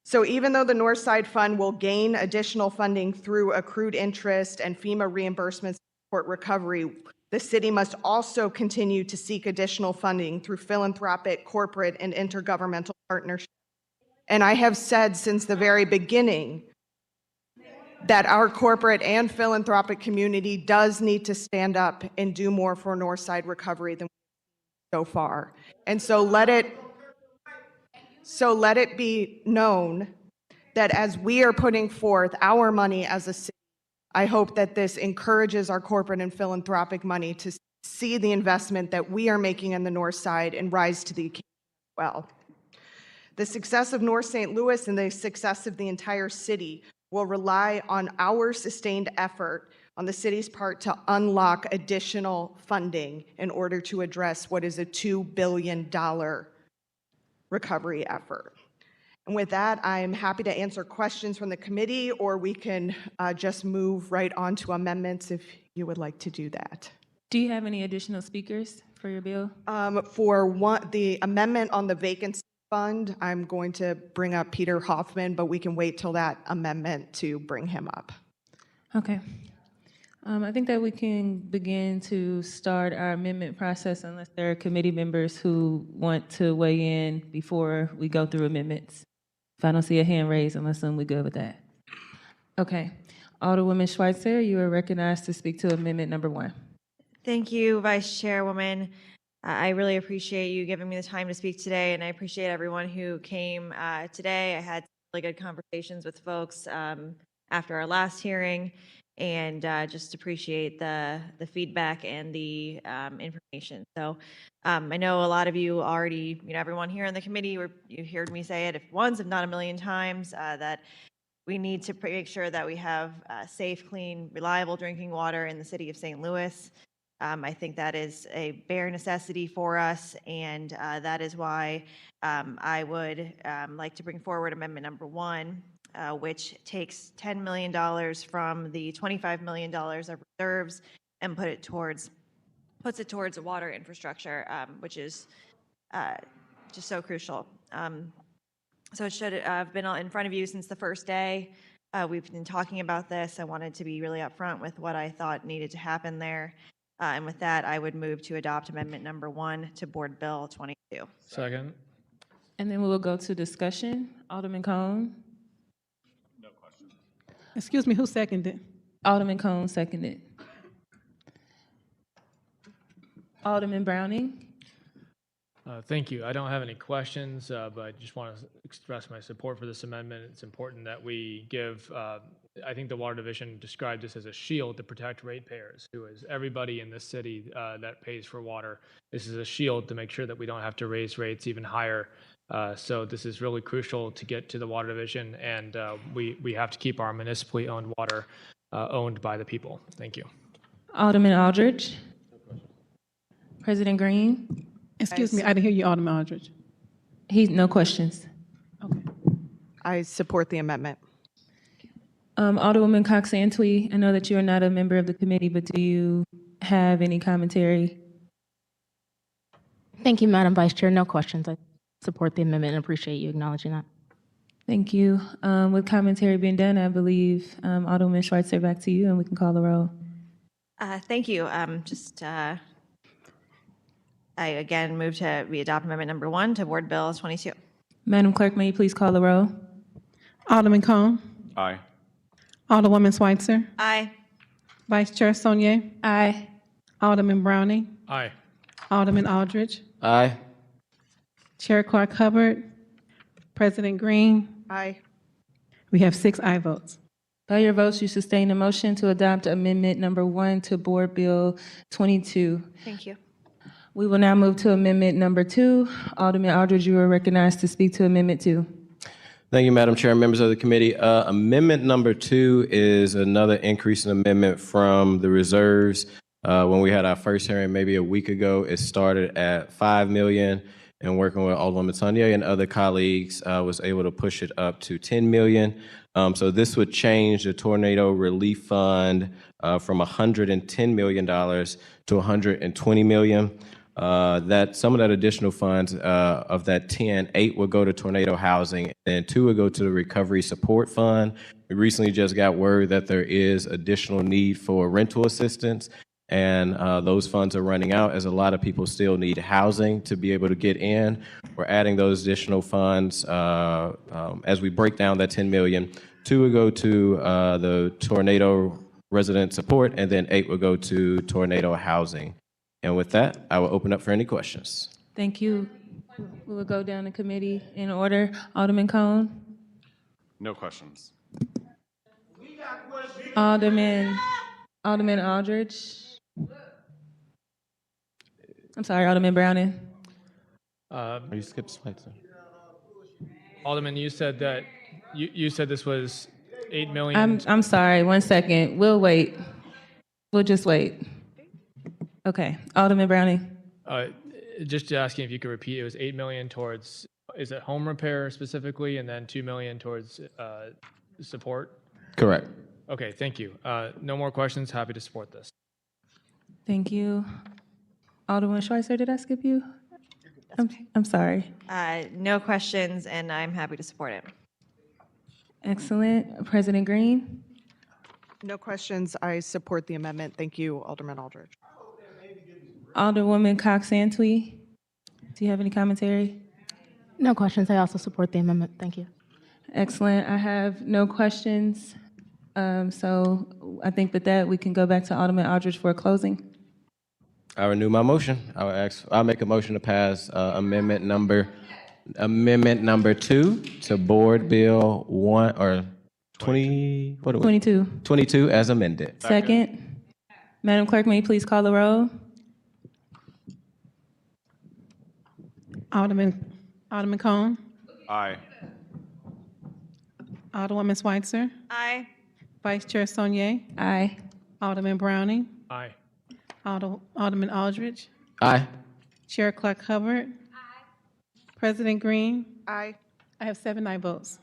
R: So even though the Northside Fund will gain additional funding through accrued interest and FEMA reimbursements to support recovery, the city must also continue to seek additional funding through philanthropic, corporate, and intergovernmental partnerships. And I have said since the very beginning that our corporate and philanthropic community does need to stand up and do more for Northside recovery than so far. And so let it be known that as we are putting forth our money as a city, I hope that this encourages our corporate and philanthropic money to see the investment that we are making in the North Side and rise to the occasion as well. The success of North St. Louis and the success of the entire city will rely on our sustained effort on the city's part to unlock additional funding in order to address what is a $2 billion recovery effort. And with that, I'm happy to answer questions from the committee, or we can just move right on to amendments if you would like to do that.
H: Do you have any additional speakers for your bill?
R: For the amendment on the vacancy fund, I'm going to bring up Peter Hoffman, but we can wait till that amendment to bring him up.
H: Okay. I think that we can begin to start our amendment process unless there are committee members who want to weigh in before we go through amendments. If I don't see a hand raised, unless we're good with that. Okay. Alderwoman Schweitzer, you are recognized to speak to amendment number 1.
U: Thank you, Vice Chairwoman. I really appreciate you giving me the time to speak today, and I appreciate everyone who came today. I had really good conversations with folks after our last hearing, and just appreciate the feedback and the information. So I know a lot of you already, everyone here in the committee, you heard me say it once, if not a million times, that we need to make sure that we have safe, clean, reliable drinking water in the city of St. Louis. I think that is a bare necessity for us, and that is why I would like to bring forward amendment number 1, which takes $10 million from the $25 million of reserves and puts it towards water infrastructure, which is just so crucial. So it should have been in front of you since the first day. We've been talking about this. I wanted to be really upfront with what I thought needed to happen there. And with that, I would move to adopt amendment number 1 to Board Bill 22.
H: Second. And then we will go to discussion. Alderman Cone.
B: Excuse me, who seconded?
H: Alderman Cone seconded. Alderman Browning.
J: Thank you. I don't have any questions, but I just want to express my support for this amendment. It's important that we give, I think the Water Division described this as a shield to protect ratepayers, who is everybody in this city that pays for water. This is a shield to make sure that we don't have to raise rates even higher. So this is really crucial to get to the Water Division, and we have to keep our municipally owned water owned by the people. Thank you.
H: Alderman Aldridge. President Green.
B: Excuse me, I didn't hear you, Alderman Aldridge.
H: No questions.
R: I support the amendment.
H: Alderwoman Cox Antwi, I know that you are not a member of the committee, but do you have any commentary?
K: Thank you, Madam Vice Chair. No questions. I support the amendment and appreciate you acknowledging that.
H: Thank you. With commentary being done, I believe Alderwoman Schweitzer, back to you, and we can call the roll.
U: Thank you. I again move to adopt amendment number 1 to Board Bill 22.
H: Madam Clerk, may you please call the roll?
B: Alderman Cone.
S: Aye.
B: Alderwoman Schweitzer.
U: Aye.
B: Vice Chair Sonier.
H: Aye.
B: Alderman Browning.
J: Aye.
B: Alderman Aldridge.
W: Aye.
B: Chair Clark Hubbard. President Green.
R: Aye.
B: We have 6 aye votes.
H: By your votes, you sustain the motion to adopt amendment number 1 to Board Bill 22.
U: Thank you.
H: We will now move to amendment number 2. Alderman Aldridge, you are recognized to speak to amendment 2.
V: Thank you, Madam Chair, members of the committee. Amendment number 2 is another increase in amendment from the reserves. When we had our first hearing maybe a week ago, it started at $5 million, and working with Alderwoman Saunier and other colleagues, was able to push it up to $10 million. So this would change the tornado relief fund from $110 million to $120 million. That some of that additional funds of that 10, 8 would go to tornado housing, and 2 would go to the recovery support fund. We recently just got word that there is additional need for rental assistance, and those funds are running out as a lot of people still need housing to be able to get in. We're adding those additional funds as we break down that 10 million. 2 would go to the tornado resident support, and then 8 would go to tornado housing. And with that, I will open up for any questions.
H: Thank you. We will go down the committee in order. Alderman Cone.
S: No questions.
H: Alderman Aldridge. I'm sorry, Alderman Browning.
V: You skipped Schweitzer.
J: Alderman, you said that you said this was $8 million.
H: I'm sorry, 1 second. We'll wait. We'll just wait. Okay, Alderman Browning.
J: Just asking if you could repeat, it was $8 million towards, is it home repair specifically, and then $2 million towards support?
V: Correct.
J: Okay, thank you. No more questions. Happy to support this.
H: Thank you. Alderman Schweitzer, did I skip you? I'm sorry.
U: No questions, and I'm happy to support it.
H: Excellent. President Green.
R: No questions. I support the amendment. Thank you, Alderman Aldridge.
H: Alderwoman Cox Antwi, do you have any commentary?
K: No questions. I also support the amendment. Thank you.
H: Excellent. I have no questions. So I think with that, we can go back to Alderman Aldridge for a closing.
V: I renew my motion. I'll make a motion to pass amendment number 2 to Board Bill 1 or 20, what are we?
H: 22.
V: 22 as amended.
H: Second. Madam Clerk, may you please call the roll?
B: Alderman Cone,
V: Aye.
B: Alderwoman Schweitzer,
U: Aye.
B: Vice Chair Sonier,
H: Aye.
B: Alderman Browning,
J: Aye.
B: Alderman Aldridge,
V: Aye.
B: Chair Clark Hubbard, President Green.
R: Aye.
B: I have 7 aye votes.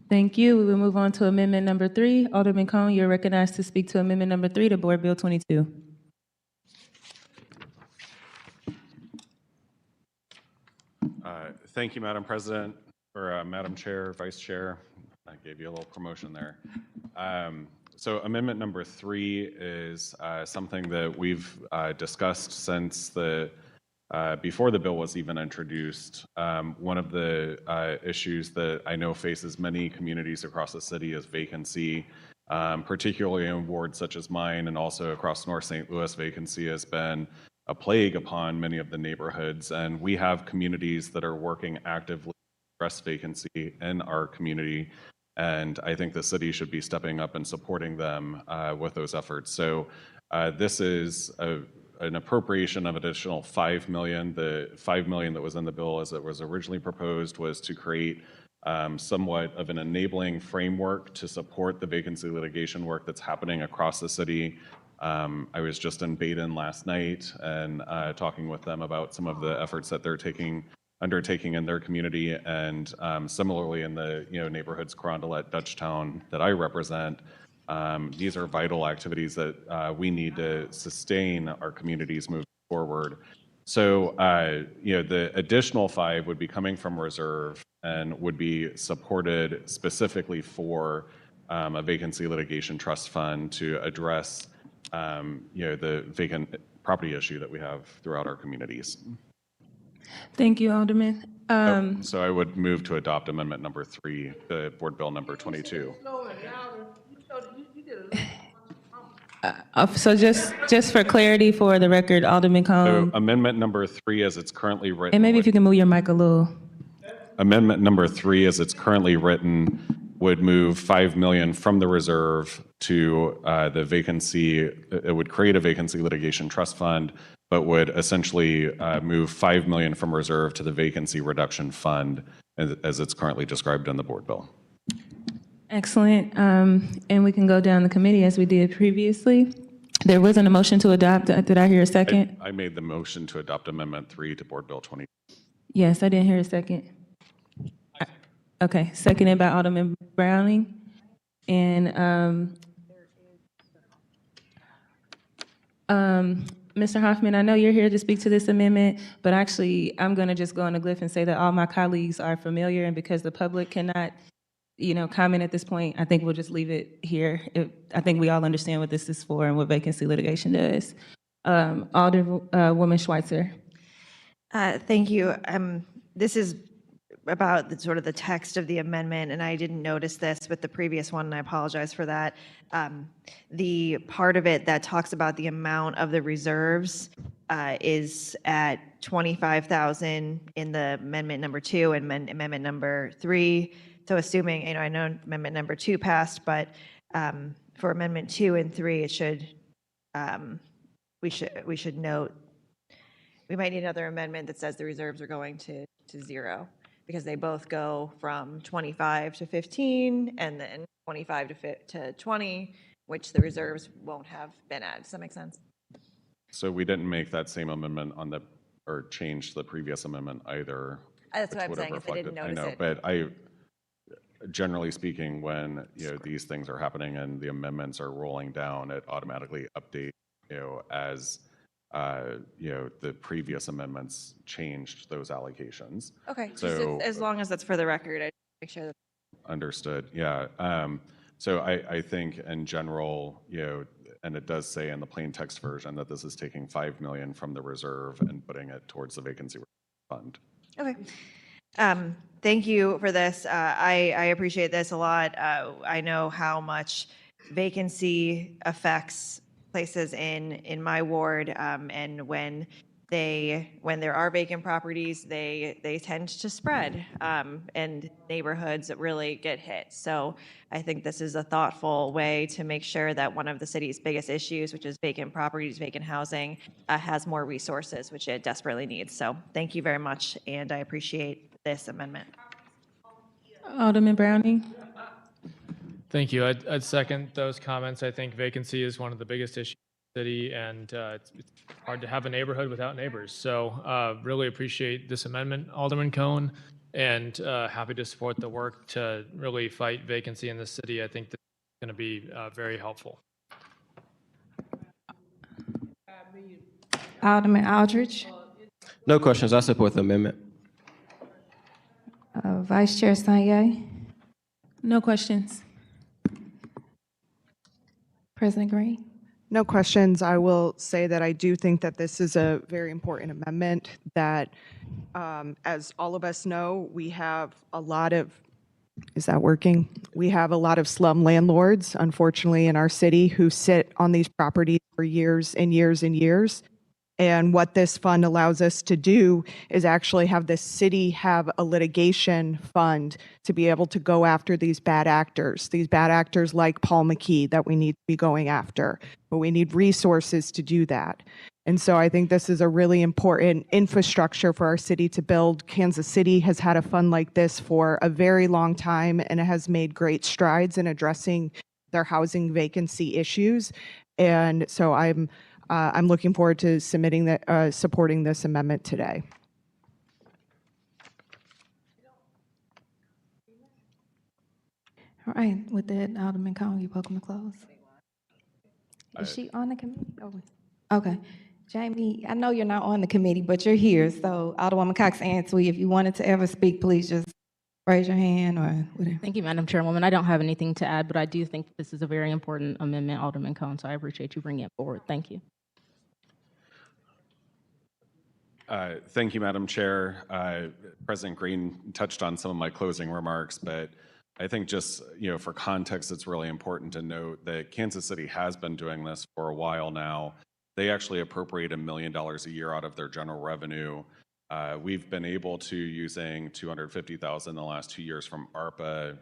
H: Thank you. We will move on to amendment number 3. Alderman Cone, you're recognized to speak to amendment number 3 to Board Bill 22.
G: Thank you, Madam President, or Madam Chair, Vice Chair. I gave you a little promotion there. So amendment number 3 is something that we've discussed since before the bill was even introduced. One of the issues that I know faces many communities across the city is vacancy, particularly in wards such as mine and also across North St. Louis. Vacancy has been a plague upon many of the neighborhoods, and we have communities that are working actively to address vacancy in our community, and I think the city should be stepping up and supporting them with those efforts. So this is an appropriation of additional $5 million. The $5 million that was in the bill as it was originally proposed was to create somewhat of an enabling framework to support the vacancy litigation work that's happening across the city. I was just in Baden last night and talking with them about some of the efforts that they're undertaking in their community, and similarly in the neighborhoods Carondelet, Dutchtown that I represent. These are vital activities that we need to sustain our communities moving forward. So the additional 5 would be coming from reserve and would be supported specifically for a vacancy litigation trust fund to address the vacant property issue that we have throughout our communities.
H: Thank you, Alderman.
G: So I would move to adopt amendment number 3, the Board Bill number 22.
H: So just for clarity for the record, Alderman
G: So
H: Cone,
G: amendment number 3 as it's currently written.
H: and maybe if you can move your mic a little.
G: Amendment number 3 as it's currently written would move $5 million from the reserve to the vacancy. It would create a vacancy litigation trust fund, but would essentially move $5 million from reserve to the vacancy reduction fund as it's currently described in the board bill.
H: Excellent. And we can go down the committee as we did previously. There wasn't a motion to adopt. Did I hear a second?
G: I made the motion to adopt amendment 3 to board bill 20.
H: Yes, I didn't hear a second. Okay, seconded by Alderman Browning. And Mr. Hoffman, I know you're here to speak to this amendment, but actually I'm going to just go on the glyph and say that all my colleagues are familiar, and because the public cannot comment at this point, I think we'll just leave it here. I think we all understand what this is for and what vacancy litigation does. Alderwoman Schweitzer.
U: Thank you. This is about the text of the amendment, and I didn't notice this with the previous one, and I apologize for that. The part of it that talks about the amount of the reserves is at $25,000 in the amendment number 2 and amendment number 3. So assuming, I know amendment number 2 passed, but for amendment 2 and 3, it should, we should note, we might need another amendment that says the reserves are going to 0, because they both go from 25 to 15 and then 25 to 20, which the reserves won't have been at. Does that make sense?
G: So we didn't make that same amendment or change the previous amendment either.
U: That's what I'm
G: which would have
U: saying, if I didn't
G: reflected-
U: notice
G: I know,
U: it.
G: but generally speaking, when these things are happening and the amendments are rolling down, it automatically updates as the previous amendments changed those allocations.
U: Okay,
G: So
U: as long as that's for the record, I make sure that.
G: understood. Yeah. So I think in general, and it does say in the plain text version that this is taking $5 million from the reserve and putting it towards the vacancy fund.
U: Okay. Thank you for this. I appreciate this a lot. I know how much vacancy affects places in my ward, and when when there are vacant properties, they tend to spread, and neighborhoods really get hit. So I think this is a thoughtful way to make sure that one of the city's biggest issues, which is vacant properties, vacant housing, has more resources, which it desperately needs. So thank you very much, and I appreciate this amendment.
H: Alderman Browning?
J: Thank you. I'd second those comments. I think vacancy is one of the biggest issues in the city, and it's hard to have a neighborhood without neighbors. So really appreciate this amendment, Alderman Cohn, and happy to support the work to really fight vacancy in the city. I think that's going to be very helpful.
A: Alderman Aldridge.
V: No questions. I support the amendment.
A: Vice Chair Sanye.
H: No questions.
A: President Green.
R: No questions. I will say that I do think that this is a very important amendment that, as all of us know, we have a lot of, is that working? We have a lot of slum landlords, unfortunately, in our city who sit on these properties for years and years and years. And what this fund allows us to do is actually have the city have a litigation fund to be able to go after these bad actors like Paul McKee that we need to be going after. But we need resources to do that. And so I think this is a really important infrastructure for our city to build. Kansas City has had a fund like this for a very long time, and it has made great strides in addressing their housing vacancy issues. And so I'm looking forward to supporting this amendment today.
A: All right, with that, Alderman Cohn, you're welcome to close. Is she on the committee? Oh, okay. Jamie, I know you're not on the committee, but you're here. So Alderwoman Cox Answee, if you wanted to ever speak, please just raise your hand or whatever.
K: Thank you, Madam Chairwoman. I don't have anything to add, but I do think this is a very important amendment, Alderman Cohn, so I appreciate you bringing it forward. Thank you.
G: Thank you, Madam Chair. President Green touched on some of my closing remarks, but I think just, for context, it's really important to note that Kansas City has been doing this for a while now. They actually appropriate $1 million a year out of their general revenue. We've been able to, using $250,000 in the last 2 years from ARPA,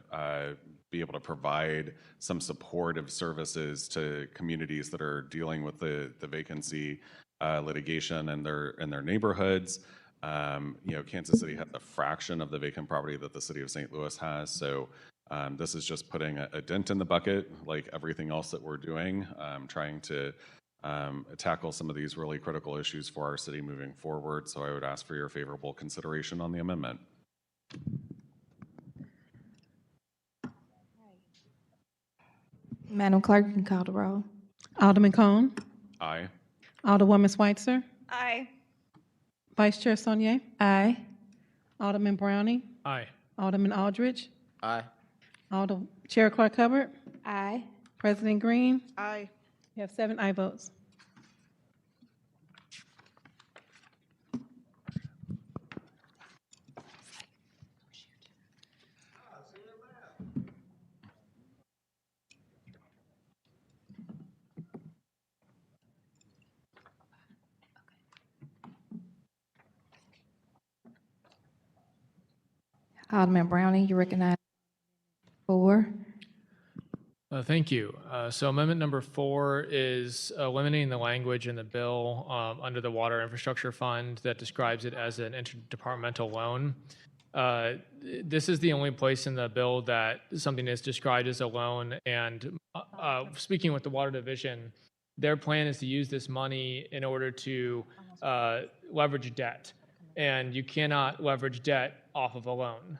G: be able to provide some supportive services to communities that are dealing with the vacancy litigation in their neighborhoods. Kansas City has a fraction of the vacant property that the city of St. Louis has. So this is just putting a dent in the bucket, like everything else that we're doing, trying to tackle some of these really critical issues for our city moving forward. So I would ask for your favorable consideration on the amendment.
A: Madam Clerk, you can call the roll.
B: Alderman Cohn.
G: Aye.
B: Alderwoman Schweitzer.
U: Aye.
B: Vice Chair Sanye.
H: Aye.
B: Alderman Browning.
J: Aye.
B: Alderman Aldridge.
V: Aye.
B: Chair Clark Hubbard.
A: Aye.
B: President Green.
R: Aye.
B: You have 7 aye votes.
A: Alderman Browning, you recognize 4.
J: Thank you. So amendment number 4 is eliminating the language in the bill under the Water Infrastructure Fund that describes it as an interdepartmental loan. This is the only place in the bill that something is described as a loan. And speaking with the Water Division, their plan is to use this money in order to leverage debt. And you cannot leverage debt off of a loan,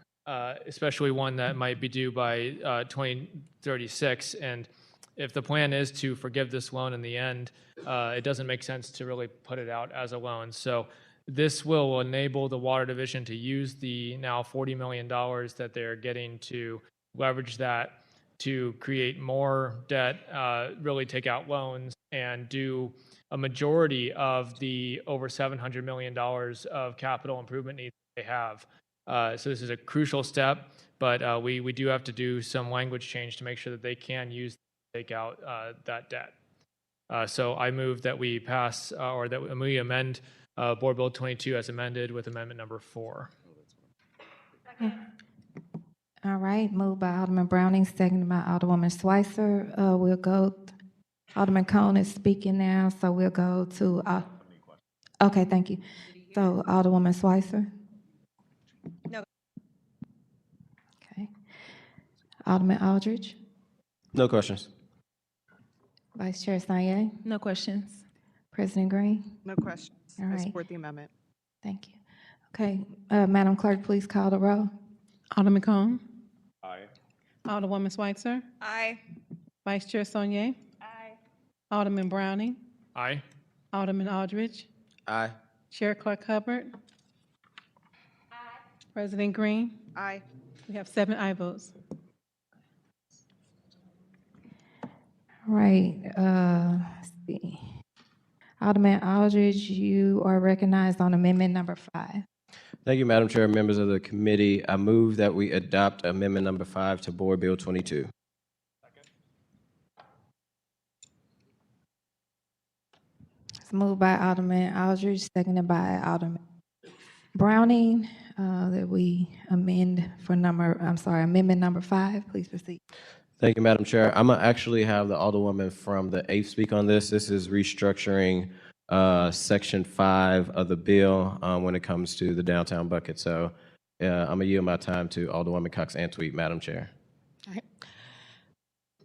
J: especially one that might be due by 2036. And if the plan is to forgive this loan in the end, it doesn't make sense to really put it out as a loan. So this will enable the Water Division to use the now $40 million that they're getting to leverage that to create more debt, really take out loans, and do a majority of the over $700 million of capital improvement needs they have. So this is a crucial step, but we do have to do some language change to make sure that they can use take out that debt. So I move that we pass, or that we amend Board Bill 22 as amended with amendment number 4.
A: All right, moved by Alderman Browning, seconded by Alderwoman Schweitzer. We'll go, Alderman Cone is speaking now, so we'll go to, okay, thank you. So Alderwoman Schweitzer?
U: No.
A: Okay. Alderman Aldridge?
V: No questions.
A: Vice Chair Sanye?
H: No questions.
A: President Green?
R: No questions.
A: All
R: I
A: right.
R: support the amendment.
A: Thank you. Okay, Madam Clerk, please call the roll.
B: Alderman Cone.
G: Aye.
B: Alderwoman Schweitzer.
U: Aye.
B: Vice Chair Saunier.
U: Aye.
B: Alderman Browning.
J: Aye.
B: Alderman Aldridge.
V: Aye.
B: Chair Clark Hubbard. President Green.
R: Aye.
B: We have 7 aye votes.
A: All right, let's see. Alderman Aldridge, you are recognized on amendment number 5.
V: Thank you, Madam Chair, members of the committee. I move that we adopt amendment number 5 to Board Bill 22.
A: It's moved by Alderman Aldridge, seconded by Alderman Browning, that we amend for amendment number 5. Please proceed.
V: Thank you, Madam Chair. I'm gonna actually have the Alderwoman from the 8th speak on this. This is restructuring Section 5 of the bill when it comes to the downtown bucket. So I'm gonna yield my time to Alderwoman Cox-Antweet, Madam Chair.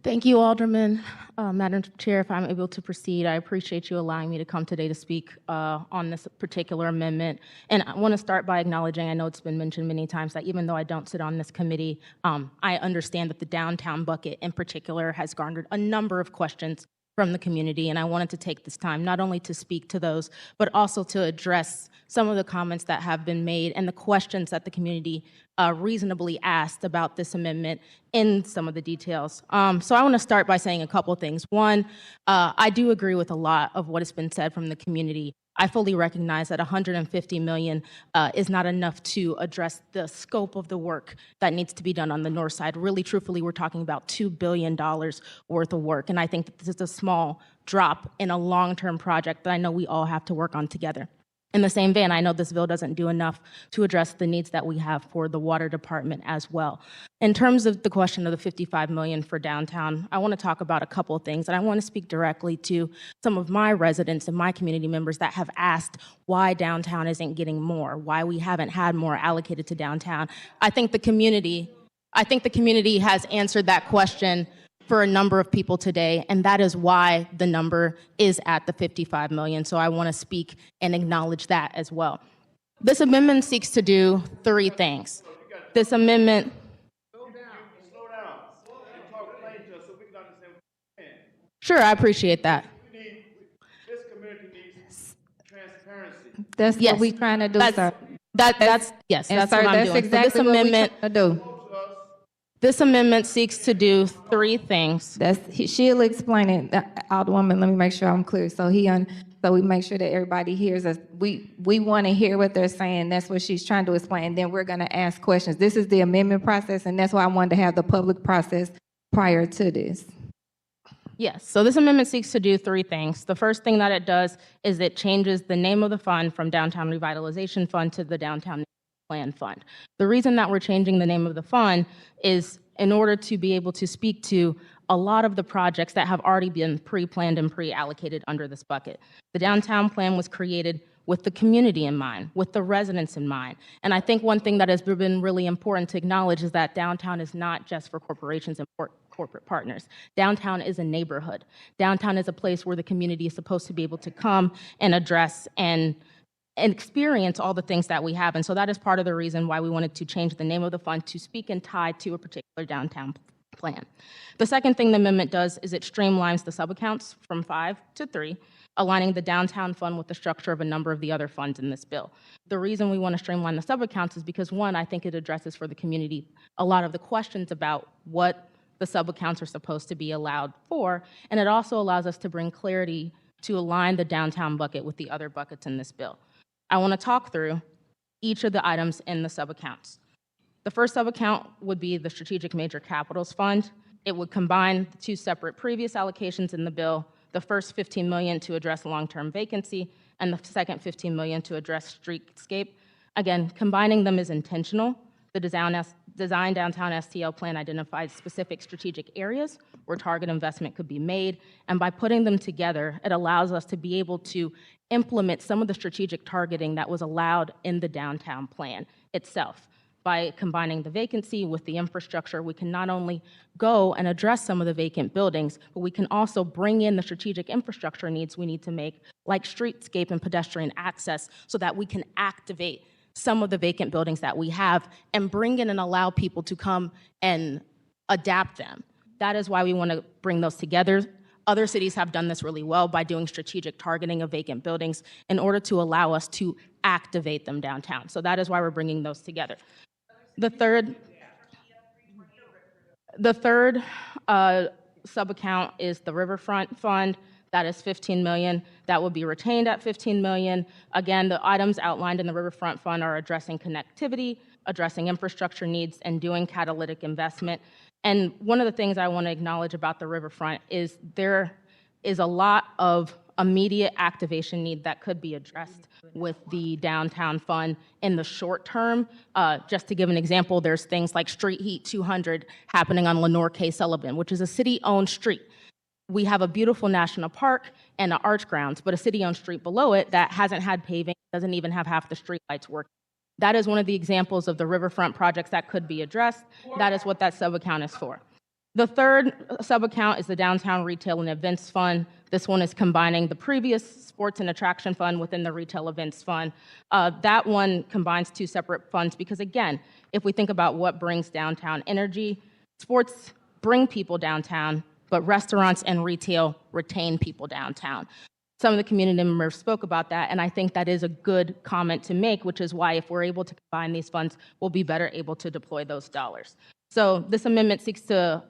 K: Thank you, Alderman. Madam Chair, if I'm able to proceed, I appreciate you allowing me to come today to speak on this particular amendment. And I want to start by acknowledging, I know it's been mentioned many times, that even though I don't sit on this committee, I understand that the downtown bucket in particular has garnered a number of questions from the community, and I wanted to take this time not only to speak to those, but also to address some of the comments that have been made and the questions that the community reasonably asked about this amendment in some of the details. So I want to start by saying a couple things. One, I do agree with a lot of what has been said from the community. I fully recognize that $150 million is not enough to address the scope of the work that needs to be done on the north side. Really, truthfully, we're talking about $2 billion worth of work. And I think that this is a small drop in a long-term project that I know we all have to work on together. In the same vein, I know this bill doesn't do enough to address the needs that we have for the water department as well. In terms of the question of the $55 million for downtown, I want to talk about a couple of things, and I want to speak directly to some of my residents and my community members that have asked why downtown isn't getting more, why we haven't had more allocated to downtown. I think the community has answered that question for a number of people today, and that is why the number is at the $55 million. So I want to speak and acknowledge that as well. This amendment seeks to do 3 things. This amendment. Sure, I appreciate that.
A: That's
K: Yes.
A: what we're trying to do, sir.
K: That's
A: And
K: that's
A: sir,
K: what I'm
A: that's
K: doing. So
A: exactly
K: this
A: what we're
K: amendment,
A: trying to do.
K: this amendment seeks to do 3 things.
A: She'll explain it, Alderwoman. Let me make sure I'm clear. So we make sure that everybody hears us. We want to hear what they're saying. That's what she's trying to explain. Then we're going to ask questions. This is the amendment process, and that's why I wanted to have the public process prior to this.
K: Yes, so this amendment seeks to do 3 things. The first thing that it does is it changes the name of the fund from Downtown Revitalization Fund to the Downtown Plan Fund. The reason that we're changing the name of the fund is in order to be able to speak to a lot of the projects that have already been pre-planned and pre-allocated under this bucket. The downtown plan was created with the community in mind, with the residents in mind. And I think one thing that has been really important to acknowledge is that downtown is not just for corporations and corporate partners. Downtown is a neighborhood. Downtown is a place where the community is supposed to be able to come and address and experience all the things that we have. And so that is part of the reason why we wanted to change the name of the fund to speak and tie to a particular downtown plan. The second thing the amendment does is it streamlines the subaccounts from 5 to 3, aligning the downtown fund with the structure of a number of the other funds in this bill. The reason we want to streamline the subaccounts is because, one, I think it addresses for the community a lot of the questions about what the subaccounts are supposed to be allowed for, and it also allows us to bring clarity to align the downtown bucket with the other buckets in this bill. I want to talk through each of the items in the subaccounts. The first subaccount would be the Strategic Major Capitals Fund. It would combine the 2 separate previous allocations in the bill, The first 15 million to address long-term vacancy, and the second 15 million to address streetscape. Again, combining them is intentional. The design downtown STL plan identifies specific strategic areas where target investment could be made, and by putting them together, it allows us to be able to implement some of the strategic targeting that was allowed in the downtown plan itself. By combining the vacancy with the infrastructure, we can not only go and address some of the vacant buildings, but we can also bring in the strategic infrastructure needs we need to make, like streetscape and pedestrian access, so that we can activate some of the vacant buildings that we have and bring in and allow people to come and adapt them. That is why we want to bring those together. Other cities have done this really well by doing strategic targeting of vacant buildings in order to allow us to activate them downtown. So that is why we're bringing those together. The third sub-account is the Riverfront Fund. That is 15 million. That will be retained at 15 million. Again, the items outlined in the Riverfront Fund are addressing connectivity, addressing infrastructure needs, and doing catalytic investment. And one of the things I want to acknowledge about the Riverfront is there is a lot of immediate activation need that could be addressed with the downtown fund in the short term. Just to give an example, there's things like Street Heat 200 happening on Lenore K. Sullivan, which is a city-owned street. We have a beautiful national park and the arch grounds, but a city-owned street below it that hasn't had paving, doesn't even have half the streetlights working. That is one of the examples of the riverfront projects that could be addressed. That is what that sub-account is for. The third sub-account is the Downtown Retail and Events Fund. This one is combining the previous Sports and Attraction Fund within the Retail Events Fund. That one combines two separate funds because, again, if we think about what brings downtown energy, sports bring people downtown, but restaurants and retail retain people downtown. Some of the community members spoke about that, and I think that is a good comment to make, which is why if we're able to combine these funds, we'll be better able to deploy those dollars. So this amendment seeks to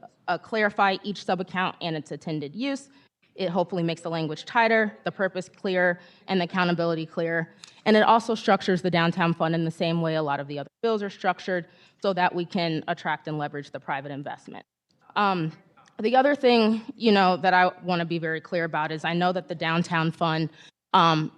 K: clarify each sub-account and its intended use. It hopefully makes the language tighter, the purpose clear, and the accountability clear. And it also structures the downtown fund in the same way a lot of the other bills are structured so that we can attract and leverage the private investment. The other thing, that I want to be very clear about is I know that the downtown fund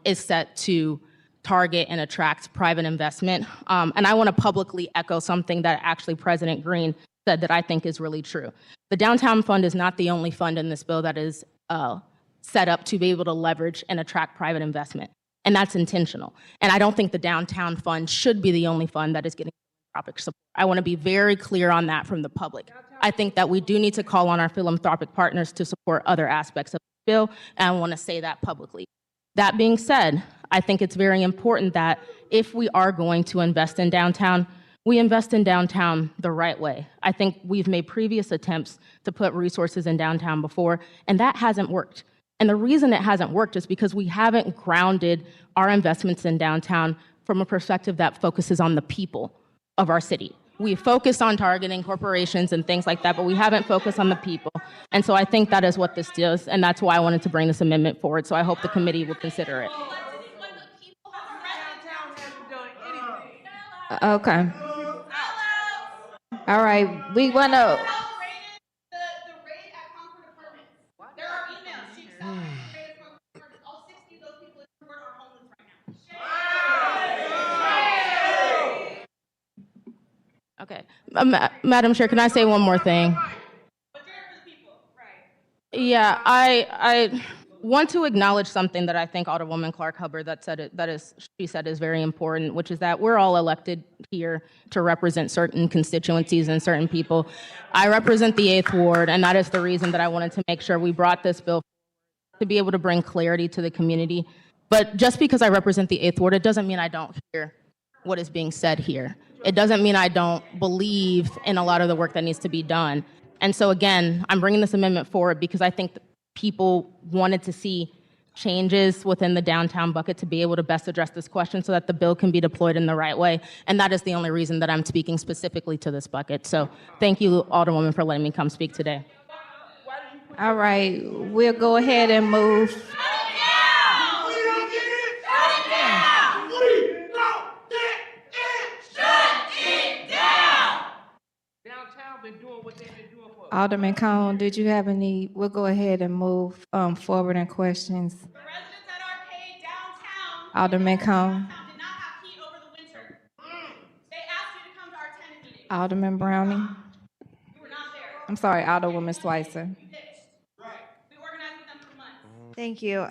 K: is set to target and attract private investment. And I want to publicly echo something that actually President Green said that I think is really true. The downtown fund is not the only fund in this bill that is set up to be able to leverage and attract private investment. And that's intentional. And I don't think the downtown fund should be the only fund that is getting philanthropic support. I want to be very clear on that from the public. I think that we do need to call on our philanthropic partners to support other aspects of the bill, and I want to say that publicly. That being said, I think it's very important that if we are going to invest in downtown, we invest in downtown the right way. I think we've made previous attempts to put resources in downtown before, and that hasn't worked. And the reason it hasn't worked is because we haven't grounded our investments in downtown from a perspective that focuses on the people of our city. We focus on targeting corporations and things like that, but we haven't focused on the people. And so I think that is what this does, and that's why I wanted to bring this amendment forward. So I hope the committee will consider it.
A: Okay. All right, we want to. Okay, Madam Chair, can I say one more thing? Yeah, I want to acknowledge something that I think Alderwoman Clark Hubbard she said is very important, which is that we're all elected here to represent certain constituencies and certain people. I represent the 8th Ward, and that is the reason that I wanted to make sure we brought this bill to be able to bring clarity to the community. But just because I represent the 8th Ward, it doesn't mean I don't hear what is being said here. It doesn't mean I don't believe in a lot of the work that needs to be done. And so again, I'm bringing this amendment forward because I think that people wanted to see changes within the downtown bucket to be able to best address this question so that the bill can be deployed in the right way. And that is the only reason that I'm speaking specifically to this bucket. So thank you, Alderwoman, for letting me come speak today. All right, we'll go ahead and move. Alderman Cone, did you have any, we'll go ahead and move forward in questions. Alderman Cone. Alderman Browning. I'm sorry, Alderwoman Schweitzer.
U: Thank you.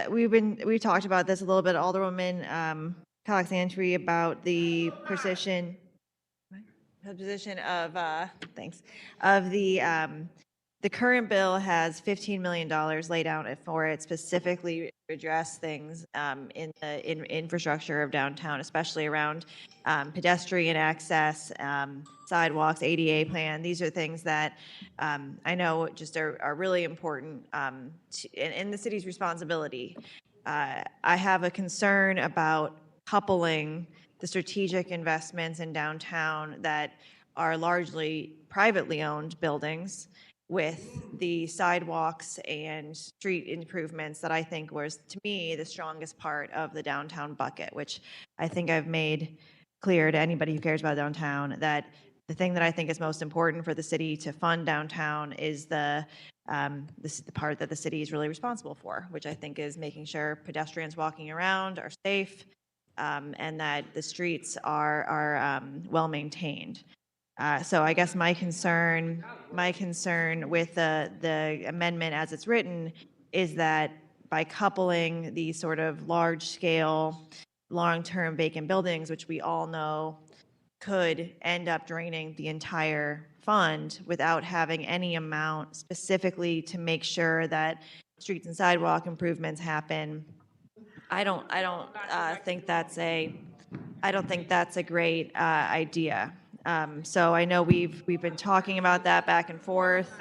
U: We've talked about this a little bit, Alderwoman Alexandria, about the position of thanks of the current bill has $15 million laid out for it specifically to address things in infrastructure of downtown, especially around pedestrian access, sidewalks, ADA plan. These are things that I know just are really important in the city's responsibility. I have a concern about coupling the strategic investments in downtown that are largely privately owned buildings with the sidewalks and street improvements that I think was, to me, the strongest part of the downtown bucket, which I think I've made clear to anybody who cares about downtown that the thing that I think is most important for the city to fund downtown is the part that the city is really responsible for, which I think is making sure pedestrians walking around are safe, and that the streets are well maintained. So I guess my concern with the amendment as it's written is that by coupling these sort of large-scale, long-term vacant buildings, which we all know could end up draining the entire fund without having any amount specifically to make sure that streets and sidewalk improvements happen, I don't think that's a great idea. So I know we've been talking about that back and forth,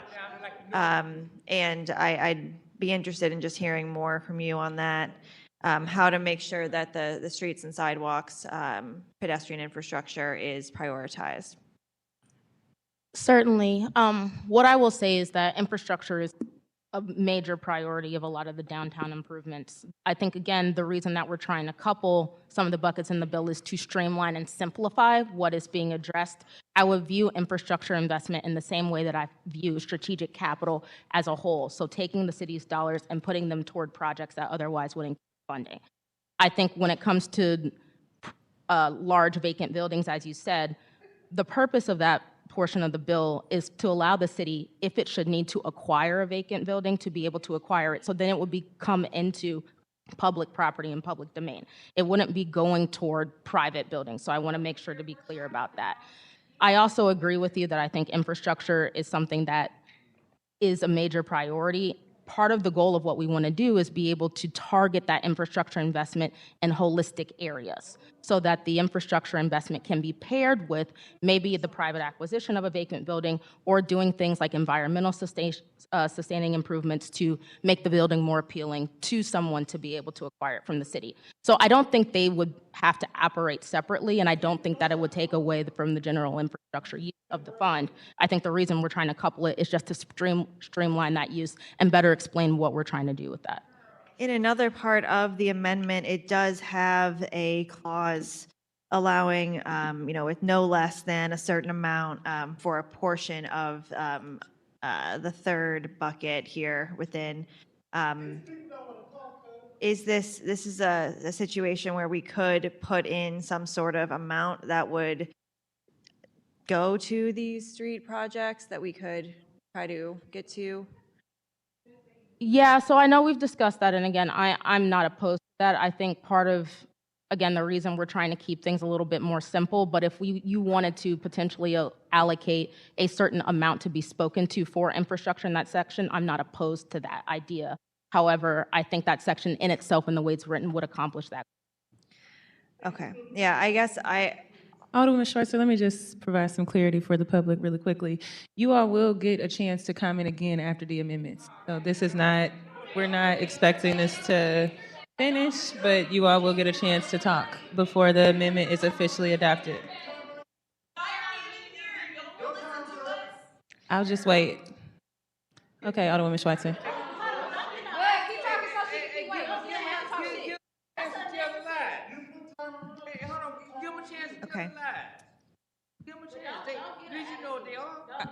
U: and I'd be interested in just hearing more from you on that, how to make sure that the streets and sidewalks, pedestrian infrastructure is prioritized.
K: Certainly. What I will say is that infrastructure is a major priority of a lot of the downtown improvements. I think, again, the reason that we're trying to couple some of the buckets in the bill is to streamline and simplify what is being addressed. I would view infrastructure investment in the same way that I view strategic capital as a whole. So taking the city's dollars and putting them toward projects that otherwise wouldn't get funding. I think when it comes to large vacant buildings, as you said, the purpose of that portion of the bill is to allow the city, if it should need to acquire a vacant building, to be able to acquire it. So then it would come into public property and public domain. It wouldn't be going toward private buildings. So I want to make sure to be clear about that. I also agree with you that I think infrastructure is something that is a major priority. Part of the goal of what we want to do is be able to target that infrastructure investment in holistic areas so that the infrastructure investment can be paired with maybe the private acquisition of a vacant building or doing things like environmental sustaining improvements to make the building more appealing to someone to be able to acquire it from the city. So I don't think they would have to operate separately, and I don't think that it would take away from the general infrastructure use of the fund. I think the reason we're trying to couple it is just to streamline that use and better explain what we're trying to do with that.
U: In another part of the amendment, it does have a clause allowing, with no less than a certain amount for a portion of the third bucket here within. Is this is a situation where we could put in some sort of amount that would go to these street projects that we could try to get to?
K: Yeah, so I know we've discussed that, and again, I'm not opposed to that. I think part of, again, the reason we're trying to keep things a little bit more simple, but if you wanted to potentially allocate a certain amount to be spoken to for infrastructure in that section, I'm not opposed to that idea. However, I think that section in itself and the way it's written would accomplish that.
U: Okay, yeah, I guess
H: Alderwoman Schweitzer, let me just provide some clarity for the public really quickly. You all will get a chance to comment again after the amendments. So this is not, we're not expecting this to finish, but you all will get a chance to talk before the amendment is officially adopted. I'll just wait. Okay, Alderwoman Schweitzer.
U: Okay.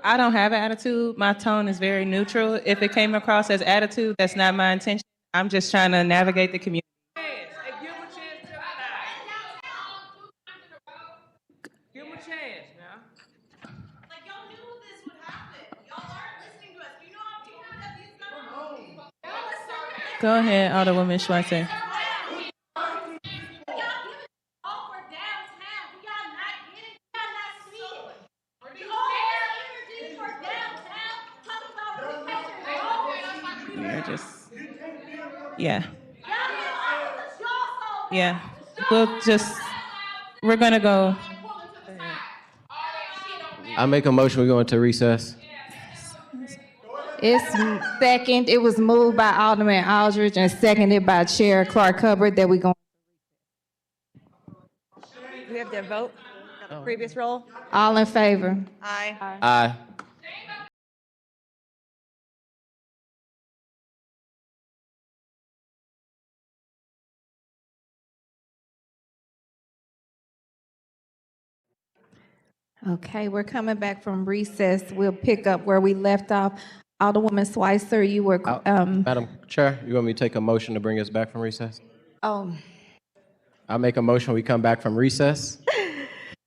H: I don't have an attitude. My tone is very neutral. If it came across as attitude, that's not my intention. I'm just trying to navigate the community.
M: Give him a chance now. Like y'all knew this would happen. Y'all aren't listening to us. You know how people have these numbers.
H: Go ahead, Alderwoman Schweitzer. Yeah. Yeah. We're gonna go.
V: I make a motion, we go into recess.
A: It's second. It was moved by Alderman Aldridge and seconded by Chair Clark Hubbard that we go.
U: We have to vote on the previous roll.
A: All in favor?
U: Aye.
V: Aye.
A: Okay, we're coming back from recess. We'll pick up where we left off. Alderwoman Schweitzer, you were,
V: Madam Chair, you want me to take a motion to bring us back from recess?
A: oh,
V: I'll make a motion, we come back from recess.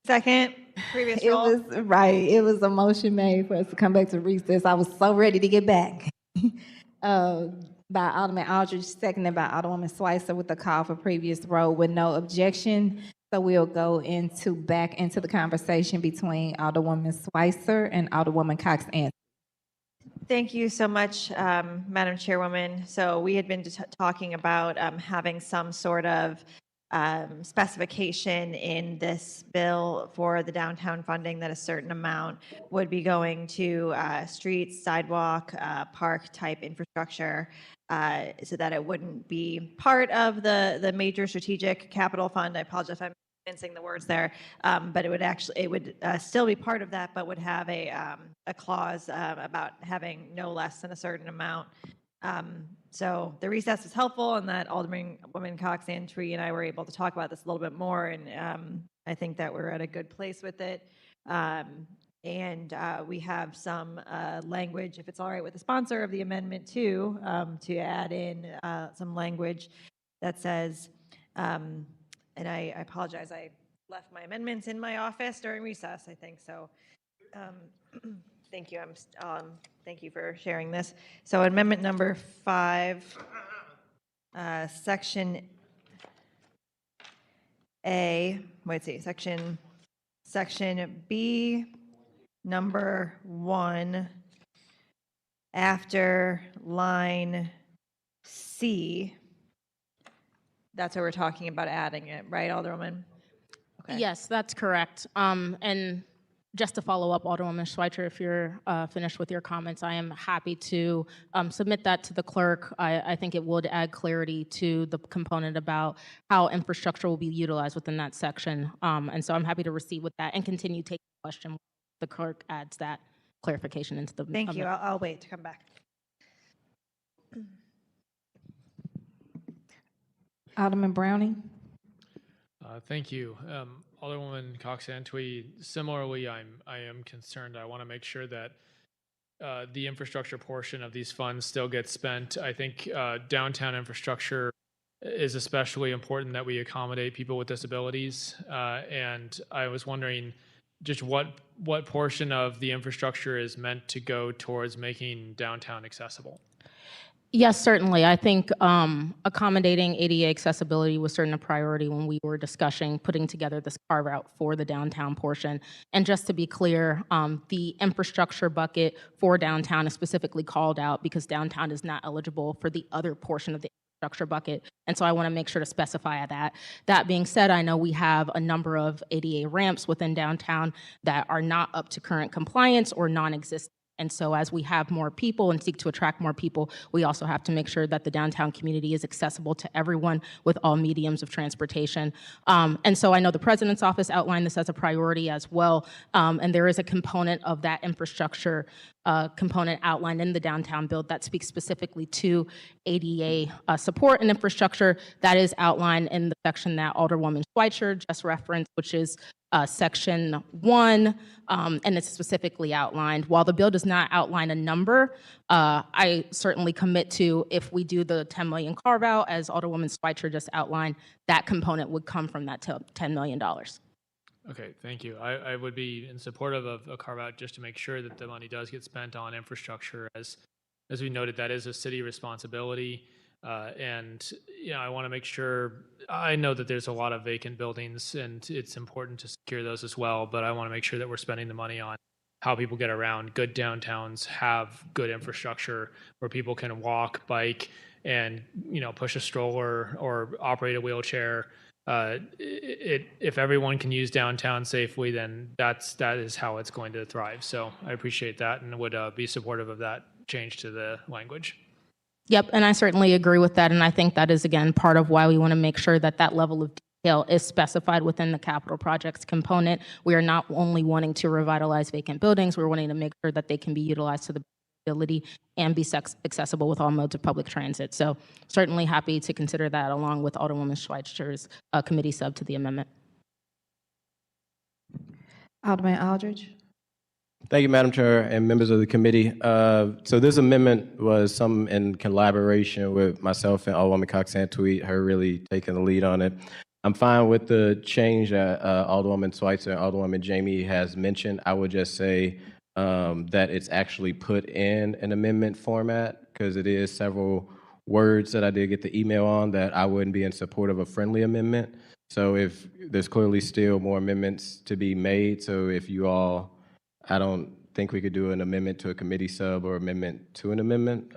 U: Second, previous
A: it
U: roll.
A: was, right, it was a motion made for us to come back to recess. I was so ready to get back. By Alderman Aldridge, seconded by Alderwoman Schweitzer with the call for previous roll with no objection. So we'll go back into the conversation between Alderwoman Schweitzer and Alderwoman Cox Anston.
U: Thank you so much, Madam Chairwoman. So we had been talking about having some sort of specification in this bill for the downtown funding that a certain amount would be going to streets, sidewalk, park type infrastructure, so that it wouldn't be part of the major strategic capital fund. I apologize if I'm mincing the words there, but it would still be part of that, but would have a clause about having no less than a certain amount. So the recess is helpful in that Alderwoman Cox Antwi and I were able to talk about this a little bit more, and I think that we're at a good place with it. And we have some language, if it's all right with the sponsor of the amendment too, to add in some language that says, and I apologize, I left my amendments in my office during recess, I think, so thank you. Thank you for sharing this. So amendment number 5, section A, section B, number 1, after line C. That's what we're talking about adding it, right, Alderwoman? Okay.
K: Yes, that's correct. And just to follow up, Alderwoman Schweitzer, if you're finished with your comments, I am happy to submit that to the clerk. I think it would add clarity to the component about how infrastructure will be utilized within that section. And so I'm happy to receive with that and continue taking the question. The clerk adds that clarification into the.
U: Thank you. I'll wait to come back.
A: Alderman Browning.
J: Thank you. Alderwoman Cox Antwi, similarly, I am concerned. I want to make sure that the infrastructure portion of these funds still gets spent. I think downtown infrastructure is especially important that we accommodate people with disabilities. And I was wondering just what portion of the infrastructure is meant to go towards making downtown accessible?
K: Yes, certainly. I think accommodating ADA accessibility was certainly a priority when we were discussing putting together this carve out for the downtown portion. And just to be clear, the infrastructure bucket for downtown is specifically called out because downtown is not eligible for the other portion of the infrastructure bucket. And so I want to make sure to specify that. That being said, I know we have a number of ADA ramps within downtown that are not up to current compliance or non-existent. And so as we have more people and seek to attract more people, we also have to make sure that the downtown community is accessible to everyone with all mediums of transportation. And so I know the President's office outlined this as a priority as well. And there is a component of that infrastructure component outlined in the downtown bill that speaks specifically to ADA support and infrastructure that is outlined in the section that Alderwoman Schweitzer just referenced, which is Section 1, and it's specifically outlined. While the bill does not outline a number, I certainly commit to, if we do the 10 million carve out, as Alderwoman Schweitzer just outlined, that component would come from that $10 million.
J: Okay, thank you. I would be in support of a carve-out just to make sure that the money does get spent on infrastructure. As we noted, that is a city responsibility. And, I want to make sure, I know that there's a lot of vacant buildings and it's important to secure those as well, but I want to make sure that we're spending the money on how people get around. Good downtowns have good infrastructure where people can walk, bike, and, push a stroller or operate a wheelchair. If everyone can use downtown safely, then that is how it's going to thrive. So I appreciate that and would be supportive of that change to the language.
K: Yep, and I certainly agree with that, and I think that is, again, part of why we want to make sure that that level of detail is specified within the capital projects component. We are not only wanting to revitalize vacant buildings, we're wanting to make sure that they can be utilized to the ability and be accessible with all modes of public transit. So certainly happy to consider that along with Alderwoman Schweitzer's committee sub to the amendment.
A: Alderman Aldridge.
V: Thank you, Madam Chair and members of the committee. So this amendment was some in collaboration with myself and Alderwoman Cox-Santweet, her really taking the lead on it. I'm fine with the change that Alderwoman Schweitzer and Alderwoman Jamie has mentioned. I would just say that it's actually put in an amendment format because it is several words that I did get the email on that I wouldn't be in support of a friendly amendment. So if there's clearly still more amendments to be made, so if you all, I don't think we could do an amendment to a committee sub or amendment to an amendment,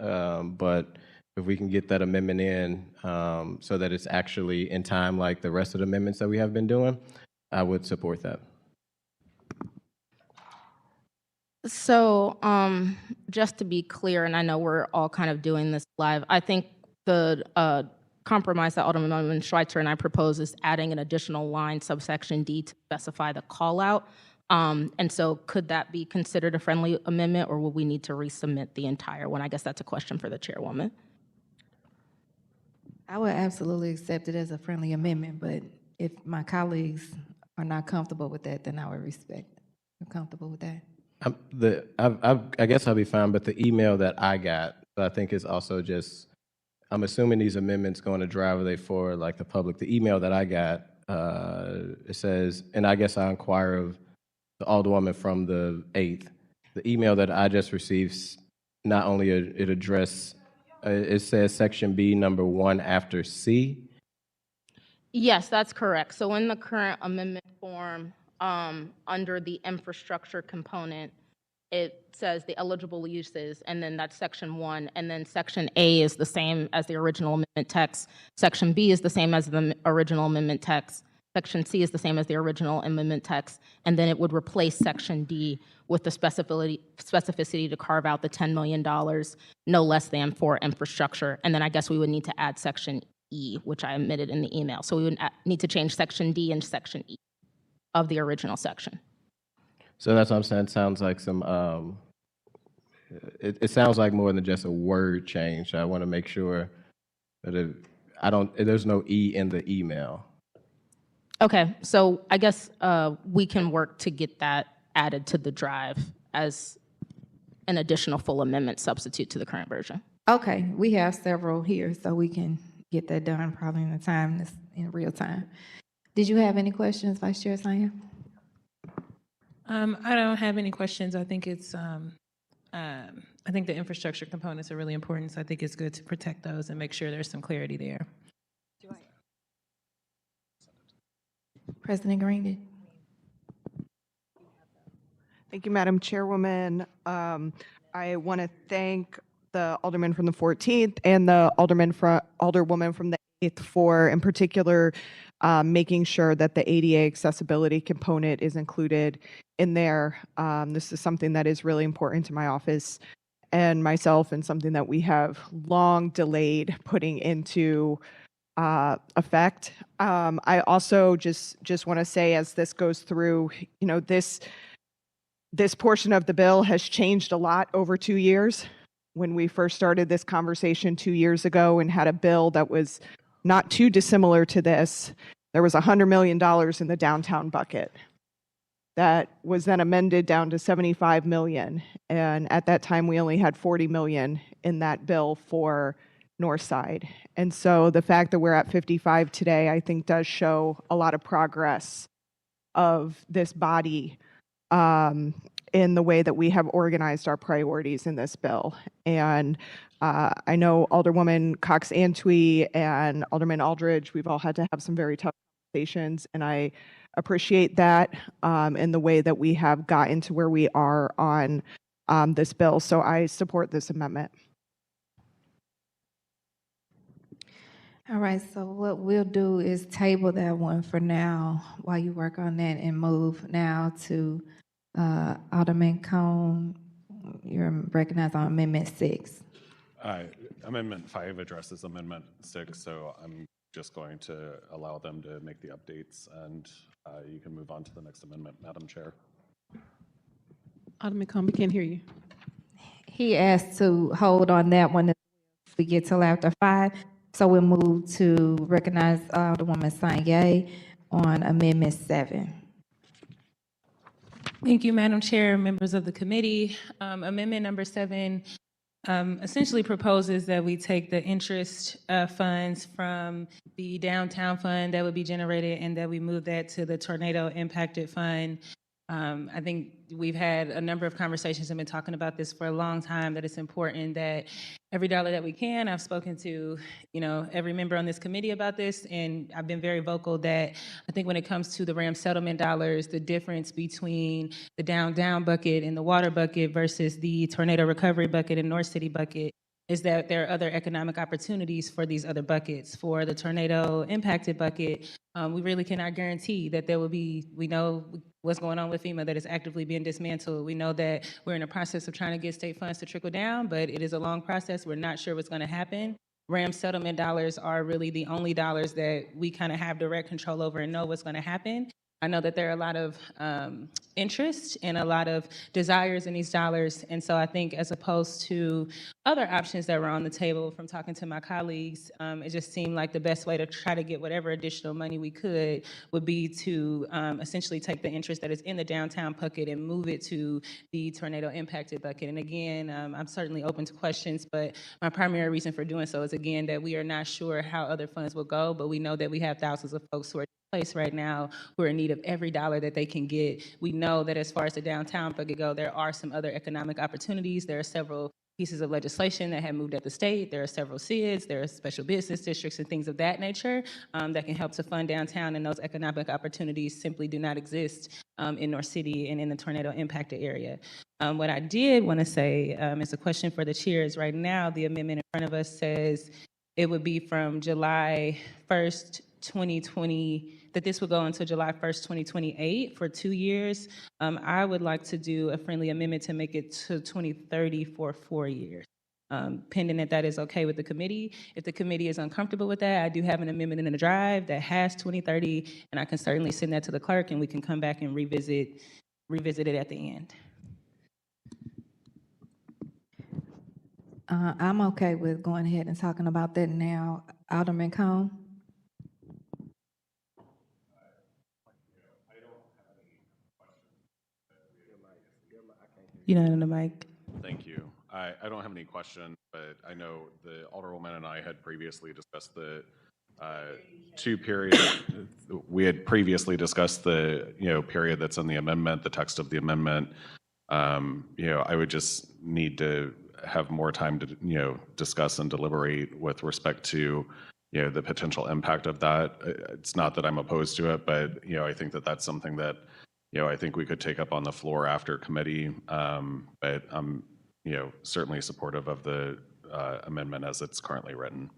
V: but if we can get that amendment in so that it's actually in time like the rest of the amendments that we have been doing, I would support that.
K: So just to be clear, and I know we're all kind of doing this live, I think the compromise that Alderman Schweitzer and I propose is adding an additional line, subsection D, to specify the call out. And so could that be considered a friendly amendment, or will we need to resubmit the entire one? I guess that's a question for the chairwoman.
A: I would absolutely accept it as a friendly amendment, but if my colleagues are not comfortable with that, then I would respect it. I'm comfortable with that.
V: I guess I'll be fine, but the email that I got, I think is also just, I'm assuming these amendments going to drive they forward like the public. The email that I got, it says, and I guess I inquire of the Alderwoman from the 8th. The email that I just received, not only it addressed, it says section B number 1 after C.
K: Yes, that's correct. So in the current amendment form, under the infrastructure component, it says the eligible uses, and then that's section 1, and then section A is the same as the original amendment text. Section B is the same as the original amendment text. Section C is the same as the original amendment text, and then it would replace section D with the specificity to carve out the $10 million, no less than, for infrastructure. And then I guess we would need to add section E, which I omitted in the email. So we would need to change section D and section E of the original section.
V: So that's what I'm saying. It sounds like some, it sounds like more than just a word change. I want to make sure that there's no E in the email.
K: Okay, so I guess we can work to get that added to the drive as an additional full amendment substitute to the current version.
A: Okay, we have several here, so we can get that done probably in real time. Did you have any questions, Vice Chair Sanya?
H: I don't have any questions. I think it's, I think the infrastructure components are really important, so I think it's good to protect those and make sure there's some clarity there.
A: President Green.
R: Thank you, Madam Chairwoman. I want to thank the alderman from the 14th and the alderwoman from the 8th for, in particular, making sure that the ADA accessibility component is included in there. This is something that is really important to my office and myself, and something that we have long delayed putting into effect. I also just want to say, as this goes through, this portion of the bill has changed a lot over 2 years. When we first started this conversation 2 years ago and had a bill that was not too dissimilar to this, there was $100 million in the downtown bucket. that was then amended down to 75 million. And at that time, we only had 40 million in that bill for North Side. And so the fact that we're at 55 today, I think does show a lot of progress of this body in the way that we have organized our priorities in this bill. And I know Alderwoman Cox Antwi and Alderman Aldridge, we've all had to have some very tough conversations, and I appreciate that in the way that we have gotten to where we are on this bill. So I support this amendment.
A: All right, so what we'll do is table that one for now while you work on that and move now to Alderman Cone. You're recognized on Amendment 6.
G: Amendment 5 addresses Amendment 6, so I'm just going to allow them to make the updates, and you can move on to the next amendment, Madam Chair.
B: Alderman Cone, we can't hear you.
A: He asked to hold on that one if we get till after 5. So we'll move to recognize Alderwoman Sanye on Amendment 7.
H: Thank you, Madam Chair, members of the committee. Amendment number 7 essentially proposes that we take the interest funds from the downtown fund that would be generated and that we move that to the tornado impacted fund. I think we've had a number of conversations and been talking about this for a long time, that it's important that every dollar that we can, I've spoken to, every member on this committee about this, and I've been very vocal that I think when it comes to the RAM settlement dollars, the difference between the down bucket and the water bucket versus the tornado recovery bucket and North City bucket is that there are other economic opportunities for these other buckets. For the tornado impacted bucket, we really cannot guarantee that there will be, we know what's going on with FEMA, that is actively being dismantled. We know that we're in the process of trying to get state funds to trickle down, but it is a long process. We're not sure what's going to happen. RAM settlement dollars are really the only dollars that we kind of have direct control over and know what's going to happen. I know that there are a lot of interest and a lot of desires in these dollars. And so I think as opposed to other options that were on the table from talking to my colleagues, it just seemed like the best way to try to get whatever additional money we could would be to essentially take the interest that is in the downtown bucket and move it to the tornado impacted bucket. And again, I'm certainly open to questions, but my primary reason for doing so is, again, that we are not sure how other funds will go, but we know that we have thousands of folks who are place right now who are in need of every dollar that they can get. We know that as far as the downtown bucket go, there are some other economic opportunities. There are several pieces of legislation that have moved at the state. There are several SIDs, there are special business districts and things of that nature that can help to fund downtown, and those economic opportunities simply do not exist in North City and in the tornado impacted area. What I did want to say is a question for the chair is right now the amendment in front of us says it would be from July 1st, 2020, that this would go until July 1st, 2028 for 2 years. I would like to do a friendly amendment to make it to 2030 for 4 years, pending that is okay with the committee. If the committee is uncomfortable with that, I do have an amendment in the drive that has 2030, and I can certainly send that to the clerk and we can come back and revisit it at the end.
A: I'm okay with going ahead and talking about that now. Alderman Cone?
H: You're not on the mic.
G: Thank you. I don't have any questions, but I know the Alderwoman and I had previously discussed the we had previously discussed the period that's in the amendment, the text of the amendment. I would just need to have more time to discuss and deliberate with respect to the potential impact of that. It's not that I'm opposed to it, but I think that that's something that I think we could take up on the floor after committee. But I'm certainly supportive of the amendment as it's currently written.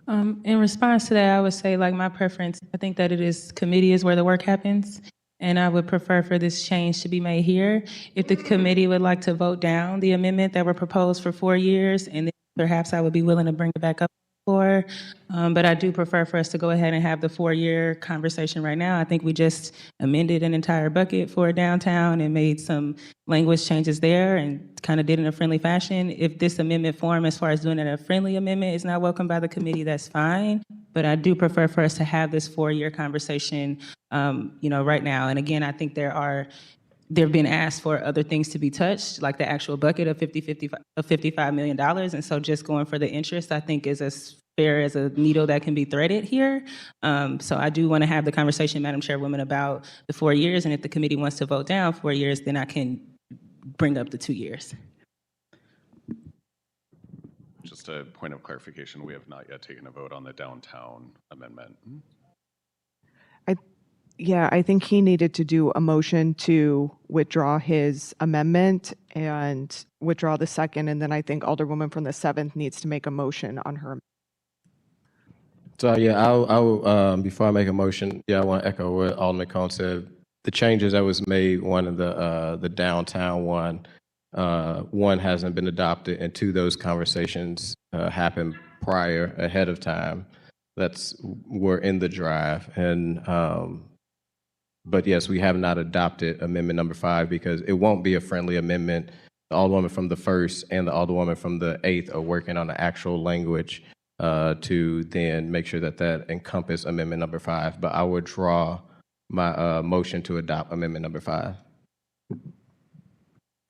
H: In response to that, I would say, like, my preference, I think that committee is where the work happens, and I would prefer for this change to be made here. If the committee would like to vote down the amendment that were proposed for 4 years, and then perhaps I would be willing to bring it back up floor. But I do prefer for us to go ahead and have the 4-year conversation right now. I think we just amended an entire bucket for downtown and made some language changes there and kind of did it in a friendly fashion. If this amendment form, as far as doing it a friendly amendment, is not welcomed by the committee, that's fine. But I do prefer for us to have this 4-year conversation, right now. And again, I think they've been asked for other things to be touched, like the actual bucket of $55 million. And so just going for the interest, I think, is as fair as a needle that can be threaded here. So I do want to have the conversation, Madam Chairwoman, about the 4 years. And if the committee wants to vote down 4 years, then I can bring up the 2 years.
G: Just a point of clarification, we have not yet taken a vote on the downtown amendment.
R: I think he needed to do a motion to withdraw his amendment and withdraw the second, and then I think Alderwoman from the 7th needs to make a motion on her.
V: So yeah, I'll before I make a motion, I want to echo what Alderman Cone said. The changes that was made, one of the downtown one hasn't been adopted, and two, those conversations happened ahead of time. Were in the drive, and but yes, we have not adopted amendment number 5 because it won't be a friendly amendment. The Alderwoman from the 1st and the Alderwoman from the 8th are working on the actual language to then make sure that encompass amendment number 5. But I would draw my motion to adopt amendment number 5.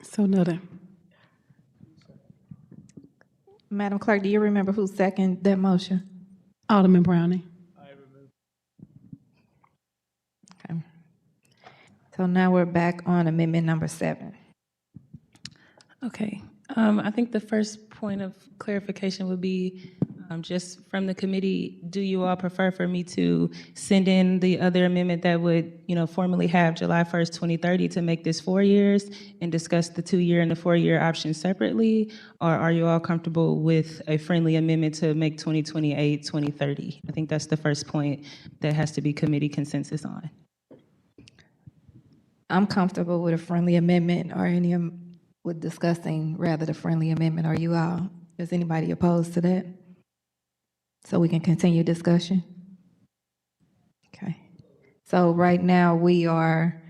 B: So noted.
A: Madam Clerk, do you remember who seconded that motion?
B: Alderman Browning.
A: Okay. So now we're back on amendment number 7.
H: Okay. I think the first point of clarification would be just from the committee, do you all prefer for me to send in the other amendment that would, formally have July 1st, 2030 to make this 4 years and discuss the 2-year and the 4-year options separately? Or are you all comfortable with a friendly amendment to make 2028, 2030? I think that's the first point that has to be committee consensus on.
A: I'm comfortable with a friendly amendment or with discussing rather the friendly amendment. Are you all? Is anybody opposed to that? So we can continue discussion? Okay. So right now we are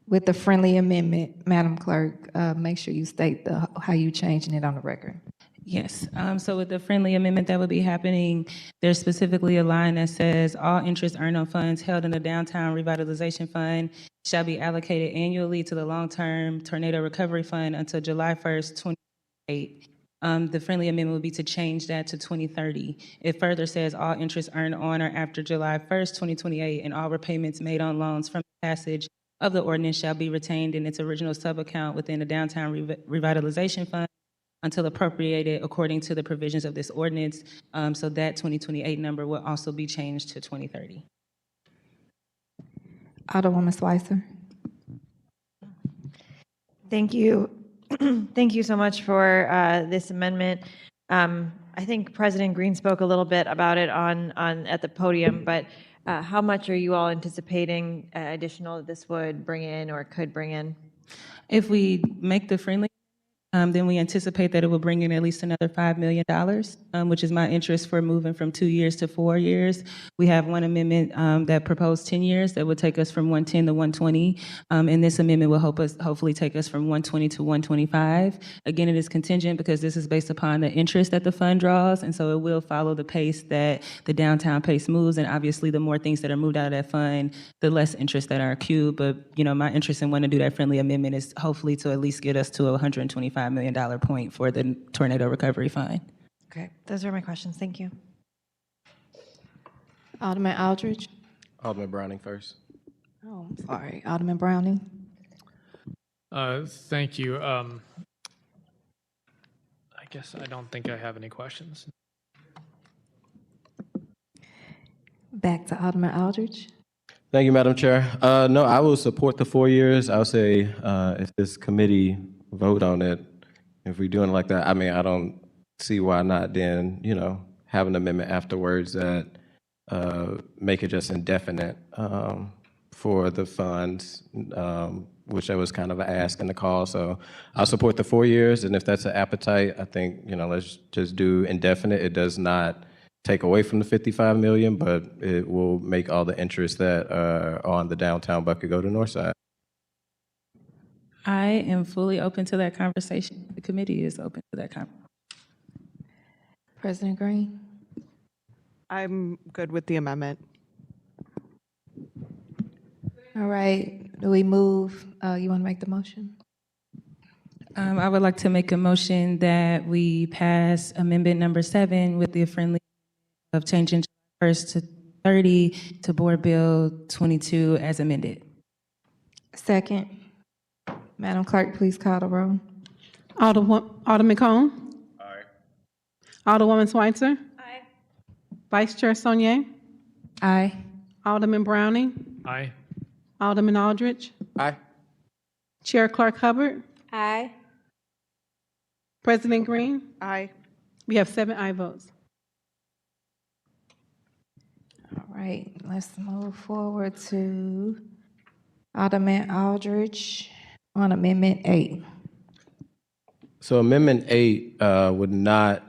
A: with the friendly amendment. Madam Clerk, make sure you state how you changing it on the record.
H: Yes. So with the friendly amendment that would be happening, there's specifically a line that says all interest earned on funds held in the Downtown Revitalization Fund shall be allocated annually to the long-term tornado recovery fund until July 1st, 2028. The friendly amendment would be to change that to 2030. It further says all interest earned on or after July 1st, 2028, and all repayments made on loans from the passage of the ordinance shall be retained in its original sub-account within the Downtown Revitalization Fund until appropriated according to the provisions of this ordinance. So that 2028 number will also be changed to 2030.
A: Alderwoman Schweitzer.
U: Thank you. Thank you so much for this amendment. I think President Green spoke a little bit about it at the podium, but how much are you all anticipating additional this would bring in or could bring in?
H: If we make the friendly, then we anticipate that it will bring in at least another $5 million, which is my interest for moving from 2 years to 4 years. We have one amendment that proposed 10 years that would take us from 110 to 120. And this amendment will hopefully take us from 120 to 125. Again, it is contingent because this is based upon the interest that the fund draws. And so it will follow the pace that the downtown pace moves. And obviously, the more things that are moved out of that fund, the less interest that are accrued. But, my interest in wanting to do that friendly amendment is hopefully to at least get us to a $125 million point for the Tornado Recovery Fund.
U: Okay, those are my questions. Thank you.
A: Alderman Aldridge.
V: Alderman Browning first.
A: Oh, I'm sorry. Alderman Browning.
J: Thank you. I guess I don't think I have any questions.
A: Back to Alderman Aldridge.
V: Thank you, Madam Chair. No, I will support the 4 years. I would say if this committee vote on it, if we're doing it like that, I don't see why not then, have an amendment afterwards that make it just indefinite for the funds, which that was kind of an ask in the call. So I'll support the 4 years, and if that's an appetite, I think, let's just do indefinite. It does not take away from the 55 million, but it will make all the interests that are on the downtown bucket go to Northside.
H: I am fully open to that conversation. The committee is open to that conversation.
A: President Green?
R: I'm good with the amendment.
A: All right, do we move, you want to make the motion?
H: I would like to make a motion that we pass amendment number 7 with the friendly of changing July 1st to 30 to Board Bill 22 as amended.
A: Second. Madam Clerk, please call the roll.
B: Alderman Cone? Aye. Alderwoman Schweitzer? Aye. Vice Chair Sonier?
H: Aye.
B: Alderman Browning?
J: Aye.
B: Alderman Aldridge?
V: Aye.
B: Chair Clark Hubbard?
A: Aye.
B: President Green?
R: Aye.
B: We have 7 aye votes.
A: All right, let's move forward to Alderman Aldridge on Amendment 8.
V: So Amendment 8 would not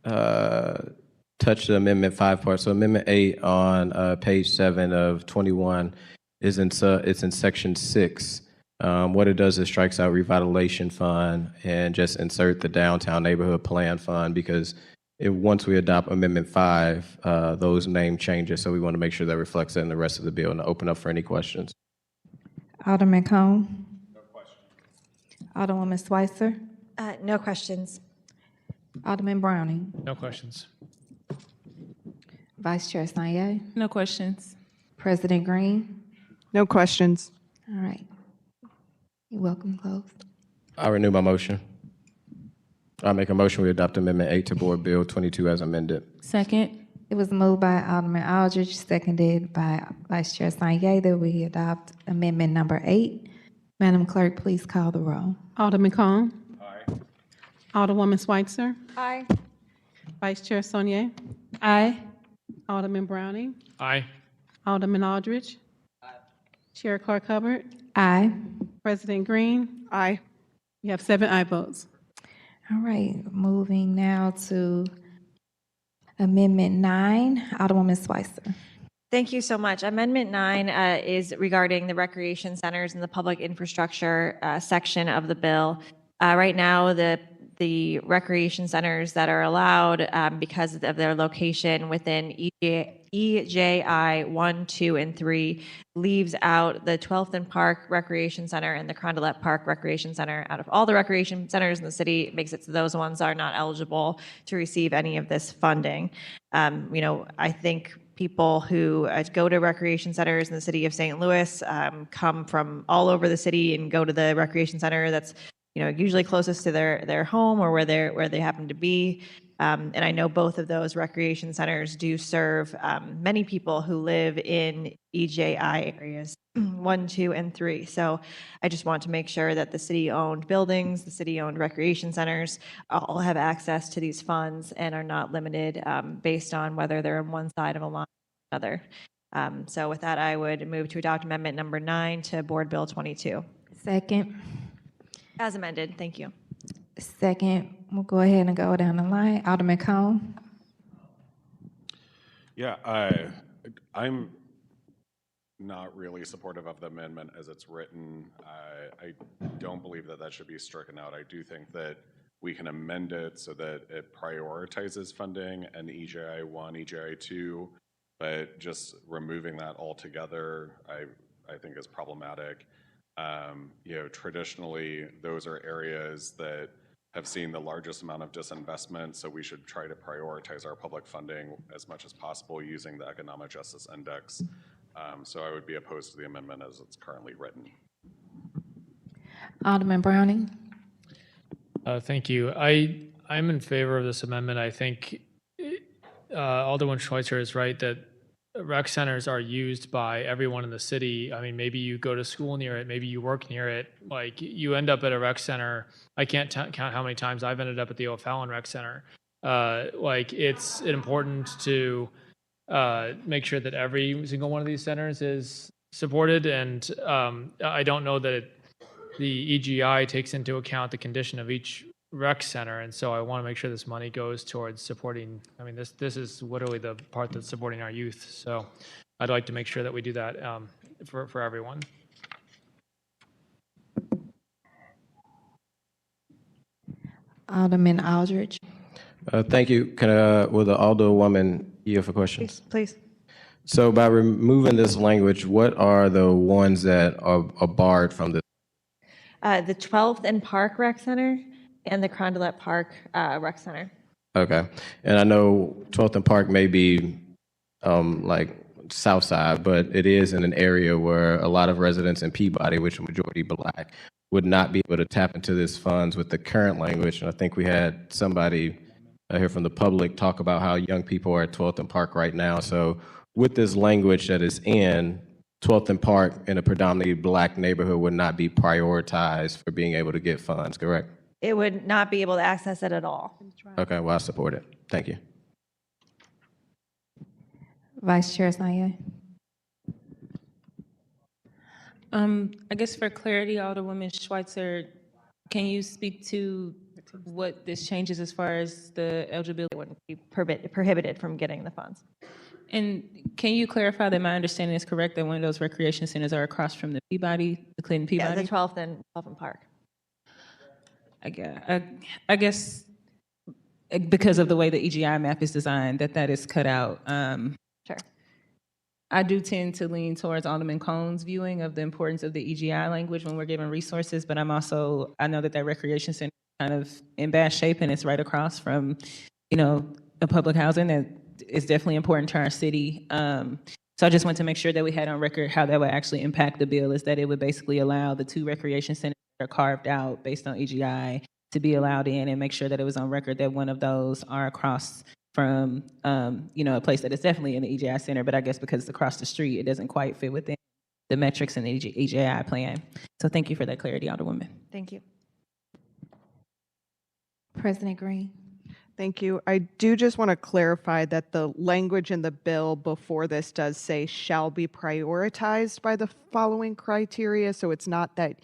V: touch the Amendment 5 part. So Amendment 8 on page 7 of 21 it's in Section 6. What it does is strikes out revitalization fund and just insert the downtown neighborhood plan fund, because once we adopt Amendment 5, those name changes. So we want to make sure that reflects that in the rest of the bill, and open up for any questions.
A: Alderman Cone? No question. Alderwoman Schweitzer?
U: No questions.
A: Alderman Browning?
J: No questions.
A: Vice Chair Sanye?
H: No questions.
A: President Green?
R: No questions.
A: All right. You're welcome, close.
V: I renew my motion. I make a motion we adopt Amendment 8 to Board Bill 22 as amended.
H: Second.
A: It was moved by Alderman Aldridge, seconded by Vice Chair Sanye, that we adopt Amendment number 8. Madam Clerk, please call the roll.
B: Alderman Cone? Aye. Alderwoman Schweitzer?
A: Aye.
B: Vice Chair Sonier?
H: Aye.
B: Alderman Browning?
J: Aye.
B: Alderman Aldridge? Aye. Chair Clark Hubbard?
A: Aye.
B: President Green?
R: Aye.
B: We have 7 aye votes.
A: All right, moving now to Amendment 9. Alderwoman Schweitzer.
U: Thank you so much. Amendment 9 is regarding the recreation centers and the public infrastructure section of the bill. Right now, the recreation centers that are allowed because of their location within EJI 1, 2, and 3 leaves out the 12th and Park Recreation Center and the Carondelet Park Recreation Center. Out of all the recreation centers in the city, it makes it so those ones are not eligible to receive any of this funding. I think people who go to recreation centers in the city of St. Louis come from all over the city and go to the recreation center that's usually closest to their home or where they happen to be. And I know both of those recreation centers do serve many people who live in EJI areas 1, 2, and 3. So I just want to make sure that the city-owned buildings, the city-owned recreation centers all have access to these funds and are not limited based on whether they're on one side of a line or another. So with that, I would move to adopt Amendment number 9 to Board Bill 22.
A: Second.
U: As amended, thank you.
A: Second, we'll go ahead and go down the line. Alderman Cone.
G: Yeah, I'm not really supportive of the amendment as it's written. I don't believe that should be stricken out. I do think that we can amend it so that it prioritizes funding and EJI 1, EJI 2, but just removing that altogether, I think is problematic. Traditionally, those are areas that have seen the largest amount of disinvestment, so we should try to prioritize our public funding as much as possible using the Economic Justice Index. So I would be opposed to the amendment as it's currently written.
A: Alderman Browning.
J: Thank you. I'm in favor of this amendment. I think Alderman Schweitzer is right that rec centers are used by everyone in the city. I mean, maybe you go to school near it, maybe you work near it. Like, you end up at a rec center. I can't count how many times I've ended up at the O'Fallon Rec Center. It's important to make sure that every single one of these centers is supported, and I don't know that the EGI takes into account the condition of each rec center, and so I want to make sure this money goes towards supporting. I mean, this is literally the part that's supporting our youth. So I'd like to make sure that we do that for everyone.
A: Alderman Aldridge.
V: Thank you. Will the Alderwoman yield for questions?
U: Please.
V: So by removing this language, what are the ones that are barred from this?
U: The 12th and Park Rec Center and the Carondelet Park Rec Center.
V: Okay. And I know 12th and Park may be like south side, but it is in an area where a lot of residents in Peabody, which are majority Black, would not be able to tap into this funds with the current language. And I think we had somebody here from the public talk about how young people are at 12th and Park right now. So with this language that is in 12th and Park in a predominantly Black neighborhood would not be prioritized for being able to get funds, correct?
U: It would not be able to access it at all.
V: Okay, well, I support it. Thank you.
A: Vice Chair Sanya.
H: I guess for clarity, Alderwoman Schweitzer, can you speak to what this changes as far as the eligibility?
U: It wouldn't be prohibited from getting the funds.
H: And can you clarify that my understanding is correct that one of those recreation centers are across from the Peabody, the Clinton
U: Yeah,
H: Peabody?
U: the 12th and Park.
H: I guess because of the way the EGI map is designed, that is cut out.
U: Sure.
H: I do tend to lean towards Alderman Cohn's viewing of the importance of the EGI language when we're given resources, but I know that recreation center is kind of in bad shape and it's right across from, a public housing that is definitely important to our city. So I just want to make sure that we had on record how that would actually impact the bill, is that it would basically allow the 2 recreation centers that are carved out based on EGI to be allowed in, and make sure that it was on record that one of those are across from, a place that is definitely in the EGI center, but I guess because it's across the street, it doesn't quite fit within the metrics in the EGI plan. So thank you for that clarity, Alderwoman.
U: Thank you.
A: President Green.
R: Thank you. I do just want to clarify that the language in the bill before this does say shall be prioritized by the following criteria. So it's not that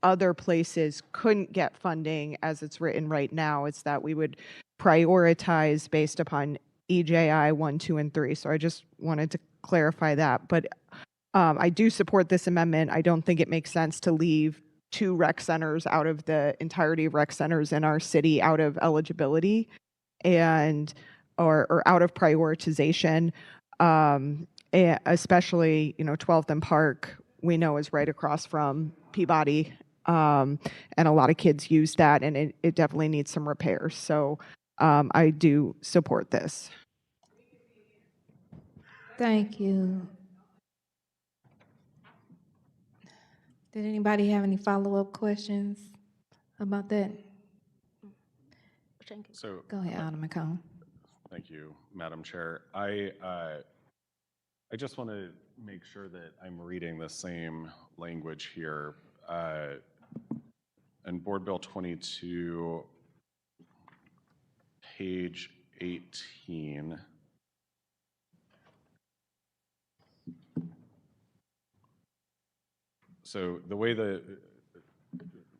R: other places couldn't get funding as it's written right now. It's that we would prioritize based upon EJI 1, 2, and 3. So I just wanted to clarify that. But I do support this amendment. I don't think it makes sense to leave 2 rec centers out of the entirety of rec centers in our city out of eligibility and or out of prioritization. And especially, 12th and Park, we know is right across from Peabody. And a lot of kids use that, and it definitely needs some repairs. So I do support this.
A: Thank you. Did anybody have any follow-up questions about that?
G: So
A: Go ahead, Alderman Cohn.
G: thank you, Madam Chair. I just want to make sure that I'm reading the same language here. In Board Bill 22, page 18. So the way that,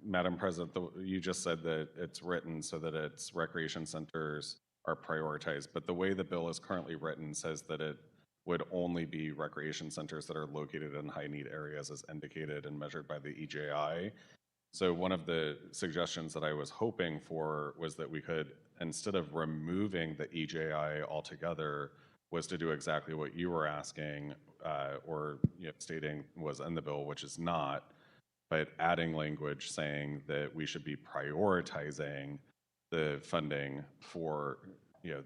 G: Madam President, you just said that it's written so that its recreation centers are prioritized, but the way the bill is currently written says that it would only be recreation centers that are located in high-need areas as indicated and measured by the EJI. So one of the suggestions that I was hoping for was that we could, instead of removing the EJI altogether, was to do exactly what you were asking or stating was in the bill, which is not, but adding language saying that we should be prioritizing the funding for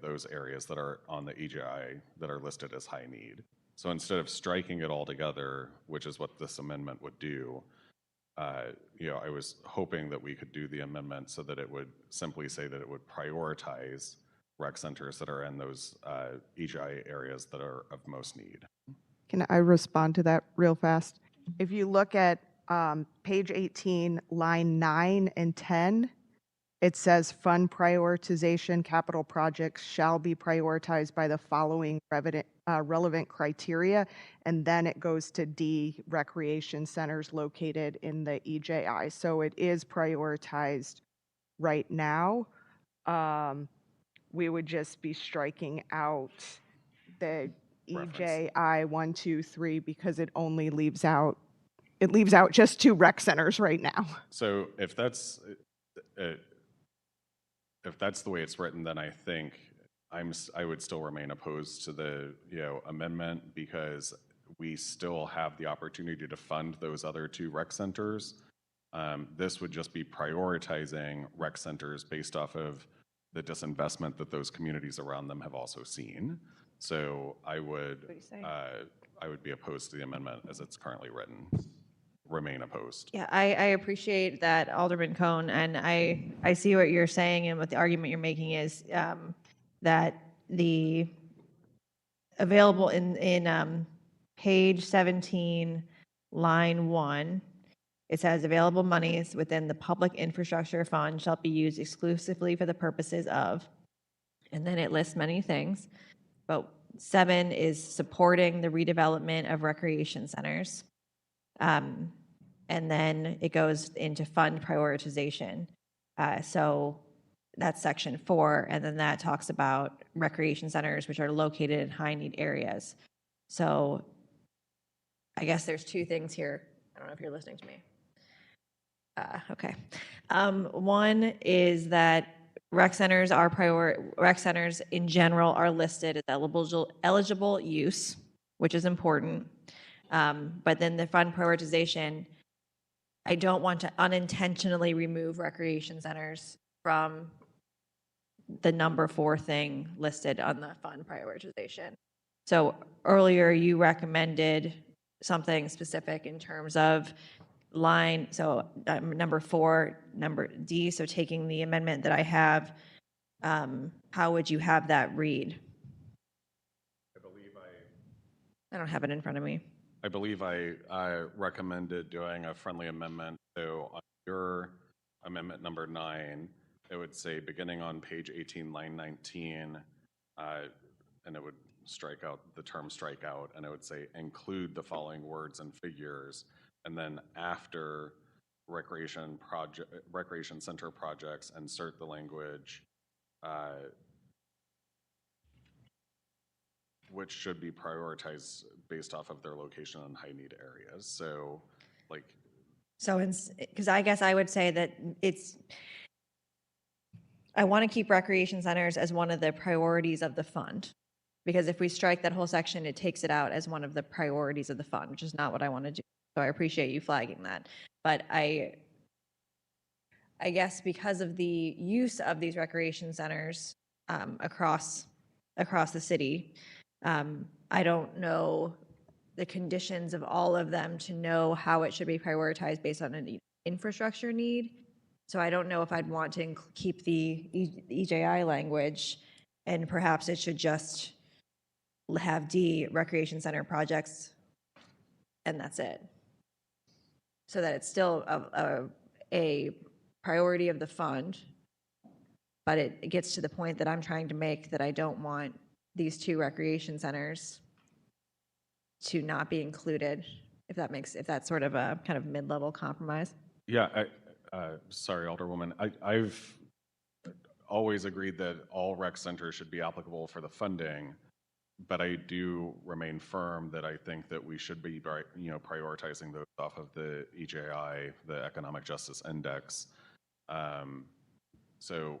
G: those areas that are on the EJI that are listed as high need. So instead of striking it all together, which is what this amendment would do, I was hoping that we could do the amendment so that it would simply say that it would prioritize rec centers that are in those EJI areas that are of most need.
R: Can I respond to that real fast? If you look at page 18, line 9 and 10, it says fund prioritization capital projects shall be prioritized by the following relevant criteria. And then it goes to D, recreation centers located in the EJI. So it is prioritized right now. We would just be striking out the EJI 1, 2, 3 because it only leaves out just 2 rec centers right now.
G: So if that's the way it's written, then I think I would still remain opposed to the amendment, because we still have the opportunity to fund those other 2 rec centers. This would just be prioritizing rec centers based off of the disinvestment that those communities around them have also seen. So I would be opposed to the amendment as it's currently written. Remain opposed.
U: Yeah, I appreciate that, Alderman Cohn, and I see what you're saying, and what the argument you're making is that the available in page 17, line 1, it says available monies within the Public Infrastructure Fund shall be used exclusively for the purposes of, and then it lists many things, but 7 is supporting the redevelopment of recreation centers. And then it goes into fund prioritization. So that's section 4, and then that talks about recreation centers which are located in high need areas. So I guess there's 2 things here. I don't know if you're listening to me. Okay. One is that rec centers in general are listed as eligible use, which is important. But then the fund prioritization, I don't want to unintentionally remove recreation centers from the number 4 thing listed on the fund prioritization. So earlier you recommended something specific in terms of line, so number 4, number D, so taking the amendment that I have, how would you have that read? I don't have it in front of me.
G: I believe I recommended doing a friendly amendment. So on your amendment number 9, it would say beginning on page 18, line 19, and it would strike out the term strikeout, and it would say include the following words and figures, and then after recreation center projects, insert the language which should be prioritized based off of their location in high need areas. So like.
U: So, because I guess I would say that I want to keep recreation centers as one of the priorities of the fund. Because if we strike that whole section, it takes it out as one of the priorities of the fund, which is not what I want to do. So I appreciate you flagging that. But I guess because of the use of these recreation centers across the city, I don't know the conditions of all of them to know how it should be prioritized based on an infrastructure need. So I don't know if I'd want to keep the EJI language, and perhaps it should just have D, recreation center projects, and that's it. So that it's still a priority of the fund, but it gets to the point that I'm trying to make, that I don't want these 2 recreation centers to not be included, if that's sort of a kind of mid-level compromise.
G: Yeah, sorry, Alderwoman. I've always agreed that all rec centers should be applicable for the funding, but I do remain firm that I think that we should be, prioritizing those off of the EJI, the Economic Justice Index. So,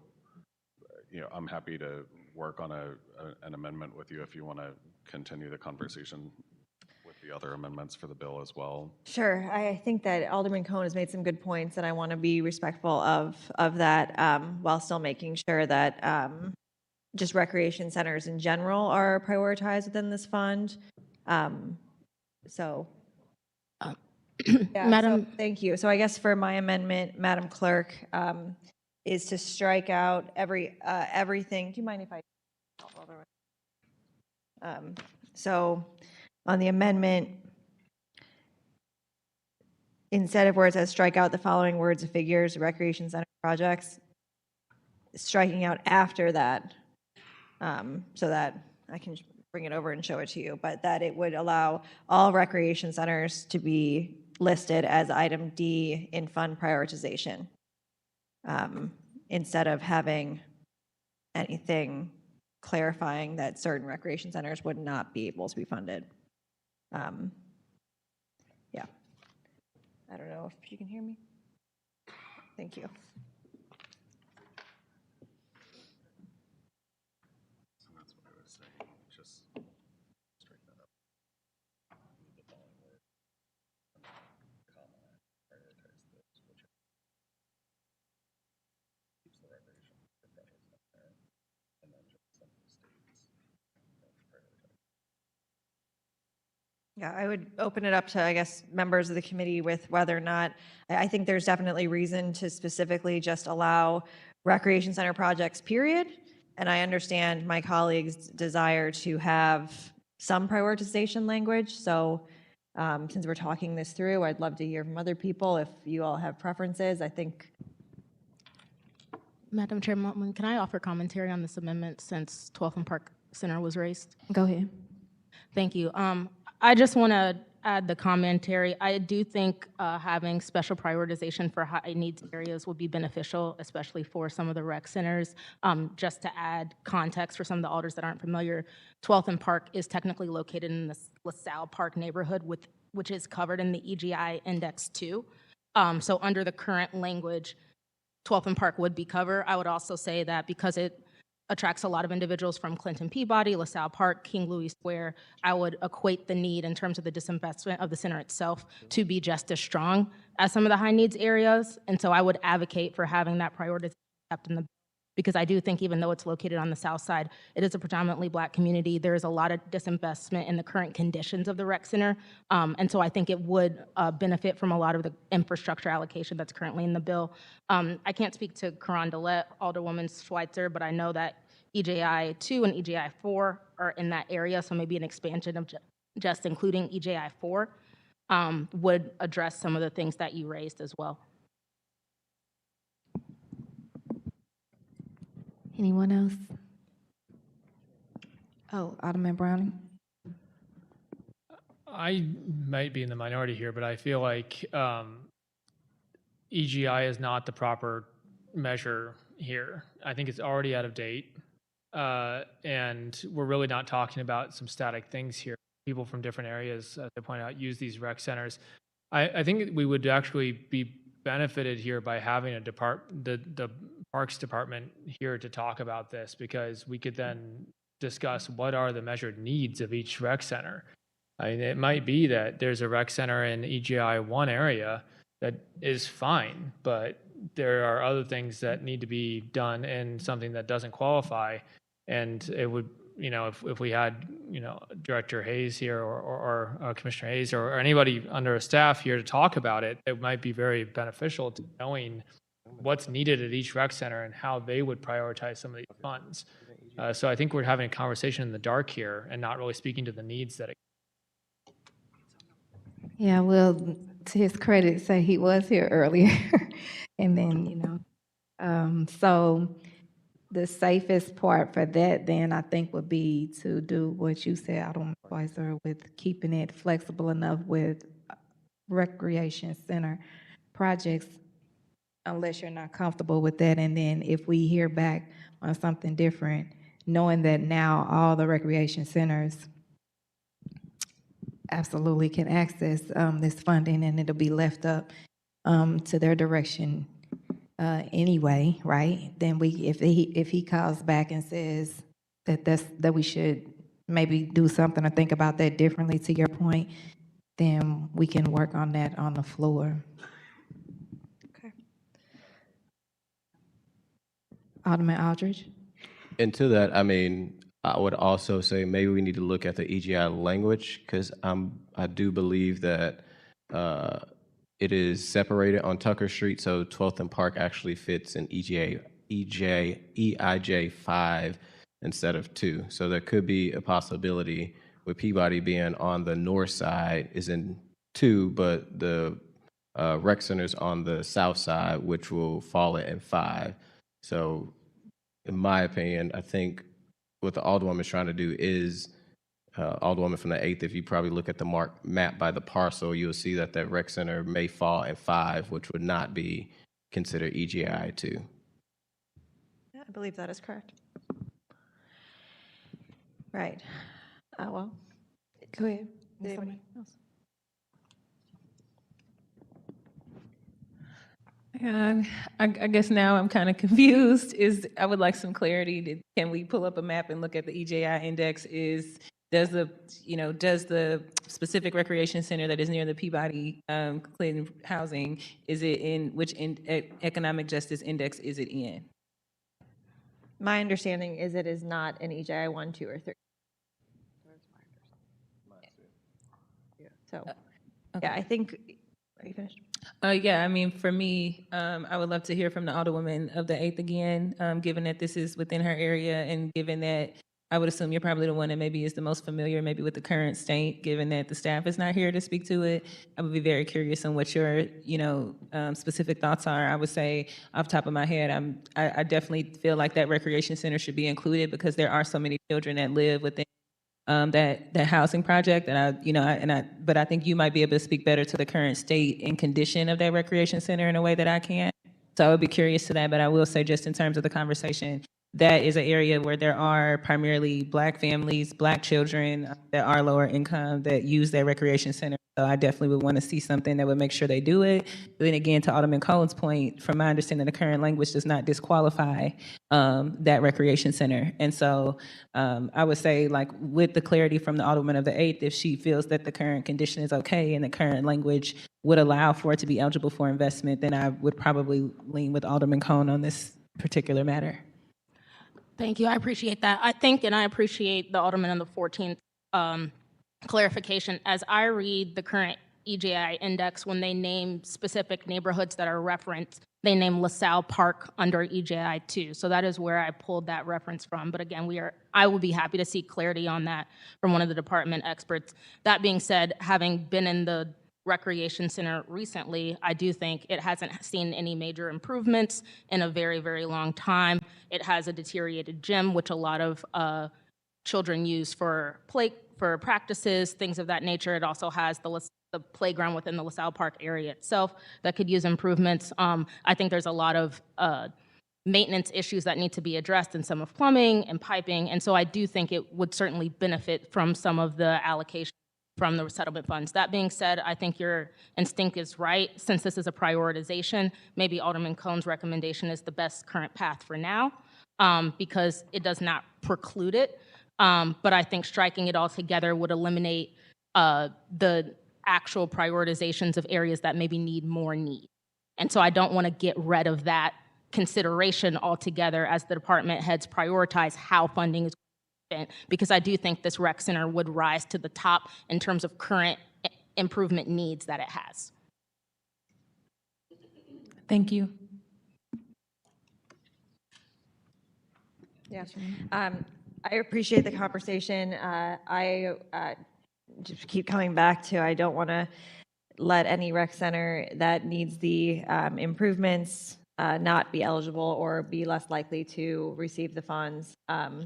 G: I'm happy to work on an amendment with you if you want to continue the conversation with the other amendments for the bill as well.
U: Sure. I think that Alderman Cohn has made some good points, and I want to be respectful of that while still making sure that just recreation centers in general are prioritized within this fund. Yeah,
K: Madam,
U: thank you. So I guess for my amendment, Madam Clerk, is to strike out everything. Do you mind if I? So on the amendment, instead of where it says strike out the following words and figures, recreation center projects, striking out after that, so that I can bring it over and show it to you, but that it would allow all recreation centers to be listed as item D in fund prioritization, instead of having anything clarifying that certain recreation centers would not be able to be funded. Yeah. I don't know if you can hear me. Thank you. Yeah, I would open it up to, I guess, members of the committee with whether or not, I think there's definitely reason to specifically just allow recreation center projects, period. And I understand my colleagues' desire to have some prioritization language. So since we're talking this through, I'd love to hear from other people if you all have preferences. I think.
K: Madam Chairman, can I offer commentary on this amendment since 12th and Park Center was raised?
A: Go ahead.
K: Thank you. I just want to add the commentary. I do think having special prioritization for high needs areas would be beneficial, especially for some of the rec centers. Just to add context for some of the alders that aren't familiar, 12th and Park is technically located in the LaSalle Park neighborhood, which is covered in the EGI Index 2. So under the current language, 12th and Park would be covered. I would also say that because it attracts a lot of individuals from Clinton Peabody, LaSalle Park, King Louis Square, I would equate the need in terms of the disinvestment of the center itself to be just as strong as some of the high needs areas. And so I would advocate for having that priority kept in the, because I do think even though it's located on the south side, it is a predominantly Black community. There is a lot of disinvestment in the current conditions of the rec center. And so I think it would benefit from a lot of the infrastructure allocation that's currently in the bill. I can't speak to Carondelet, Alderwoman Schweitzer, but I know that EJI 2 and EJI 4 are in that area, so maybe an expansion of just including EJI 4 would address some of the things that you raised as well.
A: Anyone else? Oh, Alderman Browning.
J: I might be in the minority here, but I feel like EGI is not the proper measure here. I think it's already out of date. And we're really not talking about some static things here. People from different areas, as I point out, use these rec centers. I think we would actually be benefited here by having the Parks Department here to talk about this, because we could then discuss what are the measured needs of each rec center. I mean, it might be that there's a rec center in EGI 1 area that is fine, but there are other things that need to be done in something that doesn't qualify. And it would, if we had, Director Hayes here or Commissioner Hayes or anybody under a staff here to talk about it, it might be very beneficial to knowing what's needed at each rec center and how they would prioritize some of these funds. So I think we're having a conversation in the dark here and not really speaking to the needs that.
A: Yeah, well, to his credit, say he was here earlier. And then, so the safest part for that then I think would be to do what you said, Alderman Schweitzer, with keeping it flexible enough with recreation center projects, unless you're not comfortable with that. And then if we hear back on something different, knowing that now all the recreation centers absolutely can access this funding, and it'll be left up to their direction anyway, right? Then if he calls back and says that we should maybe do something or think about that differently, to your point, then we can work on that on the floor.
U: Okay.
A: Alderman Aldridge.
V: And to that, I mean, I would also say maybe we need to look at the EGI language, because I do believe that it is separated on Tucker Street, so 12th and Park actually fits in EIJ 5 instead of 2. So there could be a possibility with Peabody being on the north side is in 2, but the rec center's on the south side, which will fall in 5. So in my opinion, I think what the Alderwoman is trying to do is Alderwoman from the 8th, if you probably look at the map by the parcel, you'll see that that rec center may fall in 5, which would not be considered EGI 2.
U: Yeah, I believe that is correct. Right. Well,
A: Go ahead.
U: did anybody else?
H: I guess now I'm kind of confused. I would like some clarity. Can we pull up a map and look at the EJI index? Does the specific recreation center that is near the Peabody Clinton housing, is it in which economic justice index is it in?
U: My understanding is it is not an EJI 1, 2, or 3. So, yeah, I think, are you finished?
H: Yeah, I mean, for me, I would love to hear from the Alderwoman of the 8th again, given that this is within her area and given that I would assume you're probably the one that maybe is the most familiar maybe with the current state, given that the staff is not here to speak to it. I would be very curious on what your, specific thoughts are. I would say off the top of my head, I definitely feel like that recreation center should be included because there are so many children that live within that housing project, but I think you might be able to speak better to the current state and condition of that recreation center in a way that I can't. So I would be curious to that, but I will say just in terms of the conversation, that is an area where there are primarily Black families, Black children that are lower income that use that recreation center. So I definitely would want to see something that would make sure they do it. But then again, to Alderman Cohen's point, from my understanding, the current language does not disqualify that recreation center. And so I would say, like, with the clarity from the Alderwoman of the 8th, if she feels that the current condition is okay and the current language would allow for it to be eligible for investment, then I would probably lean with Alderman Cohen on this particular matter.
K: Thank you. I appreciate that. I think, and I appreciate the Alderman on the 14th clarification. As I read the current EJI index, when they name specific neighborhoods that are referenced, they name LaSalle Park under EJI 2. So that is where I pulled that reference from. But again, I will be happy to seek clarity on that from one of the department experts. That being said, having been in the recreation center recently, I do think it hasn't seen any major improvements in a very, very long time. It has a deteriorated gym, which a lot of children use for practices, things of that nature. It also has the playground within the LaSalle Park area itself that could use improvements. I think there's a lot of maintenance issues that need to be addressed in some of plumbing and piping, and so I do think it would certainly benefit from some of the allocation from the resettlement funds. That being said, I think your instinct is right. Since this is a prioritization, maybe Alderman Cohen's recommendation is the best current path for now, because it does not preclude it. But I think striking it all together would eliminate the actual prioritizations of areas that maybe need more need. And so I don't want to get rid of that consideration altogether as the department heads prioritize how funding is spent, because I do think this rec center would rise to the top in terms of current improvement needs that it has.
H: Thank you.
U: Yeah. I appreciate the conversation. I just keep coming back to, I don't want to let any rec center that needs the improvements not be eligible or be less likely to receive the funds.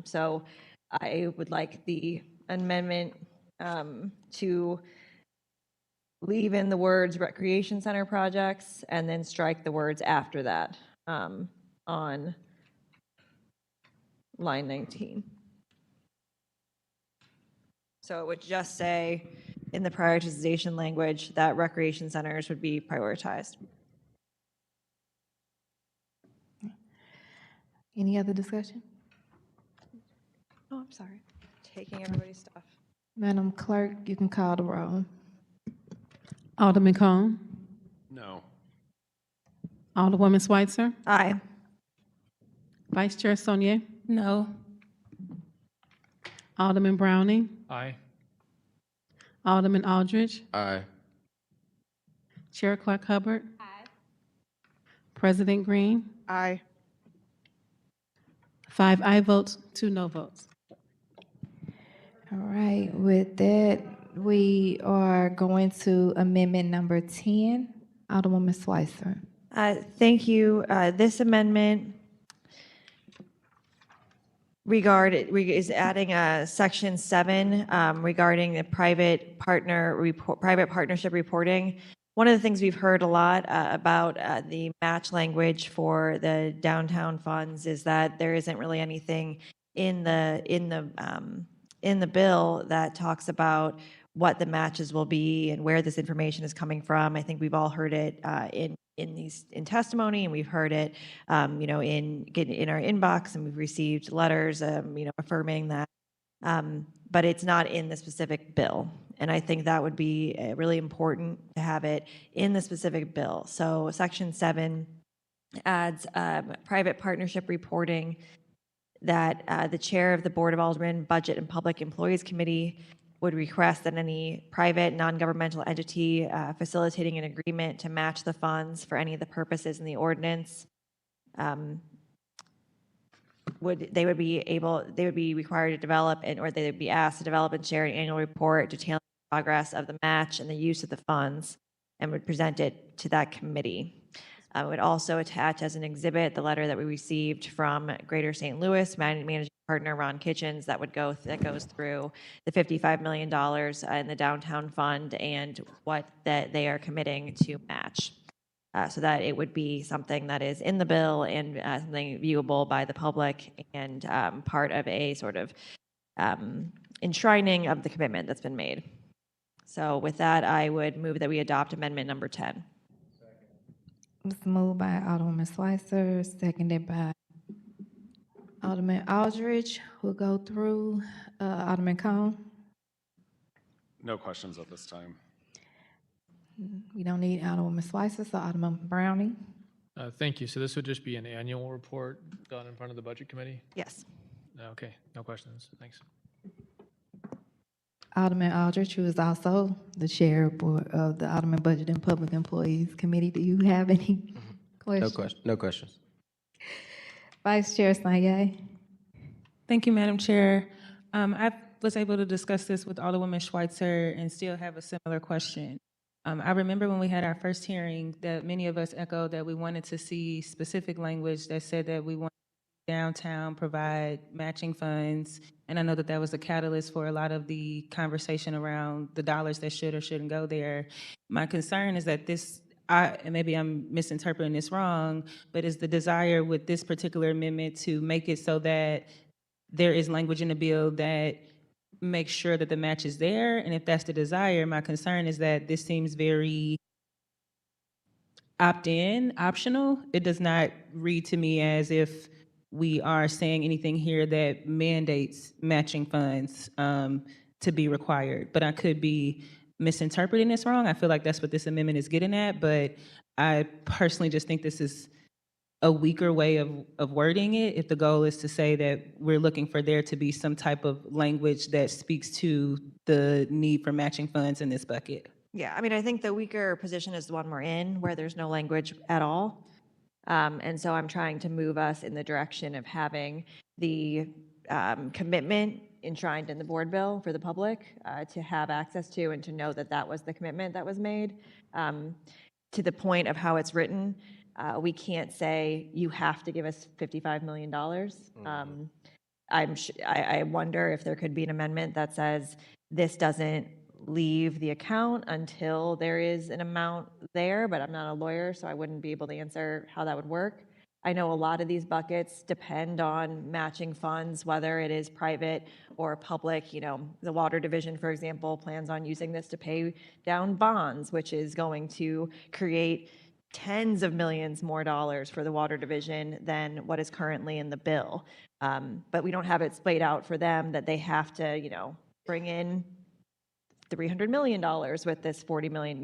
U: So I would like the amendment to leave in the words recreation center projects and then strike the words after that on line 19. So it would just say in the prioritization language that recreation centers would be prioritized.
A: Any other discussion?
U: Oh, I'm sorry. Taking everybody's stuff.
A: Madam Clerk, you can call the roll.
B: Alderman Cohen.
G: No.
B: Alderwoman Schweitzer.
U: Aye.
B: Vice Chair Sonier.
H: No.
B: Alderman Browning.
J: Aye.
B: Alderman Aldridge.
V: Aye.
B: Chair Clark Hubbard. Aye. President Green.
R: Aye.
B: 5 aye votes, 2 no votes.
A: All right, with that, we are going to amendment number 10. Alderwoman Schweitzer.
U: Thank you. This amendment is adding a section 7 regarding the private partnership reporting. One of the things we've heard a lot about the match language for the downtown funds is that there isn't really anything in the bill that talks about what the matches will be and where this information is coming from. I think we've all heard it in testimony, and we've heard it, in our inbox, and we've received letters, affirming that. But it's not in the specific bill, and I think that would be really important to have it in the specific bill. So Section 7 adds private partnership reporting that the chair of the Board of Aldermen Budget and Public Employees Committee would request that any private non-governmental entity facilitating an agreement to match the funds for any of the purposes in the ordinance they would be required to develop or they would be asked to develop and share an annual report detailing the progress of the match and the use of the funds, and would present it to that committee. Would also attach as an exhibit the letter that we received from Greater St. Louis managing partner Ron Kitchens that goes through the $55 million in the downtown fund and what that they are committing to match, so that it would be something that is in the bill and something viewable by the public and part of a sort of enshrining of the commitment that's been made. So with that, I would move that we adopt amendment number 10.
A: It's moved by Alderwoman Schweitzer, seconded by Alderman Aldridge. We'll go through Alderman Cone.
G: No questions at this time.
A: We don't need Alderwoman Schweitzer, so Alderman Browning.
J: Thank you. So this would just be an annual report done in front of the Budget Committee?
U: Yes.
J: Okay, no questions. Thanks.
A: Alderman Aldridge, who is also the chair of the Alderman Budget and Public Employees Committee. Do you have any questions?
V: No questions.
A: Vice Chair Sanye.
H: Thank you, Madam Chair. I was able to discuss this with Alderwoman Schweitzer and still have a similar question. I remember when we had our first hearing that many of us echoed that we wanted to see specific language that said that we want downtown provide matching funds, and I know that that was a catalyst for a lot of the conversation around the dollars that should or shouldn't go there. My concern is that and maybe I'm misinterpreting this wrong, but is the desire with this particular amendment to make it so that there is language in the bill that makes sure that the match is there? And if that's the desire, my concern is that this seems very opt-in, optional. It does not read to me as if we are saying anything here that mandates matching funds to be required, but I could be misinterpreting this wrong. I feel like that's what this amendment is getting at, but I personally just think this is a weaker way of wording it if the goal is to say that we're looking for there to be some type of language that speaks to the need for matching funds in this bucket.
U: Yeah, I mean, I think the weaker position is the one we're in, where there's no language at all. And so I'm trying to move us in the direction of having the commitment enshrined in the board bill for the public to have access to and to know that that was the commitment that was made. To the point of how it's written, we can't say you have to give us $55 million. I wonder if there could be an amendment that says this doesn't leave the account until there is an amount there, but I'm not a lawyer, so I wouldn't be able to answer how that would work. I know a lot of these buckets depend on matching funds, whether it is private or public. You know, the Water Division, for example, plans on using this to pay down bonds, which is going to create tens of millions more dollars for the Water Division than what is currently in the bill. But we don't have it splayed out for them that they have to, bring in $300 million with this $40 million.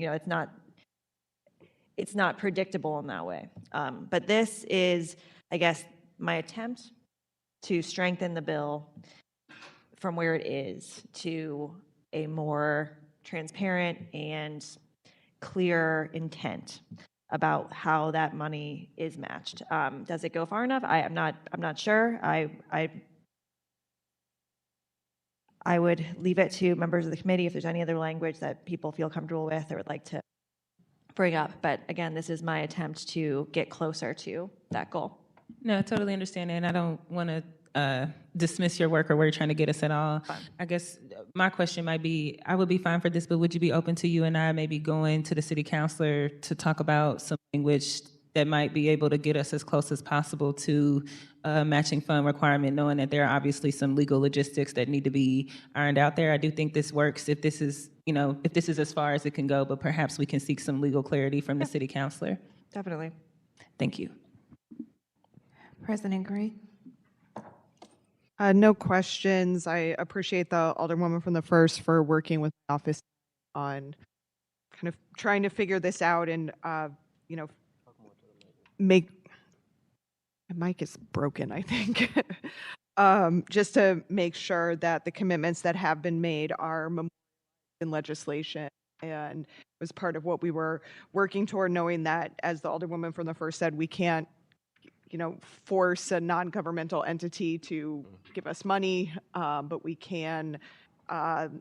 U: It's not predictable in that way. But this is, I guess, my attempt to strengthen the bill from where it is to a more transparent and clear intent about how that money is matched. Does it go far enough? I'm not sure. I would leave it to members of the committee if there's any other language that people feel comfortable with or would like to bring up. But again, this is my attempt to get closer to that goal.
H: No, I totally understand that, and I don't want to dismiss your work or where you're trying to get us at all. I guess my question might be, I would be fine for this, but would you be open to you and I maybe going to the city councilor to talk about some language that might be able to get us as close as possible to a matching fund requirement, knowing that there are obviously some legal logistics that need to be ironed out there? I do think this works if this is, if this is as far as it can go, but perhaps we can seek some legal clarity from the city councilor.
F: Definitely.
H: Thank you.
A: President Gray?
R: No questions. I appreciate the Alderwoman from the first for working with the office on kind of trying to figure this out and, make, my mic is broken, I think. Just to make sure that the commitments that have been made are memorialized in legislation. And it was part of what we were working toward, knowing that, as the Alderwoman from the first said, we can't, force a non-governmental entity to give us money, but we can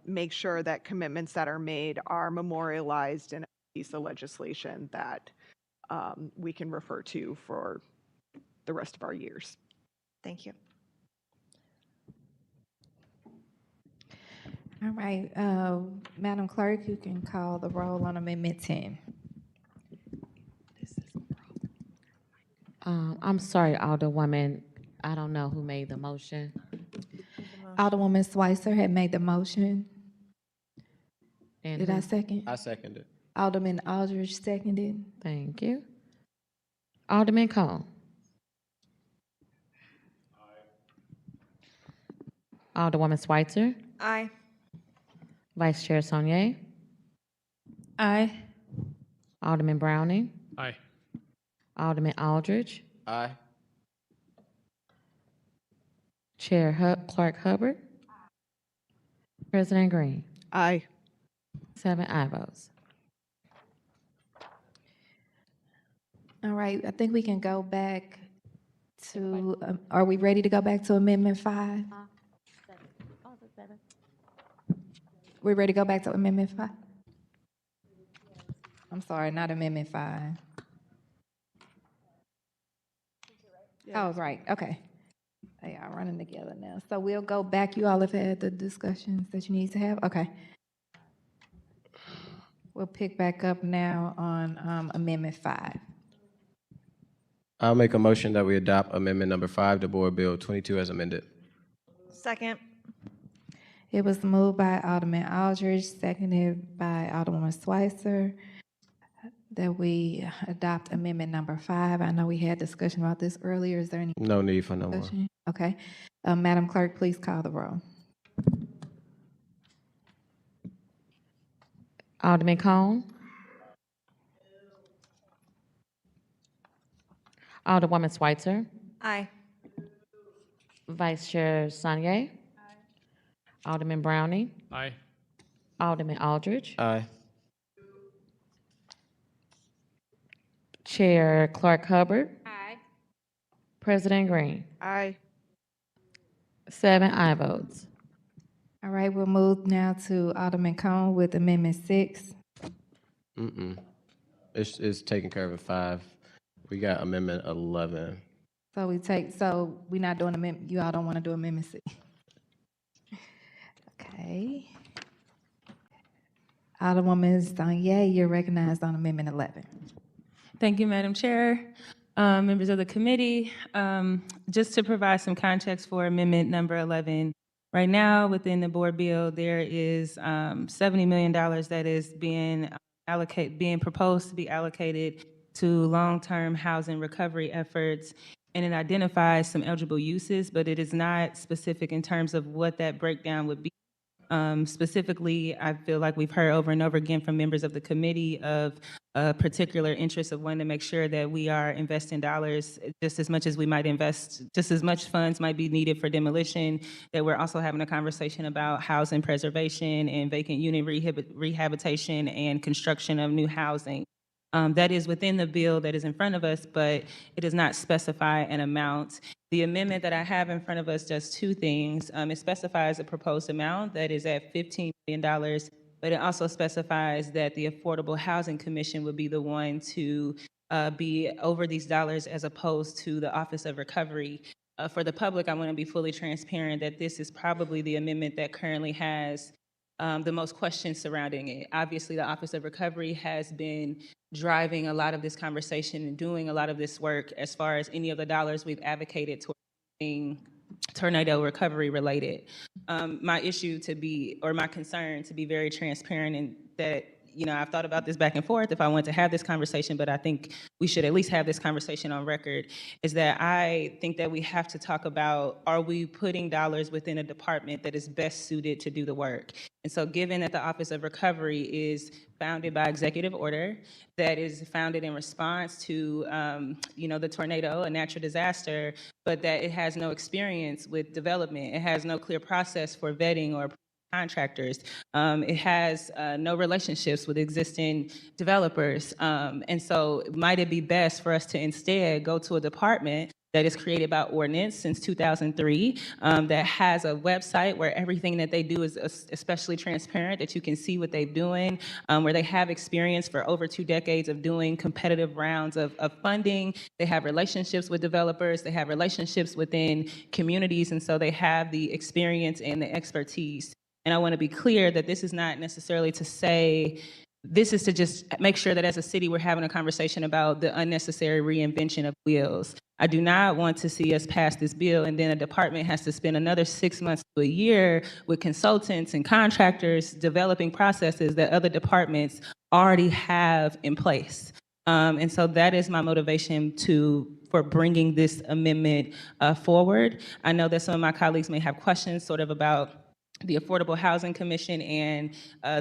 R: make sure that commitments that are made are memorialized in a piece of legislation that we can refer to for the rest of our years.
F: Thank you.
A: All right, Madam Clerk, you can call the roll on Amendment 10.
N: I'm sorry, Alderwoman. I don't know who made the motion.
A: Alderwoman Schweitzer had made the motion.
N: And
A: Did
N: who-
A: I second?
V: I seconded.
A: Alderman Aldridge seconded.
N: Thank you. Alderman Cone. Alderwoman Schweitzer.
F: Aye.
N: Vice Chair Saunier.
H: Aye.
N: Alderman Browning.
J: Aye.
N: Alderman Aldridge.
V: Aye.
N: Chair Clark Hubbard. President Green.
R: Aye.
N: 7 aye votes.
A: All right, I think we can go back to, are we ready to go back to Amendment 5? We're ready to go back to Amendment 5? I'm sorry, not Amendment 5. Oh, right, okay. They are running together now. So we'll go back. You all have had the discussions that you need to have? Okay. We'll pick back up now on Amendment 5.
V: I'll make a motion that we adopt amendment number 5 to Board Bill 22 as amended.
F: Second.
A: It was moved by Alderman Aldridge, seconded by Alderwoman Schweitzer, that we adopt amendment number 5. I know we had discussion about this earlier. Is there any
V: No need for no more.
A: discussion? Okay. Madam Clerk, please call the roll.
N: Alderman Cone. Alderwoman Schweitzer.
F: Aye.
N: Vice Chair Saunier. Alderman Browning.
J: Aye.
N: Alderman Aldridge.
V: Aye.
N: Chair Clark Hubbard.
F: Aye.
N: President Green.
R: Aye.
N: 7 aye votes.
A: All right, we'll move now to Alderman Cone with Amendment 6.
V: It's taken care of at 5. We got amendment 11.
A: So we're not doing amendment, you all don't want to do Amendment 6? Okay. Alderwoman Saunier, you're recognized on Amendment 11.
H: Thank you, Madam Chair. Members of the committee, just to provide some context for amendment number 11. Right now, within the board bill, there is $70 million that is being proposed to be allocated to long-term housing recovery efforts, and it identifies some eligible uses, but it is not specific in terms of what that breakdown would be. Specifically, I feel like we've heard over and over again from members of the committee of a particular interest of wanting to make sure that we are investing dollars just as much as we might invest, just as much funds might be needed for demolition, that we're also having a conversation about housing preservation and vacant unit rehabilitation and construction of new housing. That is within the bill that is in front of us, but it does not specify an amount. The amendment that I have in front of us does two things. It specifies a proposed amount that is at $15 million, but it also specifies that the Affordable Housing Commission would be the one to be over these dollars as opposed to the Office of Recovery. for the public, I want to be fully transparent that this is probably the amendment that currently has the most questions surrounding it. Obviously, the Office of Recovery has been driving a lot of this conversation and doing a lot of this work as far as any of the dollars we've advocated towards being tornado recovery related. My issue to be, or my concern to be very transparent, and that, you know, I've thought about this back and forth if I want to have this conversation, but I think we should at least have this conversation on record, is that I think that we have to talk about, are we putting dollars within a department that is best suited to do the work? And so given that the Office of Recovery is founded by executive order, that is founded in response to, you know, the tornado, a natural disaster, but that it has no experience with development, it has no clear process for vetting or contractors. It has no relationships with existing developers. And so might it be best for us to instead go to a department that is created by ordinance since 2003, that has a website where everything that they do is especially transparent, that you can see what they're doing, where they have experience for over 2 decades of doing competitive rounds of funding. They have relationships with developers, they have relationships within communities, and so they have the experience and the expertise. And I want to be clear that this is not necessarily to say, this is to just make sure that as a city, we're having a conversation about the unnecessary reinvention of wheels. I do not want to see us pass this bill and then a department has to spend another 6 months to a year with consultants and contractors developing processes that other departments already have in place. And so that is my motivation for bringing this amendment forward. I know that some of my colleagues may have questions sort of about the Affordable Housing Commission and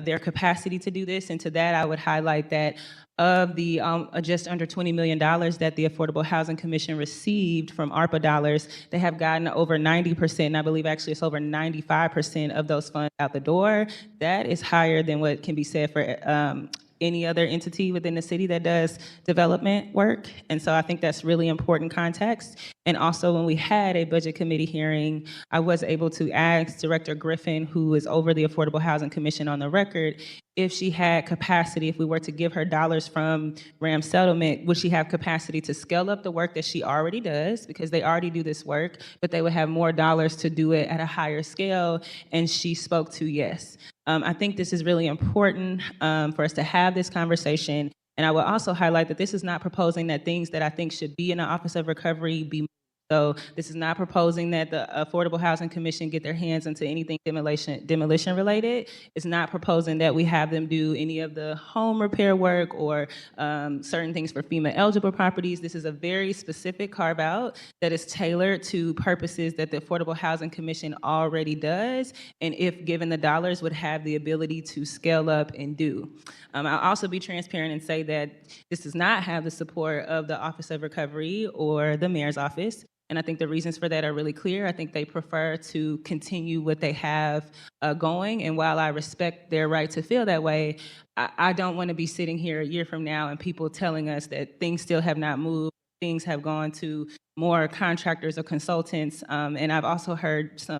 H: their capacity to do this. And to that, I would highlight that of the just under $20 million that the Affordable Housing Commission received from ARPA dollars, they have gotten over 90%, and I believe actually it's over 95% of those funds out the door. That is higher than what can be said for any other entity within the city that does development work. And so I think that's really important context. And also when we had a budget committee hearing, I was able to ask Director Griffin, who is over the Affordable Housing Commission, on the record, if she had capacity, if we were to give her dollars from RAM settlement, would she have capacity to scale up the work that she already does, because they already do this work, but they would have more dollars to do it at a higher scale? And she spoke to yes. I think this is really important for us to have this conversation. And I will also highlight that this is not proposing that things that I think should be in the Office of Recovery be moved. So this is not proposing that the Affordable Housing Commission get their hands into anything demolition related. It's not proposing that we have them do any of the home repair work or certain things for FEMA eligible properties. This is a very specific carve out that is tailored to purposes that the Affordable Housing Commission already does, and if given the dollars, would have the ability to scale up and do. I'll also be transparent and say that this does not have the support of the Office of Recovery or the Mayor's Office. And I think the reasons for that are really clear. I think they prefer to continue what they have going. And while I respect their right to feel that way, I don't want to be sitting here a year from now and people telling us that things still have not moved, things have gone to more contractors or consultants. And I've also heard some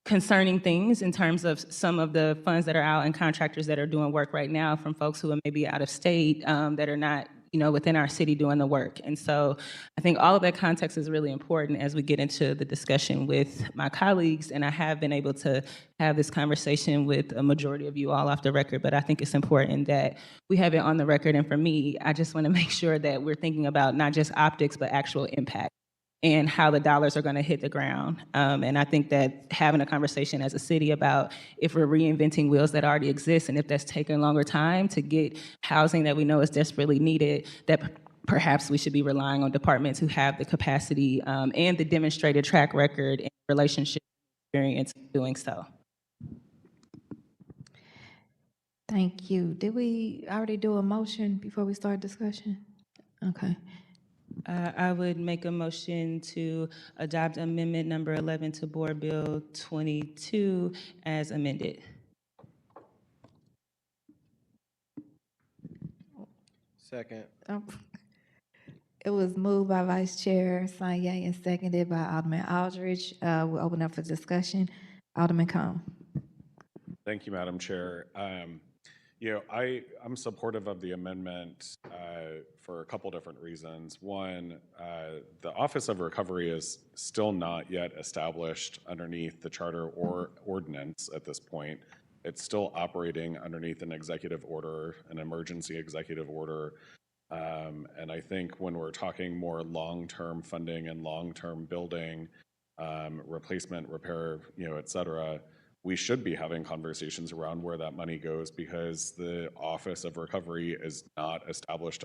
H: concerning things in terms of some of the funds that are out and contractors that are doing work right now from folks who are maybe out of state that are not, you know, within our city doing the work. And so I think all of that context is really important as we get into the discussion with my colleagues. And I have been able to have this conversation with a majority of you all off the record, but I think it's important that we have it on the record. And for me, I just want to make sure that we're thinking about not just optics, but actual impact and how the dollars are going to hit the ground. And I think that having a conversation as a city about if we're reinventing wheels that already exist and if that's taking longer time to get housing that we know is desperately needed, that perhaps we should be relying on departments who have the capacity and the demonstrated track record and relationship experience doing so.
A: Thank you. Did we already do a motion before we start discussion? Okay.
H: I would make a motion to adopt amendment number 11 to Board Bill 22 as amended.
V: Second.
A: It was moved by Vice Chair Sanye and seconded by Alderman Aldridge. We'll open up for discussion. Alderman Cone.
G: Thank you, Madam Chair. I'm supportive of the amendment for a couple different reasons. One, the Office of Recovery is still not yet established underneath the charter or ordinance at this point. It's still operating underneath an executive order, an emergency executive order. And I think when we're talking more long-term funding and long-term building, replacement, repair, et cetera, we should be having conversations around where that money goes, because the Office of Recovery is not established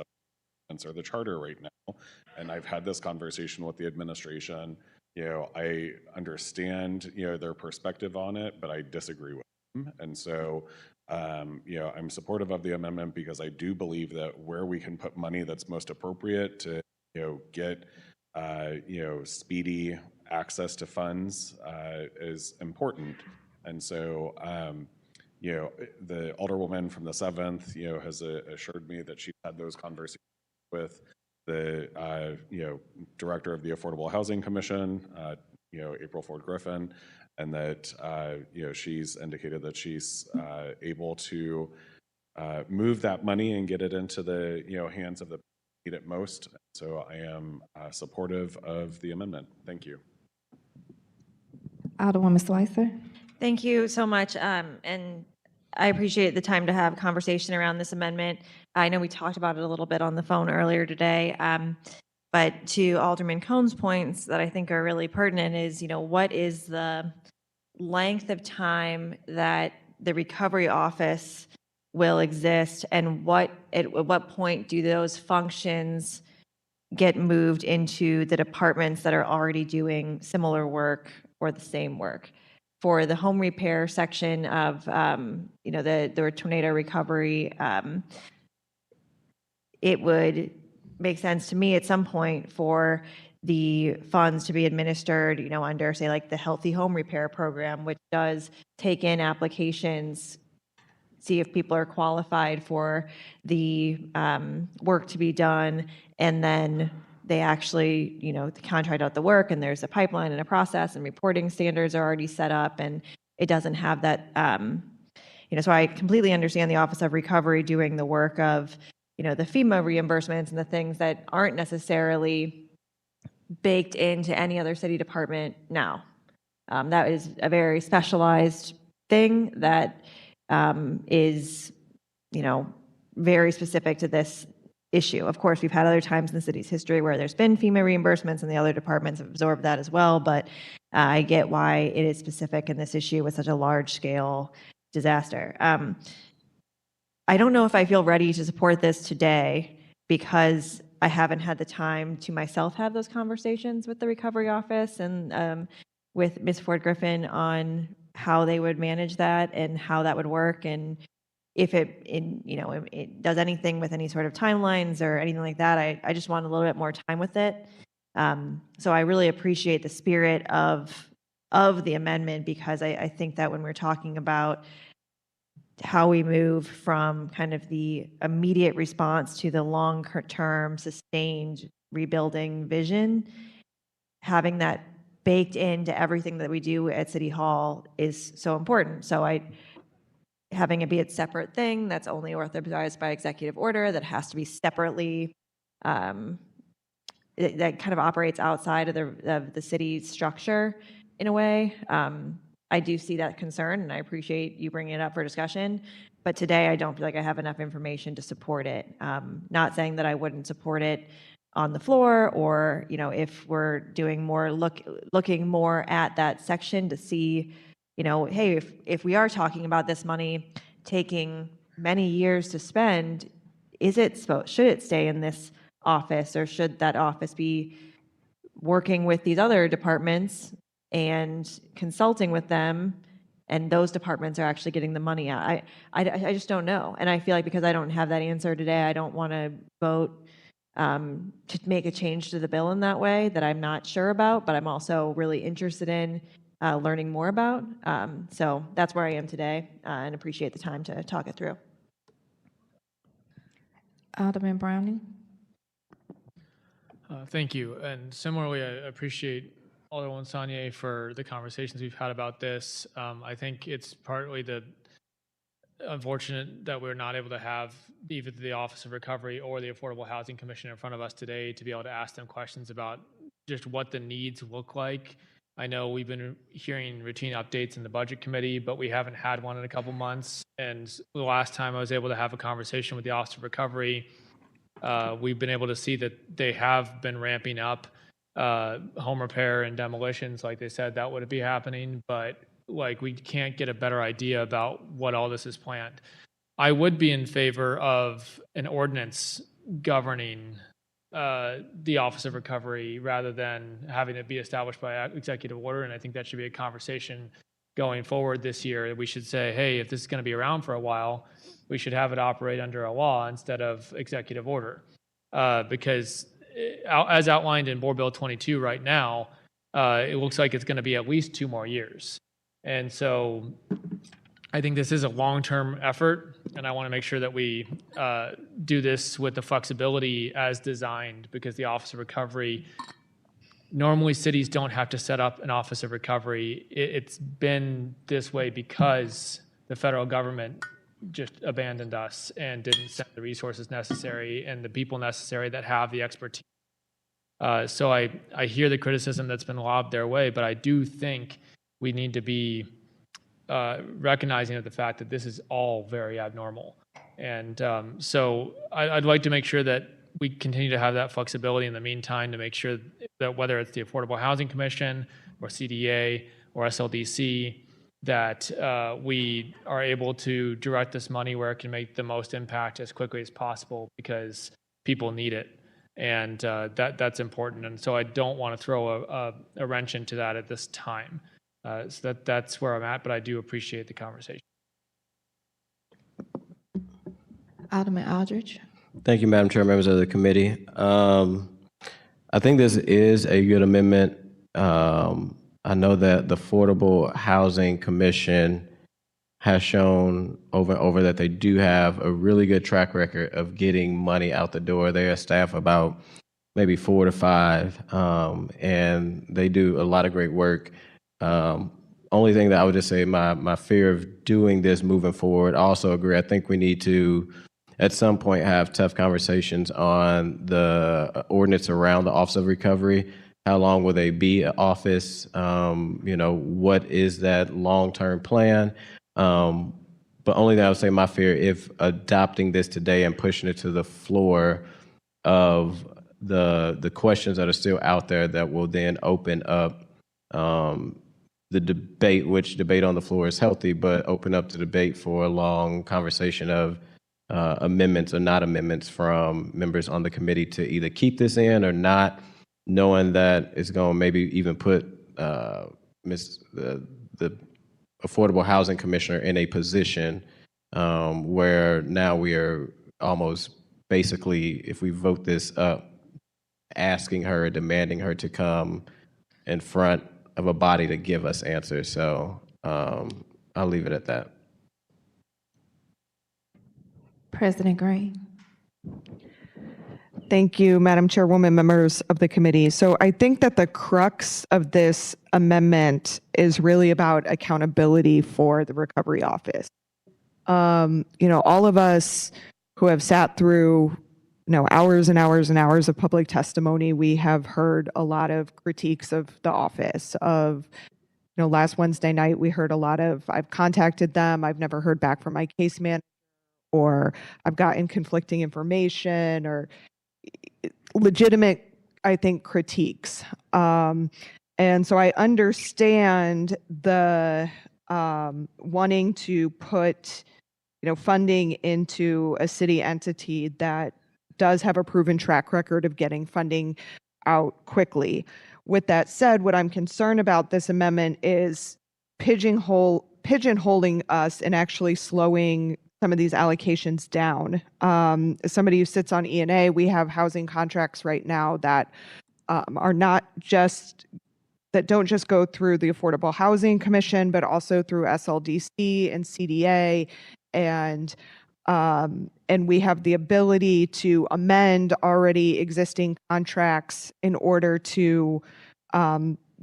G: under the charter right now. And I've had this conversation with the administration. I understand, their perspective on it, but I disagree with them. And so, I'm supportive of the amendment because I do believe that where we can put money that's most appropriate to, get, speedy access to funds is important. And so, the alderwoman from the 7th, has assured me that she's had those conversations with the, director of the Affordable Housing Commission, April Ford Griffin, and that, she's indicated that she's able to move that money and get it into the, hands of the people who need it most. So I am supportive of the amendment. Thank you.
A: Alderwoman Schweitzer.
U: Thank you so much. And I appreciate the time to have a conversation around this amendment. I know we talked about it a little bit on the phone earlier today. But to Alderman Cohn's points that I think are really pertinent is, what is the length of time that the recovery office will exist, and at what point do those functions get moved into the departments that are already doing similar work or the same work? For the home repair section of, the tornado recovery, it would make sense to me at some point for the funds to be administered, under, say, like the Healthy Home Repair Program, which does take in applications, see if people are qualified for the work to be done, and then they actually, contract out the work, and there's a pipeline and a process, and reporting standards are already set up, and it doesn't have that, so I completely understand the Office of Recovery doing the work of, the FEMA reimbursements and the things that aren't necessarily baked into any other city department now. That is a very specialized thing that is, very specific to this issue. Of course, we've had other times in the city's history where there's been FEMA reimbursements and the other departments have absorbed that as well, but I get why it is specific in this issue with such a large-scale disaster. I don't know if I feel ready to support this today because I haven't had the time to myself have those conversations with the recovery office and with Ms. Ford Griffin on how they would manage that and how that would work, and if it does anything with any sort of timelines or anything like that. I just want a little bit more time with it. So I really appreciate the spirit of the amendment, because I think that when we're talking about how we move from kind of the immediate response to the long-term sustained rebuilding vision, having that baked into everything that we do at City Hall is so important. So having it be a separate thing that's only authorized by executive order, that has to be separately, that kind of operates outside of the city structure in a way. I do see that concern, and I appreciate you bringing it up for discussion. But today, I don't feel like I have enough information to support it. Not saying that I wouldn't support it on the floor, or if we're doing more looking more at that section to see, hey, if we are talking about this money taking many years to spend, should it stay in this office, or should that office be working with these other departments and consulting with them, and those departments are actually getting the money out? I just don't know. And I feel like because I don't have that answer today, I don't want to vote to make a change to the bill in that way that I'm not sure about, but I'm also really interested in learning more about. So that's where I am today, and appreciate the time to talk it through.
A: Alderman Browning.
J: Thank you. And similarly, I appreciate Alderwoman Saunier for the conversations we've had about this. I think it's partly unfortunate that we're not able to have either the Office of Recovery or the Affordable Housing Commission in front of us today to be able to ask them questions about just what the needs look like. I know we've been hearing routine updates in the Budget Committee, but we haven't had one in a couple months. And the last time I was able to have a conversation with the Office of Recovery, we've been able to see that they have been ramping up home repair and demolitions. Like they said, that would be happening, but like we can't get a better idea about what all this is planned. I would be in favor of an ordinance governing the Office of Recovery rather than having it be established by executive order. And I think that should be a conversation going forward this year. We should say, hey, if this is going to be around for a while, we should have it operate under a law instead of executive order. Because as outlined in Board Bill 22 right now, it looks like it's going to be at least 2 more years. And so I think this is a long-term effort, and I want to make sure that we do this with the flexibility as designed, because the Office of Recovery, normally cities don't have to set up an Office of Recovery. It's been this way because the federal government just abandoned us and didn't send the resources necessary and the people necessary that have the expertise. So I hear the criticism that's been lobbed their way, but I do think we need to be recognizing of the fact that this is all very abnormal. And so I'd like to make sure that we continue to have that flexibility in the meantime to make sure that whether it's the Affordable Housing Commission or CDA or SLDC, that we are able to direct this money where it can make the most impact as quickly as possible, because people need it. And that's important. And so I don't want to throw a wrench into that at this time. So that's where I'm at, but I do appreciate the conversation.
A: Alderman Aldridge.
V: Thank you, Madam Chair, members of the committee. I think this is a good amendment. I know that the Affordable Housing Commission has shown over and over that they do have a really good track record of getting money out the door. They staff about maybe 4 to 5, and they do a lot of great work. Only thing that I would just say, my fear of doing this moving forward, I also agree. I think we need to, at some point, have tough conversations on the ordinance around the Office of Recovery. How long will they be in office? What is that long-term plan? But only thing I would say, my fear, if adopting this today and pushing it to the floor of the questions that are still out there, that will then open up the debate, which debate on the floor is healthy, but open up the debate for a long conversation of amendments or not amendments from members on the committee to either keep this in or not, knowing that it's going to maybe even put the Affordable Housing Commissioner in a position where now we are almost basically, if we vote this up, asking her, demanding her to come in front of a body to give us answers. So I'll leave it at that.
A: President Green.
R: Thank you, Madam Chairwoman, members of the committee. So I think that the crux of this amendment is really about accountability for the Recovery Office. All of us who have sat through hours and hours and hours of public testimony, we have heard a lot of critiques of the office. Last Wednesday night, we heard a lot of, I've contacted them, I've never heard back from my case manager, or I've gotten conflicting information, or legitimate, I think, critiques. And so I understand the wanting to put, funding into a city entity that does have a proven track record of getting funding out quickly. With that said, what I'm concerned about this amendment is pigeonholing us and actually slowing some of these allocations down. As somebody who sits on E&A, we have housing contracts right now that that don't just go through the Affordable Housing Commission, but also through SLDC and CDA, and we have the ability to amend already existing contracts in order to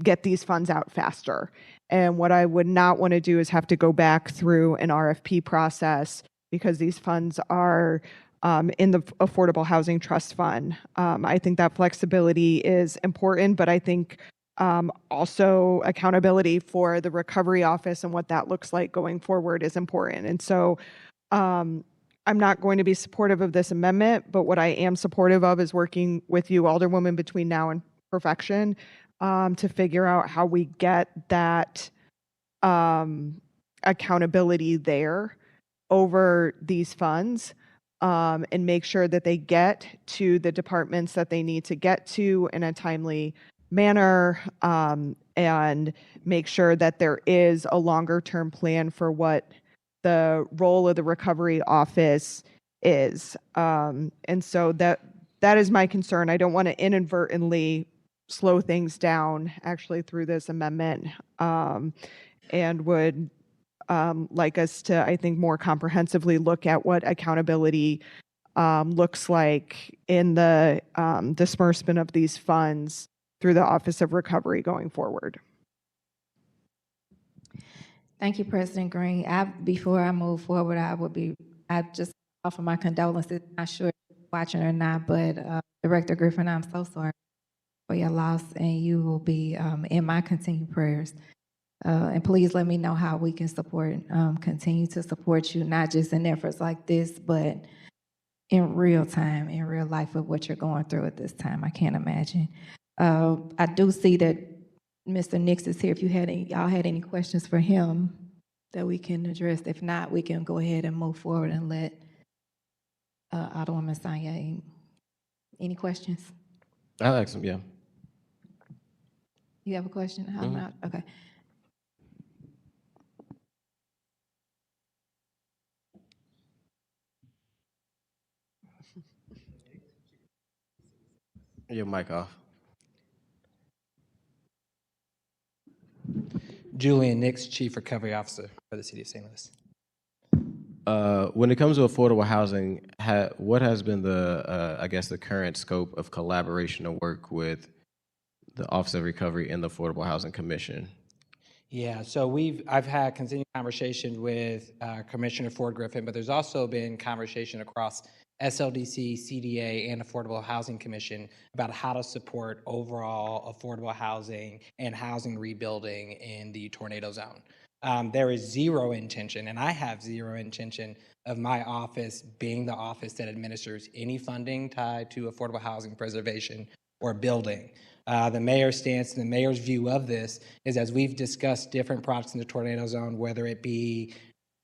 R: get these funds out faster. And what I would not want to do is have to go back through an RFP process because these funds are in the Affordable Housing Trust Fund. I think that flexibility is important, but I think also accountability for the Recovery Office and what that looks like going forward is important. And so I'm not going to be supportive of this amendment, but what I am supportive of is working with you, Alderwoman, between now and perfection to figure out how we get that accountability there over these funds and make sure that they get to the departments that they need to get to in a timely manner and make sure that there is a longer term plan for what the role of the Recovery Office is. And so that is my concern. I don't want to inadvertently slow things down actually through this amendment and would like us to, I think, more comprehensively look at what accountability looks like in the disbursement of these funds through the Office of Recovery going forward.
A: Thank you, President Green. Before I move forward, I just offer my condolences. Not sure if you're watching or not, but Director Griffin, I'm so sorry for your loss, and you will be in my continued prayers. And please let me know how we can continue to support you, not just in efforts like this, but in real time, in real life of what you're going through at this time. I can't imagine. I do see that Mr. Nix is here. If y'all had any questions for him that we can address. If not, we can go ahead and move forward and let Alderwoman Sanya. Any questions?
V: I'll ask him, yeah.
A: You have a question?
V: Mhm.
A: Not? Okay.
V: Your mic off.
O: Julian Nix, Chief Recovery Officer for the City of St. Louis.
V: When it comes to affordable housing, what has been the, I guess, the current scope of collaboration or work with the Office of Recovery and the Affordable Housing Commission?
O: Yeah, so I've had continued conversation with Commissioner Ford Griffin, but there's also been conversation across SLDC, CDA, and Affordable Housing Commission about how to support overall affordable housing and housing rebuilding in the tornado zone. There is zero intention, and I have zero intention of my office being the office that administers any funding tied to affordable housing preservation or building. The mayor's stance and the mayor's view of this is, as we've discussed different projects in the tornado zone, whether it be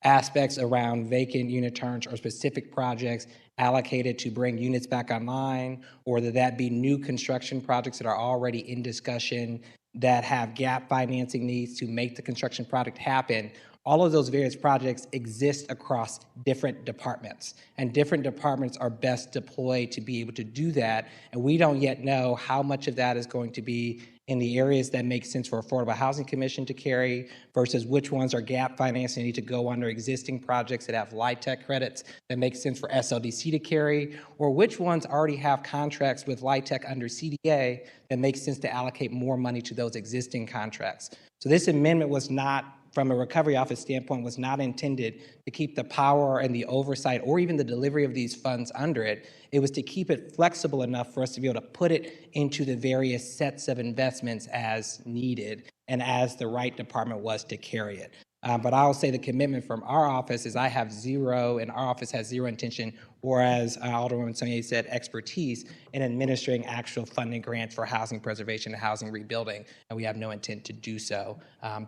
O: aspects around vacant unit turns or specific projects allocated to bring units back online, or that be new construction projects that are already in discussion that have gap financing needs to make the construction project happen. All of those various projects exist across different departments, and different departments are best deployed to be able to do that. And we don't yet know how much of that is going to be in the areas that make sense for Affordable Housing Commission to carry versus which ones are gap financing need to go under existing projects that have LIHTC credits that make sense for SLDC to carry, or which ones already have contracts with LIHTC under CDA that makes sense to allocate more money to those existing contracts. So this amendment was not, from a Recovery Office standpoint, was not intended to keep the power and the oversight or even the delivery of these funds under it. It was to keep it flexible enough for us to be able to put it into the various sets of investments as needed and as the right department was to carry it. But I'll say the commitment from our office is I have zero, and our office has zero intention, or as Alderwoman Sonia said, expertise in administering actual funding grants for housing preservation and housing rebuilding, and we have no intent to do so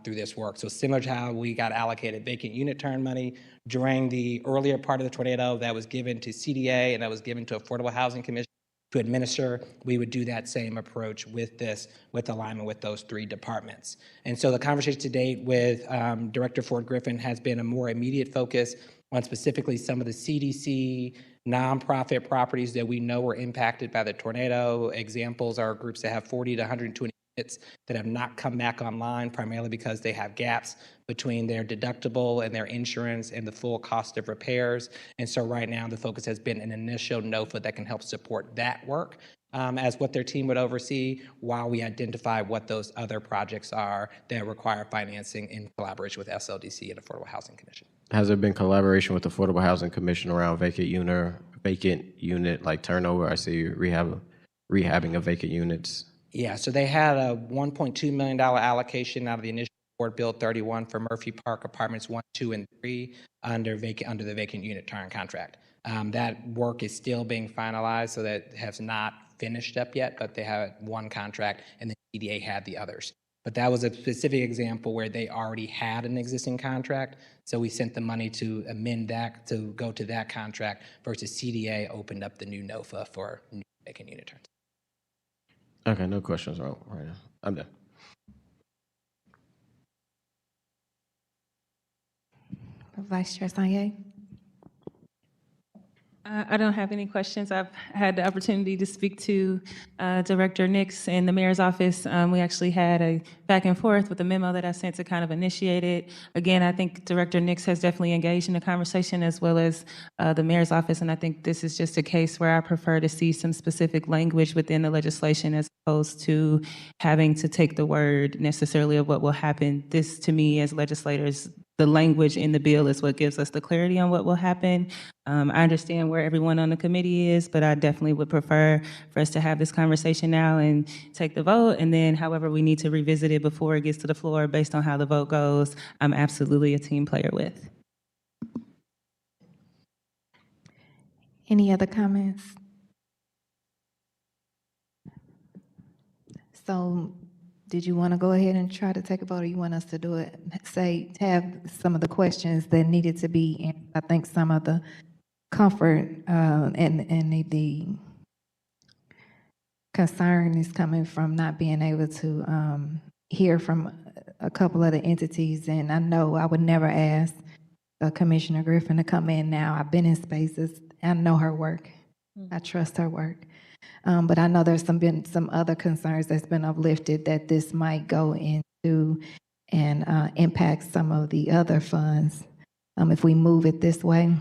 O: through this work. So similar to how we got allocated vacant unit turn money during the earlier part of the tornado that was given to CDA and that was given to Affordable Housing Commission to administer, we would do that same approach with this, with alignment with those three departments. And so the conversation to date with Director Ford Griffin has been a more immediate focus on specifically some of the CDC nonprofit properties that we know were impacted by the tornado. Examples are groups that have 40 to 120 units that have not come back online, primarily because they have gaps between their deductible and their insurance and the full cost of repairs. And so right now, the focus has been an initial NOFA that can help support that work as what their team would oversee, while we identify what those other projects are that require financing in collaboration with SLDC and Affordable Housing Commission.
V: Has there been collaboration with the Affordable Housing Commission around vacant unit like turnover? I see rehabbing of vacant units.
O: Yeah, so they had a $1.2 million allocation out of the initial Board Bill 31 for Murphy Park Apartments 1, 2, and 3 under the vacant unit turn contract. That work is still being finalized, so that has not finished up yet, but they have one contract and the CDA had the others. But that was a specific example where they already had an existing contract, so we sent the money to amend that to go to that contract versus CDA opened up the new NOFA for new vacant unit turns.
V: Okay, no questions right now. I'm done.
A: Vice Chair Sanye.
H: I don't have any questions. I've had the opportunity to speak to Director Nix in the mayor's office. We actually had a back and forth with a memo that I sent to kind of initiate it. Again, I think Director Nix has definitely engaged in the conversation, as well as the mayor's office, and I think this is just a case where I prefer to see some specific language within the legislation as opposed to having to take the word necessarily of what will happen. This, to me, as legislators, the language in the bill is what gives us the clarity on what will happen. I understand where everyone on the committee is, but I definitely would prefer for us to have this conversation now and take the vote, and then however we need to revisit it before it gets to the floor based on how the vote goes, I'm absolutely a team player with.
A: Any other comments? So did you want to go ahead and try to take a vote, or you want us to do it, have some of the questions that needed to be answered? I think some of the comfort and the concern is coming from not being able to hear from a couple of the entities. And I know I would never ask Commissioner Griffin to come in now. I've been in spaces. I know her work. I trust her work. But I know there's been some other concerns that's been uplifted that this might go into and impact some of the other funds. If we move it this way,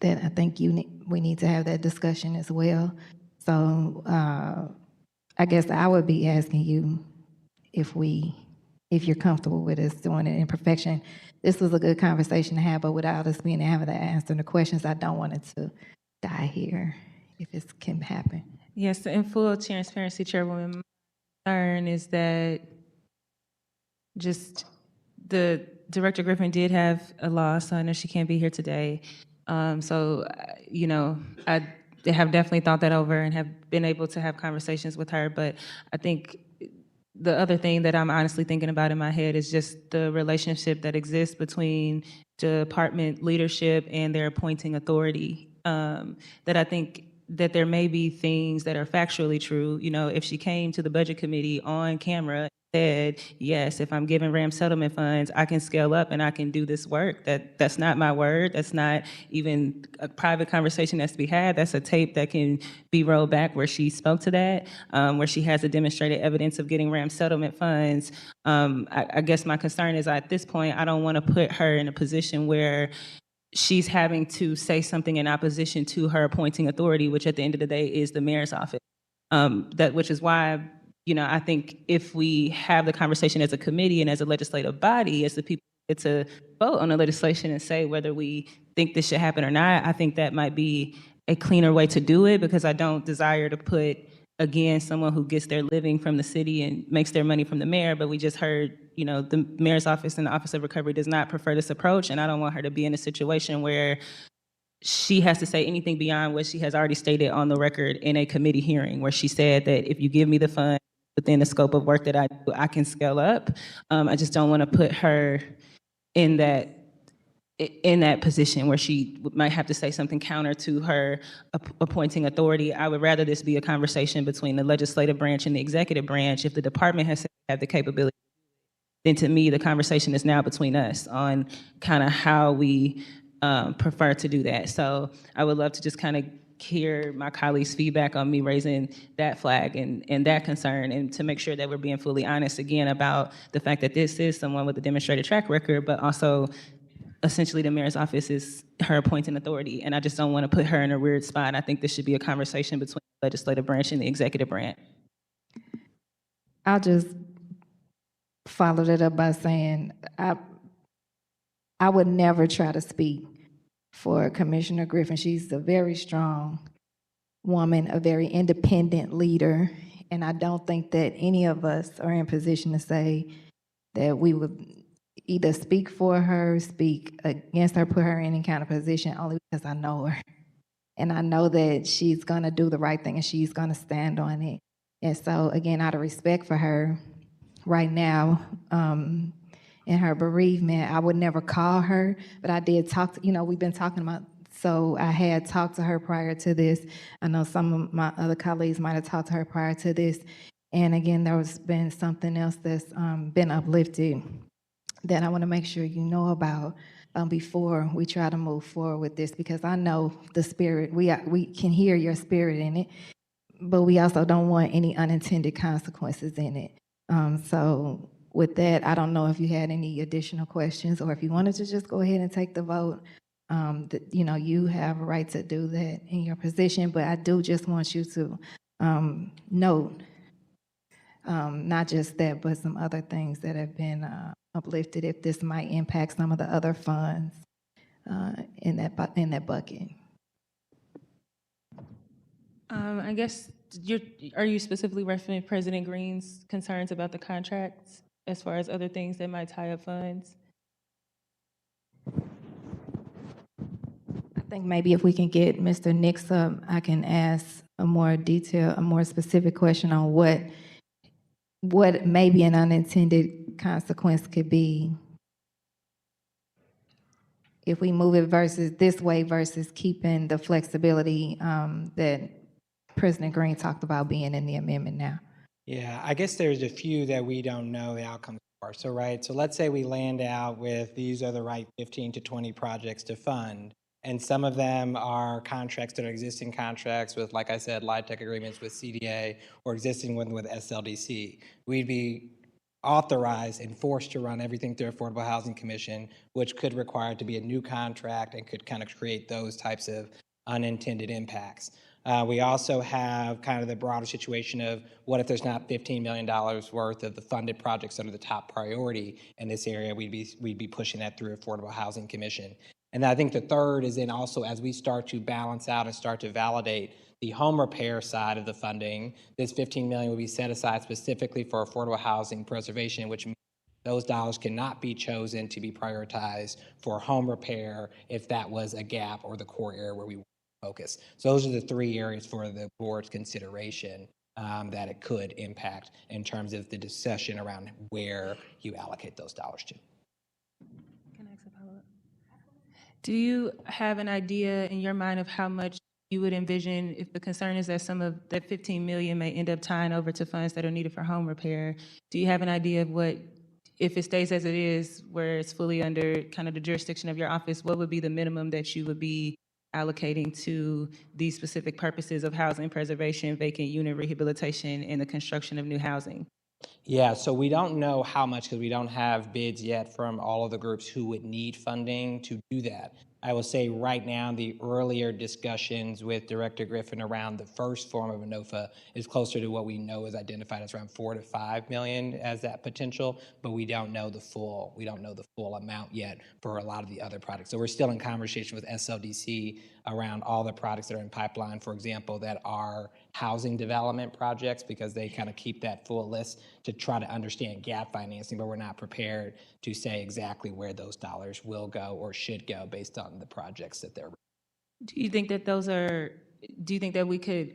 A: then I think we need to have that discussion as well. So I guess I would be asking you if you're comfortable with us doing it in perfection. This was a good conversation to have, but without us being able to answer the questions, I don't want it to die here if it can happen.
H: Yes, in full transparency, Chairwoman, my concern is that just the Director Griffin did have a loss, so I know she can't be here today. So, I have definitely thought that over and have been able to have conversations with her, but I think the other thing that I'm honestly thinking about in my head is just the relationship that exists between department leadership and their appointing authority. That I think that there may be things that are factually true. If she came to the budget committee on camera and said, yes, if I'm giving RAM settlement funds, I can scale up and I can do this work. That's not my word. That's not even a private conversation that's to be had. That's a tape that can be rolled back where she spoke to that, where she has a demonstrated evidence of getting RAM settlement funds. I guess my concern is at this point, I don't want to put her in a position where she's having to say something in opposition to her appointing authority, which at the end of the day is the mayor's office. Which is why, I think if we have the conversation as a committee and as a legislative body, as the people get to vote on the legislation and say whether we think this should happen or not, I think that might be a cleaner way to do it, because I don't desire to put, again, someone who gets their living from the city and makes their money from the mayor, but we just heard, the mayor's office and the Office of Recovery does not prefer this approach, and I don't want her to be in a situation where she has to say anything beyond what she has already stated on the record in a committee hearing, where she said that if you give me the fund within the scope of work that I do, I can scale up. I just don't want to put her in that position where she might have to say something counter to her appointing authority. I would rather this be a conversation between the legislative branch and the executive branch. If the department has the capability, then to me, the conversation is now between us on kind of how we prefer to do that. So I would love to just kind of hear my colleagues' feedback on me raising that flag and that concern, and to make sure that we're being fully honest again about the fact that this is someone with a demonstrated track record, but also essentially the mayor's office is her appointing authority. And I just don't want to put her in a weird spot. I think this should be a conversation between the legislative branch and the executive branch.
A: I'll just follow that up by saying I would never try to speak for Commissioner Griffin. She's a very strong woman, a very independent leader, and I don't think that any of us are in position to say that we would either speak for her, speak against her, put her in any kind of position, only because I know her. And I know that she's gonna do the right thing and she's gonna stand on it. And so again, out of respect for her right now, in her bereavement, I would never call her, but I did talk to, we've been talking about, so I had talked to her prior to this. I know some of my other colleagues might have talked to her prior to this. And again, there was been something else that's been uplifted that I want to make sure you know about before we try to move forward with this, because I know the spirit, we can hear your spirit in it, but we also don't want any unintended consequences in it. So with that, I don't know if you had any additional questions or if you wanted to just go ahead and take the vote. You have a right to do that in your position, but I do just want you to note not just that, but some other things that have been uplifted, if this might impact some of the other funds in that bucket.
H: I guess, are you specifically referencing President Green's concerns about the contracts as far as other things that might tie up funds?
A: I think maybe if we can get Mr. Nix up, I can ask a more specific question on what maybe an unintended consequence could be if we move it versus this way versus keeping the flexibility that President Green talked about being in the amendment now.
O: Yeah, I guess there's a few that we don't know the outcomes for. So let's say we land out with these are the right 15 to 20 projects to fund. And some of them are contracts that are existing contracts with, like I said, LIHTC agreements with CDA or existing one with SLDC. We'd be authorized and forced to run everything through Affordable Housing Commission, which could require it to be a new contract and could kind of create those types of unintended impacts. We also have kind of the broader situation of what if there's not $15 million worth of the funded projects under the top priority in this area, we'd be pushing that through Affordable Housing Commission. And I think the third is then also as we start to balance out and start to validate the home repair side of the funding, this $15 million will be set aside specifically for affordable housing preservation, which means those dollars cannot be chosen to be prioritized for home repair if that was a gap or the core area where we want to focus. So those are the three areas for the board's consideration that it could impact in terms of the discussion around where you allocate those dollars to.
H: Do you have an idea in your mind of how much you would envision, if the concern is that some of that 15 million may end up tying over to funds that are needed for home repair? Do you have an idea of what, if it stays as it is, where it's fully under kind of the jurisdiction of your office, what would be the minimum that you would be allocating to these specific purposes of housing preservation, vacant unit rehabilitation, and the construction of new housing?
O: Yeah, so we don't know how much because we don't have bids yet from all of the groups who would need funding to do that. I will say right now, the earlier discussions with Director Griffin around the first form of ANOFA is closer to what we know is identified as around 4 to 5 million as that potential, but we don't know the full amount yet for a lot of the other products. So we're still in conversation with SLDC around all the products that are in pipeline, for example, that are housing development projects, because they kind of keep that full list to try to understand gap financing, but we're not prepared to say exactly where those dollars will go or should go based on the projects that they're.
H: Do you think that we could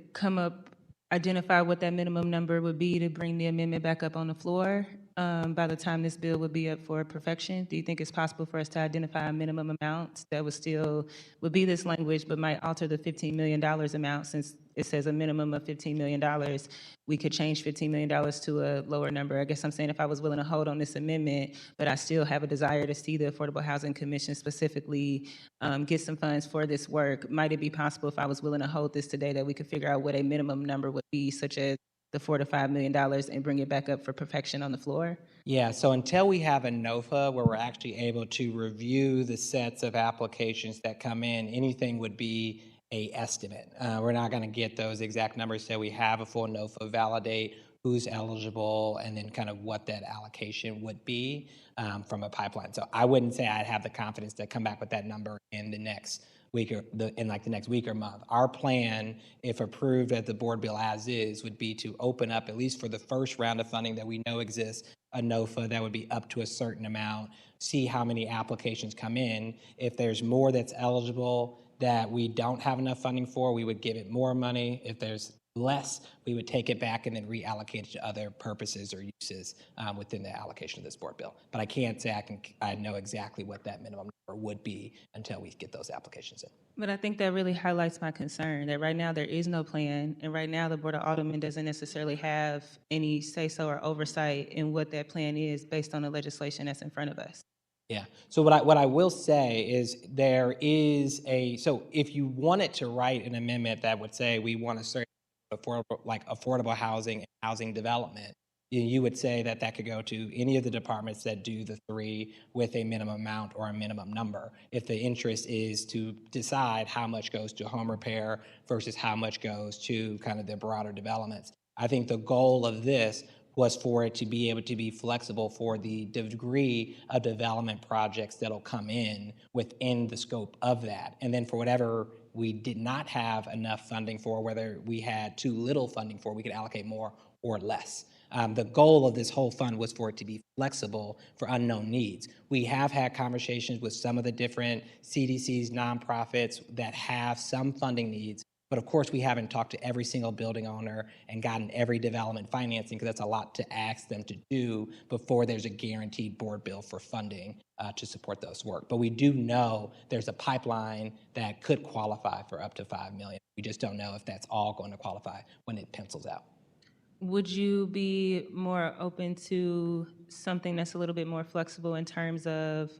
H: identify what that minimum number would be to bring the amendment back up on the floor by the time this bill would be up for perfection? Do you think it's possible for us to identify a minimum amount that would be this language, but might alter the $15 million amount since it says a minimum of $15 million? We could change $15 million to a lower number. I guess I'm saying if I was willing to hold on this amendment, but I still have a desire to see the Affordable Housing Commission specifically get some funds for this work, might it be possible if I was willing to hold this today that we could figure out what a minimum number would be, such as the $4 to $5 million, and bring it back up for perfection on the floor?
O: Yeah, so until we have a NOFA where we're actually able to review the sets of applications that come in, anything would be a estimate. We're not going to get those exact numbers till we have a full NOFA, validate who's eligible, and then kind of what that allocation would be from a pipeline. So I wouldn't say I'd have the confidence to come back with that number in the next week or the next week or month. Our plan, if approved at the board bill as is, would be to open up, at least for the first round of funding that we know exists, a NOFA that would be up to a certain amount, see how many applications come in. If there's more that's eligible that we don't have enough funding for, we would give it more money. If there's less, we would take it back and then reallocate it to other purposes or uses within the allocation of this board bill. But I can't say I know exactly what that minimum number would be until we get those applications in.
H: But I think that really highlights my concern that right now there is no plan, and right now the Board of Aldermen doesn't necessarily have any say-so or oversight in what that plan is based on the legislation that's in front of us.
O: Yeah. So what I will say is there is so if you wanted to write an amendment that would say we want a certain affordable housing and housing development, you would say that could go to any of the departments that do the three with a minimum amount or a minimum number. If the interest is to decide how much goes to home repair versus how much goes to kind of the broader developments. I think the goal of this was for it to be able to be flexible for the degree of development projects that'll come in within the scope of that. And then for whatever we did not have enough funding for, whether we had too little funding for, we could allocate more or less. The goal of this whole fund was for it to be flexible for unknown needs. We have had conversations with some of the different CDCs, nonprofits that have some funding needs. But of course, we haven't talked to every single building owner and gotten every development financing, because that's a lot to ask them to do before there's a guaranteed board bill for funding to support those work. But we do know there's a pipeline that could qualify for up to $5 million. We just don't know if that's all going to qualify when it pencils out.
H: Would you be more open to something that's a little bit more flexible in terms of,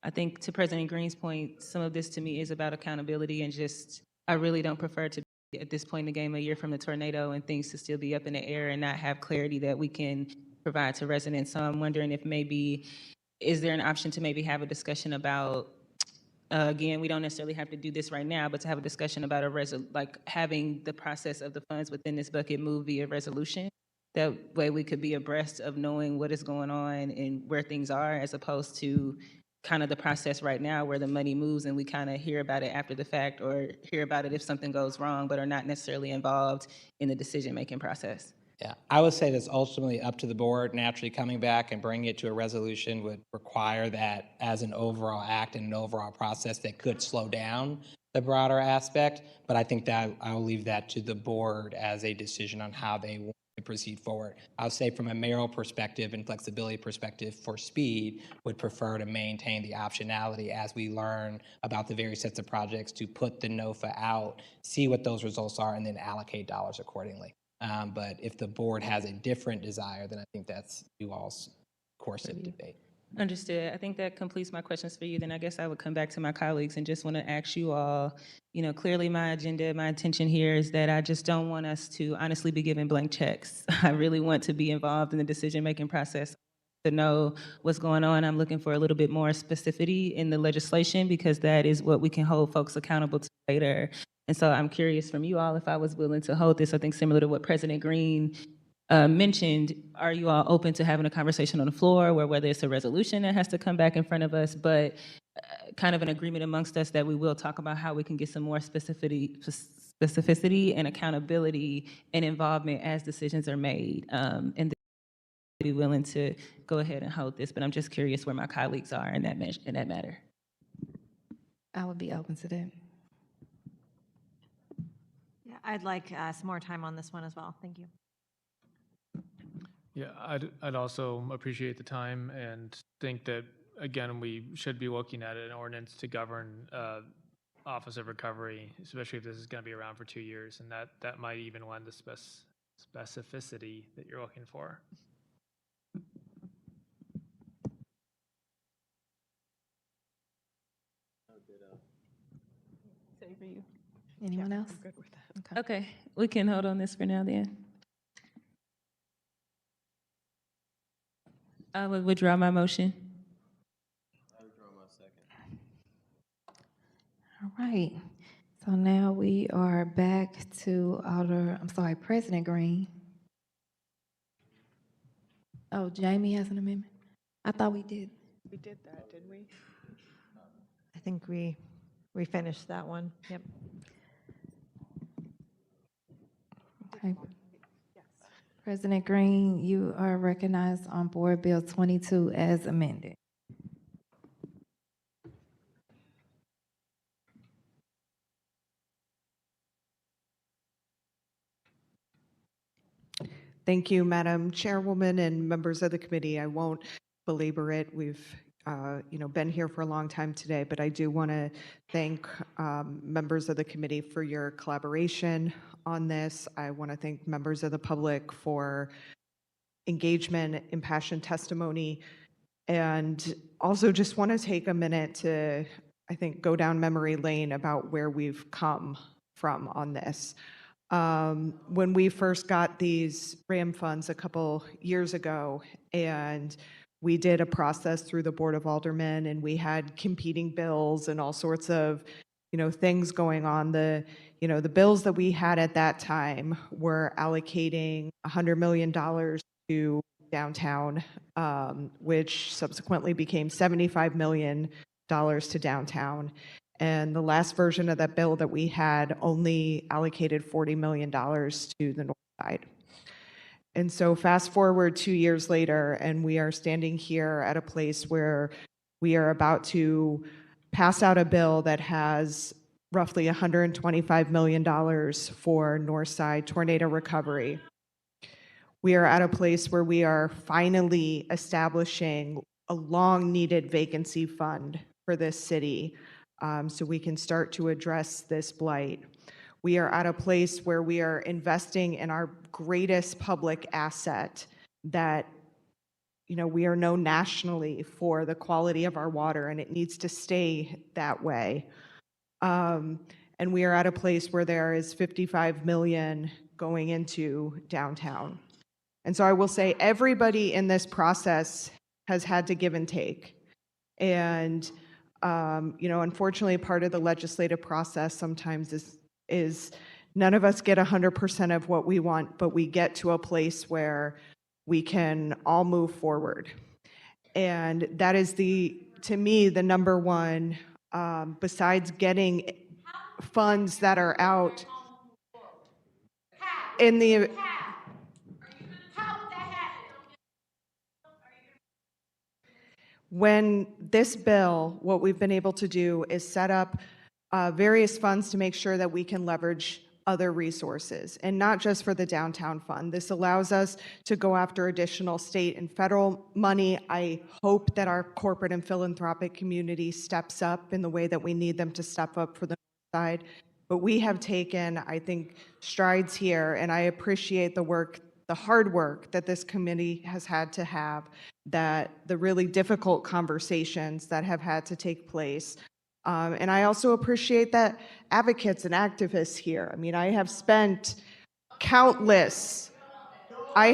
H: I think to President Green's point, some of this to me is about accountability and just, I really don't prefer to be at this point in the game a year from the tornado and things to still be up in the air and not have clarity that we can provide to residents. So I'm wondering if maybe, is there an option to maybe have a discussion about, again, we don't necessarily have to do this right now, but to have a discussion about having the process of the funds within this bucket move via resolution. That way we could be abreast of knowing what is going on and where things are, as opposed to kind of the process right now where the money moves and we kind of hear about it after the fact, or hear about it if something goes wrong, but are not necessarily involved in the decision-making process.
O: Yeah, I would say that's ultimately up to the board. Naturally, coming back and bringing it to a resolution would require that as an overall act and an overall process that could slow down the broader aspect. But I think that I will leave that to the board as a decision on how they want to proceed forward. I'll say from a mayoral perspective and flexibility perspective for speed, would prefer to maintain the optionality as we learn about the various sets of projects to put the NOFA out, see what those results are, and then allocate dollars accordingly. But if the board has a different desire, then I think that's you all's course of debate.
H: Understood. I think that completes my questions for you. Then I guess I would come back to my colleagues and just want to ask you all, clearly my agenda, my intention here is that I just don't want us to honestly be given blank checks. I really want to be involved in the decision-making process to know what's going on. I'm looking for a little bit more specificity in the legislation, because that is what we can hold folks accountable to later. And so I'm curious from you all if I was willing to hold this. I think similar to what President Green mentioned, are you all open to having a conversation on the floor where whether it's a resolution that has to come back in front of us, but kind of an agreement amongst us that we will talk about how we can get some more specificity and accountability and involvement as decisions are made, and be willing to go ahead and hold this. But I'm just curious where my colleagues are in that matter.
A: I would be open to that.
U: Yeah, I'd like some more time on this one as well. Thank you.
J: Yeah, I'd also appreciate the time and think that, again, we should be looking at an ordinance to govern Office of Recovery, especially if this is going to be around for 2 years, and that might even lend the specificity that you're looking for.
A: Anyone else?
H: Okay, we can hold on this for now then. I would withdraw my motion.
A: All right. So now we are back to President Green. Oh, Jamie has an amendment? I thought we did.
C: We did that, didn't we? I think we finished that one. Yep.
A: Okay. President Green, you are recognized on Board Bill 22 as amended.
R: Thank you, Madam Chairwoman and members of the committee. I won't belabor it. We've been here for a long time today, but I do want to thank members of the committee for your collaboration on this. I want to thank members of the public for engagement, impassioned testimony, and also just want to take a minute to, I think, go down memory lane about where we've come from on this. When we first got these RAM funds a couple years ago, and we did a process through the Board of Aldermen, and we had competing bills and all sorts of, things going on. The bills that we had at that time were allocating $100 million to downtown, which subsequently became $75 million to downtown. And the last version of that bill that we had only allocated $40 million to the north side. And so fast forward 2 years later, and we are standing here at a place where we are about to pass out a bill that has roughly $125 million for north side tornado recovery. We are at a place where we are finally establishing a long-needed vacancy fund for this city, so we can start to address this blight. We are at a place where we are investing in our greatest public asset that, we are known nationally for the quality of our water, and it needs to stay that way. And we are at a place where there is $55 million going into downtown. And so I will say everybody in this process has had to give and take. And unfortunately, part of the legislative process sometimes is none of us get 100% of what we want, but we get to a place where we can all move forward. And that is to me, the number one, besides getting funds that are out in the, when this bill, what we've been able to do is set up various funds to make sure that we can leverage other resources, and not just for the downtown fund. This allows us to go after additional state and federal money. I hope that our corporate and philanthropic community steps up in the way that we need them to step up for the side. But we have taken, I think, strides here, and I appreciate the hard work that this committee has had to have, that the really difficult conversations that have had to take place. And I also appreciate that advocates and activists here. I mean, I have spent countless, I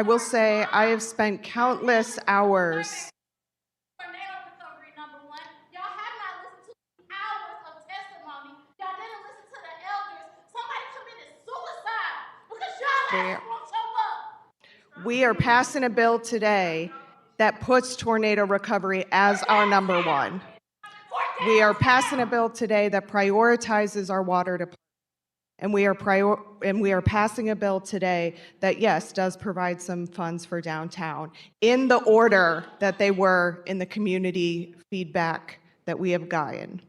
R: will say I have spent countless hours We are passing a bill today that puts tornado recovery as our number one. We are passing a bill today that prioritizes our water department. And we are passing a bill today that, yes, does provide some funds for downtown in the order that they were in the community feedback that we have gotten.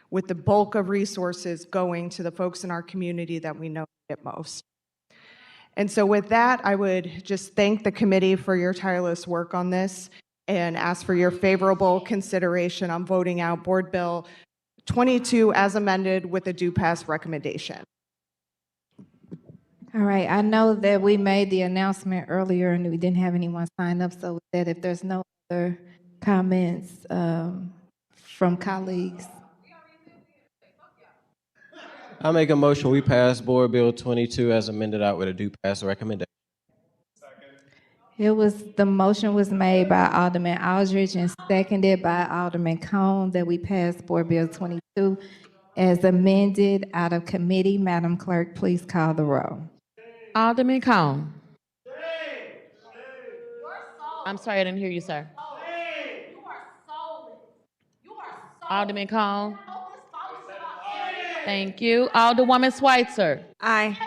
R: with the bulk of resources going to the folks in our community that we know need it most. And so with that, I would just thank the committee for your tireless work on this and ask for your favorable consideration on voting out Board Bill 22 as amended with a do pass recommendation.
A: All right, I know that we made the announcement earlier and we didn't have anyone sign up, so with that, if there's no other comments from colleagues.
V: I make a motion, we pass Board Bill 22 as amended out with a do pass recommendation.
A: The motion was made by Alderman Aldridge and seconded by Alderman Cone that we pass Board Bill 22 as amended out of committee. Madam Clerk, please call the roll.
N: Alderman Cone. I'm sorry, I didn't hear you, sir. Alderman Cone. Thank you. Alderwoman Schweitzer.
C: Aye.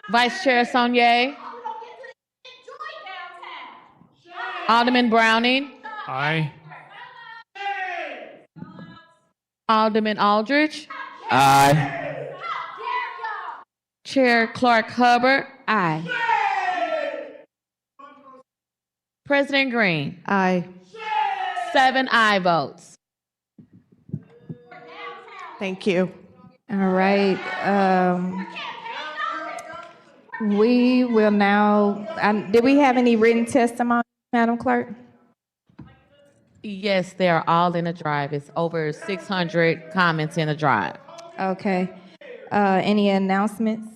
N: Vice Chair Saunier. Alderman Browning.
J: Aye.
N: Alderman Aldridge.
V: Aye.
N: Chair Clark Hubbard.
A: Aye.
N: President Green.
R: Aye.
N: 7 aye votes.
R: Thank you.
A: All right. We will now, did we have any written testimony, Madam Clerk?
N: Yes, they are all in the drive. It's over 600 comments in the drive.
A: Okay. Any announcements?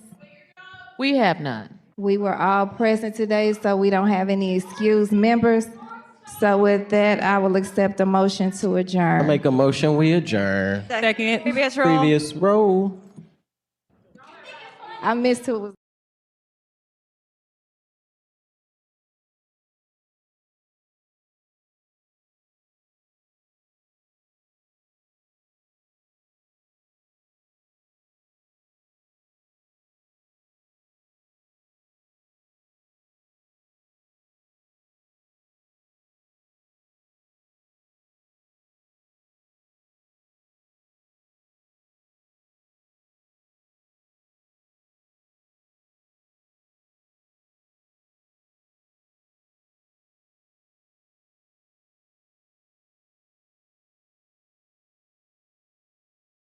N: We have none.
A: We were all present today, so we don't have any excused members. So with that, I will accept a motion to adjourn.
V: I make a motion, we adjourn.
N: Second.
C: Previous roll.
V: Previous roll.
A: I missed who was